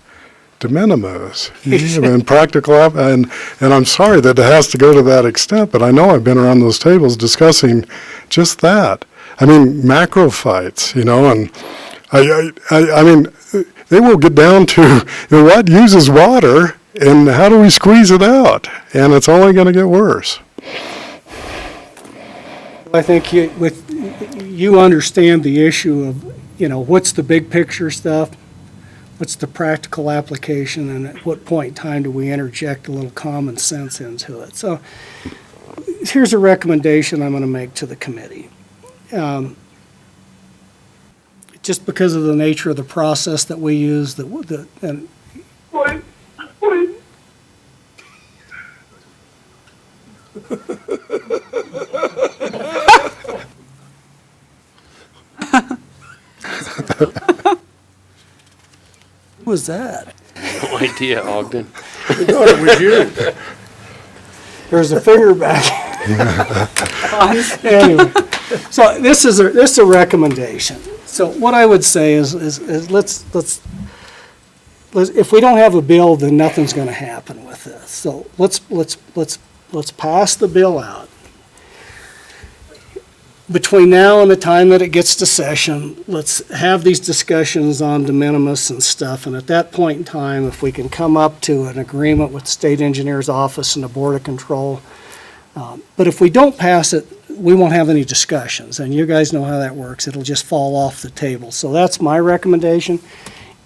de minimis and practical, and I'm sorry that it has to go to that extent, but I know I've been around those tables discussing just that. I mean, macro fights, and I mean, they will get down to what uses water and how do we squeeze it out, and it's only going to get worse. I think you understand the issue of, what's the big picture stuff, what's the practical application, and at what point in time do we interject a little common sense into it. So here's a recommendation I'm going to make to the committee. Just because of the nature of the process that we use, and what was that? No idea, Ogden. I thought it was you. There's a finger back. Anyway, so this is a recommendation. So what I would say is let's if we don't have a bill, then nothing's going to happen with this. So let's pass the bill out. Between now and the time that it gets to session, let's have these discussions on de minimis and stuff. And at that point in time, if we can come up to an agreement with the state engineer's office and the Board of Control. But if we don't pass it, we won't have any discussions. And you guys know how that works. It'll just fall off the table. So that's my recommendation.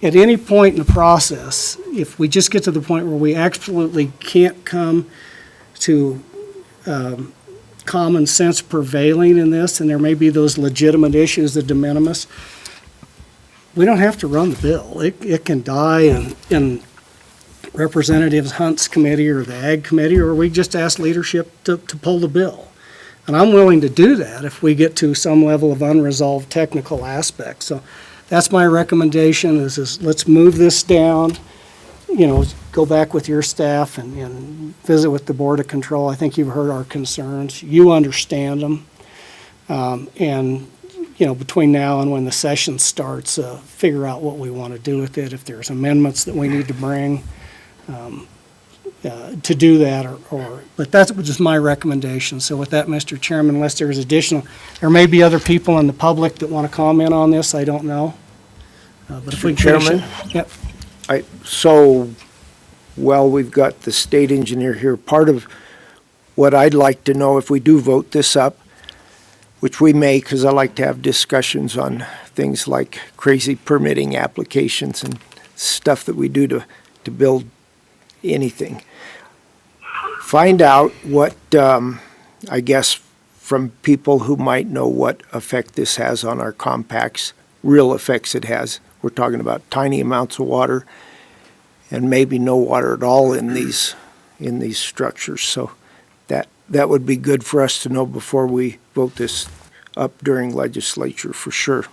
At any point in the process, if we just get to the point where we absolutely can't come to common sense prevailing in this, and there may be those legitimate issues, the de minimis, we don't have to run the bill. It can die in Representative Hunt's committee or the Ag Committee, or we just ask leadership to pull the bill. And I'm willing to do that if we get to some level of unresolved technical aspects. So that's my recommendation is let's move this down, go back with your staff and visit with the Board of Control. I think you've heard our concerns. You understand them. And, between now and when the session starts, figure out what we want to do with it. If there's amendments that we need to bring to do that, but that's just my recommendation. So with that, Mr. Chairman, unless there's there may be other people in the public that want to comment on this, I don't know. But if we can finish it. Yep. We've got the state engineer here. Part of what I'd like to know, if we do vote this up, which we may, because I like to have discussions on things like crazy permitting applications and stuff that we do to build anything. Find out what, I guess, from people who might know what effect this has on our compacts, real effects it has. We're talking about tiny amounts of water and maybe no water at all in these structures. So that would be good for us to know before we vote this up during legislature for sure.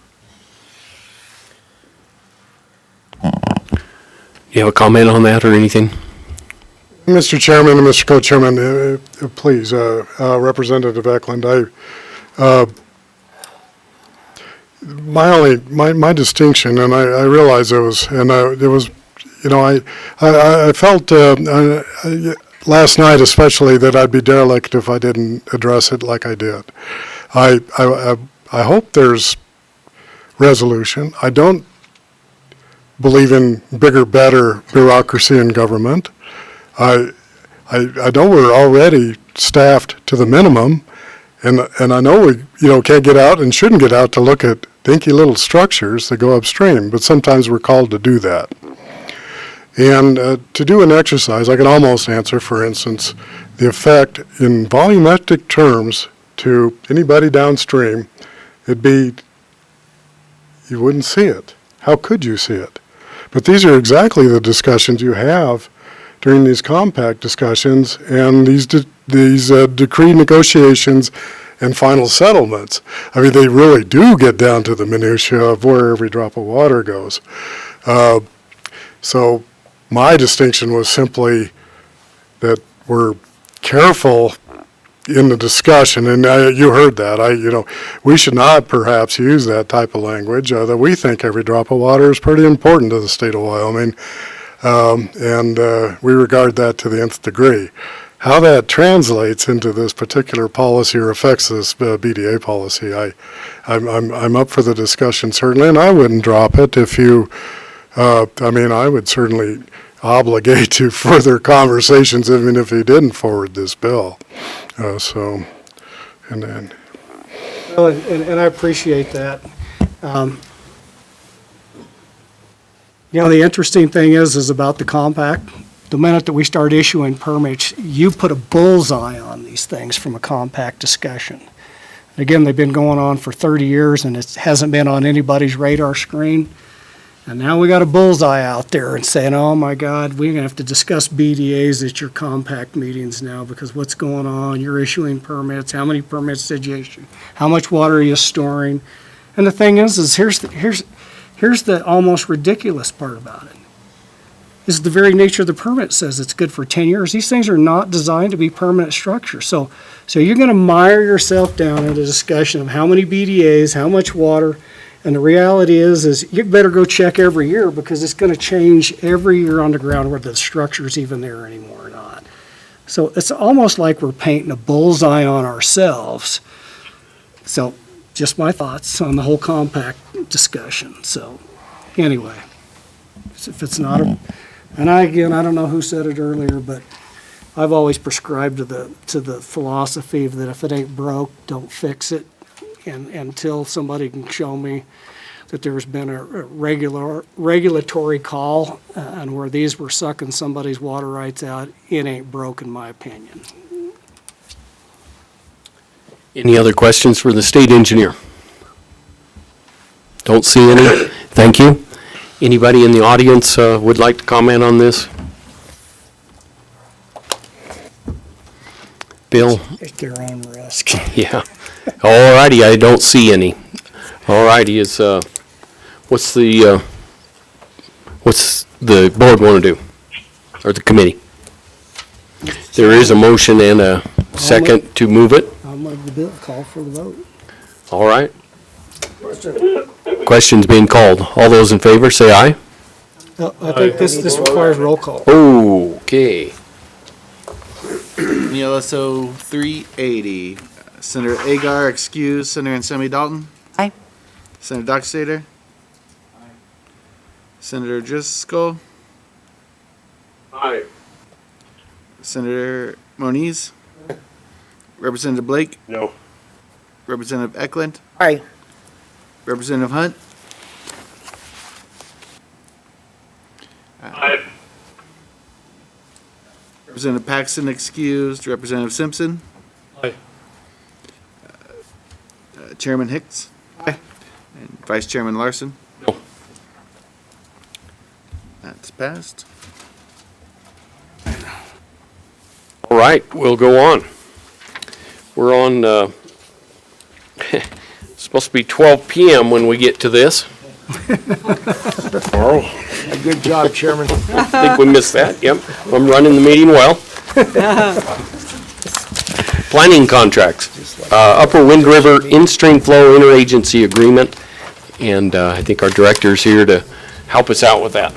You have a comment on that or anything? Mr. Chairman and Mr. Co-Chairman, please, Representative Eklund, my distinction, and I realize it was, I felt last night especially that I'd be derelict if I didn't address it like I did. I hope there's resolution. I don't believe in bigger, better bureaucracy in government. I know we're already staffed to the minimum, and I know we can't get out and shouldn't get out to look at dinky little structures that go upstream, but sometimes we're called to do that. And to do an exercise, I can almost answer, for instance, the effect in volumetric terms to anybody downstream, it'd be, you wouldn't see it. How could you see it? But these are exactly the discussions you have during these compact discussions and these decree negotiations and final settlements. I mean, they really do get down to the minutia of where every drop of water goes. So my distinction was simply that we're careful in the discussion, and you heard that, we should not perhaps use that type of language, that we think every drop of water is pretty important to the state of Wyoming, and we regard that to the nth degree. How that translates into this particular policy or affects this BDA policy, I'm up for the discussion certainly, and I wouldn't drop it if you, I would certainly obligate to further conversations even if he didn't forward this bill. And then. Well, and I appreciate that. The interesting thing is about the compact. The minute that we start issuing permits, you put a bullseye on these things from a compact discussion. Again, they've been going on for 30 years and it hasn't been on anybody's radar screen. And now we got a bullseye out there and saying, oh my God, we're gonna have to discuss BDAs at your compact meetings now because what's going on? You're issuing permits. How many permits did you issue? How much water are you storing? And the thing is here's the almost ridiculous part about it. Is the very nature of the permit says it's good for 10 years. These things are not designed to be permanent structures. So you're going to mire yourself down into a discussion of how many BDAs, how much water, and the reality is you better go check every year because it's going to change every year on the ground whether the structure's even there anymore or not. So it's almost like we're painting a bullseye on ourselves. So just my thoughts on the whole compact discussion. So anyway, if it's not and I don't know who said it earlier, but I've always prescribed to the philosophy that if it ain't broke, don't fix it. And until somebody can show me that there's been a regulatory call and where these were sucking somebody's water rights out, it ain't broke in my opinion. Any other questions for the state engineer? Don't see any. Thank you. Anybody in the audience would like to comment on this? Bill? At their own risk. Yeah. All righty, I don't see any. All righty, what's the board want to do? Or the committee? There is a motion and a second to move it. I'll move the bill, call for the vote. All right. Question's being called. All those in favor, say aye. I think this requires roll call. Okay. Neil SO 380. Senator Agar excused. Senator Ansemi Dalton. Aye. Senator Dockstader. Aye. Senator Driscoll. Aye. Senator Moniz. Representative Blake. No. Representative Eklund. Aye. Representative Hunt. Aye. Representative Paxton excused. Representative Simpson. Aye. Chairman Hicks. Aye. And Vice Chairman Larson. No. That's passed. All right, we'll go on. We're on, it's supposed to be 12 p.m. when we get to this. Carl? Good job, Chairman. I think we missed that, yep. I'm running the meeting well. Planning contracts. Upper Wind River in-stream flow interagency agreement. And I think our director's here to help us out with that.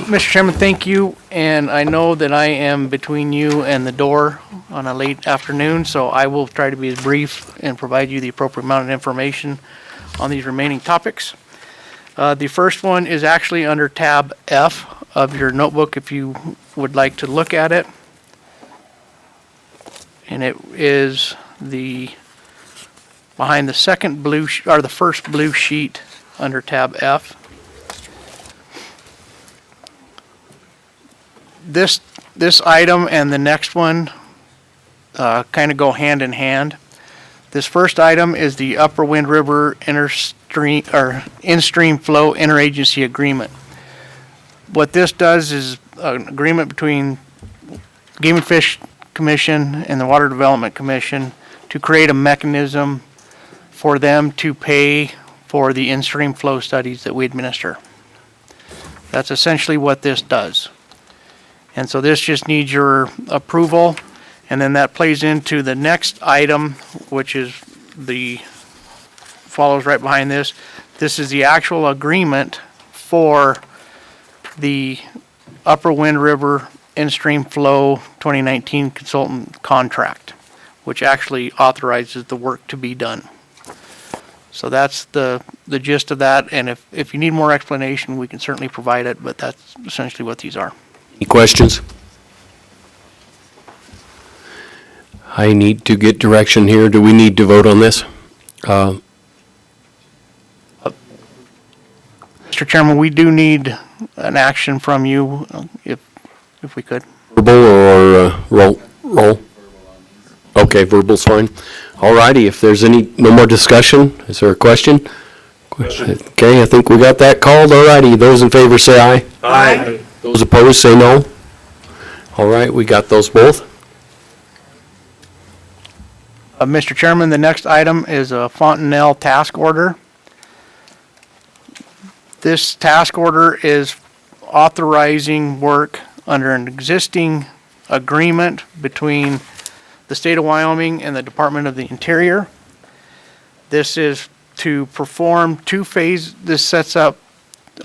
Mr. Chairman, thank you, and I know that I am between you and the door on a late afternoon, so I will try to be as brief and provide you the appropriate amount of information on these remaining topics. The first one is actually under tab F of your notebook if you would like to look at it. And it is behind the second blue, or the first blue sheet under tab F. This item and the next one kind of go hand in hand. This first item is the Upper Wind River in-stream flow interagency agreement. What this does is an agreement between Game and Fish Commission and the Water Development Commission to create a mechanism for them to pay for the in-stream flow studies that we administer. That's essentially what this does. And so this just needs your approval, and then that plays into the next item, which is follows right behind this. This is the actual agreement for the Upper Wind River In-Stream Flow 2019 consultant contract, which actually authorizes the work to be done. So that's the gist of that, and if you need more explanation, we can certainly provide it, but that's essentially what these are. Any questions? I need to get direction here. Do we need to vote on this? Mr. Chairman, we do need an action from you, if we could. Verbal or roll? Okay, verbal's fine. All righty, if there's no more discussion, is there a question? Okay, I think we got that called. All righty, those in favor say aye. Aye. Those opposed say no. All right, we got those both. Mr. Chairman, the next item is a Fontenelle task order. This task order is authorizing work under an existing agreement between the state of Wyoming and the Department of the Interior. This is to perform this sets up,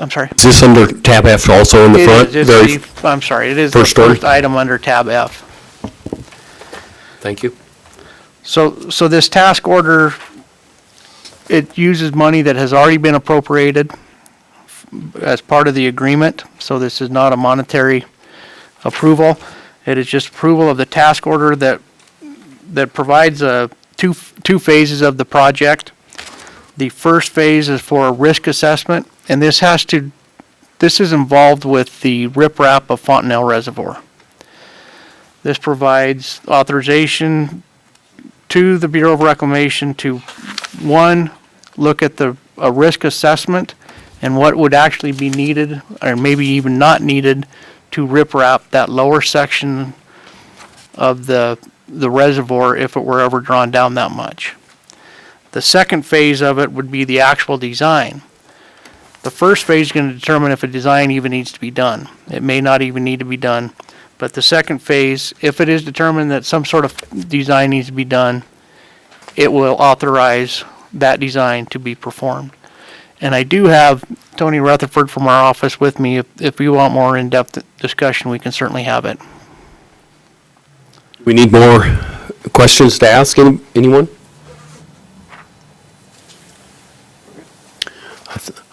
I'm sorry. Is this under tab F also in the front? I'm sorry, it is the First one? first item under tab F. Thank you. So this task order, it uses money that has already been appropriated as part of the agreement, so this is not a monetary approval. It is just approval of the task order that provides two phases of the project. The first phase is for a risk assessment, and this is involved with the riprap of Fontenelle Reservoir. This provides authorization to the Bureau of Reclamation to, one, look at a risk assessment and what would actually be needed, or maybe even not needed, to riprap that lower section of the reservoir if it were ever drawn down that much. The second phase of it would be the actual design. The first phase is going to determine if a design even needs to be done. It may not even need to be done. But the second phase, if it is determined that some sort of design needs to be done, it will authorize that design to be performed. And I do have Tony Rutherford from our office with me. If you want more in-depth discussion, we can certainly have it. We need more questions to ask anyone?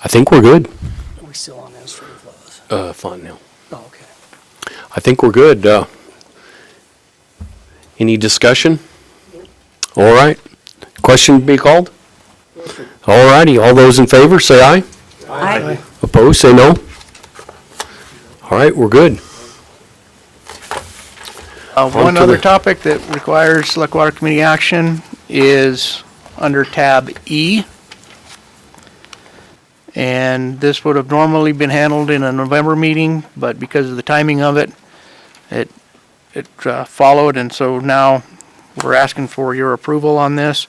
I think we're good. Are we still on In-Stream Flows? Fontenelle. Oh, okay. I think we're good. Any discussion? All right. Question be called? All righty. All those in favor, say aye. Aye. Opposed, say no. All right, we're good. One other topic that requires Select Water Committee action is under tab E. And this would have normally been handled in a November meeting, but because of the timing of it, it followed, and so now we're asking for your approval on this.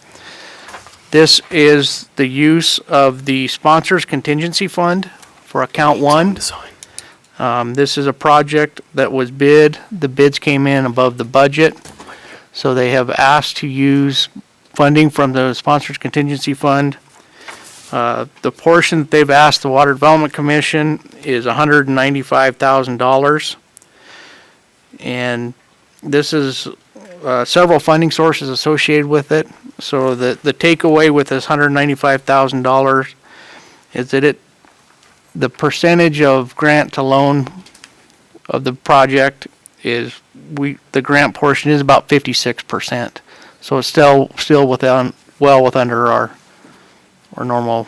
This is the use of the Sponsors Contingency Fund for Account 1. This is a project that was bid. The bids came in above the budget, so they have asked to use funding from the Sponsors Contingency Fund. The portion that they've asked the Water Development Commission is $195,000. And this is several funding sources associated with it. So the takeaway with this $195,000 is that the percentage of grant to loan of the project is, the grant portion is about 56%. So it's still well under our normal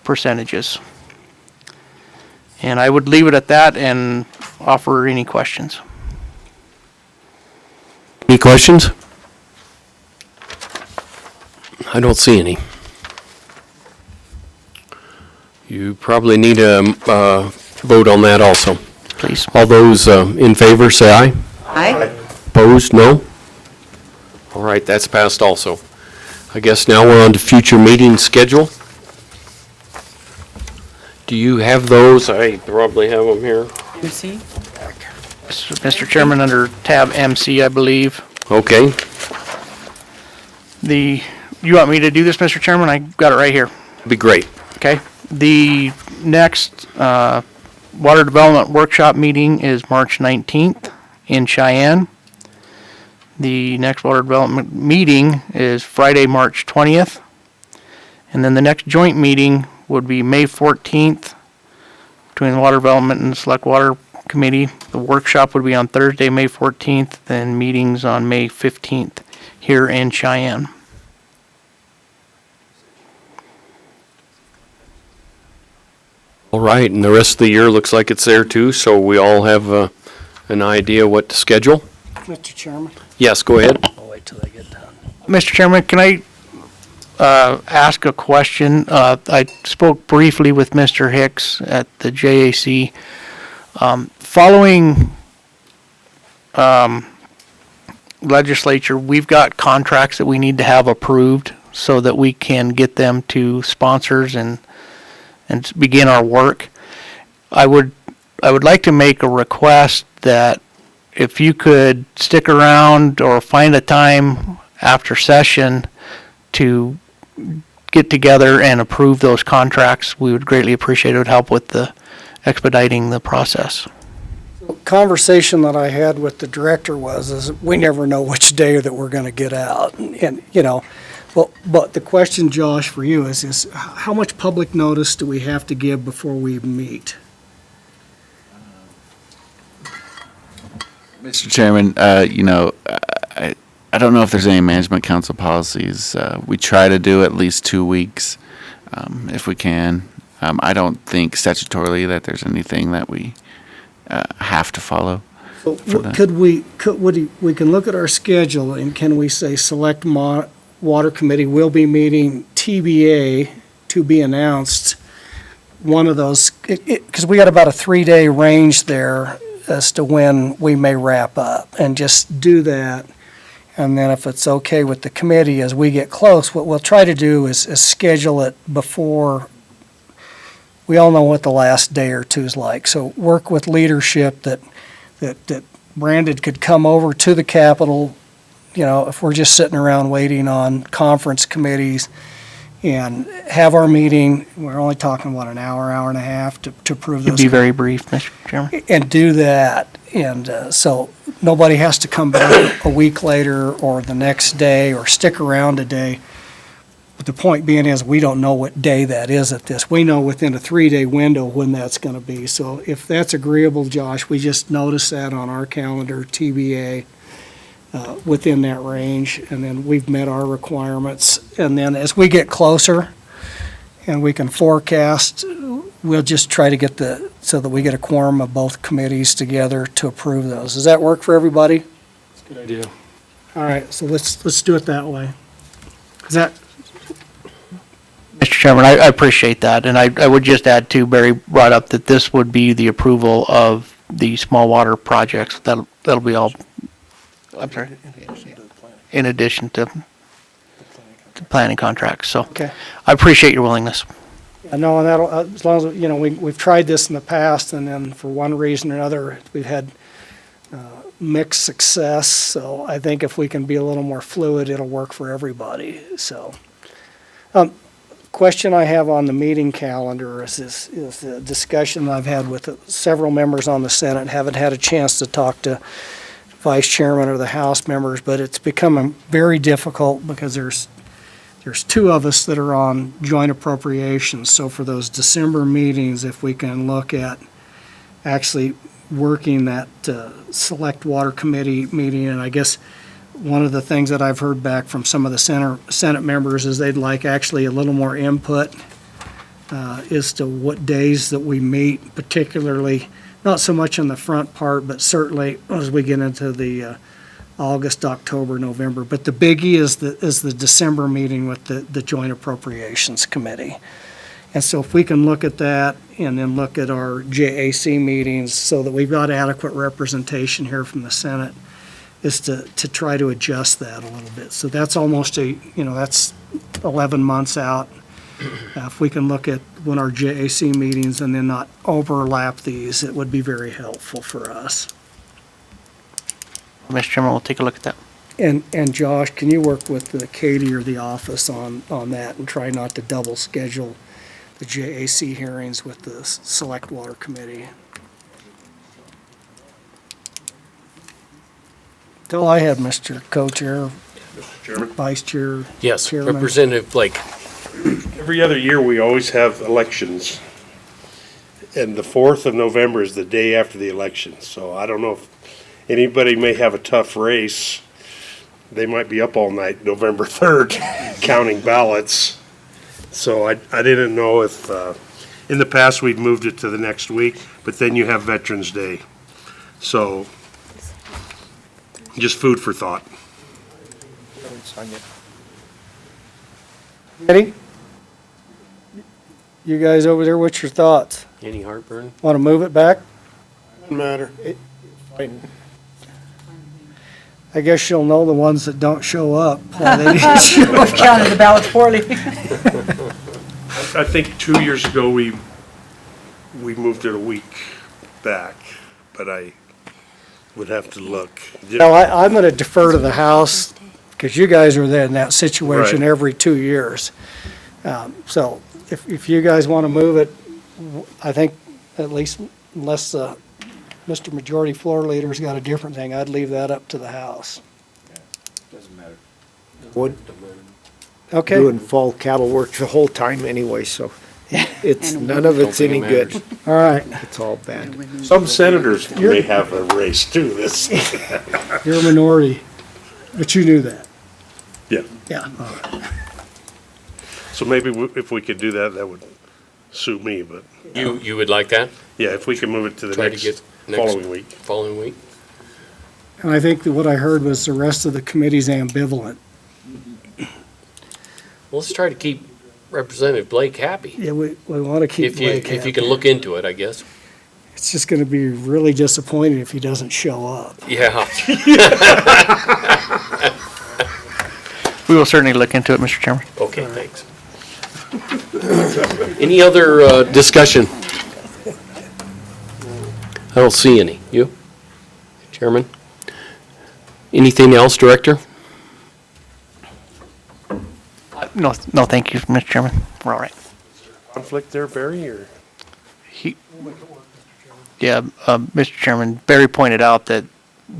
percentages. And I would leave it at that and offer any questions. Any questions? I don't see any. You probably need a vote on that also. Please. All those in favor, say aye. Aye. Opposed, no? All right, that's passed also. I guess now we're on to future meeting schedule. Do you have those? I probably have them here. You see? Mr. Chairman, under tab MC, I believe. Okay, You want me to do this, Mr. Chairman? I got it right here. be great. Okay. The next Water Development Workshop meeting is March 19th in Cheyenne. The next Water Development meeting is Friday, March 20th. And then the next joint meeting would be May 14th between the Water Development and the Select Water Committee. The workshop would be on Thursday, May 14th, then meetings on May 15th here in Cheyenne. All right, and the rest of the year looks like it's there too, so we all have an idea what to schedule. Mr. Chairman? Yes, go ahead. I'll wait till they get done. Mr. Chairman, can I ask a question? I spoke briefly with Mr. Hicks at the JAC. Following legislature, we've got contracts that we need to have approved so that we can get them to sponsors and begin our work. I would like to make a request that if you could stick around or find a time after session to get together and approve those contracts, we would greatly appreciate it. It would help with the expediting the process. Conversation that I had with the director is we never know which day that we're going to get out. And, you know, but the question, Josh, for you is how much public notice do we have to give before we meet? Mr. Chairman, I don't know if there's any management council policies. We try to do at least 2 weeks if we can. I don't think statutorily that there's anything that we have to follow. So we can look at our schedule and can we say select water committee will be meeting TBA to be announced, one of those, because we got about a 3-day range there as to when we may wrap up, and just do that. And then if it's okay with the committee, as we get close, what we'll try to do is schedule it before, we all know what the last day or two is like. So work with leadership that Brandon could come over to the Capitol, you know, if we're just sitting around waiting on conference committees, and have our meeting. We're only talking, what, an hour and a half to approve those. It'd be very brief, Mr. Chairman. And do that, and so nobody has to come back a week later or the next day or stick around a day. But the point being is, we don't know what day that is at this. We know within a 3-day window when that's going to be. So if that's agreeable, Josh, we just notice that on our calendar, TBA, within that range, and then we've met our requirements. And then as we get closer and we can forecast, we'll just try to get so that we get a quorum of both committees together to approve those. Does that work for everybody? That's a good idea. All right, so let's do it that way. Is that? Mr. Chairman, I appreciate that, and I would just add too, Barry brought up that this would be the approval of the small water projects. That'll be all, I'm sorry, in addition to the planning contracts, so. Okay. I appreciate your willingness. I know, and that'll, as long as, you know, we've tried this in the past, and then for one reason or another, we've had mixed success, so I think if we can be a little more fluid, it'll work for everybody, so. Question I have on the meeting calendar is a discussion I've had with several members on the Senate. Haven't had a chance to talk to Vice Chairman or the House members, but it's becoming very difficult because there's 2 of us that are on joint appropriations. So for those December meetings, if we can look at actually working that Select Water Committee meeting, and I guess one of the things that I've heard back from some of the Senate members is they'd like actually a little more input as to what days that we meet, particularly, not so much in the front part, but certainly as we get into the August, October, November. But the biggie is the December meeting with the Joint Appropriations Committee. And so if we can look at that and then look at our JAC meetings so that we've got adequate representation here from the Senate, is to try to adjust that a little bit. So that's almost that's 11 months out. If we can look at when our JAC meetings and then not overlap these, it would be very helpful for us. Mr. Chairman, we'll take a look at that. And Josh, can you work with Katie or the office on that and try not to double schedule the JAC hearings with the Select Water Committee? Till I had Mr. Co-Chair, Vice Chair. Yes, Chairman. Representative Blake. Every other year, we always have elections. And the 4th of November is the day after the election. So I don't know if anybody may have a tough race. They might be up all night, November 3rd, counting ballots. So I didn't know if, in the past, we'd moved it to the next week, but then you have Veterans Day. So just food for thought. Ready? You guys over there, what's your thoughts? Any heartburn? Want to move it back? Doesn't matter. I guess you'll know the ones that don't show up. why they didn't show up. We've counted the ballots poorly. I think 2 years ago, we moved it a week back, but I would have to look. Now, I'm going to defer to the House, because you guys are in that situation Right. every 2 years. So if you guys want to move it, I think at least unless Mr. Majority Floor Leader's got a different thing, I'd leave that up to the House. Doesn't matter. Would, Okay. doing fall cattle work the whole time anyway, so it's, none of it's any good. All right. It's all bad. Some senators may have a race too, this. You're a minority, but you knew that. Yeah. Yeah. So maybe if we could do that, that would suit me, but You would like that? yeah, if we can move it to the Try to next get following week. Following week? And I think that what I heard was the rest of the committee's ambivalent. Well, let's try to keep Representative Blake happy. Yeah, we want to keep Blake If you happy. can look into it, I guess. It's just going to be really disappointing if he doesn't show up. Yeah. We will certainly look into it, Mr. Chairman. Okay, thanks. Any other discussion? I don't see any. You? Chairman? Anything else, Director? No, thank you, Mr. Chairman. We're all right. Conflict there, Barry, or? Yeah, Mr. Chairman, Barry pointed out that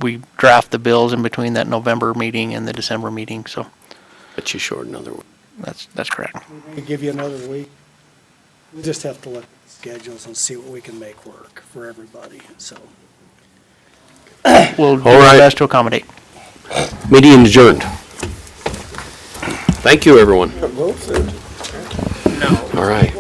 we draft the bills in between that November meeting and the December meeting, so But you short another one. that's correct. We give you another week. We just have to look at the schedules and see what we can make work for everybody, so. We'll do All our right. best to accommodate. Meeting adjourned. Thank you, everyone. All right.